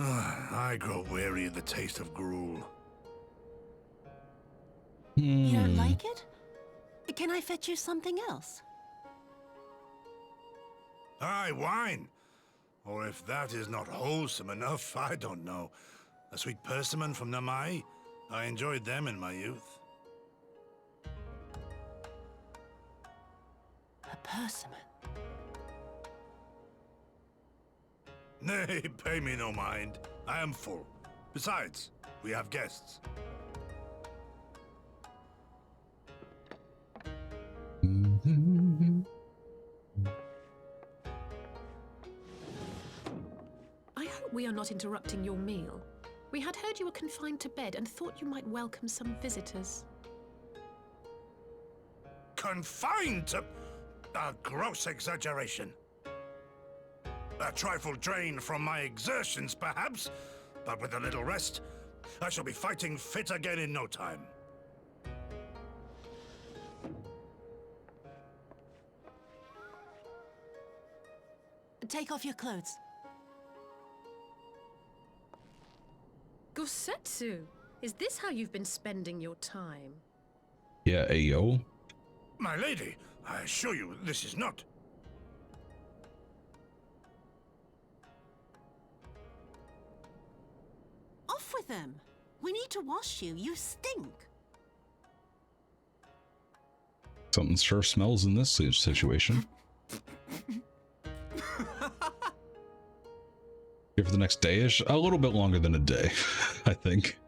I grow weary of the taste of gruel. You don't like it? Can I fetch you something else? Aye, wine. Or if that is not wholesome enough, I don't know. A sweet persimmon from Namai. I enjoyed them in my youth. A persimmon. Nay, pay me no mind. I am full. Besides, we have guests. I hope we are not interrupting your meal. We had heard you were confined to bed and thought you might welcome some visitors. Confined to... a gross exaggeration. A trifle drained from my exertions, perhaps, but with a little rest, I shall be fighting fit again in no time. Take off your clothes. Gosetsu, is this how you've been spending your time? Yeah, ayo. My lady, I assure you this is not. Off with them. We need to wash you. You stink. Something sure smells in this situation. Here for the next day-ish? A little bit longer than a day, I think.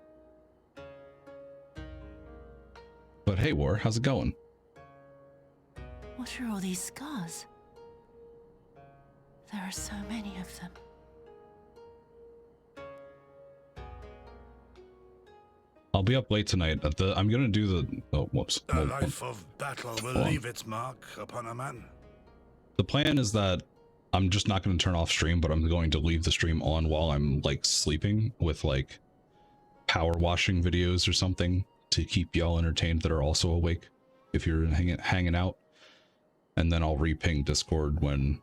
But hey, War, how's it going? What are all these scars? There are so many of them. I'll be up late tonight. I'm gonna do the... Oh, whoops. A life of battle will leave its mark upon a man. The plan is that I'm just not going to turn off stream, but I'm going to leave the stream on while I'm like sleeping with like power washing videos or something to keep y'all entertained that are also awake if you're hanging out. And then I'll re-ping Discord when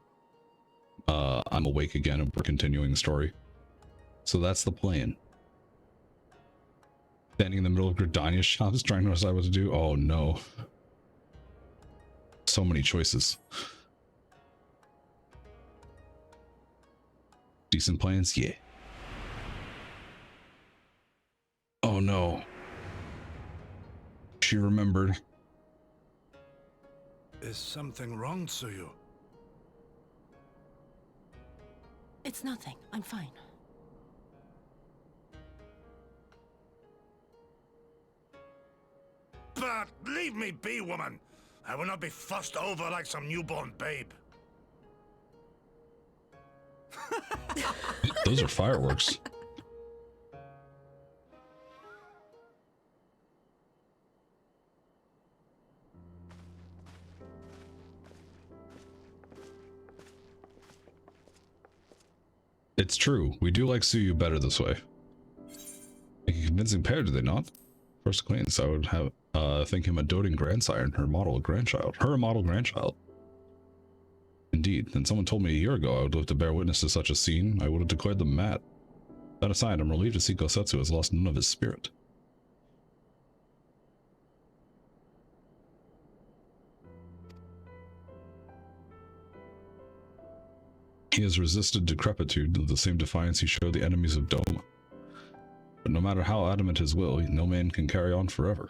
I'm awake again and we're continuing the story. So that's the plan. Standing in the middle of Gridania's shops trying to decide what to do. Oh no. So many choices. Decent plans? Yeah. Oh no. She remembered. Is something wrong, Tsuyu? It's nothing. I'm fine. But leave me be, woman. I will not be fussed over like some newborn babe. Those are fireworks. It's true. We do like Tsuyu better this way. Make a convincing pair, do they not? First acquaintance, I would have think him a doting grandsire and her model grandchild. Her a model grandchild. Indeed, then someone told me a year ago I would live to bear witness to such a scene. I would have declared them mad. That aside, I'm relieved to see Gosetsu has lost none of his spirit. He has resisted decrepitude with the same defiance he showed the enemies of Doma. But no matter how adamant his will, no man can carry on forever.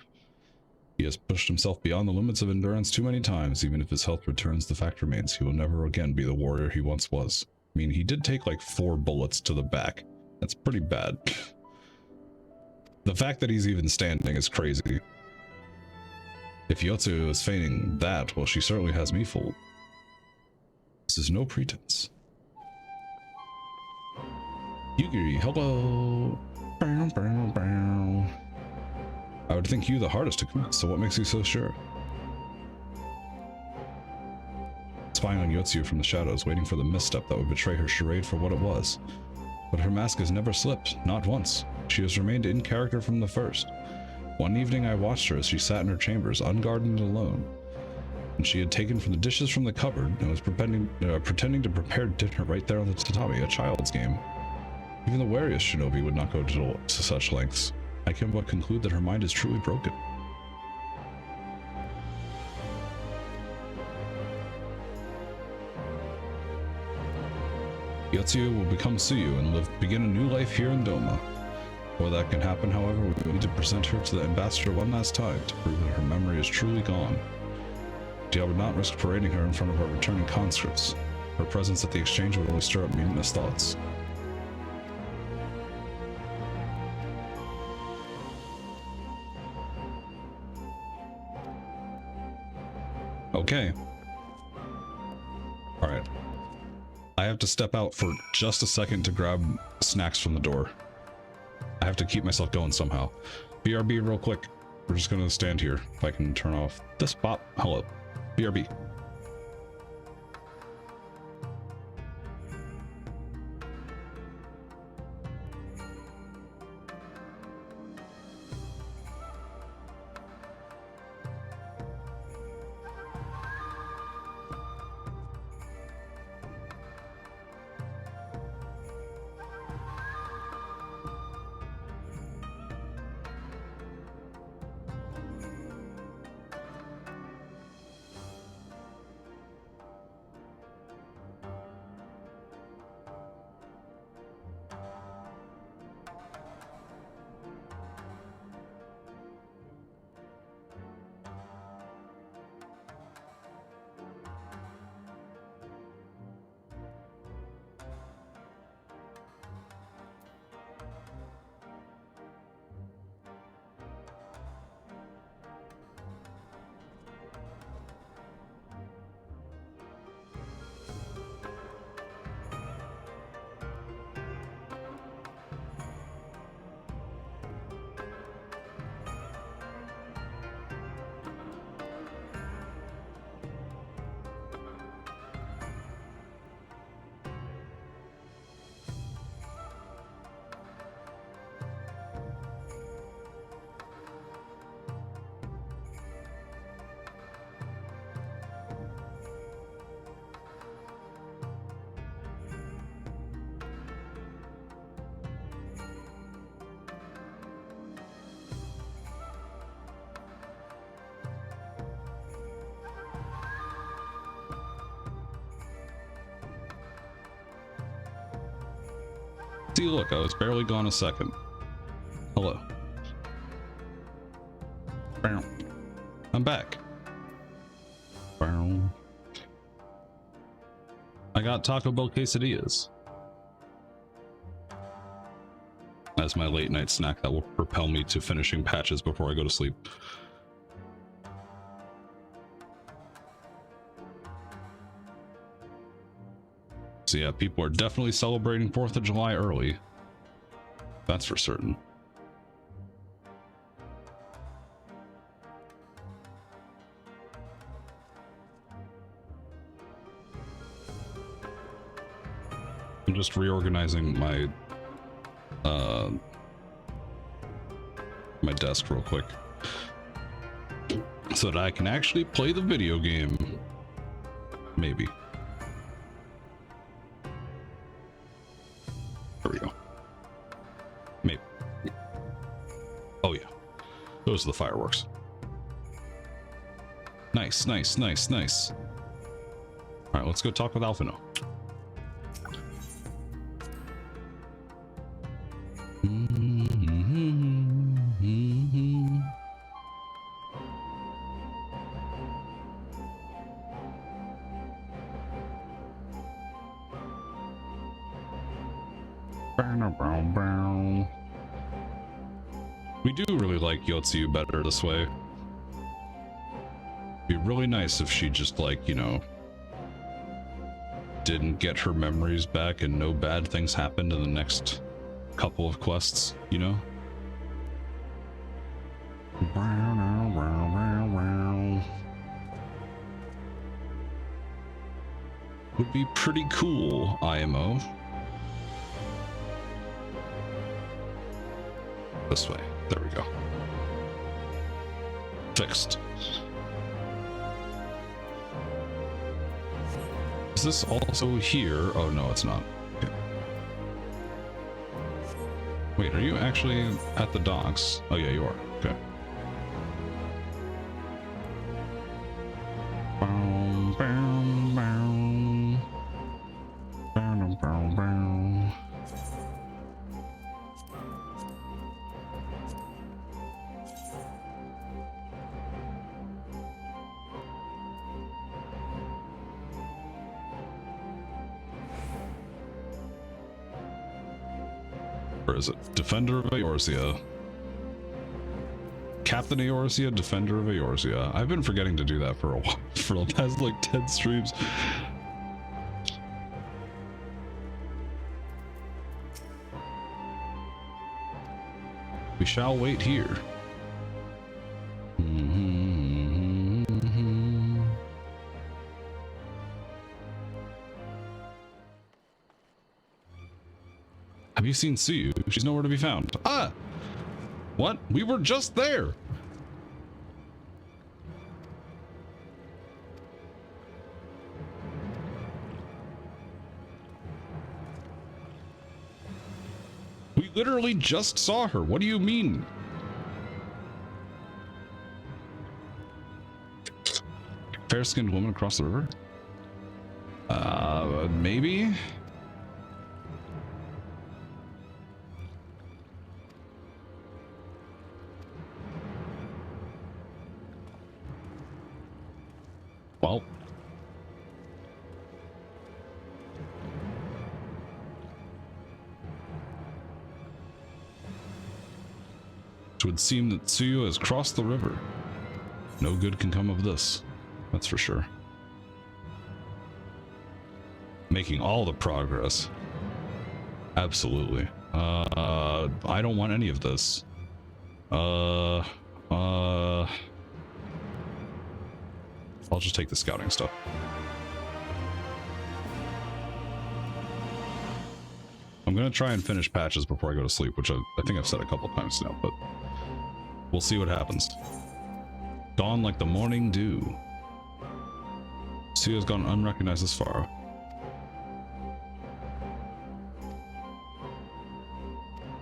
He has pushed himself beyond the limits of endurance too many times. Even if his health returns, the fact remains he will never again be the warrior he once was. I mean, he did take like 4 bullets to the back. That's pretty bad. The fact that he's even standing is crazy. If Yotsu is feigning that, well, she certainly has me fooled. This is no pretense. Yugiri, hello. Bow, bow, bow. I would think you the hardest to convince, so what makes you so sure? Spying on Yotsu from the shadows, waiting for the misstep that would betray her charade for what it was. But her mask has never slipped, not once. She has remained in character from the first. One evening I watched her as she sat in her chambers, unguarded and alone. And she had taken from the dishes from the cupboard and was pretending to prepare dinner right there on the tatami, a child's game. Even the wariest shinobi would not go to such lengths. I can but conclude that her mind is truly broken. Yotsu will become Tsuyu and begin a new life here in Doma. Before that can happen, however, we need to present her to the ambassador one last time to prove that her memory is truly gone. I would not risk parading her in front of our returning conscripts. Her presence at the exchange would only stir up mutinous thoughts. Okay. Alright. I have to step out for just a second to grab snacks from the door. I have to keep myself going somehow. BRB real quick. We're just gonna stand here. If I can turn off this pop. Hello. BRB. See, look, I was barely gone a second. Hello. I'm back. I got Taco Bell quesadillas. As my late night snack that will propel me to finishing patches before I go to sleep. So yeah, people are definitely celebrating 4th of July early. That's for certain. I'm just reorganizing my my desk real quick so that I can actually play the video game. Maybe. There we go. Maybe. Oh yeah. Those are the fireworks. Nice, nice, nice, nice. All right, let's go talk with Alphino. We do really like Yotsu better this way. Be really nice if she just, like, you know, didn't get her memories back and no bad things happened in the next couple of quests, you know? Would be pretty cool, IMO. This way. There we go. Fixed. Is this also here? Oh, no, it's not. Okay. Wait, are you actually at the docks? Oh, yeah, you are. Okay. Or is it Defender of Eorzea? Captain Eorzea, Defender of Eorzea. I've been forgetting to do that for a while, for the past like 10 streams. We shall wait here. Have you seen Sue? She's nowhere to be found. Ah! What? We were just there! We literally just saw her. What do you mean? Fair-skinned woman across the river? Maybe? Well. It would seem that Tsuyu has crossed the river. No good can come of this, that's for sure. Making all the progress. Absolutely. I don't want any of this. I'll just take the scouting stuff. I'm gonna try and finish patches before I go to sleep, which I think I've said a couple times now, but we'll see what happens. Dawn like the morning dew. Sea has gone unrecognized this far.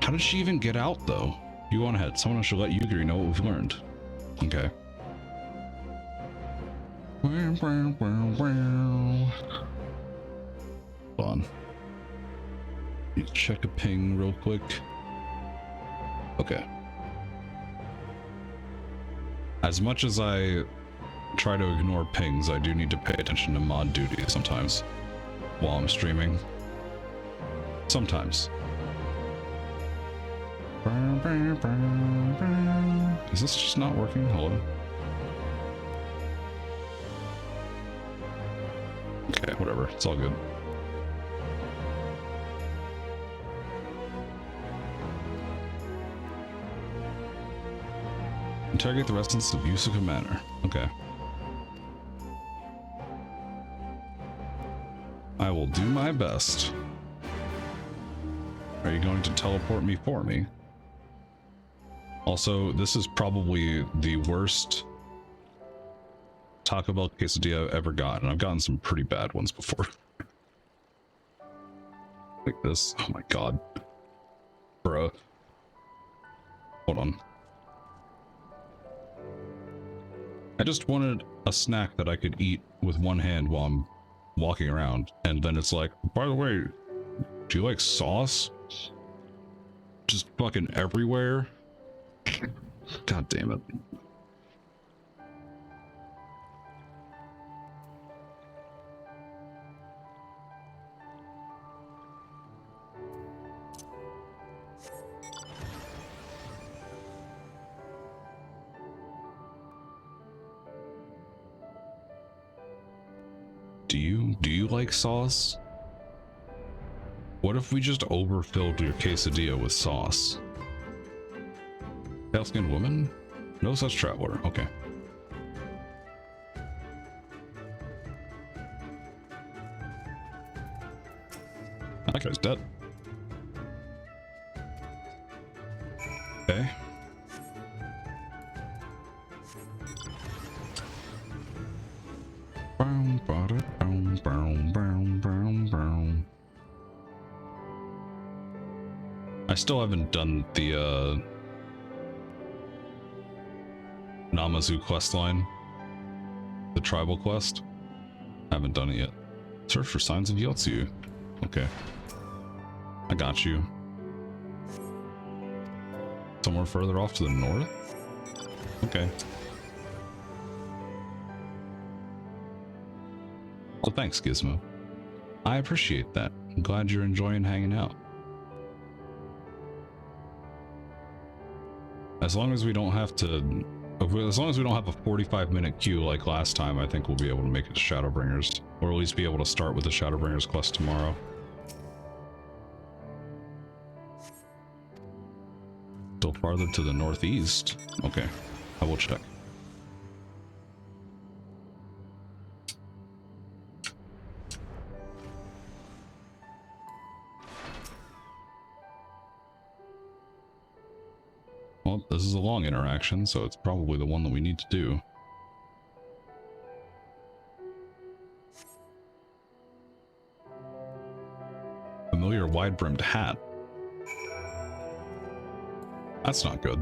How did she even get out, though? You go on ahead. Someone should let Yugiri know what we've learned. Okay. Hold on. Need to check a ping real quick. Okay. As much as I try to ignore pings, I do need to pay attention to mod duty sometimes while I'm streaming. Sometimes. Is this just not working? Hello? Okay, whatever. It's all good. Interrogate the residents of Yusuka Manor. Okay. I will do my best. Are you going to teleport me for me? Also, this is probably the worst Taco Bell quesadilla I've ever gotten. I've gotten some pretty bad ones before. Like this. Oh my god. Bruh. Hold on. I just wanted a snack that I could eat with one hand while I'm walking around. And then it's like, by the way, do you like sauce? Just fucking everywhere. God damn it. Do you like sauce? What if we just overfilled your quesadilla with sauce? Pale-skinned woman? No such traveler. Okay. That guy's dead. Okay. I still haven't done the Namazu questline, the tribal quest. I haven't done it yet. Search for signs of Yotsu. Okay, I got you. Somewhere further off to the north. Okay. Well, thanks, Gizmo. I appreciate that. I'm glad you're enjoying hanging out. As long as we don't have to... As long as we don't have a 45-minute queue like last time, I think we'll be able to make it to Shadowbringers. Or at least be able to start with the Shadowbringers quest tomorrow. Still farther to the northeast. Okay, I will check. Well, this is a long interaction, so it's probably the one that we need to do. Familiar wide-brimmed hat. That's not good.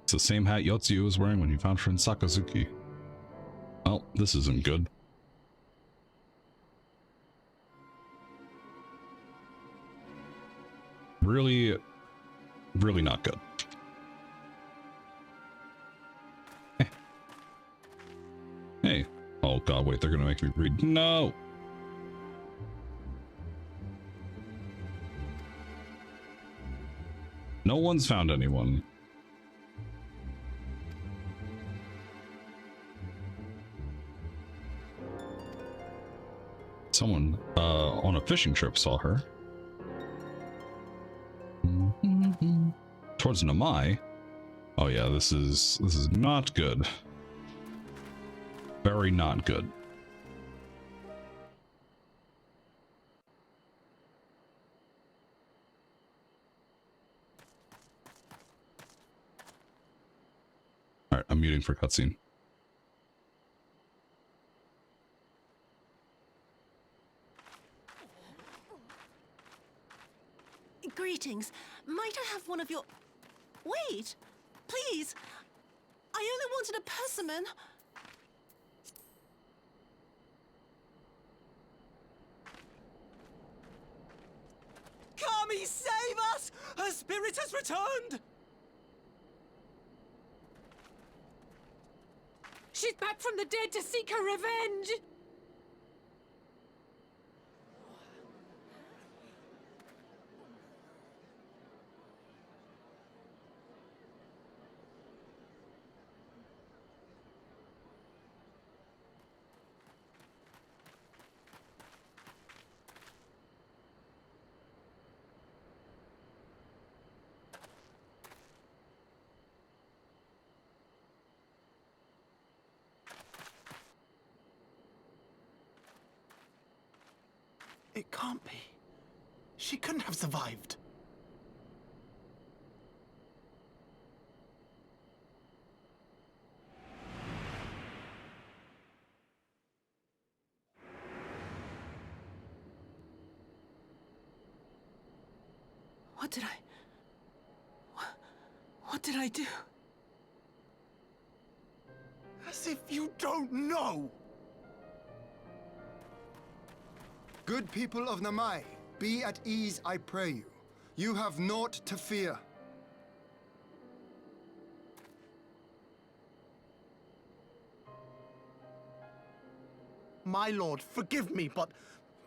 It's the same hat Yotsuyu was wearing when he found her in Sakazuki. Well, this isn't good. Really not good. Hey. Oh god, wait, they're gonna make me read. No! No one's found anyone. Someone on a fishing trip saw her. Towards Namai. Oh yeah, this is not good. Very not good. Alright, I'm muting for cutscene. Greetings. Might I have one of your... Wait! Please! I only wanted a persimmon. Kami, save us! Her spirit has returned! She's back from the dead to seek her revenge! It can't be. She couldn't have survived. What did I do? As if you don't know! Good people of Namai, be at ease, I pray you. You have naught to fear. My lord, forgive me, but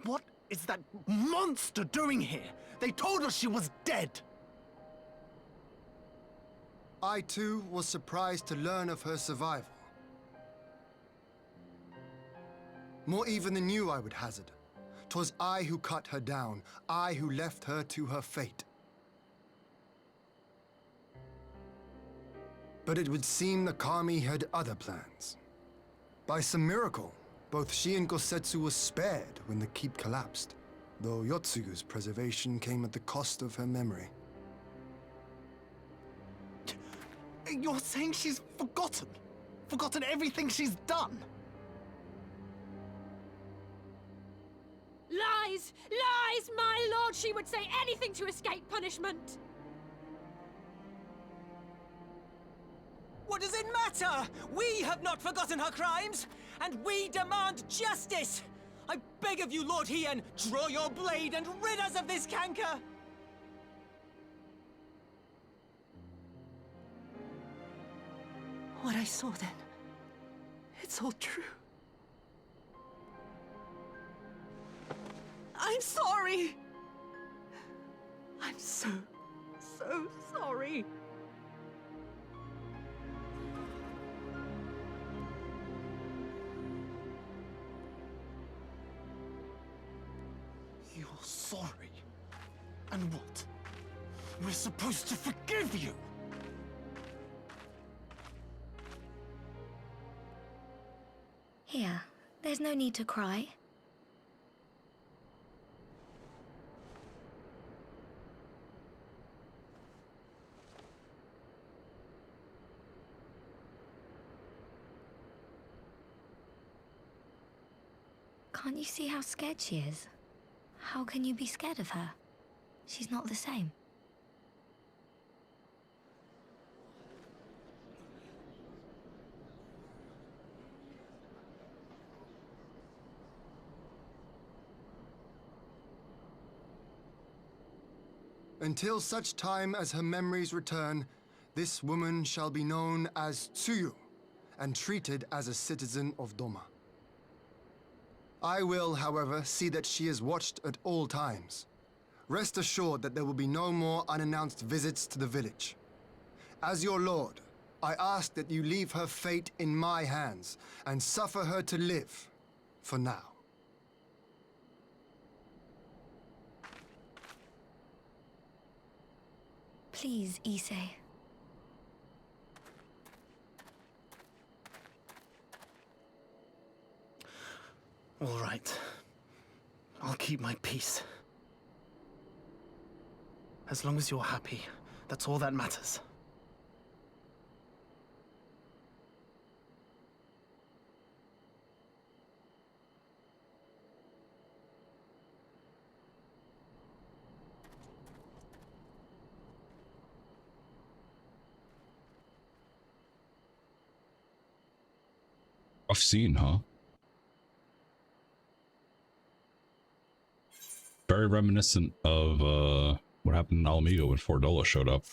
what is that monster doing here? They told us she was dead. I too was surprised to learn of her survival. More even than you, I would hazard. 'Twas I who cut her down, I who left her to her fate. But it would seem the Kami had other plans. By some miracle, both she and Gosetsu were spared when the keep collapsed, though Yotsuyu's preservation came at the cost of her memory. You're saying she's forgotten? Forgotten everything she's done? Lies! Lies! My lord, she would say anything to escape punishment! What does it matter? We have not forgotten her crimes, and we demand justice! I beg of you, Lord Hien, draw your blade and rid us of this canker! What I saw then, it's it's all true. I'm sorry. I'm so sorry. You're sorry? And what? We're supposed to forgive you? Here, there's no need to cry. Can't you see how scared she is? How can you be scared of her? She's not the same. Until such time as her memories return, this woman shall be known as Tsuyu and treated as a citizen of Doma. I will, however, see that she is watched at all times. Rest assured that there will be no more unannounced visits to the village. As your lord, I ask that you leave her fate in my hands and suffer her to live, for now. Please, Issei. All right. I'll keep my peace. As long as you're happy, that's all that matters. Rough scene, huh? Very reminiscent of what happened in Alamigo when Fordola showed up.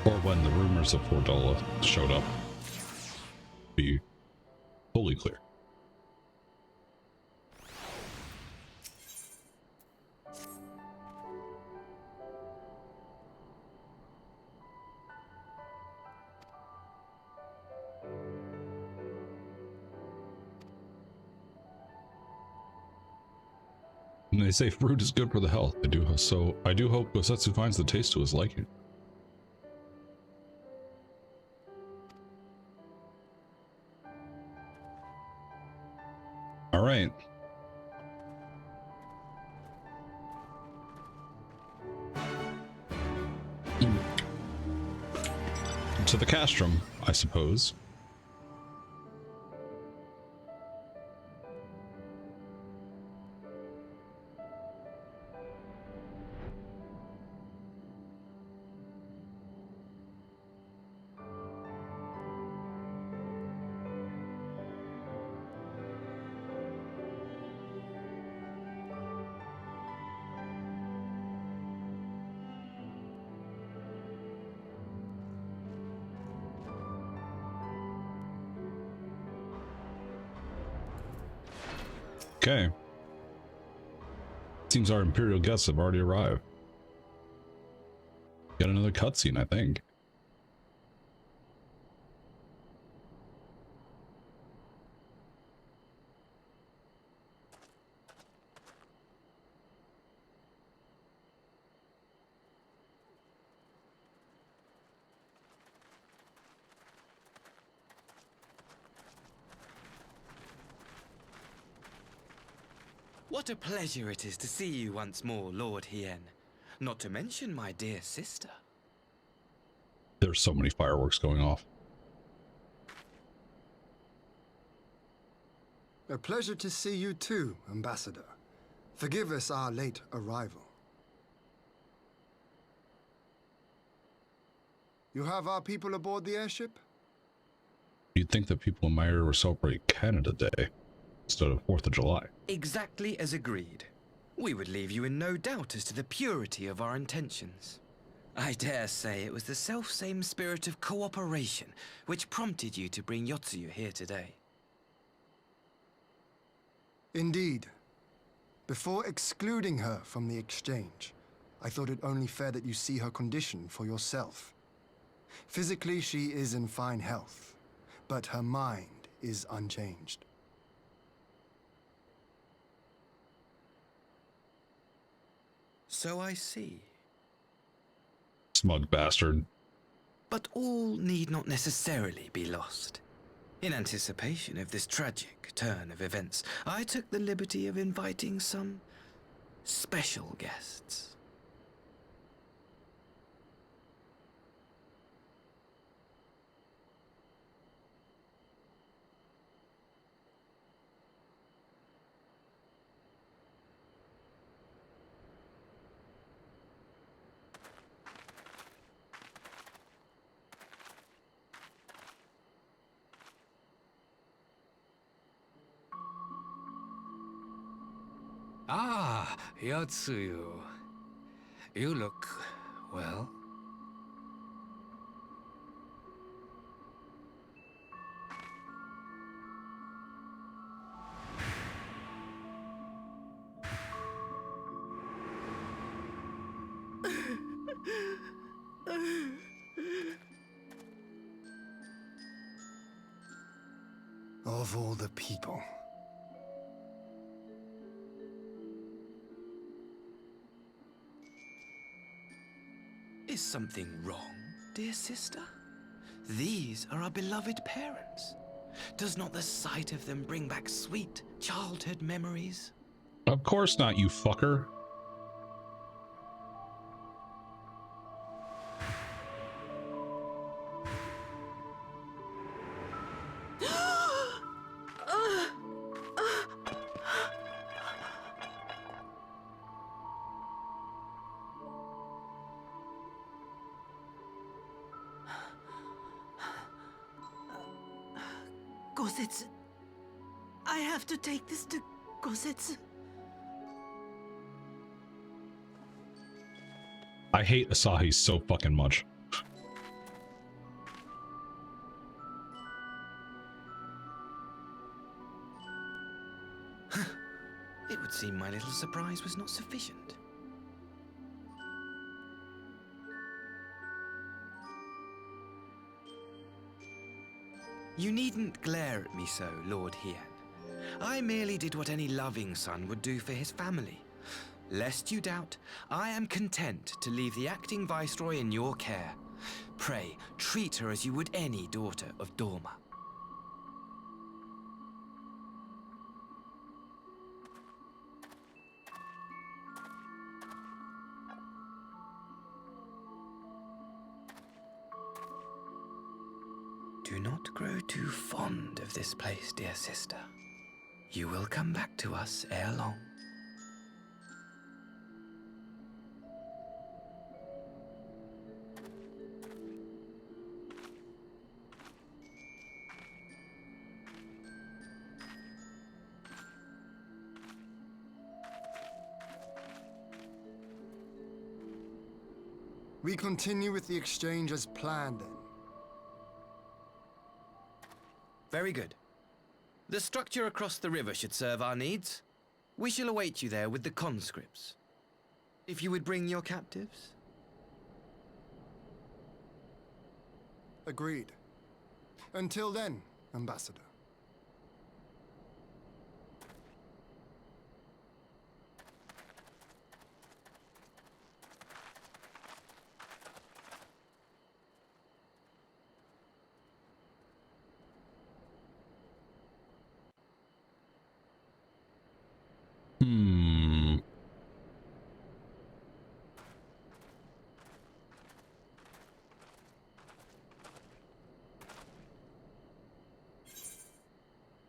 Or when the rumors of Fordola showed up. Be fully clear. And they say fruit is good for the health. I do hope Gosetsu finds the taste to his liking. All right. To the castrum, I suppose. Okay. Seems our Imperial guests have already arrived. Got another cutscene, I think. What a pleasure it is to see you once more, Lord Hien. Not to mention my dear sister. There's so many fireworks going off. A pleasure to see you too, Ambassador. Forgive us our late arrival. You have our people aboard the airship? You'd think that people in my area were celebrating Canada Day instead of 4th of July. Exactly as agreed. We would leave you in no doubt as to the purity of our intentions. I dare say it was the self-same spirit of cooperation which prompted you to bring Yotsuyu here today. Indeed. Before excluding her from the exchange, I thought it only fair that you see her condition for yourself. Physically, she is in fine health, but her mind is unchanged. So I see. Smug bastard. But all need not necessarily be lost. In anticipation of this tragic turn of events, I took the liberty of inviting some special guests. Ah, Yotsuyu. You look well. Of all the people. Is something wrong, dear sister? These are our beloved parents. Does not the sight of them bring back sweet childhood memories? Of course not, you fucker. Gosetsu. I have to take this to Gosetsu. I hate Asahi so fucking much. It would seem my little surprise was not sufficient. You needn't glare at me so, Lord Hien. I merely did what any loving son would do for his family. Lest you doubt, I am content to leave the acting viceroy in your care. Pray, treat her as you would any daughter of Dorma. Do not grow too fond of this place, dear sister. You will come back to us ere long. We continue with the exchange as planned, then. Very good. The structure across the river should serve our needs. We shall await you there with the conscripts. If you would bring your captives. Agreed. Until then, Ambassador.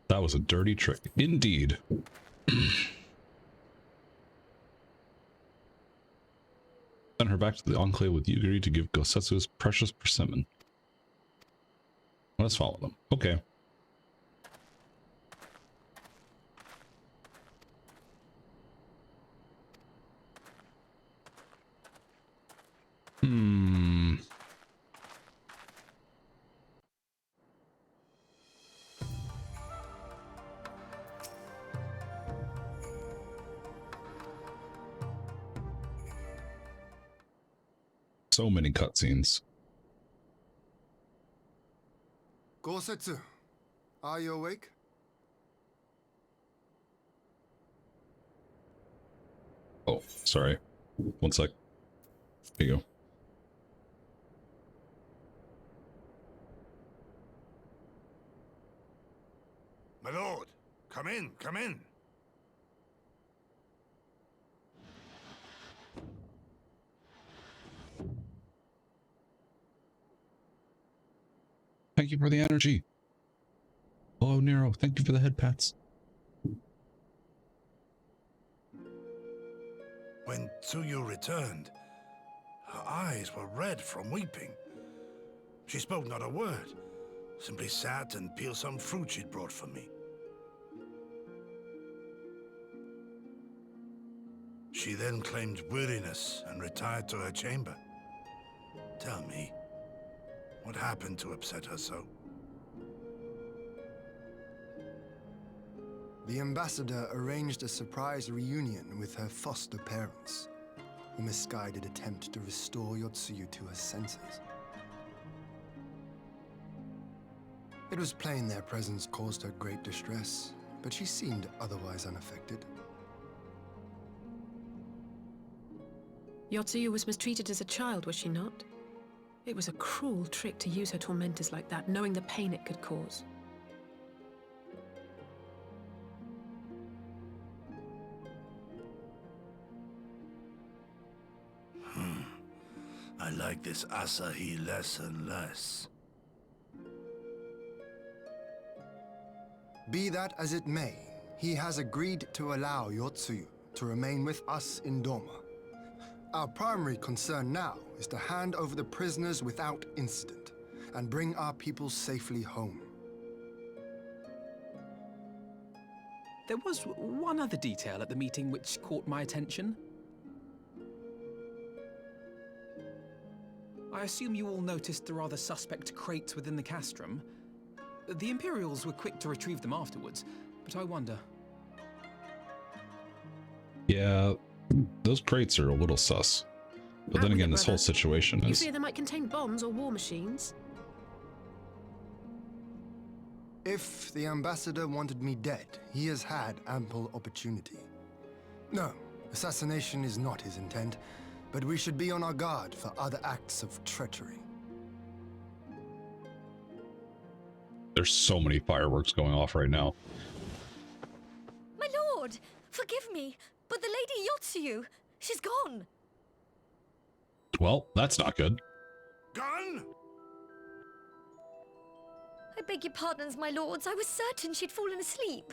That was a dirty trick. Indeed. Send her back to the Enclave with Yugiri to give Gosetsu's precious persimmon. Let's follow them. Okay. So many cutscenes. Gosetsu, are you awake? Oh, sorry. One sec. Here you go. My lord, come in, come in. Thank you for the energy. Oh, Nero, thank you for the head pats. When Tsuyu returned, her eyes were red from weeping. She spoke not a word, simply sat and peeled some fruit she'd brought for me. She then claimed weariness and retired to her chamber. Tell me, what happened to upset her so? The ambassador arranged a surprise reunion with her foster parents, a misguided attempt to restore Yotsuyu to her senses. It was plain their presence caused her great distress, but she seemed otherwise unaffected. Yotsuyu was mistreated as a child, was she not? It was a cruel trick to use her tormentors like that, knowing the pain it could cause. I like this Asahi less and less. Be that as it may, he has agreed to allow Yotsuyu to remain with us in Doma. Our primary concern now is to hand over the prisoners without incident and bring our people safely home. There was one other detail at the meeting which caught my attention. I assume you all noticed the rather suspect crates within the castrum. The Imperials were quick to retrieve them afterwards, but I wonder. Yeah, those crates are a little sus. But then again, this whole situation You is... fear they might contain bombs or war machines? If the ambassador wanted me dead, he has had ample opportunity. No, assassination is not his intent, but we should be on our guard for other acts of treachery. There's so many fireworks going off right now. My lord, forgive me, but the Lady Yotsuyu, she's gone. Well, that's not good. Gone? I beg your pardons, my lords. I was certain she'd fallen asleep.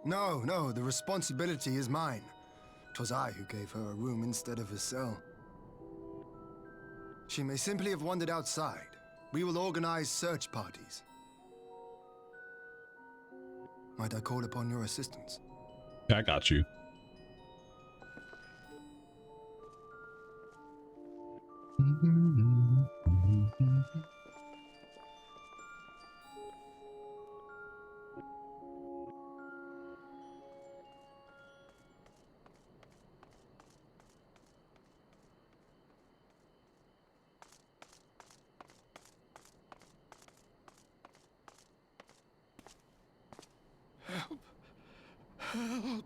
No, the responsibility is mine. 'Twas I who gave her a room instead of a cell. She may simply have wandered outside. We will organize search parties. Might I call upon your assistance? I got you. Help! Help!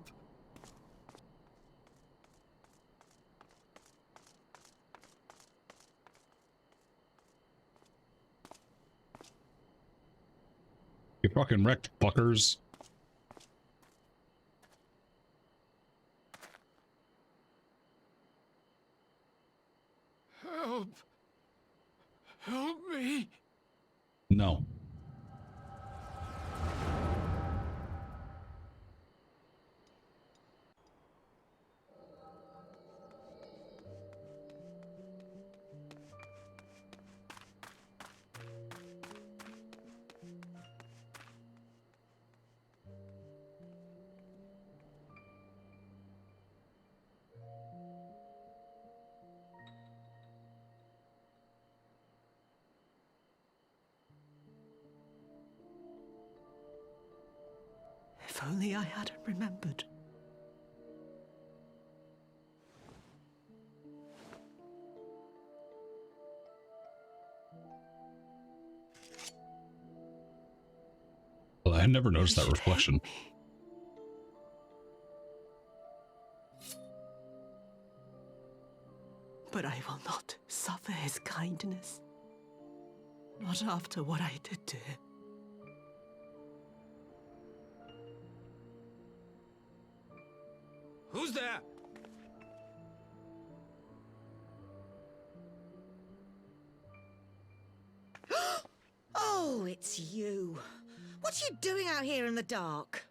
You fucking wrecked, fuckers. Help! Help me! No. If only I hadn't remembered. I never noticed that reflection. But I will not suffer his kindness. Not after what I did to him. Who's there? Oh, it's you. What are you doing out here in the dark?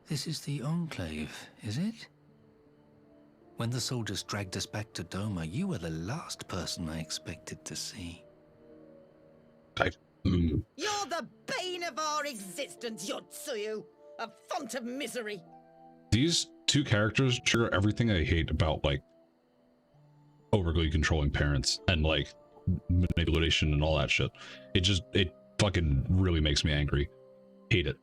This is the Enclave, is it? When the soldiers dragged us back to Doma, you were the last person I expected to see. You're the bane of our existence, Yotsuyu! A font of misery! These two characters trigger everything I hate about, like, overly controlling parents and, like, manipulation and all that shit. It fucking really makes me angry. Hate it.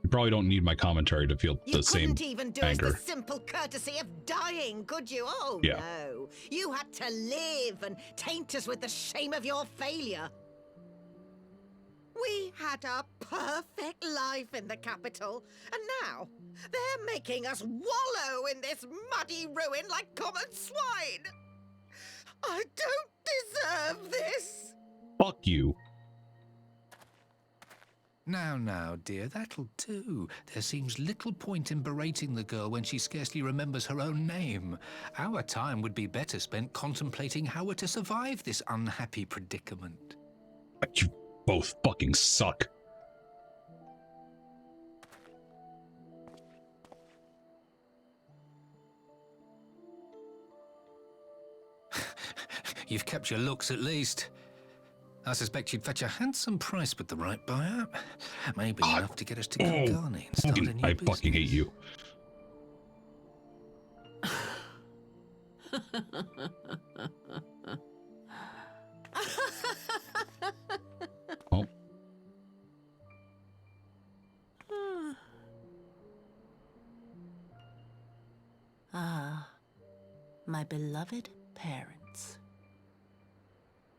You probably don't need my commentary to feel the same You couldn't even do anger. us the simple courtesy of dying, could you? Oh, Yeah. no. You had to live and taint us with the shame of your failure. We had a perfect life in the capital, and now they're making us wallow in this muddy ruin like common swine. I don't deserve this. Fuck you. Now, dear, that'll do. There seems little point in berating the girl when she scarcely remembers her own name. Our time would be better spent contemplating how we're to survive this unhappy predicament. You both fucking suck. You've kept your looks at least. I suspect you'd fetch a handsome price with the right buyer. Maybe enough to get us to Kilgarni and start a new I business. fucking hate you. Oh. Ah, my beloved parents.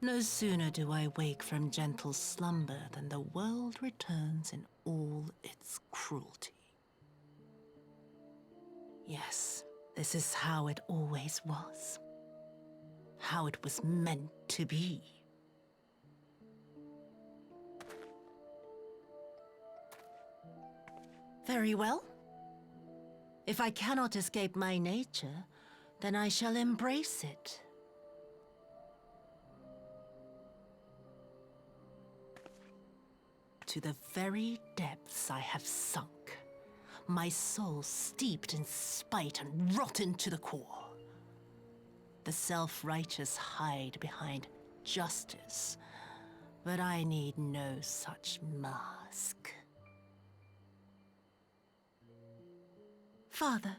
No sooner do I wake from gentle slumber than the world returns in all its cruelty. Yes, this is how it always was. How it was meant to be. Very well. If I cannot escape my nature, then I shall embrace it. To the very depths I have sunk, my soul steeped in spite and rotten to the core. The self-righteous hide behind justice, but I need no such mask. Father,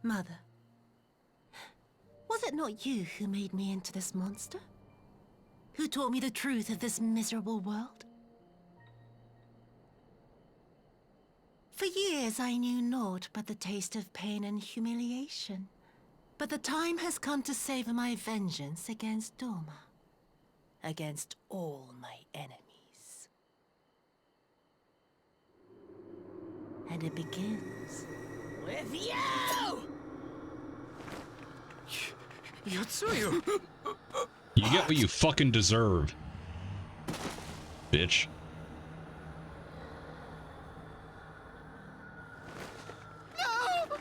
Mother, was it not you who made me into this monster? Who taught me the truth of this miserable world? For years I knew naught but the taste of pain and humiliation. But the time has come to savor my vengeance against Doma. Against all my enemies. And it begins with you! Yotsuyu! You get what you fucking deserve, bitch. No!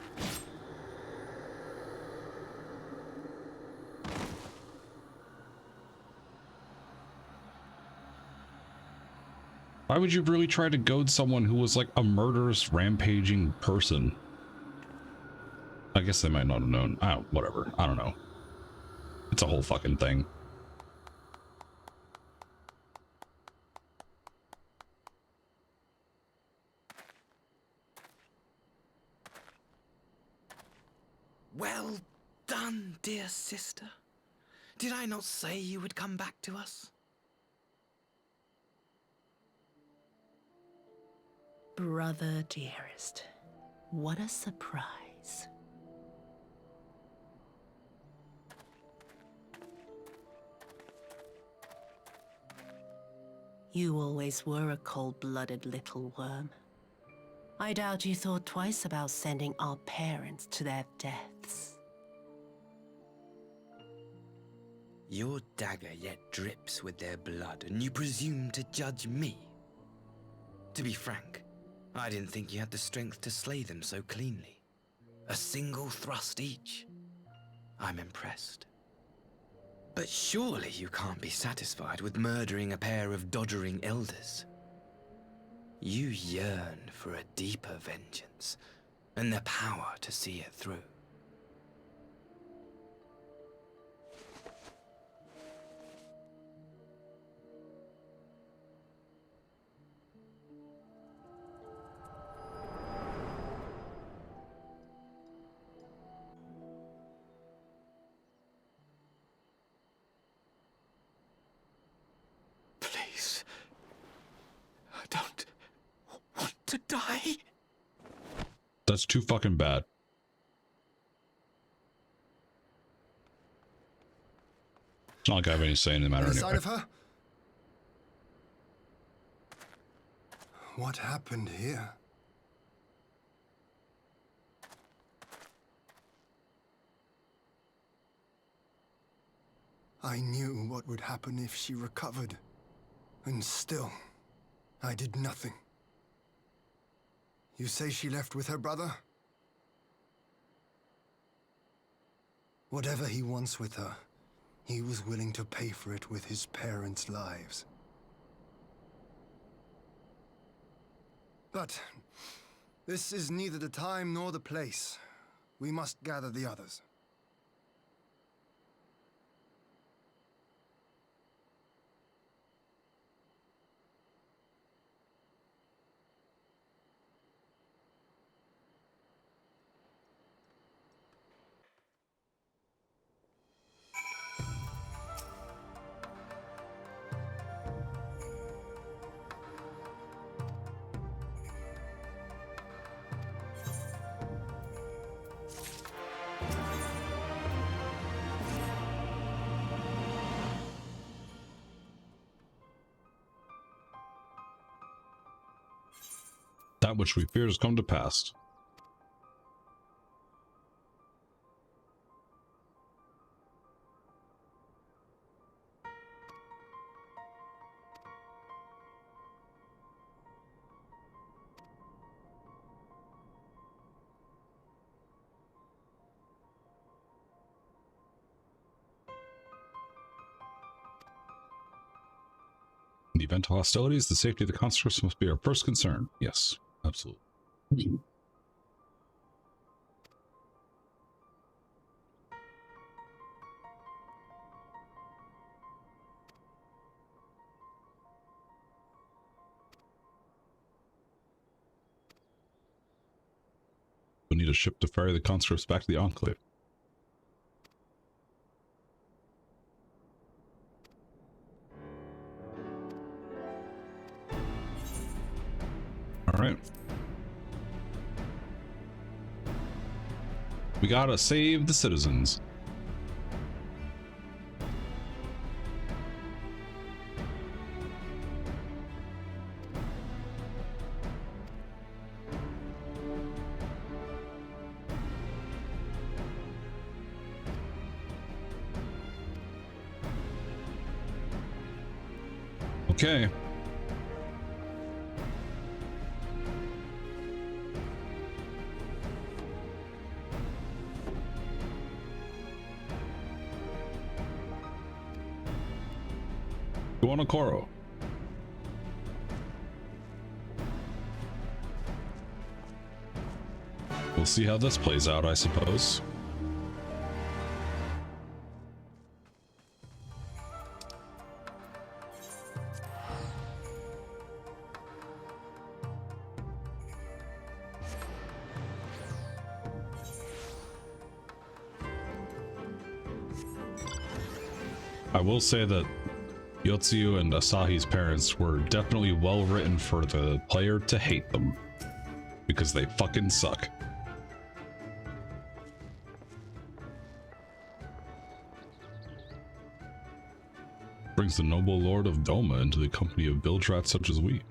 Why would you really try to goad someone who was like a murderous, rampaging person? I guess they might not have known. Whatever. I don't know. It's a whole fucking thing. Well done, dear sister. Did I not say you would come back to us? Brother dearest, What a surprise. You always were a cold-blooded little worm. I doubt you thought twice about sending our parents to their deaths. Your dagger yet drips with their blood, and you presume to judge me? To be frank, I didn't think you had the strength to slay them so cleanly. A single thrust each. I'm impressed. But surely you can't be satisfied with murdering a pair of doddering elders. You yearn for a deeper vengeance, and the power to see it through. Please. I don't want to die. That's too fucking bad. It's not like I have any say in the matter Any anyway. sign of her? What happened here? I knew what would happen if she recovered. And still, I did nothing. You say she left with her brother? Whatever he wants with her, he was willing to pay for it with his parents' lives. But this is neither the time nor the place. We must gather the others. That which we feared has come to pass. In the event of hostilities, the safety of the conscripts must be our first concern. Yes, absolutely. We'll need a ship to ferry the conscripts back to the Enclave. Alright. We gotta save the citizens. Okay. Guanacoro. We'll see how this plays out, I suppose. I will say that Yotsuyu and Asahi's parents were definitely well written for the player to hate them, because they fucking suck. brings the noble lord of Doma into the company of bilge-rats such as we?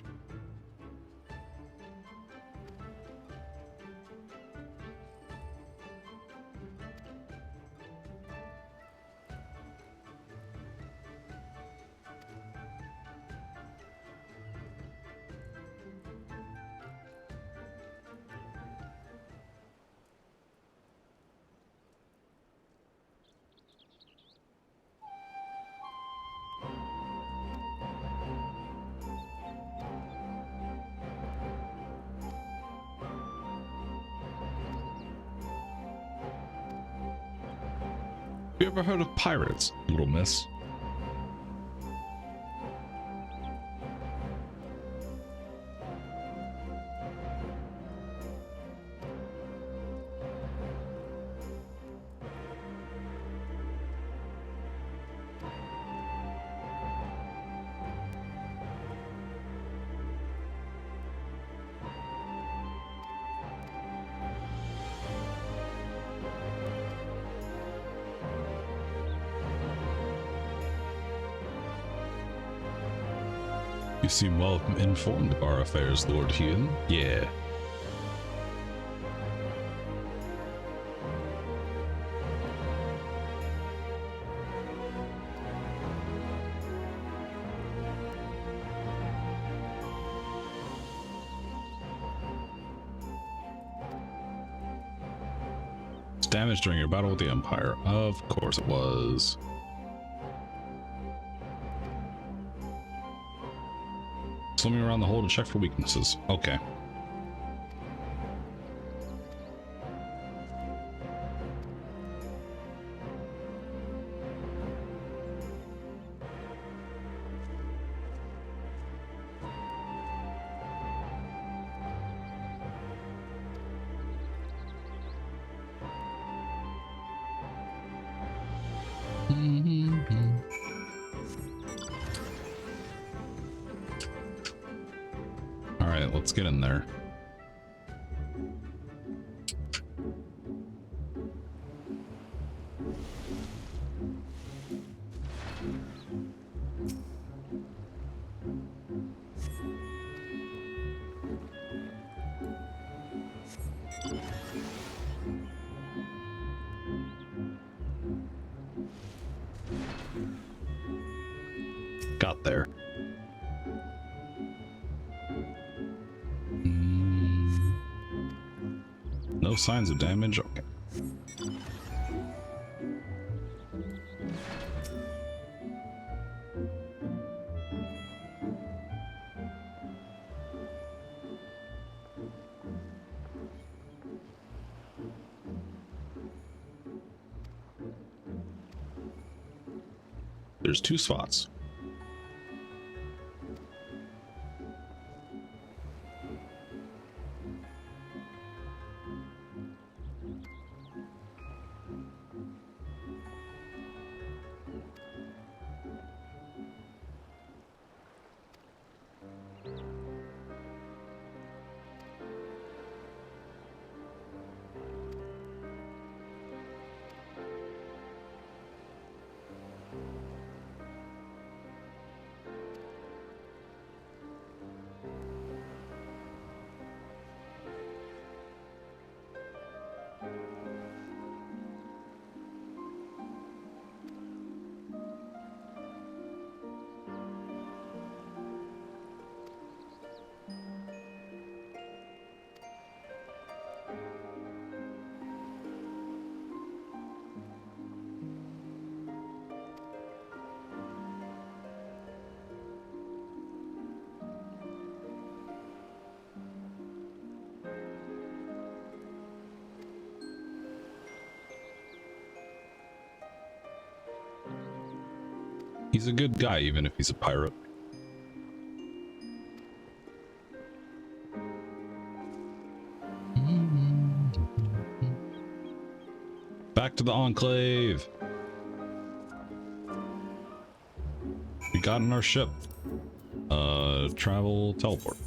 You ever heard of pirates, little miss? You seem well informed of our affairs, Lord Hien. Yeah. It's damaged during your battle with the Empire. Of course it was. Swimming around the hole to check for weaknesses. Okay. All right, let's get in there. Got there. No signs of damage. Okay. There's 2 spots. He's a good guy, even if he's a pirate. Back to the Enclave. We got in our ship. Travel teleport.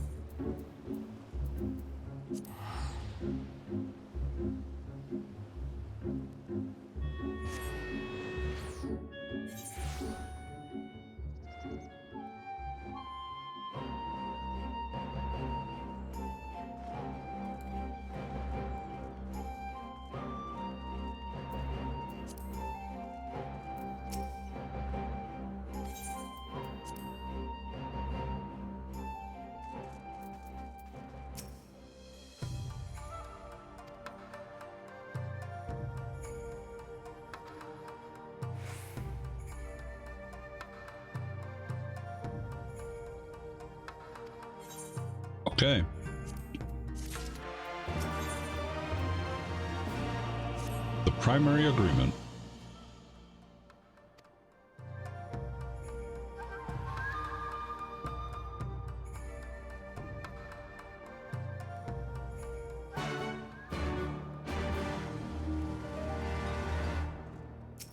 Okay. The primary agreement.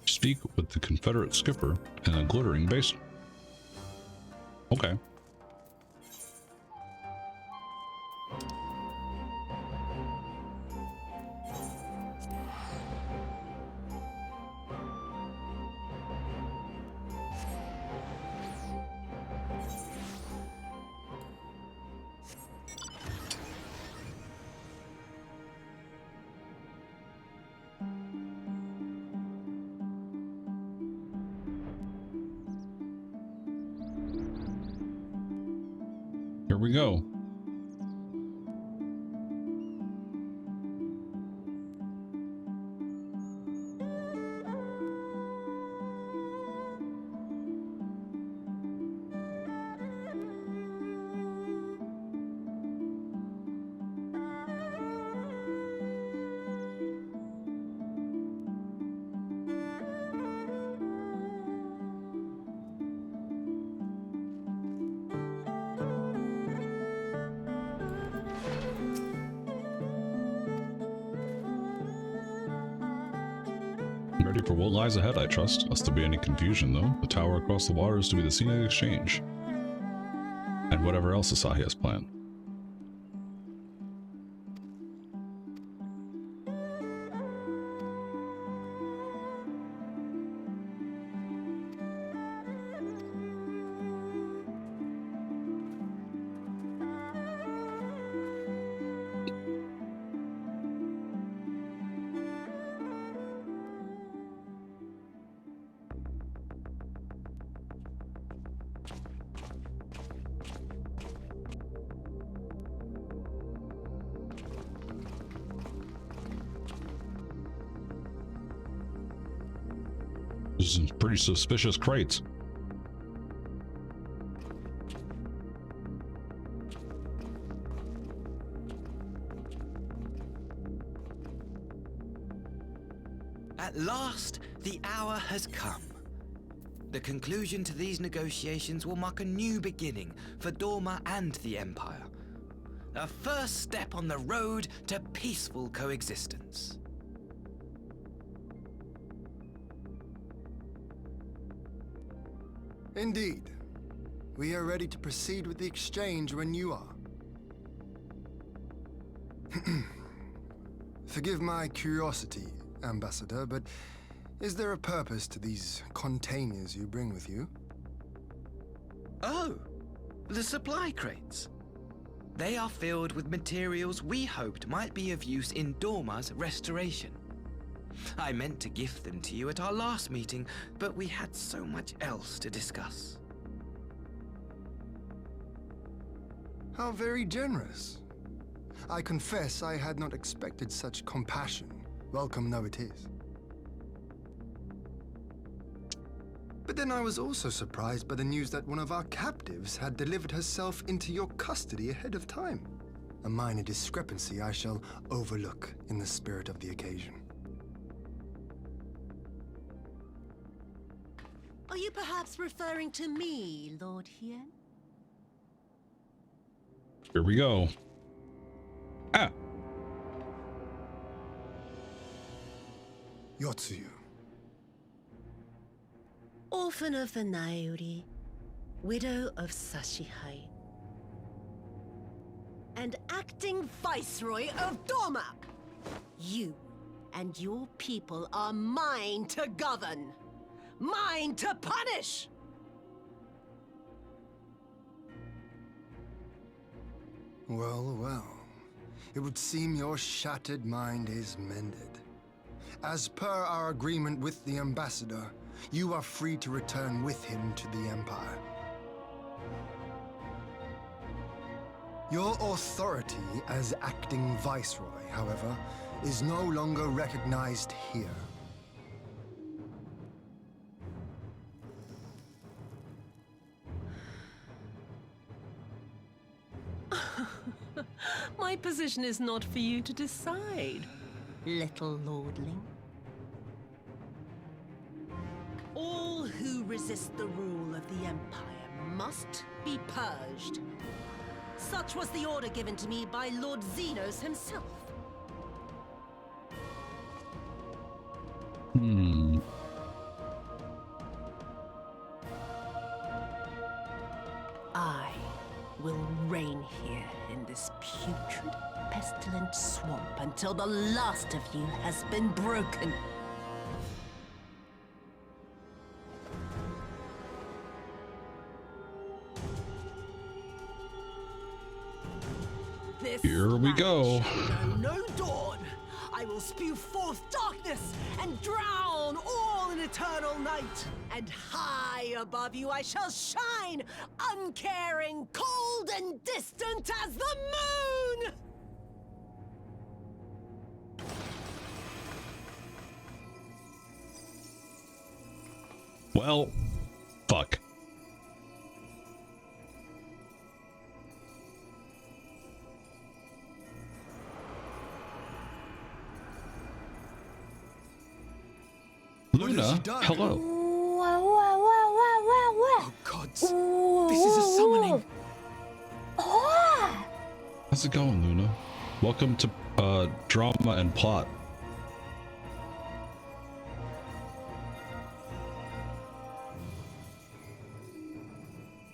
Speak with the Confederate skipper in a glittering basin. Okay. Here we go. Ready for what lies ahead, I trust. Lest there be any confusion, though. The tower across the water is to be the scene of the exchange. And whatever else Asahi has planned. Some pretty suspicious crates. At last, the hour has come. The conclusion to these negotiations will mark a new beginning for Dorma and the Empire. A first step on the road to peaceful coexistence. Indeed. We are ready to proceed with the exchange when you are. Forgive my curiosity, Ambassador, but is there a purpose to these containers you bring with you? Oh, the supply crates. They are filled with materials we hoped might be of use in Dorma's restoration. I meant to gift them to you at our last meeting, but we had so much else to discuss. How very generous. I confess I had not expected such compassion, welcome though it is. But then I was also surprised by the news that one of our captives had delivered herself into your custody ahead of time. A minor discrepancy I shall overlook in the spirit of the occasion. Are you perhaps referring to me, Lord Hien? Here we go. Ah. Yotsuyu. Orphan of the Nairi, widow of Sashihai, and acting Viceroy of Dorma. You and your people are mine to govern, mine to punish. Well, well. It would seem your shattered mind is mended. As per our agreement with the Ambassador, you are free to return with him to the Empire. Your authority as acting Viceroy, however, is no longer recognized here. My position is not for you to decide, little lordling. All who resist the rule of the Empire must be purged. Such was the order given to me by Lord Xenos himself. I will reign here in this putrid, pestilent swamp until the last of you has been broken. Here we go. No dawn. I will spew forth darkness and drown all in eternal night. And high above you I shall shine, uncaring, cold and distant as the moon! Well, fuck. Luna, hello. Oh gods, this is a summoning. How's it going, Luna? Welcome to drama and plot.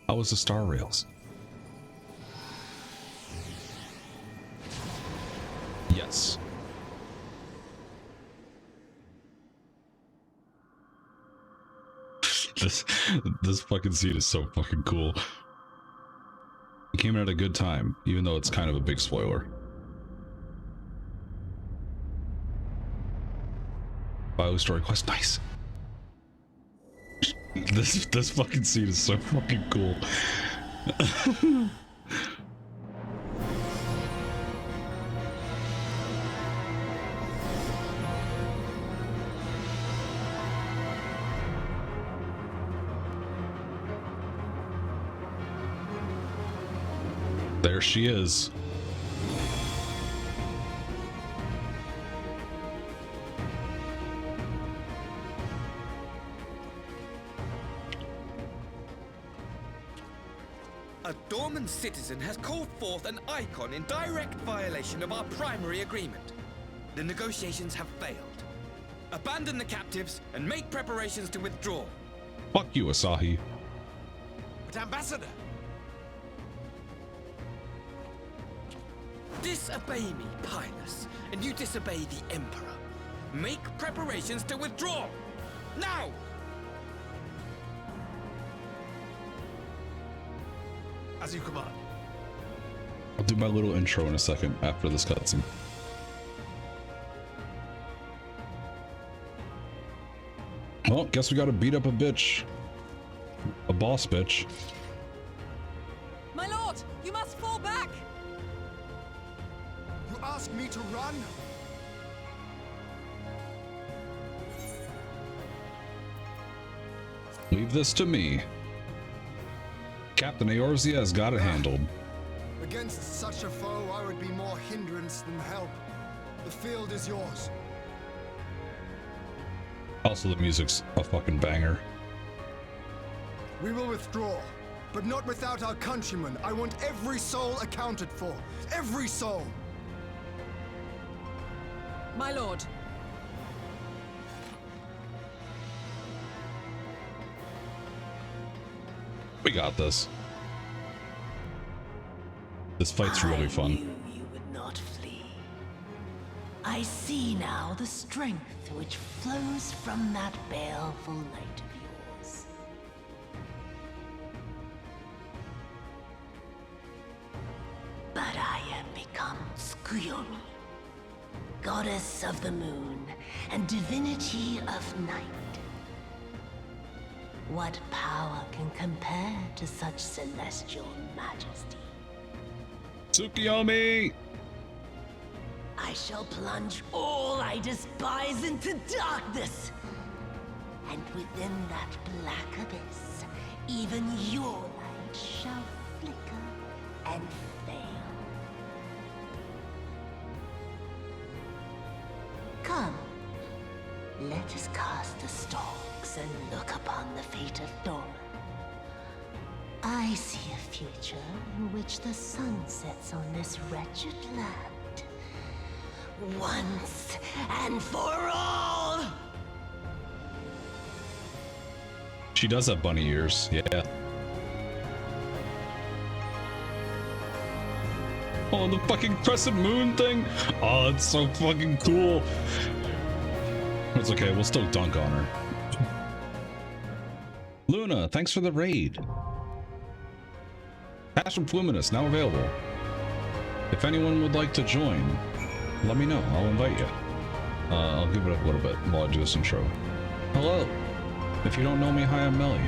How was the Star Rails? Yes. This fucking scene is so fucking cool. It came in at a good time, even though it's kind of a big spoiler. Bio story quest, nice. This fucking scene is so fucking cool. There she is. A dormant citizen has called forth an icon in direct violation of our primary agreement. The negotiations have failed. Abandon the captives and make preparations to withdraw. Fuck you, Asahi. But Ambassador! Disobey me, Pilus, and you disobey the Emperor. Make preparations to withdraw! Now! As you command. I'll do my little intro in a second after this cutscene. Well, guess we gotta beat up a bitch. A boss bitch. My lord, you must fall back! You ask me to run? Leave this to me. Captain Eorzea has got it handled. Against such a foe, I would be more hindrance than help. The field is yours. Also, the music's a fucking banger. We will withdraw, but not without our countrymen. I want every soul accounted for. Every soul! My lord. We got this. This fight's really fun. I knew you would not flee. I see now the strength which flows from that baleful light of yours. But I am become Tsukuyomi, goddess of the moon and divinity of night. What power can compare to such celestial majesty? Tsukuyomi! I shall plunge all I despise into darkness. And within that black abyss, even your light shall flicker and fail. Let us cast the stalks and look upon the fate of Dora. I see a future in which the sun sets on this wretched land. Once and for all! She does have bunny ears, yeah. Oh, the fucking crescent moon thing! Oh, it's so fucking cool! It's okay, we'll still dunk on her. Luna, thanks for the raid. Pass from Fluminous, now available. If anyone would like to join, let me know, I'll invite you. I'll give it up a little bit while I do this intro. Hello! If you don't know me, hi, I'm Melly.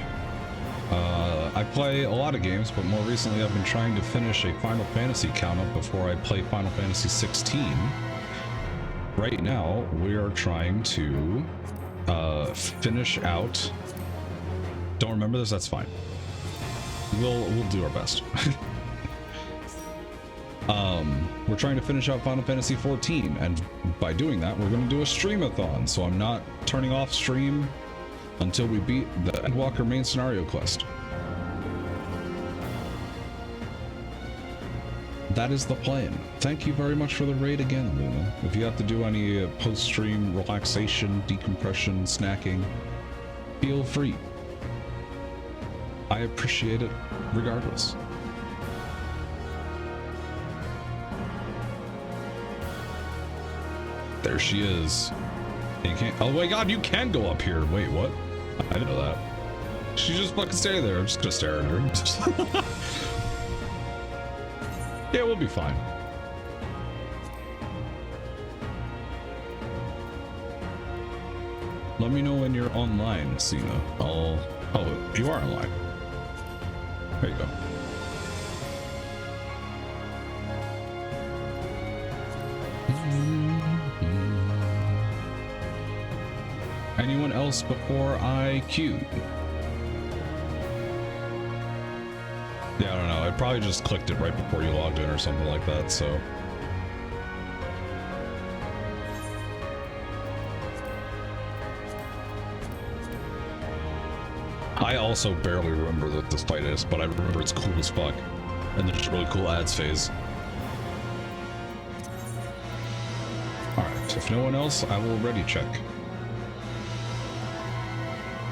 I play a lot of games, but more recently I've been trying to finish a Final Fantasy count-up before I play Final Fantasy 16. Right now, we are trying to finish out... Don't remember this? That's fine. We'll do our best. We're trying to finish out Final Fantasy 14, and by doing that, we're going to do a stream-a-thon, so I'm not turning off stream until we beat the Endwalker main scenario quest. That is the plan. Thank you very much for the raid again, Luna. If you have to do any post-stream relaxation, decompression, snacking, feel free. I appreciate it regardless. There she is. You can't. Oh my god, you can go up here. Wait, what? I didn't know that. She's just fucking stay there. I'm just gonna stare at her. Yeah, we'll be fine. Let me know when you're online, Cena. Oh, you are online. There you go. Anyone else before I queue? Yeah, I don't know. I probably just clicked it right before you logged in or something like that, so. I also barely remember what this fight is, but I remember it's cool as fuck. And there's a really cool ads phase. Alright, if no one else, I will ready check.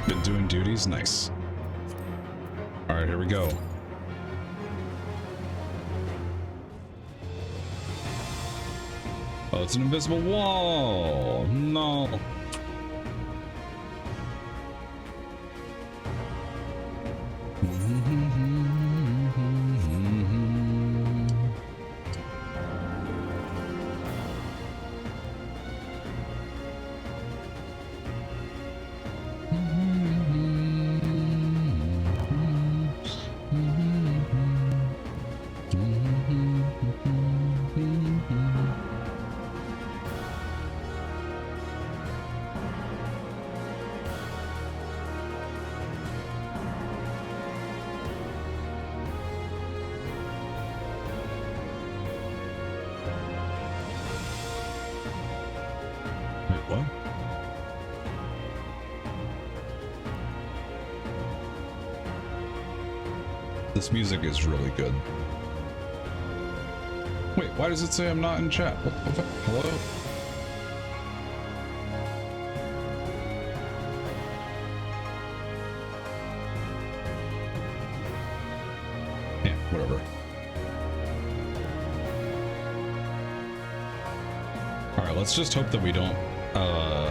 Been doing duties? Nice. Alright, here we go. Oh, it's an invisible wall! No! This music is really good. Wait, why does it say I'm not in chat? What the fuck? Hello? Yeah, whatever. Alright, let's just hope that we don't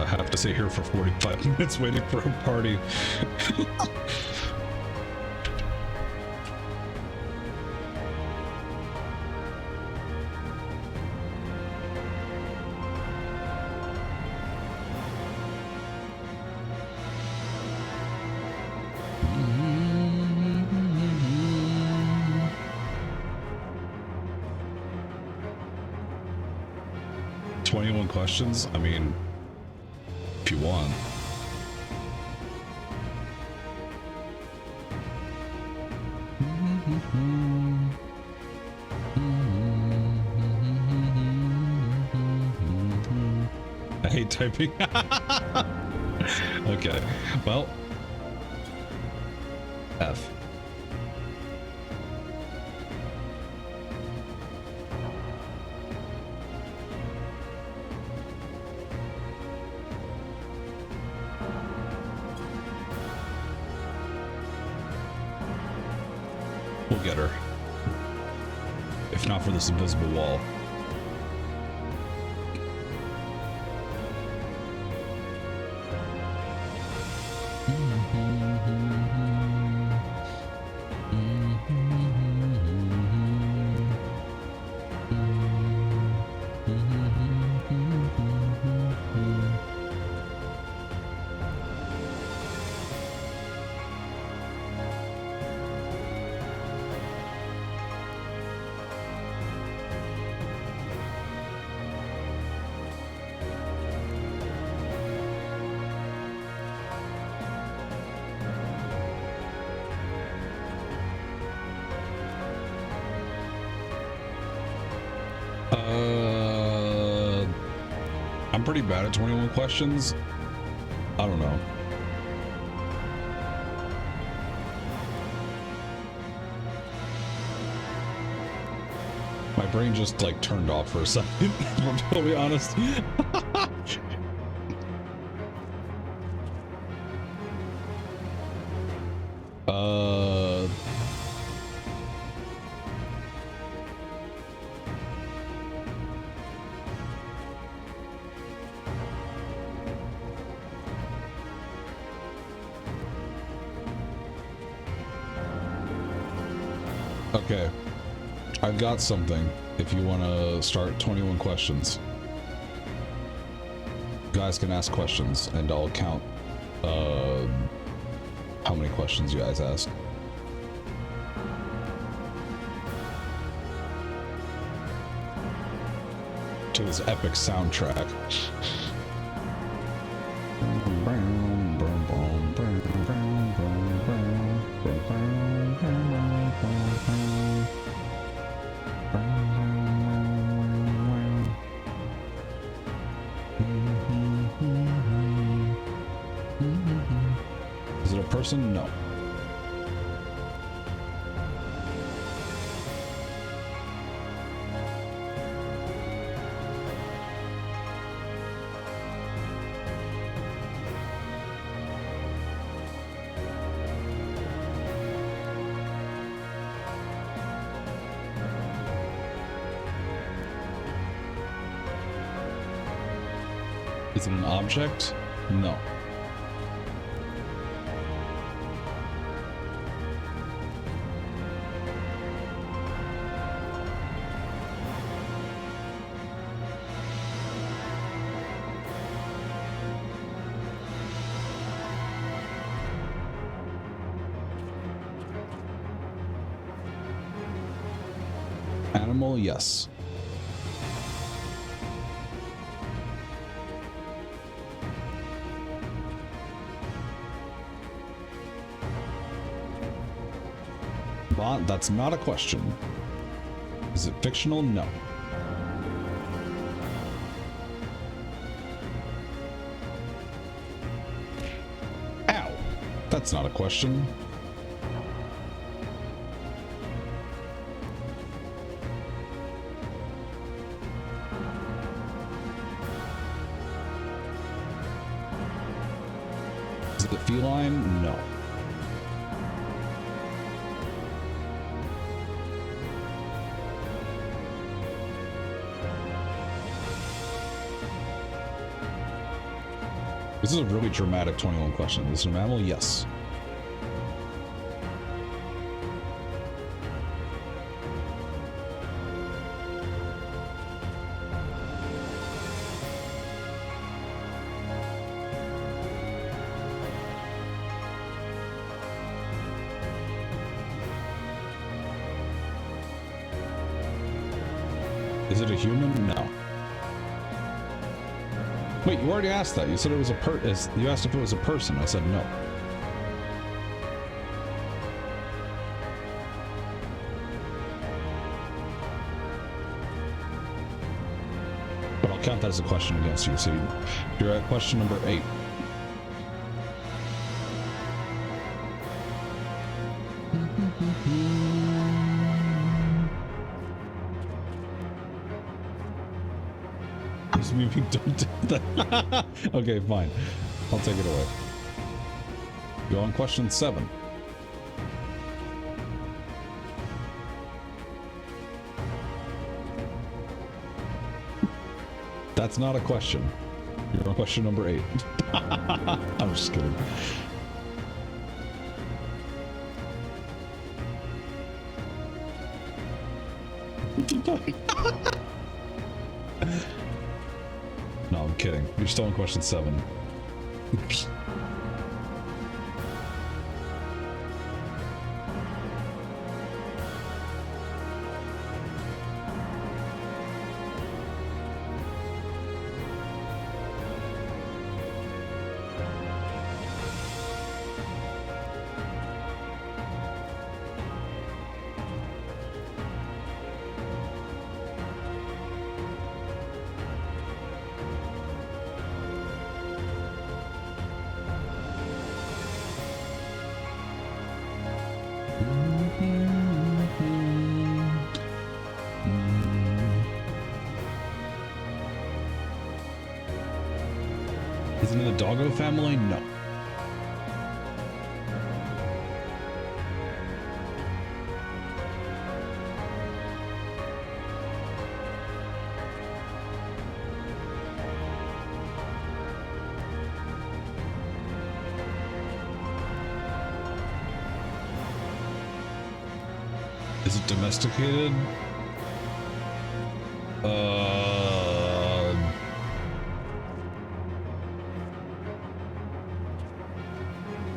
have to sit here for 45 minutes waiting for a party. Questions? I mean, if you want. I hate typing. Okay, well, F. We'll get her. If not for this invisible wall. I'm pretty bad at 21 questions. I don't know. My brain just like turned off for a second, if I'm totally honest. Okay, I've got something if you want to start 21 questions. You guys can ask questions and I'll count how many questions you guys ask. To this epic soundtrack. Is it a person? No. Is it an object? No. Animal, yes. But that's not a question. Is it fictional? No. Ow! That's not a question. Is it feline? No. This is a really dramatic 21 question. Is it a mammal? Yes. Is it a human? No. Wait, you already asked that. You said it was a you asked if it was a person. I said no. But I'll count that as a question against you. So you're at question number 8. Maybe don't do that. Okay, fine. I'll take it away. Go on question 7. That's not a question. You're on question number 8. I'm just kidding. No, I'm kidding. You're still on question 7. Is it in the doggo family? No. Is it domesticated?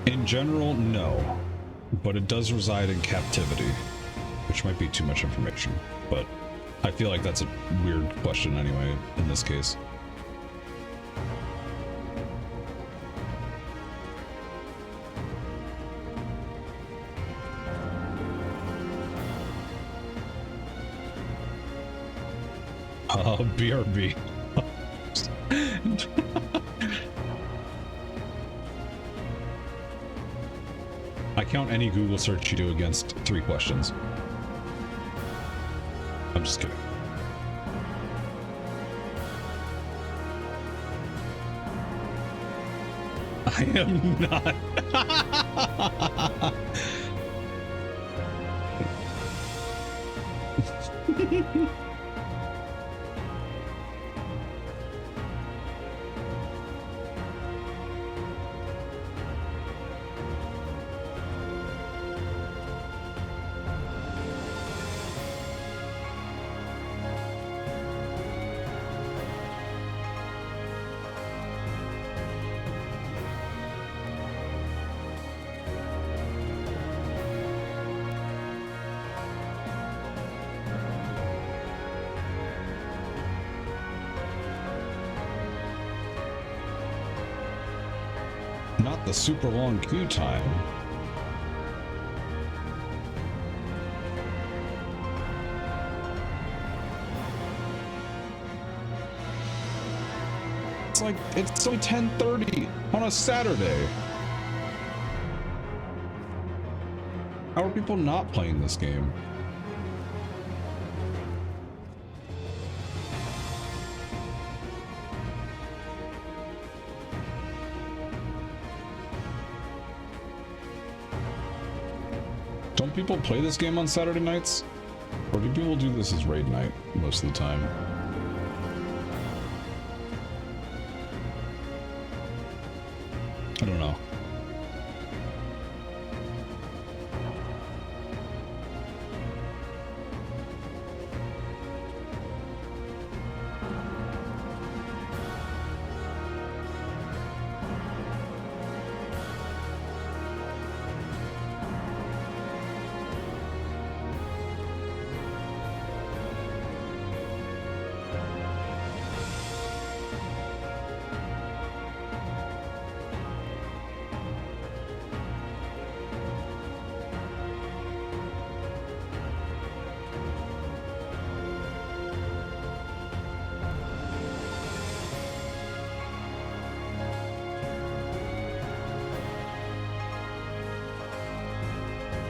In general, no. But it does reside in captivity, which might be too much information. But I feel like that's a weird question anyway, in this case. BRB. I count any Google search you do against 3 questions. I'm just kidding. I am not. Not the super long queue time. It's only 10:30 on a Saturday. How are people not playing this game? Don't people play this game on Saturday nights? Or do people do this as raid night most of the time? I don't know.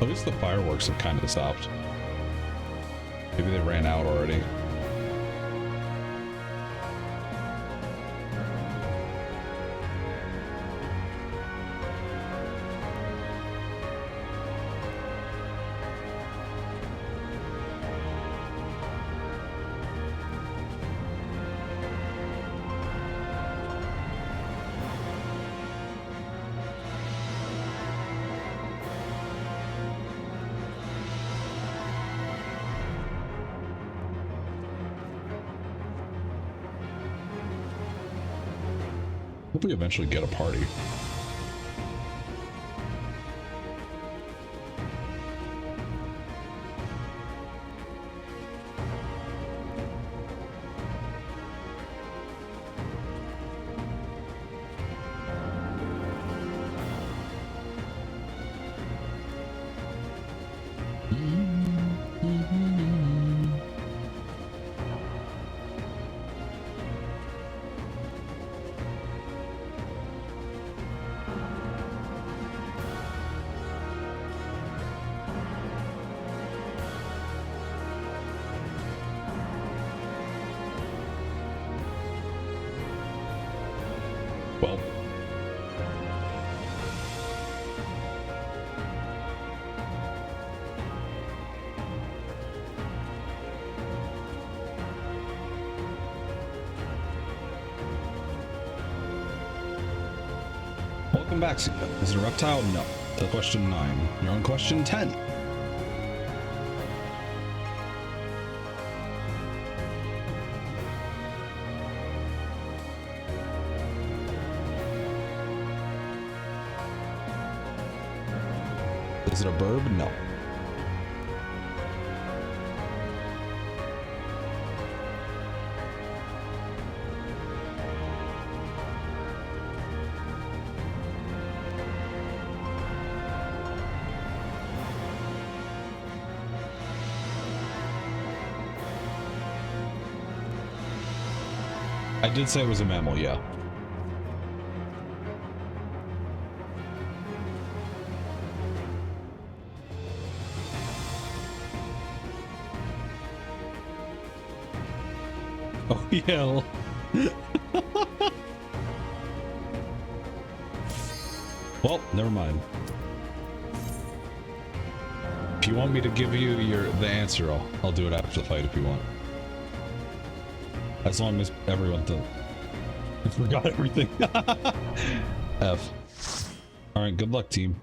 At least the fireworks have kind of stopped. Maybe they ran out already. Hope we eventually get a party. Well, welcome back. Is it a reptile? No. To question 9. You're on question 10. Is it a burb? No. I did say it was a mammal, yeah. Oh, yeah. Well, never mind. If you want me to give you the answer, I'll do it after the fight if you want. As long as everyone does. I forgot everything. F. Alright, good luck, team.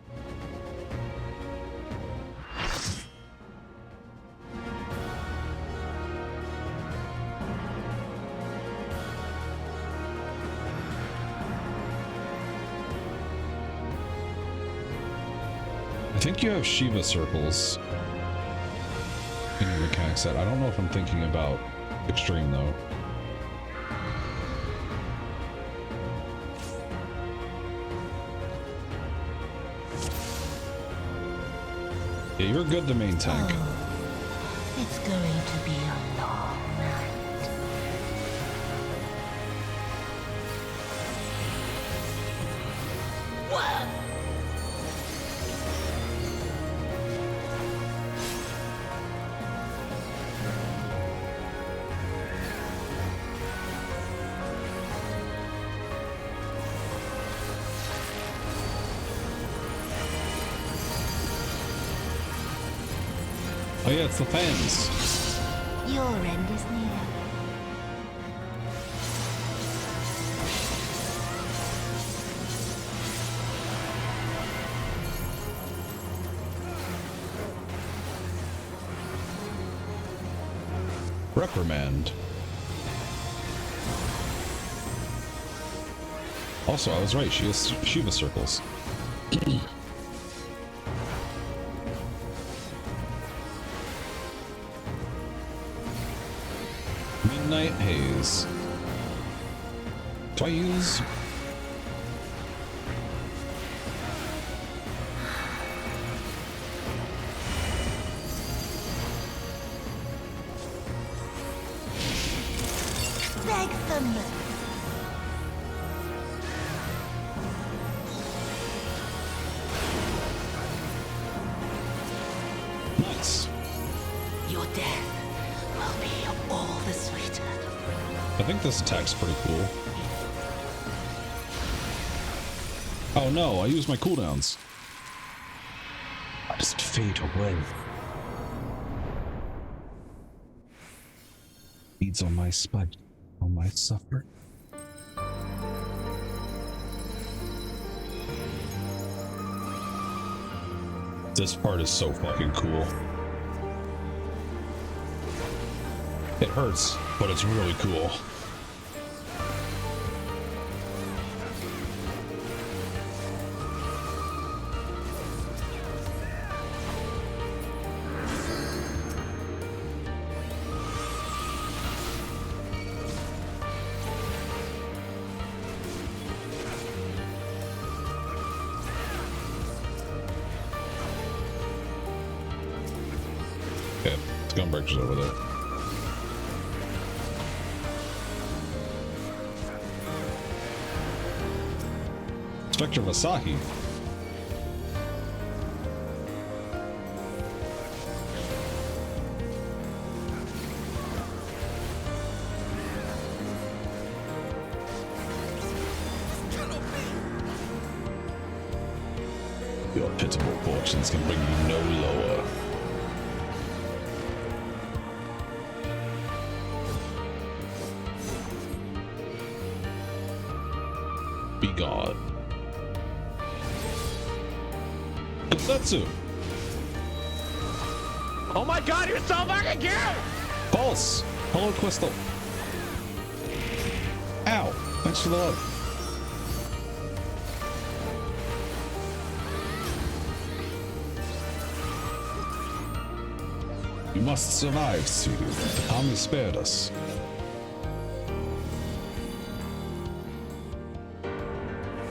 I think you have Shiva circles in your mechanic set. I don't know if I'm thinking about extreme though. Yeah, you're good to main tank. Oh, it's going to be a long night. What? Oh yeah, it's the fans. Your end is near. Reprimand. Also, I was right. She has Shiva circles. Midnight Haze. Do I use... Beg for mercy. Nice. Your death will be all the sweeter. I think this attack's pretty cool. Oh no, I used my cooldowns. I just fade away. Feeds on my spite, on my suffer. This part is so fucking cool. It hurts, but it's really cool. Gunbreaker's over there. Inspector Vasahi. Your pitiful fortunes can bring you no lower. Be gone. Setsu. Oh my god, you're so fucking cute! False. Hello, Crystal. Ow. Thanks for the love. You must survive, Sudu. The Kami spared us.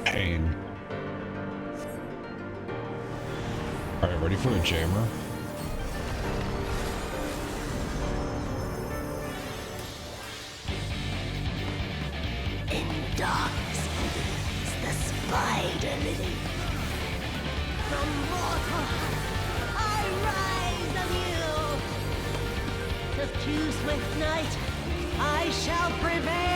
Pain. Alright, ready for a jammer? In darkness bleeds the spider lily. From mortal, I rise anew. The few swift night, I shall prevail.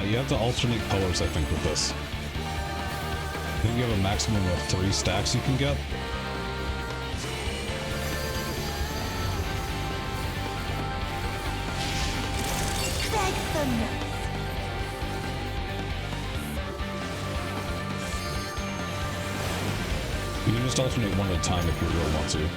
You have to alternate colors, I think, with this. I think you have a maximum of 3 stacks you can get. You can just alternate one at a time if you really want to.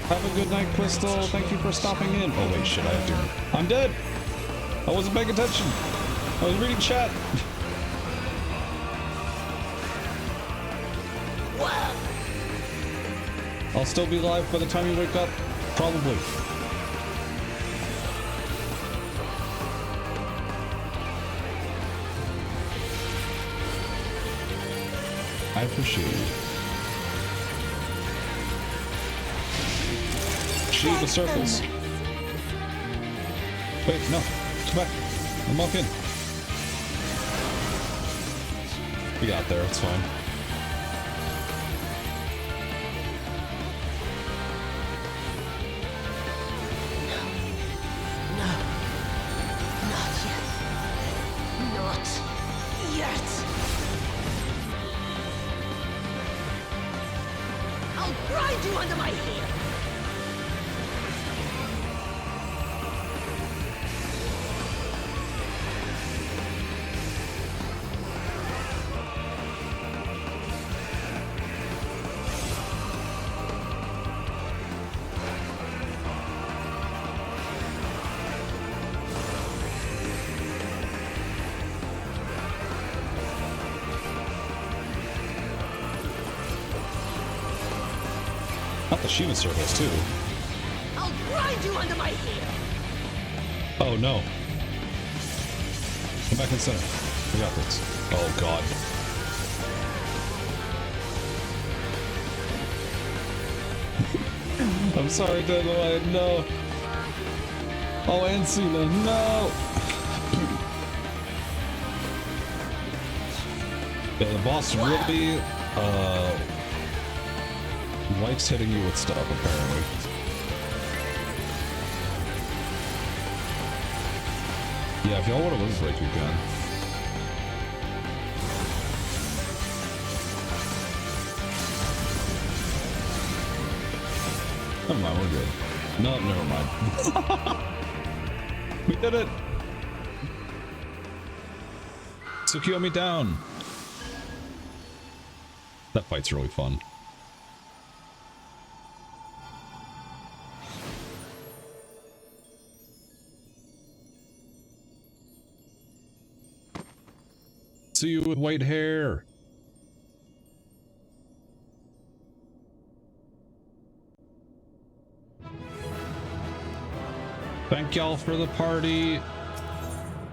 Have a good night, Crystal. Thank you for stopping in. Oh wait, shit, I have to. I'm dead. I wasn't paying attention. I was reading chat. I'll still be live by the time you wake up. Probably. I appreciate it. Shoot the circles. Wait, no. Come back. I'm walk in. We got there. It's fine. The Shiva circles too. I'll grind you under my heel. Oh no. Come back in center. We got this. Oh god. I'm sorry, Dandelion. No. Oh, and Cena. No. Yeah, the boss really likes hitting you with stuff, apparently. Yeah, if y'all want to limit break, you can. Never mind, we're good. No, never mind. We did it! Secure me down! That fight's really fun. See you with white hair. Thank y'all for the party.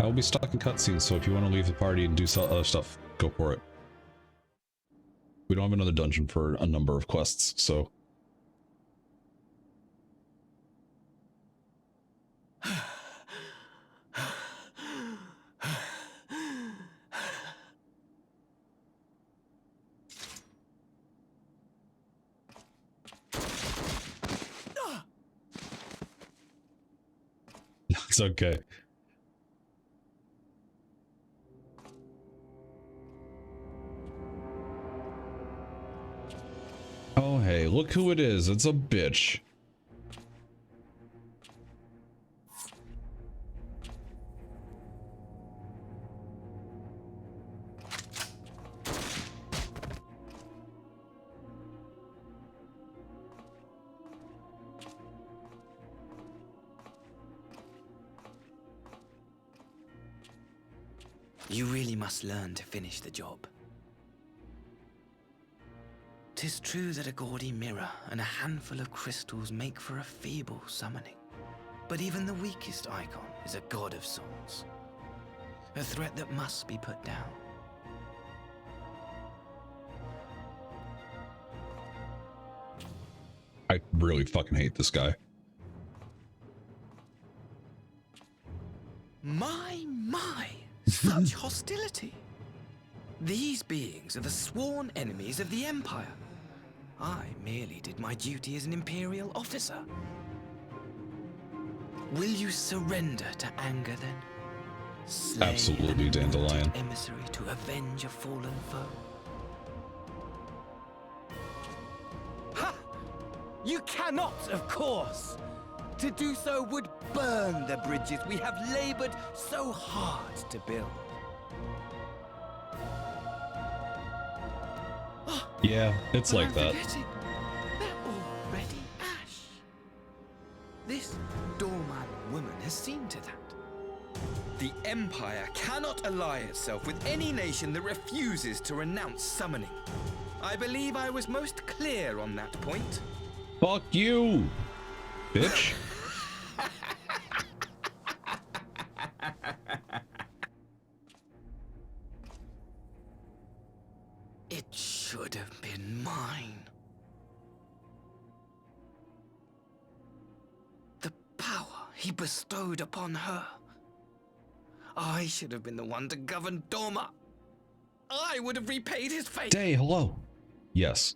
I will be stuck in cutscenes, so if you want to leave the party and do other stuff, go for it. We don't have another dungeon for a number of quests, so... It's okay. Oh hey, look who it is. It's a bitch. You really must learn to finish the job. 'Tis true that a gaudy mirror and a handful of crystals make for a feeble summoning. But even the weakest icon is a god of sorts. A threat that must be put down. I really fucking hate this guy. My, such hostility. These beings are the sworn enemies of the Empire. I merely did my duty as an Imperial officer. Will you surrender to anger then? Slay Absolutely, an Dandelion. unwanted emissary to avenge a fallen foe. Ha! You cannot, of course! To do so would burn the bridges we have labored so hard to build. Yeah, it's like I'm that. forgetting. They're already ash. This doorman woman has seen to that. The Empire cannot ally itself with any nation that refuses to renounce summoning. I believe I was most clear on that point. Fuck you, bitch. It should have been mine. The power he bestowed upon her. I should have been the one to govern Doma. I would have repaid his fate. Day, hello. Yes.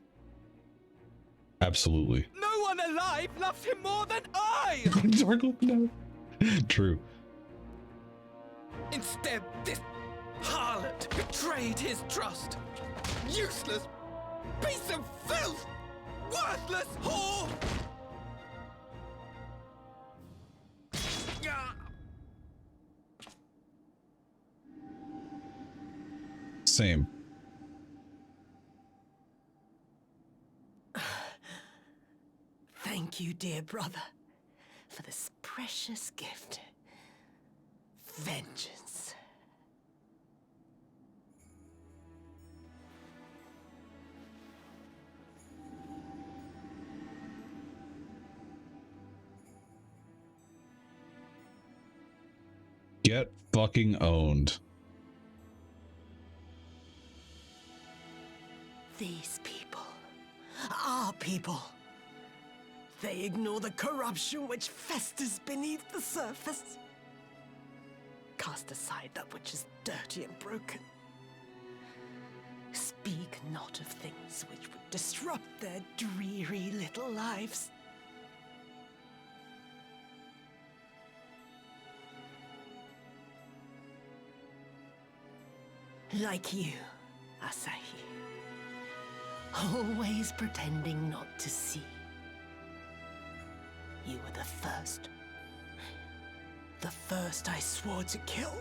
Absolutely. No one alive loves him more than I! No. True. Instead, this harlot betrayed his trust. Useless piece of filth! Worthless whore! Same. Thank you, dear brother, for this precious gift. Vengeance. Get fucking owned. These people, our people, they ignore the corruption which festers beneath the surface. Cast aside that which is dirty and broken. Speak not of things which would disrupt their dreary little lives. Like you, Asahi. Always pretending not to see. You were the first. The first I swore to kill.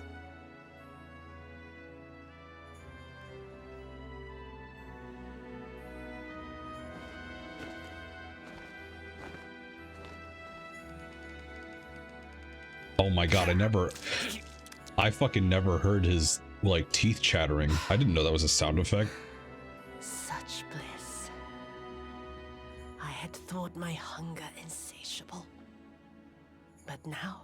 Oh my god, I fucking never heard his, like, teeth chattering. I didn't know that was a sound effect. Such bliss. I had thought my hunger insatiable. But now,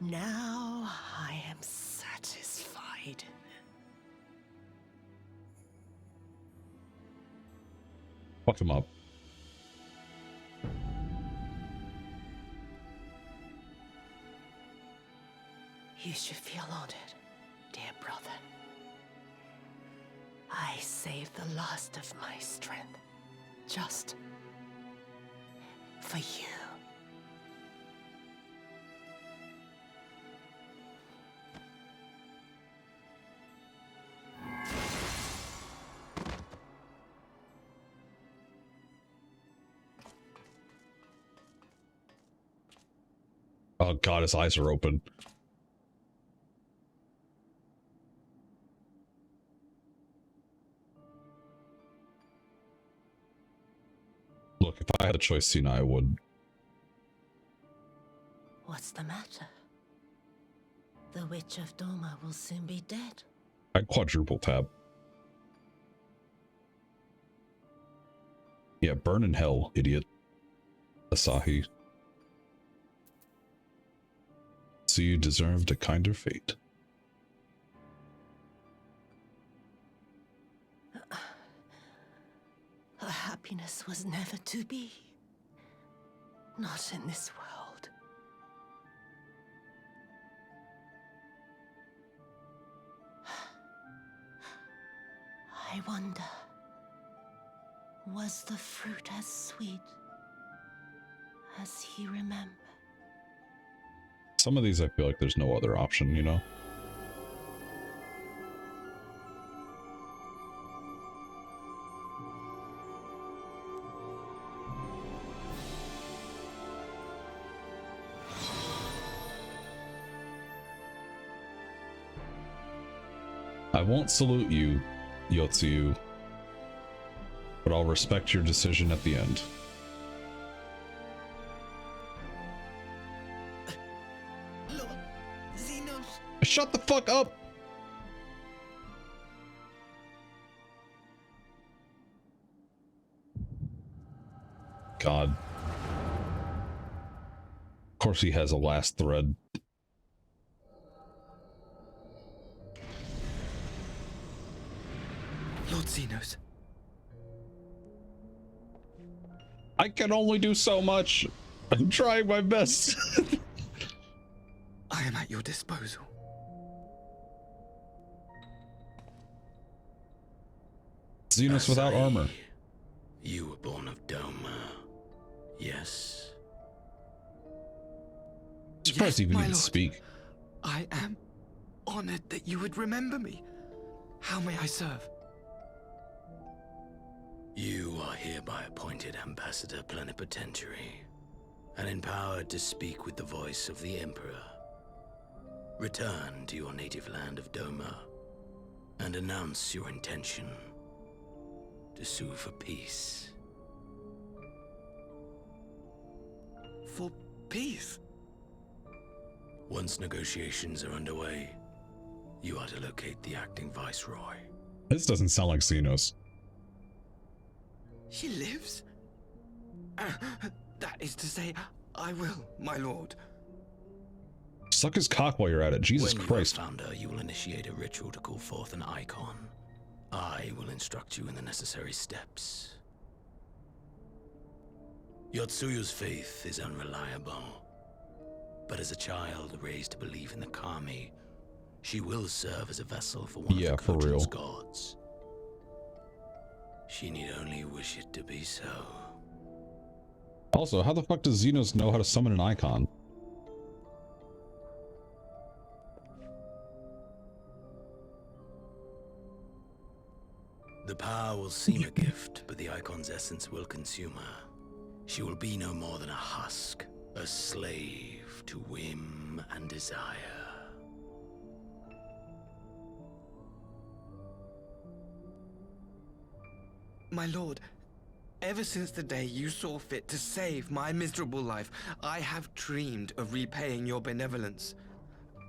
Now I am satisfied. Fuck him up. You should feel honored, dear brother. I saved the last of my strength, just for you. Oh god, his eyes are open. Look, if I had a choice, Cena, I would. What's the matter? The Witch of Doma will soon be dead. I'd quadruple tab. Yeah, burn in hell, idiot. Asahi. So you deserved a kinder fate. Her happiness was never to be. Not in this world. I wonder, was the fruit as sweet as he remembered? Some of these I feel like there's no other option, you know? I won't salute you, Yotsuyu, but I'll respect your decision at the end. Shut the fuck up! God. Of course he has a last thread. Lord Xenos. I can only do so much. I'm trying my best. I am at your disposal. Xenos without armor. You were born of Doma, yes? Surprised Yes, even my can lord. speak. I am honored that you would remember me. How may I serve? You are hereby appointed Ambassador Plenipotentiary and empowered to speak with the voice of the Emperor. Return to your native land of Doma and announce your intention to sue for peace. For peace? Once negotiations are underway, you are to locate the acting Viceroy. This doesn't sound like Xenos. She lives? That is to say, I will, my lord. Suck his cock while you're at it. Jesus When Christ. you have found her, you will initiate a ritual to call forth an icon. I will instruct you in the necessary steps. Yotsuyu's faith is unreliable, but as a child raised to believe in the Kami, she will serve as a vessel for one of the for real. Kotan's gods. She need only wish it to be so. Also, how the fuck does Xenos know how to summon an icon? The power will seem a gift, but the icon's essence will consume her. She will be no more than a husk, a slave to whim and desire. My lord, ever since the day you saw fit to save my miserable life, I have dreamed of repaying your benevolence.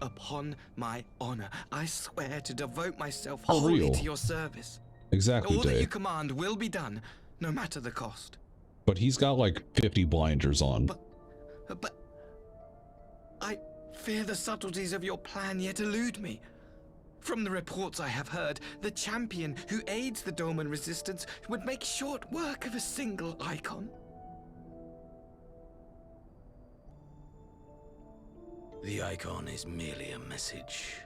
Upon my honor, I swear to devote myself For wholly real. to your service. Exactly, All that Day. you command will be done, no matter the cost. But he's got like 50 blinders on. But I Fear the subtleties of your plan yet elude me. From the reports I have heard, the champion who aids the Doman resistance would make short work of a single icon. The icon is merely a message.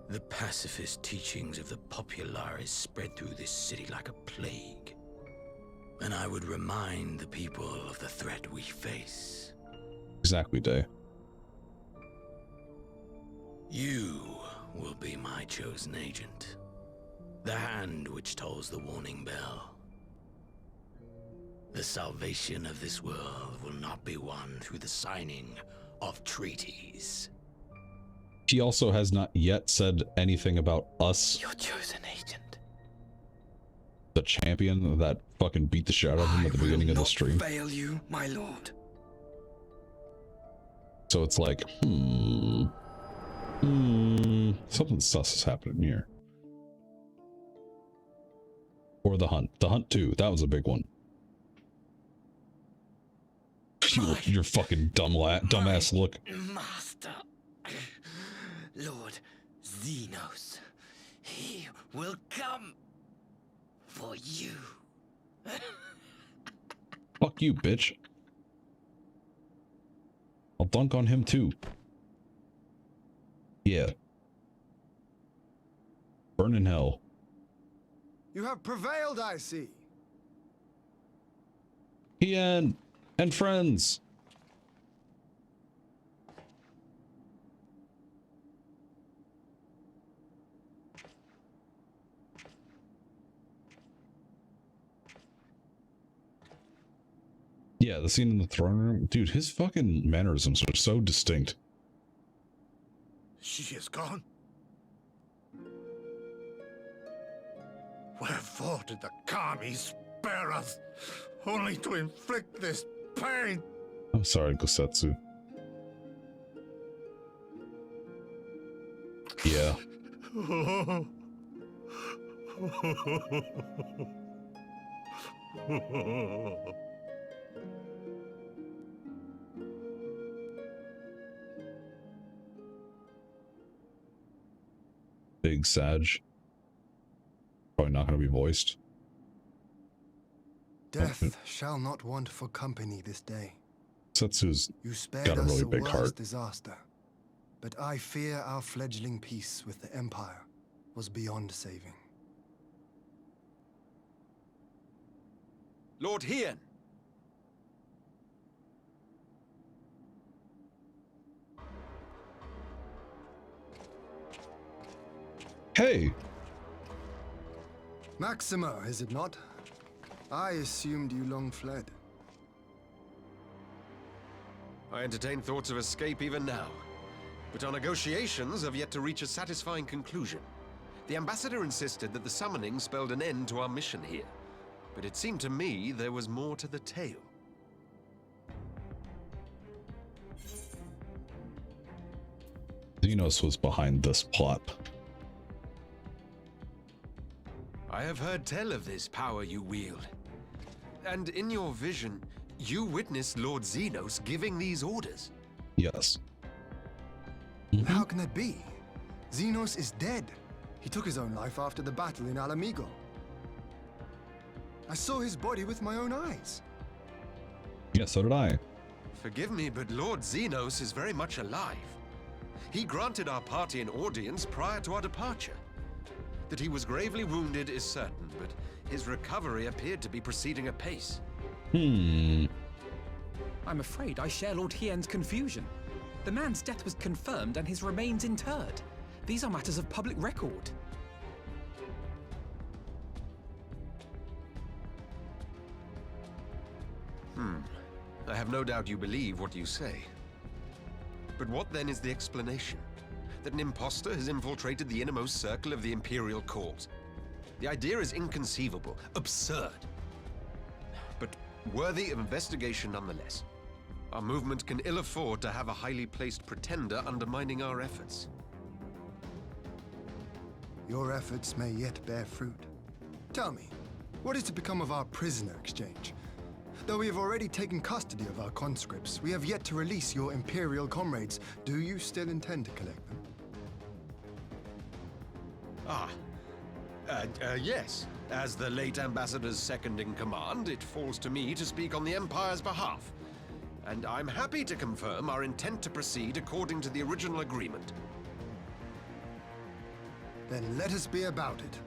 The pacifist teachings of the Populares spread through this city like a plague. And I would remind the people of the threat we face. Exactly, Day. You will be my chosen agent. The hand which tolls the warning bell. The salvation of this world will not be won through the signing of treaties. He also has not yet said anything about us. Your chosen agent. The champion that fucking beat the shit out of him at the beginning of the stream. Fail you, my lord. So it's like, something sus is happening here. Or the hunt. The hunt too. That was a big one. Your fucking dumbass look. Master, Lord Xenos, he will come for you. Fuck you, bitch. I'll dunk on him too. Yeah. Burn in hell. You have prevailed, I see. Ian and friends. Yeah, the scene in the throne room. Dude, his fucking mannerisms are so distinct. She is gone. Wherefore did the Kami spare us, only to inflict this pain? I'm sorry, Gosetsu. Yeah. Big Sag. Probably not going to be voiced. Death shall not want for company this day. Setsu's You spared got a us really a big worse heart. disaster, but I fear our fledgling peace with the Empire was beyond saving. Lord Hien! Hey! Maxima, is it not? I assumed you long fled. I entertain thoughts of escape even now, but our negotiations have yet to reach a satisfying conclusion. The ambassador insisted that the summoning spelled an end to our mission here, but it seemed to me there was more to the tale. Xenos was behind this plot. I have heard tell of this power you wield. And in your vision, you witnessed Lord Xenos giving these orders. Yes. How can that be? Xenos is dead. He took his own life after the battle in Alamigo. I saw his body with my own eyes. Yeah, so did I. Forgive me, but Lord Xenos is very much alive. He granted our party an audience prior to our departure. That he was gravely wounded is certain, but his recovery appeared to be proceeding apace. I'm afraid I share Lord Hien's confusion. The man's death was confirmed and his remains interred. These are matters of public record. I have no doubt you believe what you say. But what then is the explanation? That an imposter has infiltrated the innermost circle of the Imperial Court? The idea is inconceivable, absurd. But worthy of investigation nonetheless. Our movement can ill afford to have a highly placed pretender undermining our efforts. Your efforts may yet bear fruit. Tell me, what is to become of our prisoner exchange? Though we have already taken custody of our conscripts, we have yet to release your Imperial comrades. Do you still intend to collect them? Yes. As the late Ambassador's second in command, it falls to me to speak on the Empire's behalf. And I'm happy to confirm our intent to proceed according to the original agreement. Then let us be about it.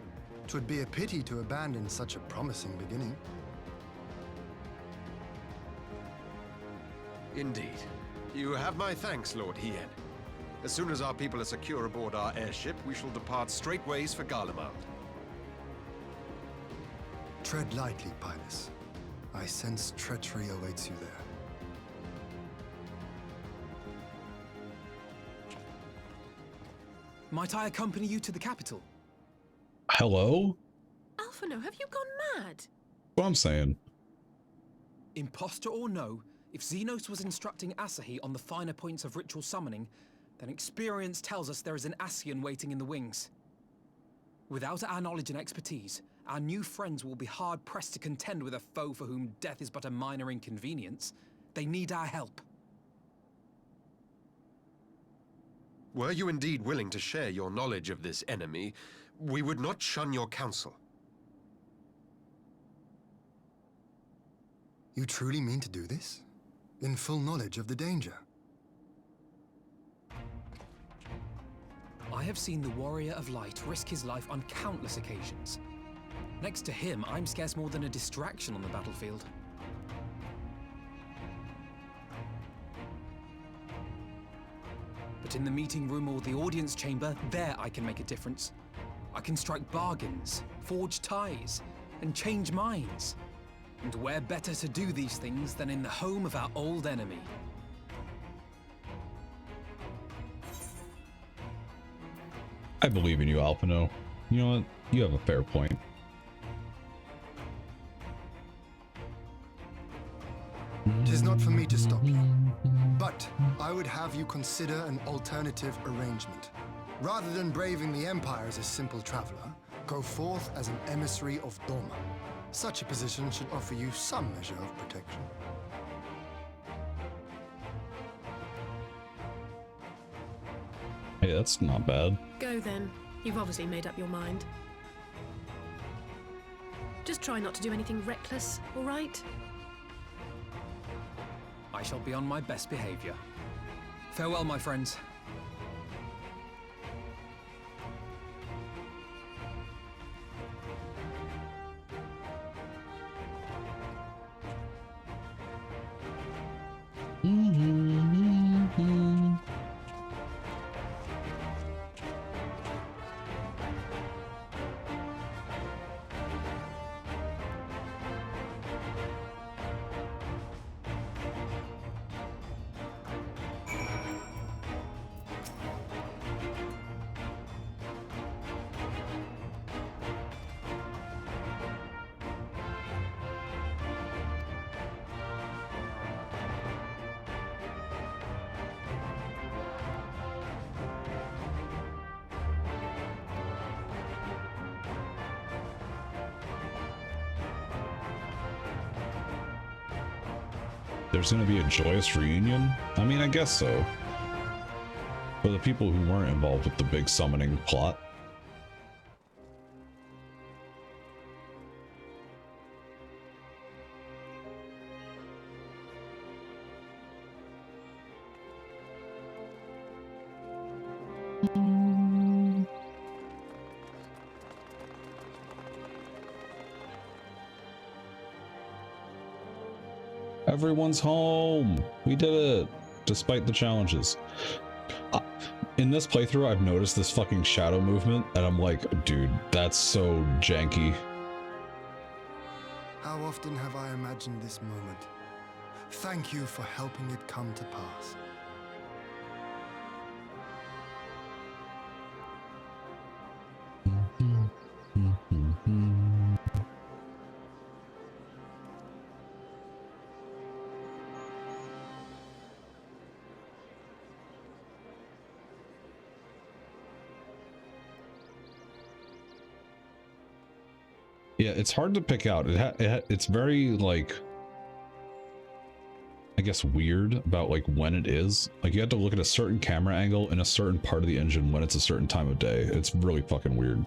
'Twould be a pity to abandon such a promising beginning. Indeed. You have my thanks, Lord Hien. As soon as our people are secure aboard our airship, we shall depart straightways for Garlemald. Tread lightly, Pilus. I sense treachery awaits you there. Might I accompany you to the capital? Hello? Alphino, have you gone mad? What I'm saying. Imposter or no, if Xenos was instructing Asahi on the finer points of ritual summoning, then experience tells us there is an Ascian waiting in the wings. Without our knowledge and expertise, our new friends will be hard-pressed to contend with a foe for whom death is but a minor inconvenience. They need our help. Were you indeed willing to share your knowledge of this enemy, we would not shun your counsel. You truly mean to do this? In full knowledge of the danger? I have seen the Warrior of Light risk his life on countless occasions. Next to him, I'm scarce more than a distraction on the battlefield. But in the meeting room or the audience chamber, there I can make a difference. I can strike bargains, forge ties, and change minds. And where better to do these things than in the home of our old enemy? I believe in you, Alphino. You know what? You have a fair point. Tis not for me to stop you, but I would have you consider an alternative arrangement. Rather than braving the Empire as a simple traveler, go forth as an emissary of Doma. Such a position should offer you some measure of protection. Hey, that's not bad. Go then. You've obviously made up your mind. Just try not to do anything reckless, all right? I shall be on my best behavior. Farewell, my friends. There's gonna be a joyous reunion? I mean, I guess so. For the people who weren't involved with the big summoning plot. Everyone's home. We did it, despite the challenges. In this playthrough, I've noticed this fucking shadow movement, and I'm like, dude, that's so janky. How often have I imagined this moment? Thank you for helping it come to pass. Yeah, it's hard to pick out. It's very like I guess, weird about like when it is. Like you have to look at a certain camera angle in a certain part of the engine when it's a certain time of day. It's really fucking weird.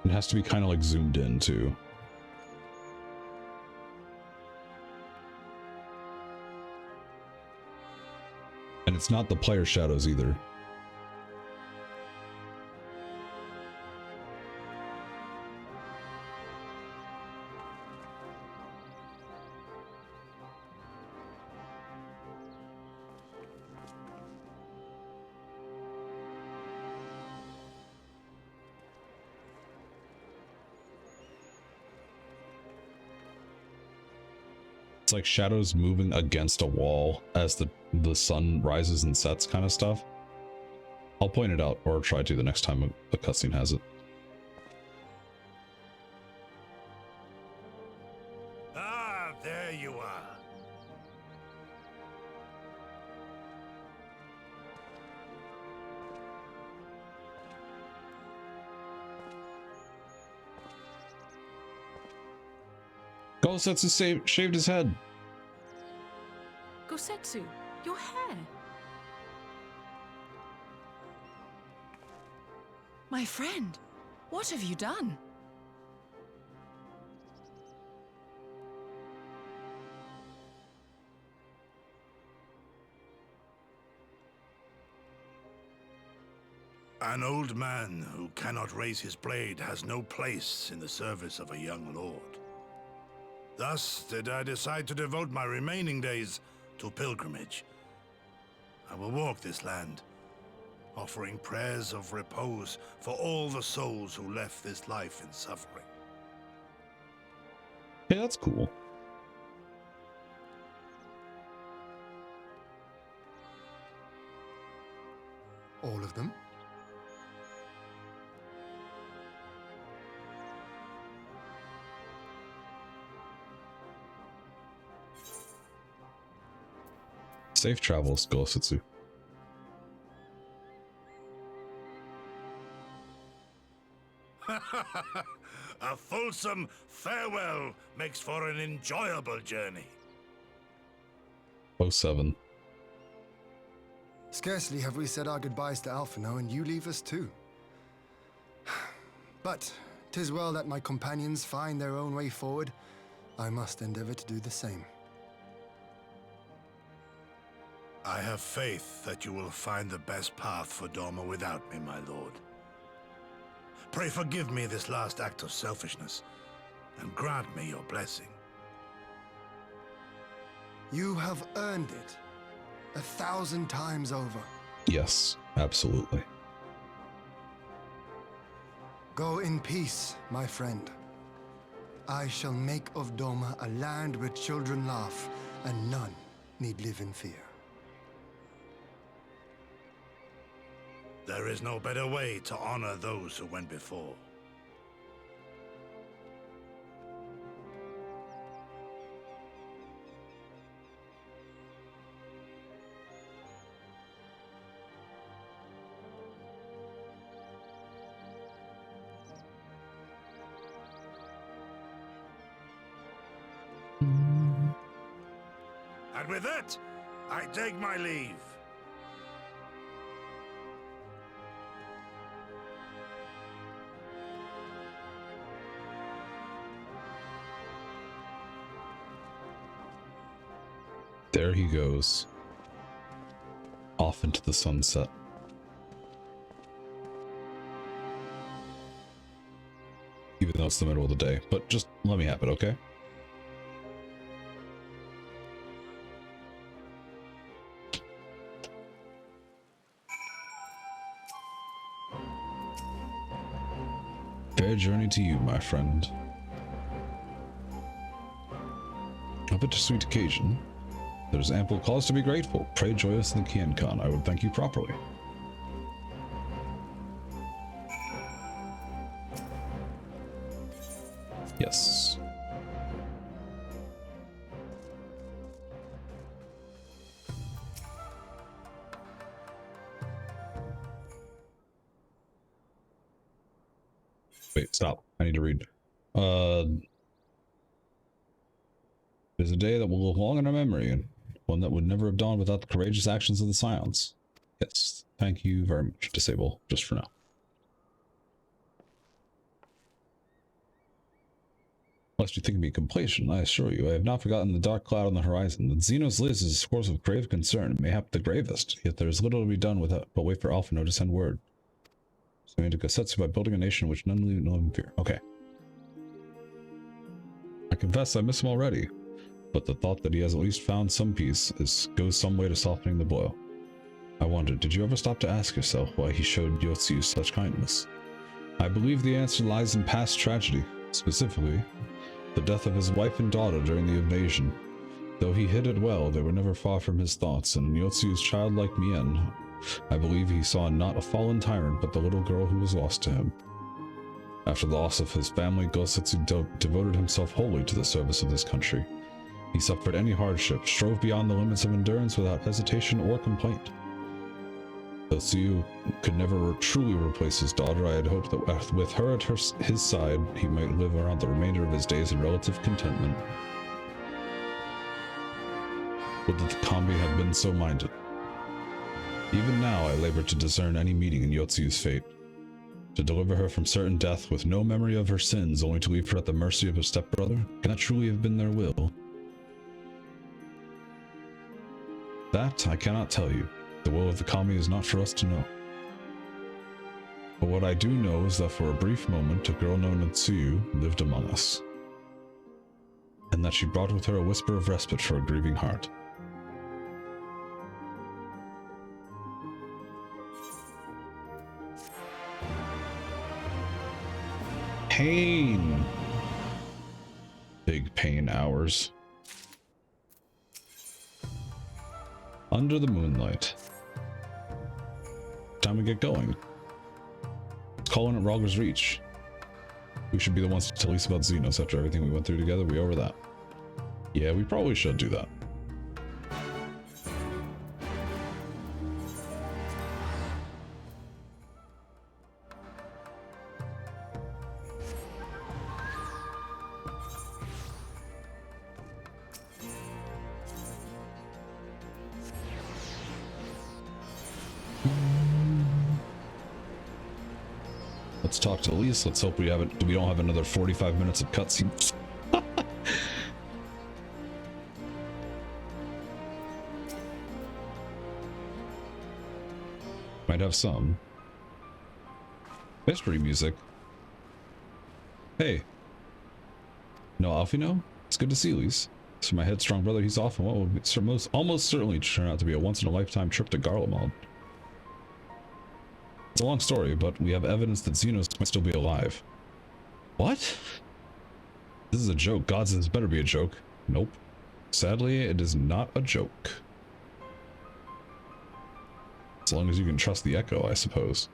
It has to be kind of like zoomed in too. And it's not the player shadows either. It's like shadows moving against a wall as the sun rises and sets kind of stuff. I'll point it out, or try to the next time a cutscene has it. Ah, there you are. Gosetsu shaved his head. Gosetsu, your hair. My friend, what have you done? An old man who cannot raise his blade has no place in the service of a young lord. Thus did I decide to devote my remaining days to pilgrimage. I will walk this land, offering prayers of repose for all the souls who left this life in suffering. Hey, that's cool. All of them? Safe travels, Gosetsu. A fulsome farewell makes for an enjoyable journey. 07. Scarcely have we said our goodbyes to Alphino, and you leave us too. But 'tis well that my companions find their own way forward. I must endeavor to do the same. I have faith that you will find the best path for Doma without me, my lord. Pray forgive me this last act of selfishness, and grant me your blessing. You have earned it 1,000 times over. Yes, absolutely. Go in peace, my friend. I shall make of Doma a land where children laugh and none need live in fear. There is no better way to honor those who went before. And with that, I take my leave. There he goes. Off into the sunset. Even though it's the middle of the day, but just let me have it, okay? Fair journey to you, my friend. A bittersweet occasion. There's ample cause to be grateful. Pray joyous in the Kian-Kan. I would thank you properly. Yes. Wait, stop. I need to read. It is a day that will live long in our memory, and one that would never have dawned without the courageous actions of the Scions. Yes, thank you very much. Disable, just for now. Lest you think me complacent, I assure you, I have not forgotten the dark cloud on the horizon. That Xenos lives is a source of grave concern, mayhap the gravest, yet there is little to be done without but wait for Alphino to send word. So we need to Gosetsu by building a nation which none leave no fear. Okay. I confess I miss him already, but the thought that he has at least found some peace goes some way to softening the blow. I wonder, did you ever stop to ask yourself why he showed Yotsu such kindness? I believe the answer lies in past tragedy, specifically the death of his wife and daughter during the invasion. Though he hid it well, they were never far from his thoughts, and in Yotsu's childlike mien, I believe he saw not a fallen tyrant, but the little girl who was lost to him. After the loss of his family, Gosetsu devoted himself wholly to the service of his country. He suffered any hardship, strove beyond the limits of endurance without hesitation or complaint. Though Tsuyu could never truly replace his daughter, I had hoped that with her at his side, he might live around the remainder of his days in relative contentment. Would that the Kami had been so minded. Even now I labor to discern any meaning in Yotsu's fate. To deliver her from certain death with no memory of her sins, only to leave her at the mercy of her stepbrother, can that truly have been their will? That I cannot tell you. The will of the Kami is not for us to know. But what I do know is that for a brief moment, a girl known as Tsuyu lived among us, and that she brought with her a whisper of respite for a grieving heart. Pain! Big pain hours. Under the moonlight. Time to get going. Let's call in at Rogger's Reach. We should be the ones to tell Lisa about Xenos after everything we went through together. We over that. Yeah, we probably should do that. Let's talk to Elise. Let's hope we don't have another 45 minutes of cutscenes. Might have some. Mystery music. Hey. No Alphino? It's good to see Elise. As for my headstrong brother, he's off on what will almost certainly turn out to be a once-in-a-lifetime trip to Garlemald. It's a long story, but we have evidence that Xenos might still be alive. What? This is a joke. God says this better be a joke. Nope. Sadly, it is not a joke. As long as you can trust the echo, I suppose.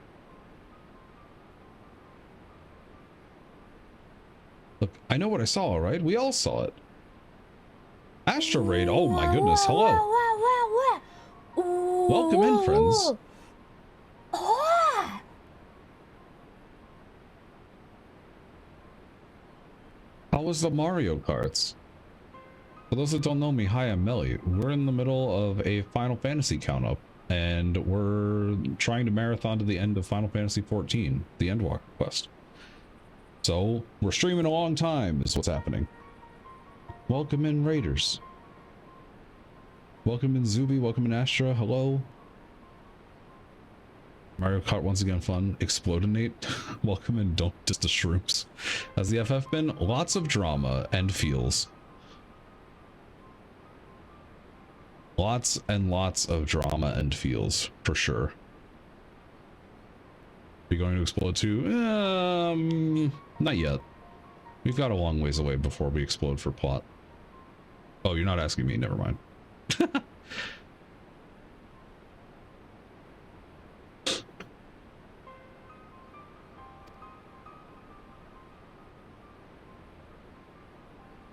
Look, I know what I saw, alright? We all saw it. Astro Raid, oh my goodness, hello. Welcome in, friends. How was the Mario Karts? For those that don't know me, hi, I'm Melly. We're in the middle of a Final Fantasy count-up, and we're trying to marathon to the end of Final Fantasy XIV, the Endwalker quest. So, we're streaming a long time, is what's happening. Welcome in, Raiders. Welcome in, Zuby. Welcome in, Astra. Hello. Mario Kart once again fun. Explodinate. Welcome in, don't just the shrooms. Has the FF been? Lots of drama and feels. Lots and lots of drama and feels, for sure. Are you going to explode too? Not yet. We've got a long ways away before we explode for plot. Oh, you're not asking me, never mind.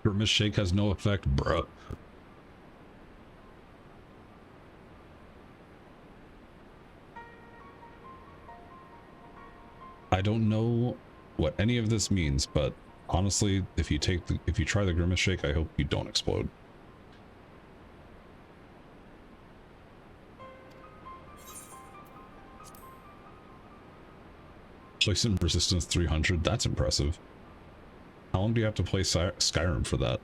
Grimace shake has no effect, bruh. I don't know what any of this means, but honestly, if you try the Grimace Shake, I hope you don't explode. Poison resistance 300, that's impressive. How long do you have to play Skyrim for that?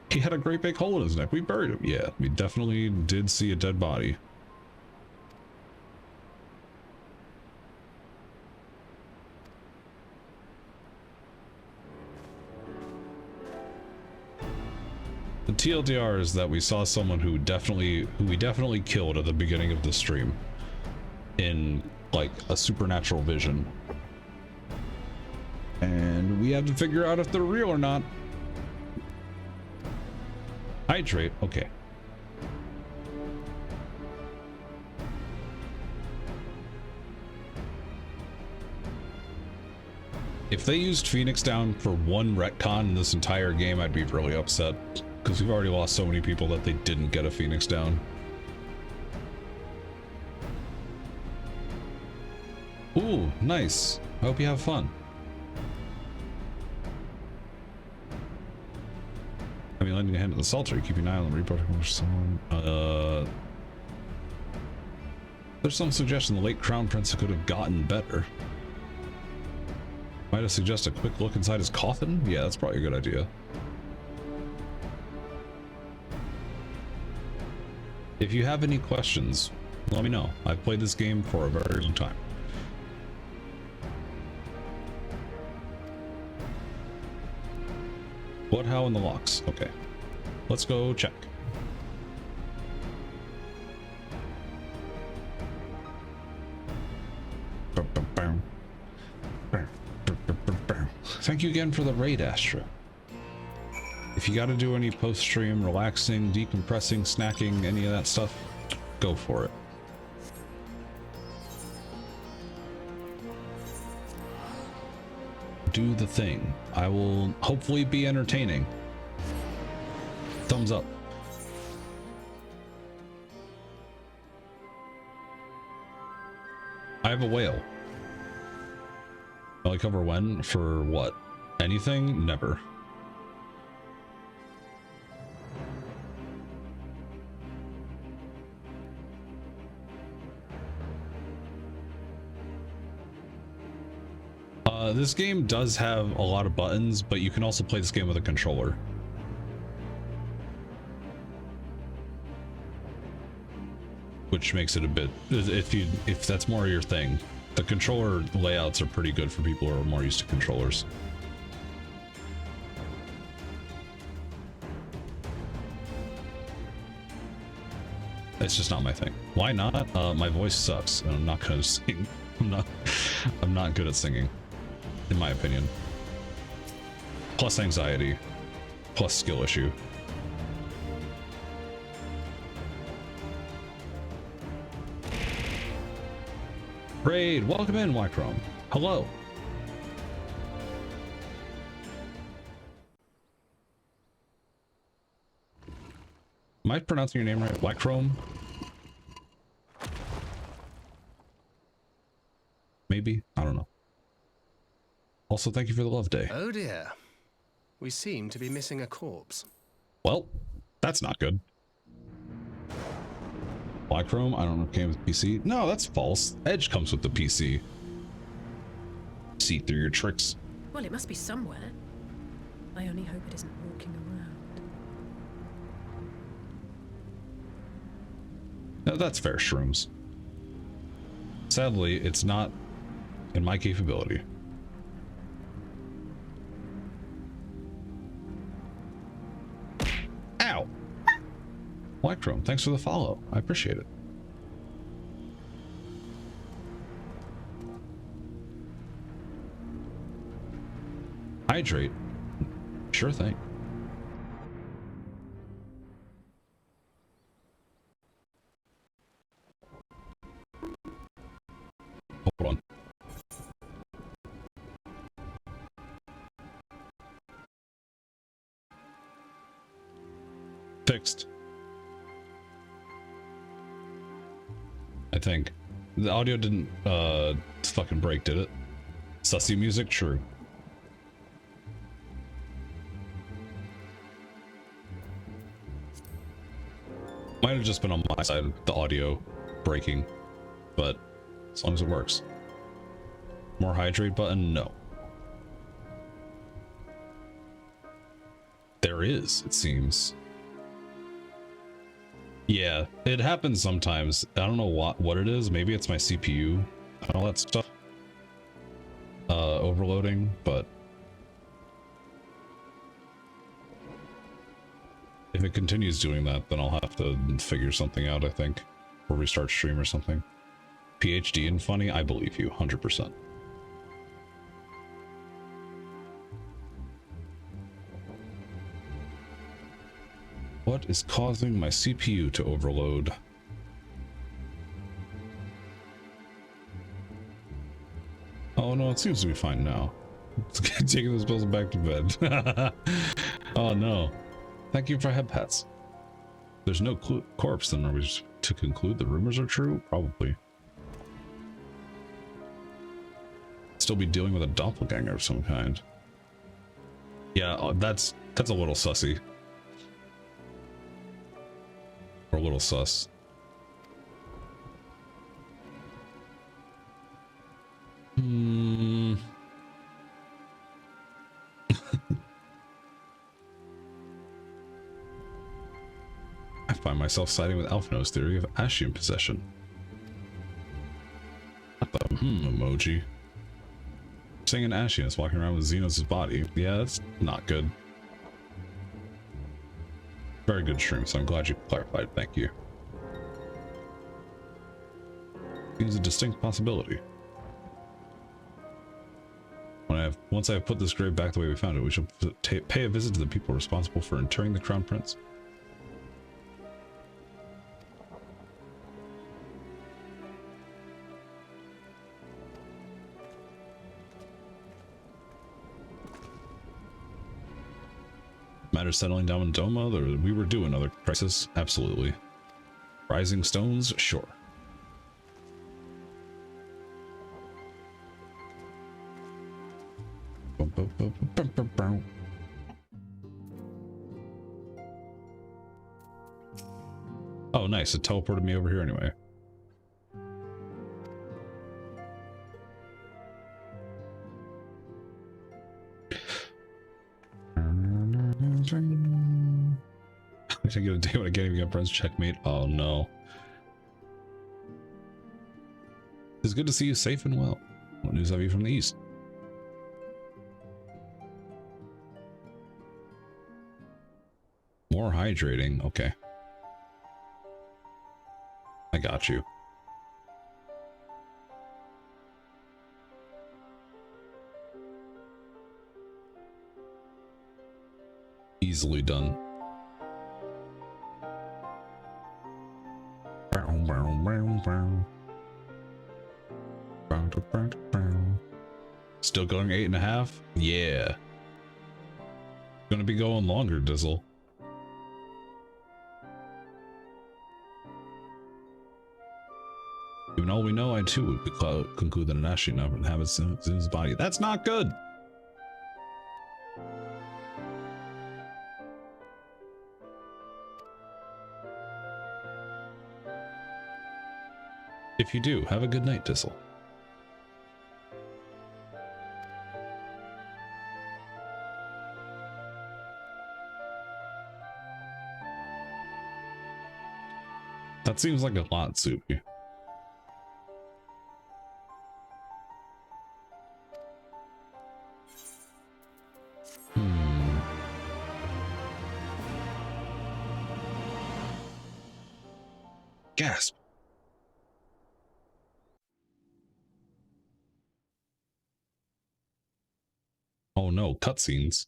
He had a great big hole in his neck. We buried him. Yeah, we definitely did see a dead body. The TLDR is that we saw someone who we definitely killed at the beginning of the stream in like a supernatural vision. And we have to figure out if they're real or not. Hydrate, okay. If they used Phoenix down for one retcon in this entire game, I'd be really upset. Because we've already lost so many people that they didn't get a Phoenix down. Ooh, nice. I hope you have fun. I mean, lending a hand to the Salter, keeping an eye on the repo for someone. There's some suggestion the late Crown Prince could have gotten better. Might I suggest a quick look inside his coffin? Yeah, that's probably a good idea. If you have any questions, let me know. I've played this game for a very long time. What, how, and the locks. Okay. Let's go check. Thank you again for the raid, Astra. If you got to do any post-stream relaxing, decompressing, snacking, any of that stuff, go for it. Do the thing. I will hopefully be entertaining. Thumbs up. I have a whale. Will I cover when? For what? Anything? Never. This game does have a lot of buttons, but you can also play this game with a controller. Which makes it a bit, if that's more your thing. The controller layouts are pretty good for people who are more used to controllers. It's just not my thing. Why not? My voice sucks and I'm not gonna sing. I'm not good at singing, in my opinion. Plus anxiety, plus skill issue. Raid, welcome in, Wychrome. Hello. Am I pronouncing your name right? Wychrome? Maybe? I don't know. Also, thank you for the love day. Oh dear. We seem to be missing a corpse. Well, that's not good. Wychrome, I don't know if it came with PC. No, that's false. Edge comes with the PC. See through your tricks. Well, it must be somewhere. I only hope it isn't walking around. No, that's fair, Shrooms. Sadly, it's not in my capability. Ow! Wychrome, thanks for the follow. I appreciate it. Hydrate. Sure thing. Hold on. Fixed. I think. The audio didn't fucking break, did it? Sussy music? True. Might have just been on my side, the audio breaking, but as long as it works. More hydrate button? No. There is, it seems. Yeah, it happens sometimes. I don't know what it is. Maybe it's my CPU and all that stuff. Overloading, but if it continues doing that, then I'll have to figure something out, I think. Or restart stream or something. PhD in funny? I believe you, 100%. What is causing my CPU to overload? Oh no, it seems to be fine now. Taking those pills back to bed. Oh no. Thank you for head pats. There's no corpse, then are we just to conclude the rumors are true? Probably. Still be dealing with a doppelganger of some kind. Yeah, that's a little sussy. Or a little sus. I find myself siding with Alphino's theory of Ashian possession. What the emoji? Saying an Ashian is walking around with Xenos' body. Yeah, that's not good. Very good stream, so I'm glad you clarified. Thank you. Seems a distinct possibility. Once I have put this grave back the way we found it, we shall pay a visit to the people responsible for interring the Crown Prince. Matters settling down in Doma? We were due another crisis. Absolutely. Rising stones? Sure. Oh, nice. It teleported me over here anyway. I get a day when I can't even get friends. Checkmate. Oh no. It's good to see you safe and well. What news have you from the east? More hydrating. Okay. I got you. Easily done. Still going 8.5? Yeah. Gonna be going longer, Dizzle. Even all we know, I too would conclude that an Ashian inhabits in his body. That's not good! If you do, have a good night, Dizzle. That seems like a lot, Soupy. Gasp. Oh no, cutscenes.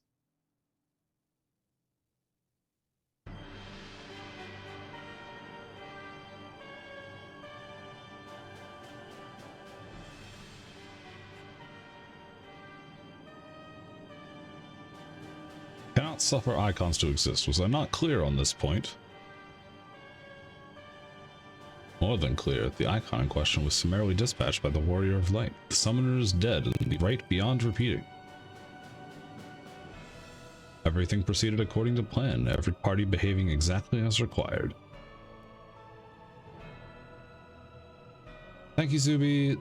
Cannot suffer icons to exist. Was I not clear on this point? More than clear, the icon in question was summarily dispatched by the Warrior of Light. The summoner is dead, and the right beyond repeating. Everything proceeded according to plan, every party behaving exactly as required. Thank you, Zuby.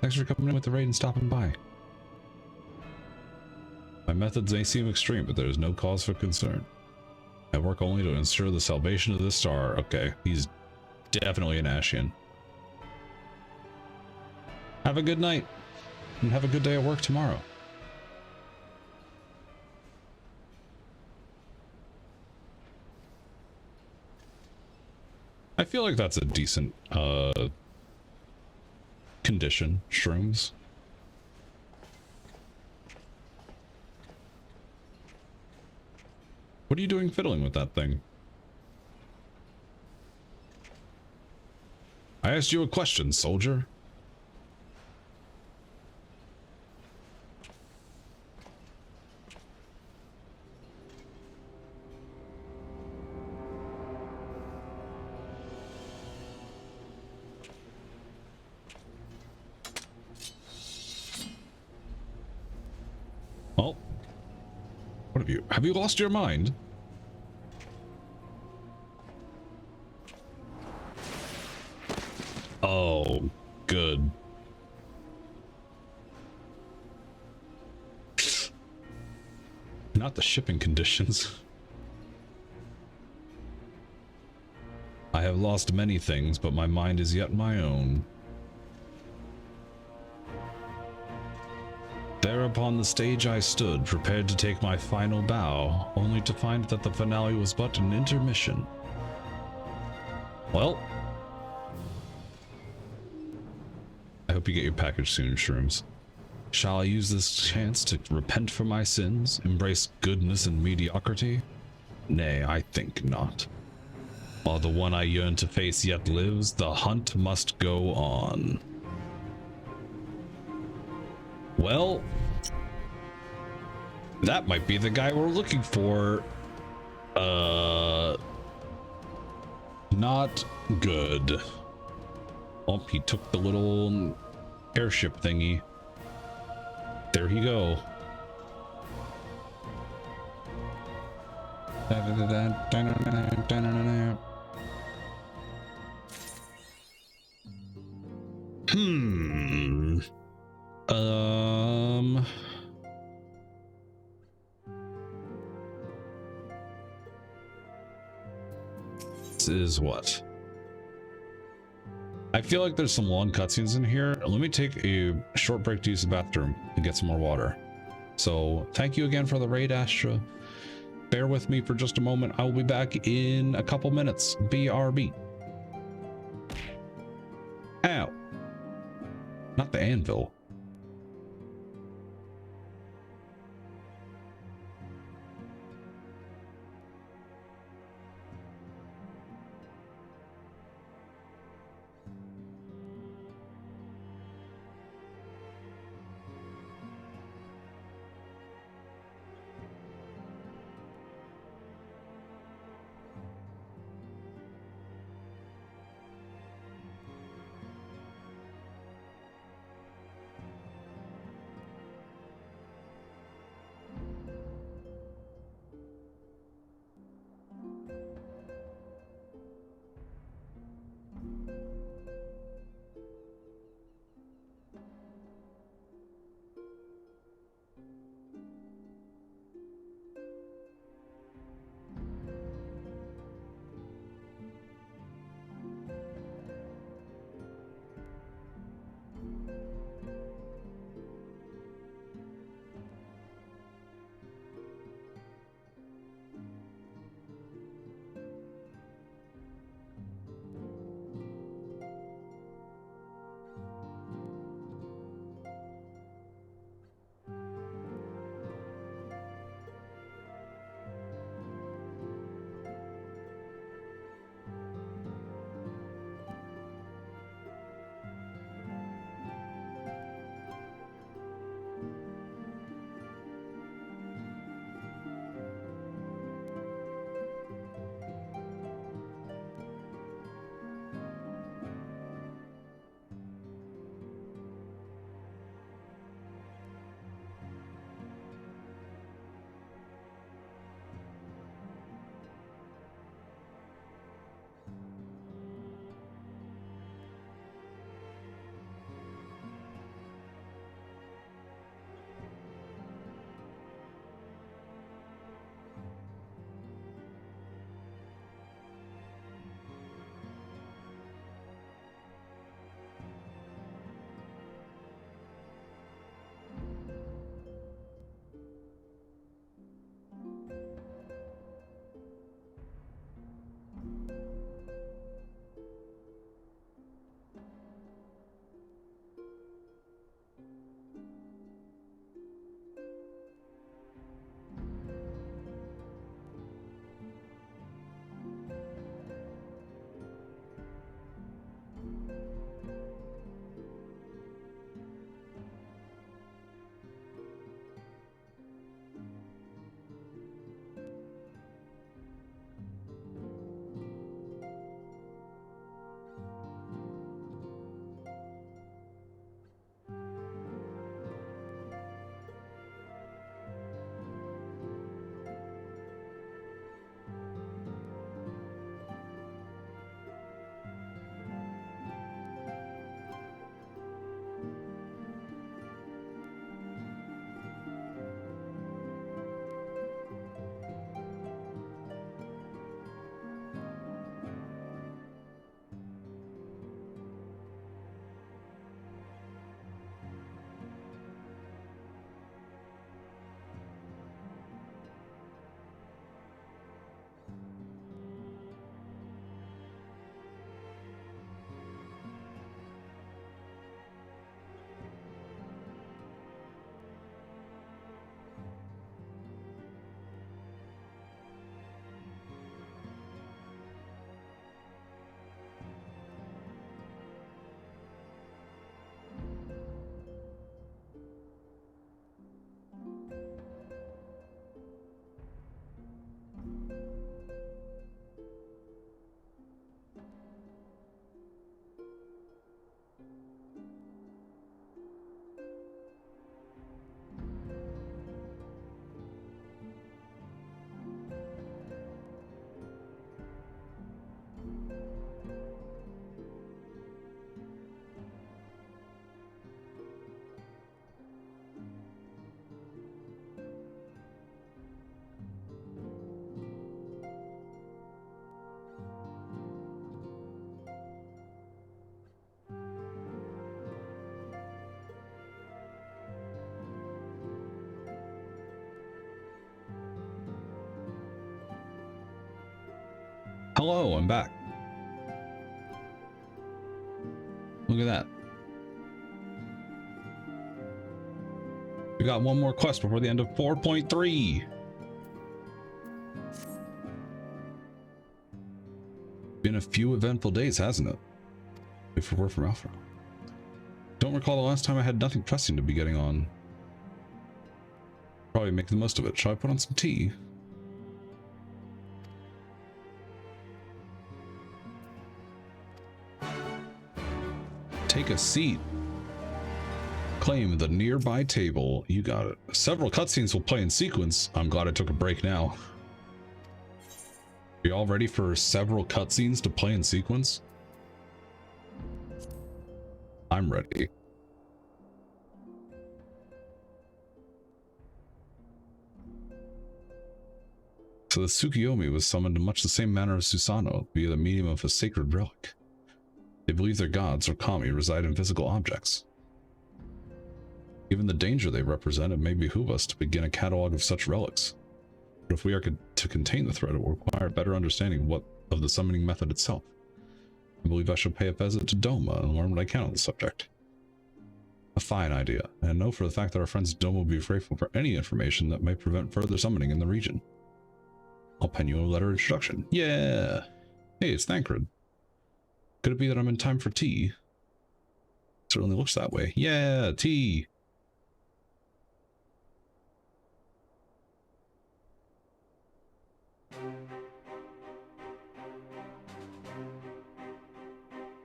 Thanks for coming in with the raid and stopping by. My methods may seem extreme, but there is no cause for concern. I work only to ensure the salvation of this star. Okay, he's definitely an Ashian. Have a good night, and have a good day at work tomorrow. I feel like that's a decent condition, shrooms. What are you doing fiddling with that thing? I asked you a question, soldier. Oh. What have you lost your mind? Oh, good. Not the shipping conditions. I have lost many things, but my mind is yet my own. There upon the stage I stood, prepared to take my final bow, only to find that the finale was but an intermission. Well, I hope you get your package soon, shrooms. Shall I use this chance to repent for my sins, embrace goodness and mediocrity? Nay, I think not. While the one I yearn to face yet lives, the hunt must go on. Well, that might be the guy we're looking for. Not good. Oh, he took the little airship thingy. There he go. This is what? I feel like there's some long cutscenes in here. Let me take a short break to use the bathroom and get some more water. So thank you again for the raid, Astra. Bear with me for just a moment. I will be back in a couple minutes. BRB. Ow. Not the anvil. Hello, I'm back. Look at that. We got one more quest before the end of 4.3. Been a few eventful days, hasn't it? Wait for word from Alpha. Don't recall the last time I had nothing pressing to be getting on. Probably make the most of it. Shall I put on some tea? Take a seat. Claim the nearby table. You got it. Several cutscenes will play in sequence. I'm glad I took a break now. Are you all ready for several cutscenes to play in sequence? I'm ready. So the Tsukiyomi was summoned in much the same manner as Susanoo, via the medium of a sacred relic. They believe their gods, or kami, reside in physical objects. Given the danger they represent, it may behoove us to begin a catalog of such relics. But if we are to contain the threat, it will require a better understanding of the summoning method itself. I believe I shall pay a visit to Doma and learn what I can on the subject. A fine idea, and I know for the fact that our friends at Doma will be grateful for any information that may prevent further summoning in the region. I'll pen you a letter of introduction. Yeah! Hey, it's Thancred. Could it be that I'm in time for tea? Certainly looks that way. Yeah, tea!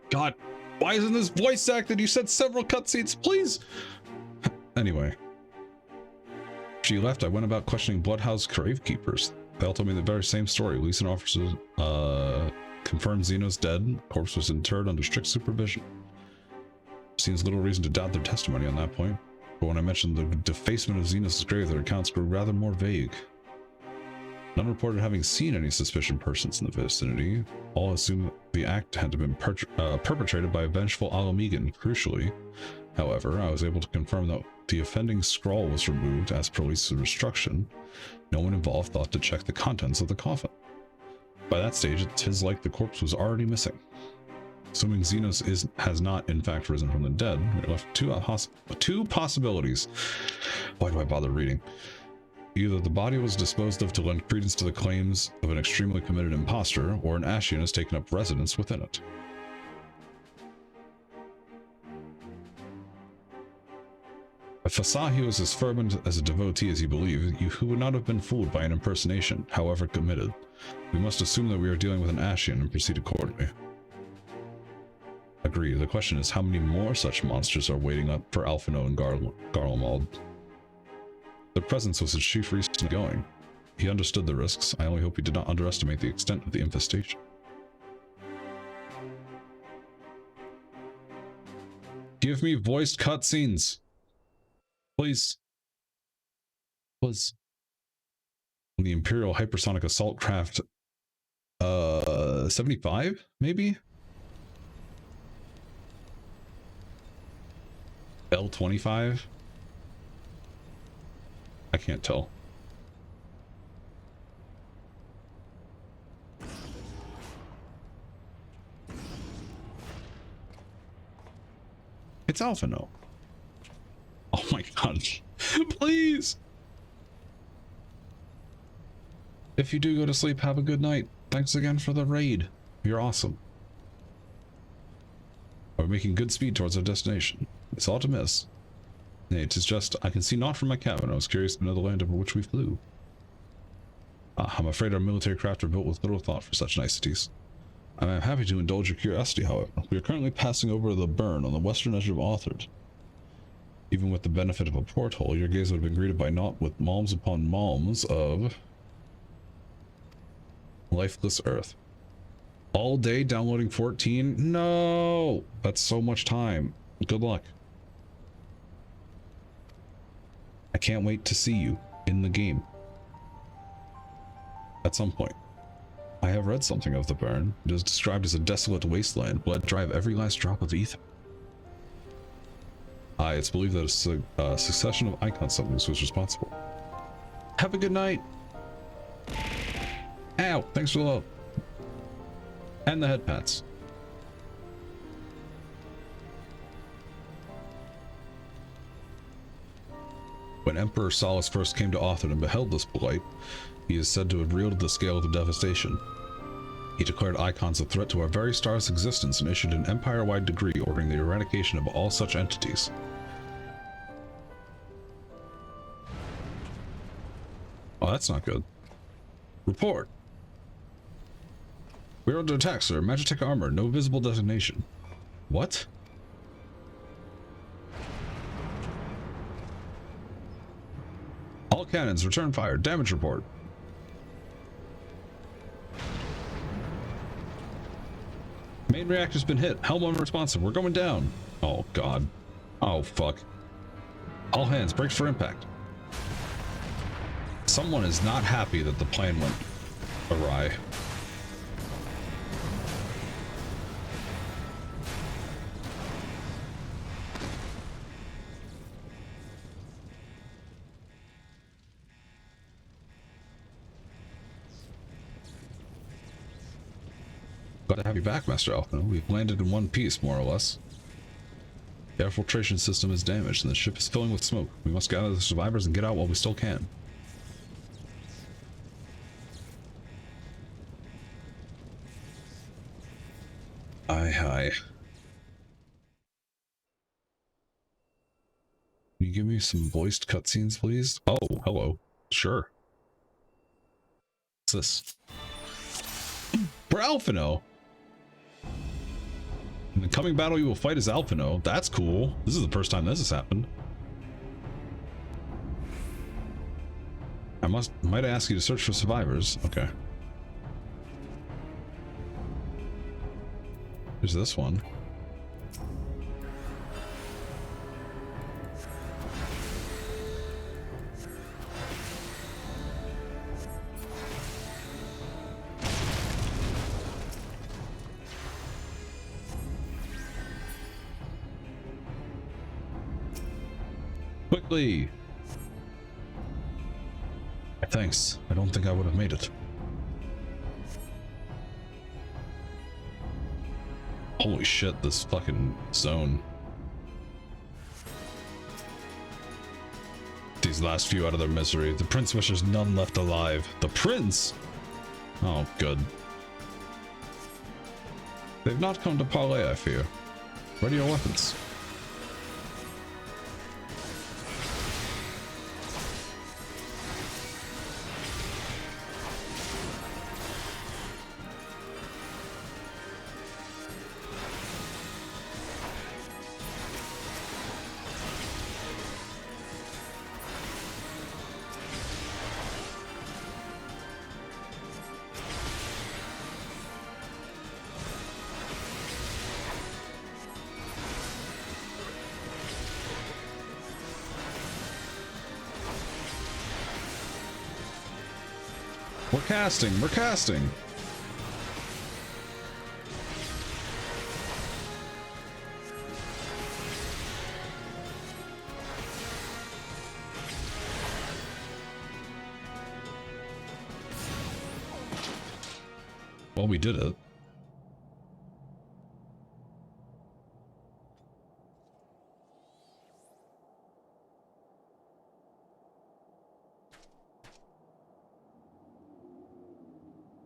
God, why isn't this voice acted? You said several cutscenes, please! Anyway. She left, I went about questioning Bloodhouse Gravekeepers. They all told me the very same story. Leeson officers confirmed Xeno's dead. Corpse was interred under strict supervision. Seems little reason to doubt their testimony on that point. But when I mentioned the defacement of Xenos' grave, their accounts grew rather more vague. None reported having seen any suspicious persons in the vicinity. All assumed the act had been perpetrated by a vengeful Alamegan. Crucially, however, I was able to confirm that the offending scrawl was removed as per Lisa's instruction. No one involved thought to check the contents of the coffin. By that stage, it is like the corpse was already missing. Assuming Xenos has not in fact risen from the dead, there left two possibilities. Why do I bother reading? Either the body was disposed of to lend credence to the claims of an extremely committed imposter, or an Ashian has taken up residence within it. If Asahi was as fervent as a devotee as you believe, he would not have been fooled by an impersonation, however committed. We must assume that we are dealing with an Ashian and proceed accordingly. Agreed. The question is how many more such monsters are waiting up for Alphino and Garlemald. Their presence was his chief reason for going. He understood the risks. I only hope he did not underestimate the extent of the infestation. Give me voiced cutscenes. Please. Please. The Imperial Hypersonic Assault Craft 75, maybe? L25? I can't tell. It's Alphino. Oh my god. Please! If you do go to sleep, have a good night. Thanks again for the raid. You're awesome. We're making good speed towards our destination. It's all to miss. Nay, it is just, I can see naught from my cabin. I was curious to know the land over which we flew. I'm afraid our military craft are built with little thought for such niceties. I am happy to indulge your curiosity, however. We are currently passing over the burn on the western edge of Authard. Even with the benefit of a porthole, your gaze would have been greeted by naught with malms upon malms of lifeless earth. All day downloading 14? No! That's so much time. Good luck. I can't wait to see you in the game. At some point. I have read something of the burn. It is described as a desolate wasteland, blood dry of every last drop of ether. It's believed that a succession of icon summoners was responsible. Have a good night. Ow, thanks for the love. And the head pats. When Emperor Solus first came to Author and beheld this blight, he is said to have reeled at the scale of the devastation. He declared icons a threat to our very star's existence and issued an empire-wide decree ordering the eradication of all such entities. Oh, that's not good. Report. We're under attack, sir. Magitech armor, no visible designation. What? All cannons, return fire. Damage report. Main reactor's been hit. Helm unresponsive. We're going down. Oh, God. Oh, fuck. All hands, brace for impact. Someone is not happy that the plan went awry. Glad to have you back, Master Alpha. We've landed in one piece, more or less. The air filtration system is damaged and the ship is filling with smoke. We must gather the survivors and get out while we still can. Aye, aye. Can you give me some voiced cutscenes, please? Oh, hello. Sure. What's this? For Alphino! In the coming battle, you will fight as Alphino. That's cool. This is the first time this has happened. Might I ask you to search for survivors? Okay. There's this one. Quickly! Thanks. I don't think I would have made it. Holy shit, this fucking zone. These last few out of their misery. The prince wishes none left alive. The prince? Oh, good. They've not come to parley, I fear. Ready your weapons. We're casting. Well, we did it.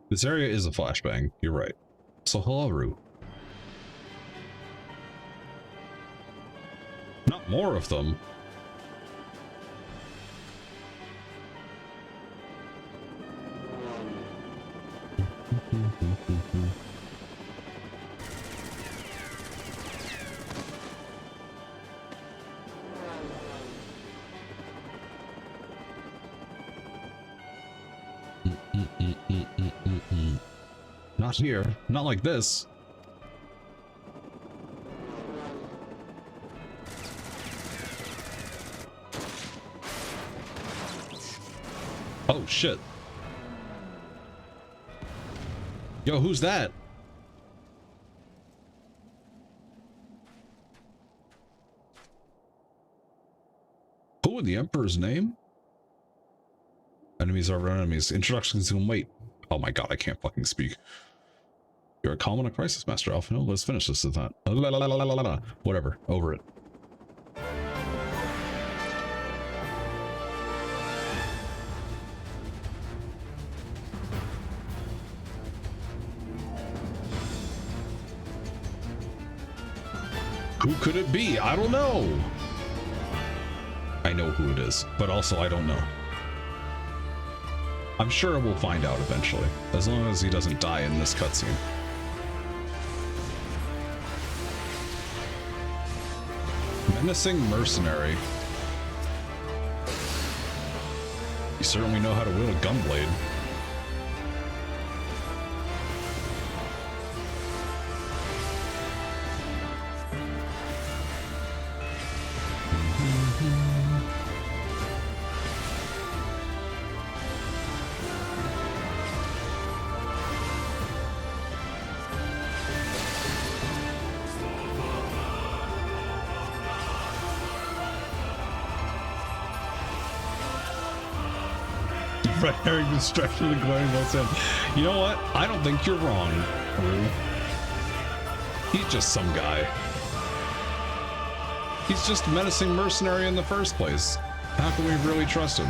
This area is a flashbang, you're right. So hello, Rue. Not more of them. Not here. Not like this. Oh, shit. Yo, who's that? Who in the Emperor's name? Enemies are our enemies. Introductions can wait. Oh my god, I can't fucking speak. You're a calm and a crisis master, Alpha. No, let's finish this. Not whatever. Over it. Who could it be? I don't know. I know who it is, but also I don't know. I'm sure we'll find out eventually, as long as he doesn't die in this cutscene. Menacing mercenary. You certainly know how to wield a gunblade. Primary destruction of the glowing lights in. You know what? I don't think you're wrong, Rue. He's just some guy. He's just a menacing mercenary in the first place. How can we really trust him?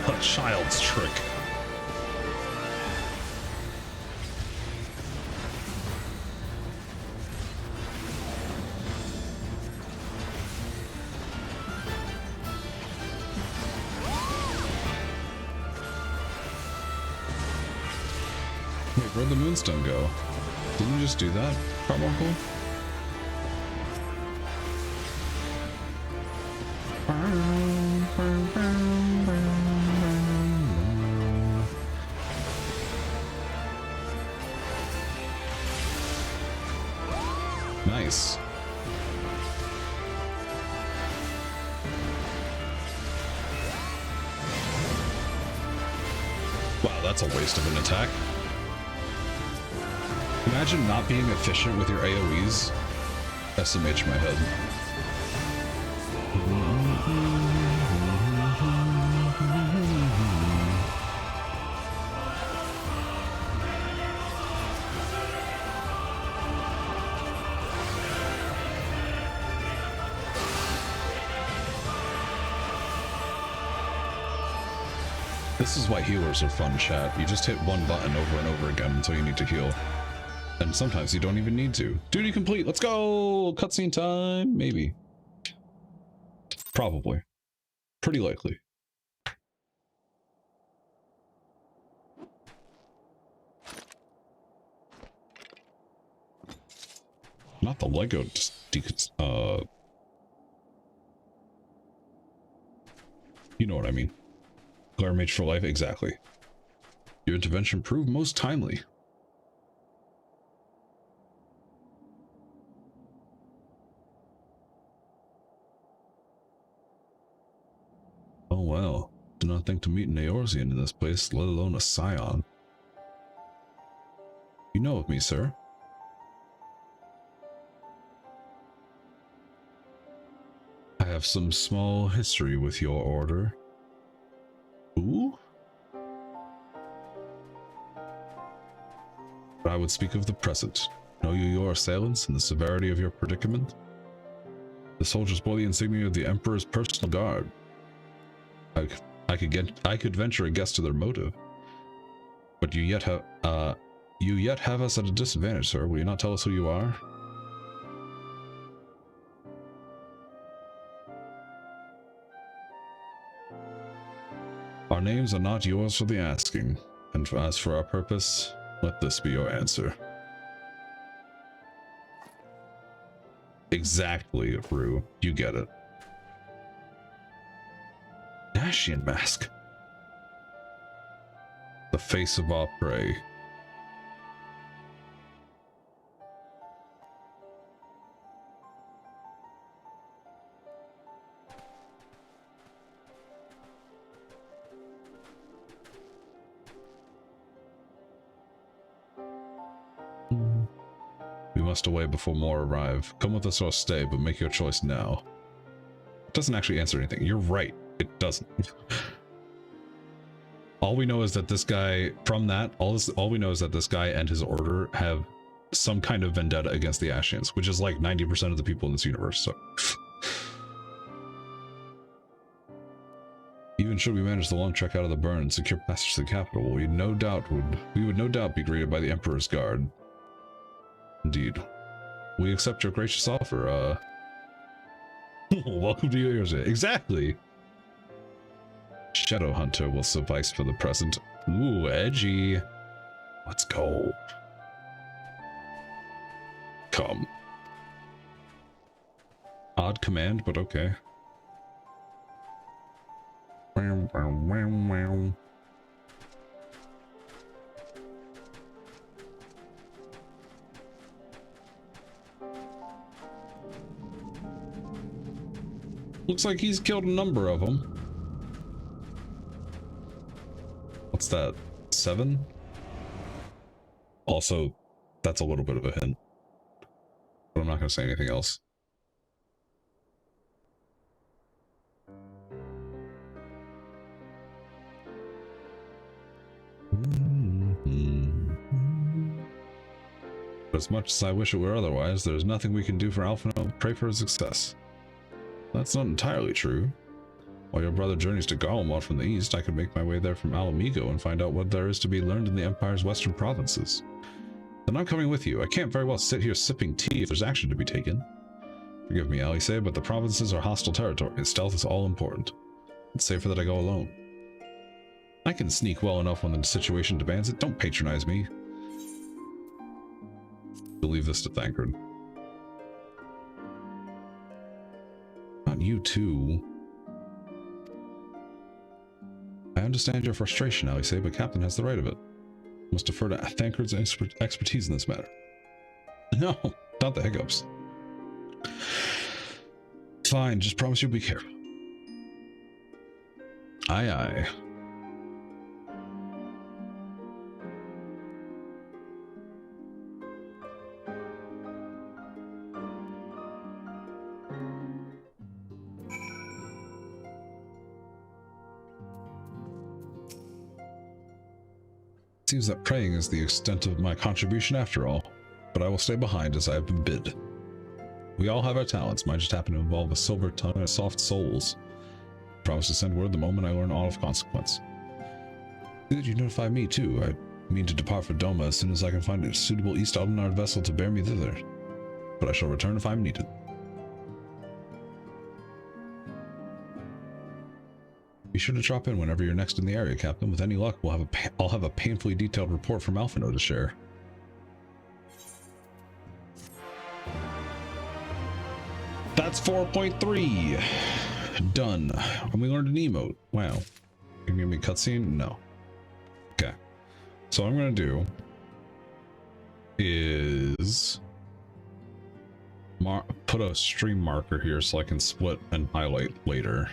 A child's trick. Where'd the moonstone go? Didn't you just do that, Carbuncle? Nice. Wow, that's a waste of an attack. Imagine not being efficient with your AoEs. SMH my head. This is why healers are fun, chat. You just hit one button over and over again until you need to heal. And sometimes you don't even need to. Duty complete. Let's go. Cutscene time. Maybe. Probably. Pretty likely. Not the Lego. You know what I mean. Glare Mage for life. Exactly. Your intervention proved most timely. Oh well, do not think to meet an Eorzean in this place, let alone a Scion. You know of me, sir. I have some small history with your order. Ooh? But I would speak of the present. Know you your assailants and the severity of your predicament? The soldiers bore the insignia of the Emperor's personal guard. I could venture a guess to their motive. But you yet have us at a disadvantage, sir. Will you not tell us who you are? Our names are not yours for the asking, and as for our purpose, let this be your answer. Exactly, Rue. You get it. Dashian mask. The face of our prey. We must away before more arrive. Come with us or stay, but make your choice now. It doesn't actually answer anything. You're right. It doesn't. All we know is that this guy, from that, all we know is that this guy and his order have some kind of vendetta against the Ashians, which is like 90% of the people in this universe, so. Even should we manage the long trek out of the burn and secure passage to the capital, we would no doubt be greeted by the Emperor's guard. Indeed. We accept your gracious offer. Welcome to your ears. Exactly. Shadow Hunter will suffice for the present. Ooh, edgy. Let's go. Come. Odd command, but okay. Wow, wow, wow, wow. Looks like he's killed a number of them. What's that? 7? Also, that's a little bit of a hint. But I'm not going to say anything else. But as much as I wish it were otherwise, there's nothing we can do for Alphino. Pray for his success. That's not entirely true. While your brother journeys to Garlemald from the east, I could make my way there from Alamigo and find out what there is to be learned in the Empire's western provinces. Then I'm coming with you. I can't very well sit here sipping tea if there's action to be taken. Forgive me, Alice, but the provinces are hostile territory, and stealth is all important. It's safer that I go alone. I can sneak well enough when the situation demands it. Don't patronize me. We'll leave this to Thancred. Not you too. I understand your frustration, Alice, but Captain has the right of it. You must defer to Thancred's expertise in this matter. No, not the hiccups. Fine, just promise you'll be careful. Aye, aye. Seems that praying is the extent of my contribution after all, but I will stay behind as I have been bid. We all have our talents, mine just happen to involve a silver tongue and soft souls. I promise to send word the moment I learn all of consequence. See that you notify me too. I mean to depart for Doma as soon as I can find a suitable East Aldenard vessel to bear me thither, but I shall return if I am needed. Be sure to drop in whenever you're next in the area, Captain. With any luck, I'll have a painfully detailed report from Alphino to share. That's 4.3 done. And we learned an emote. Wow. Can you give me a cutscene? No. Okay. So what I'm gonna do is put a stream marker here so I can split and highlight later.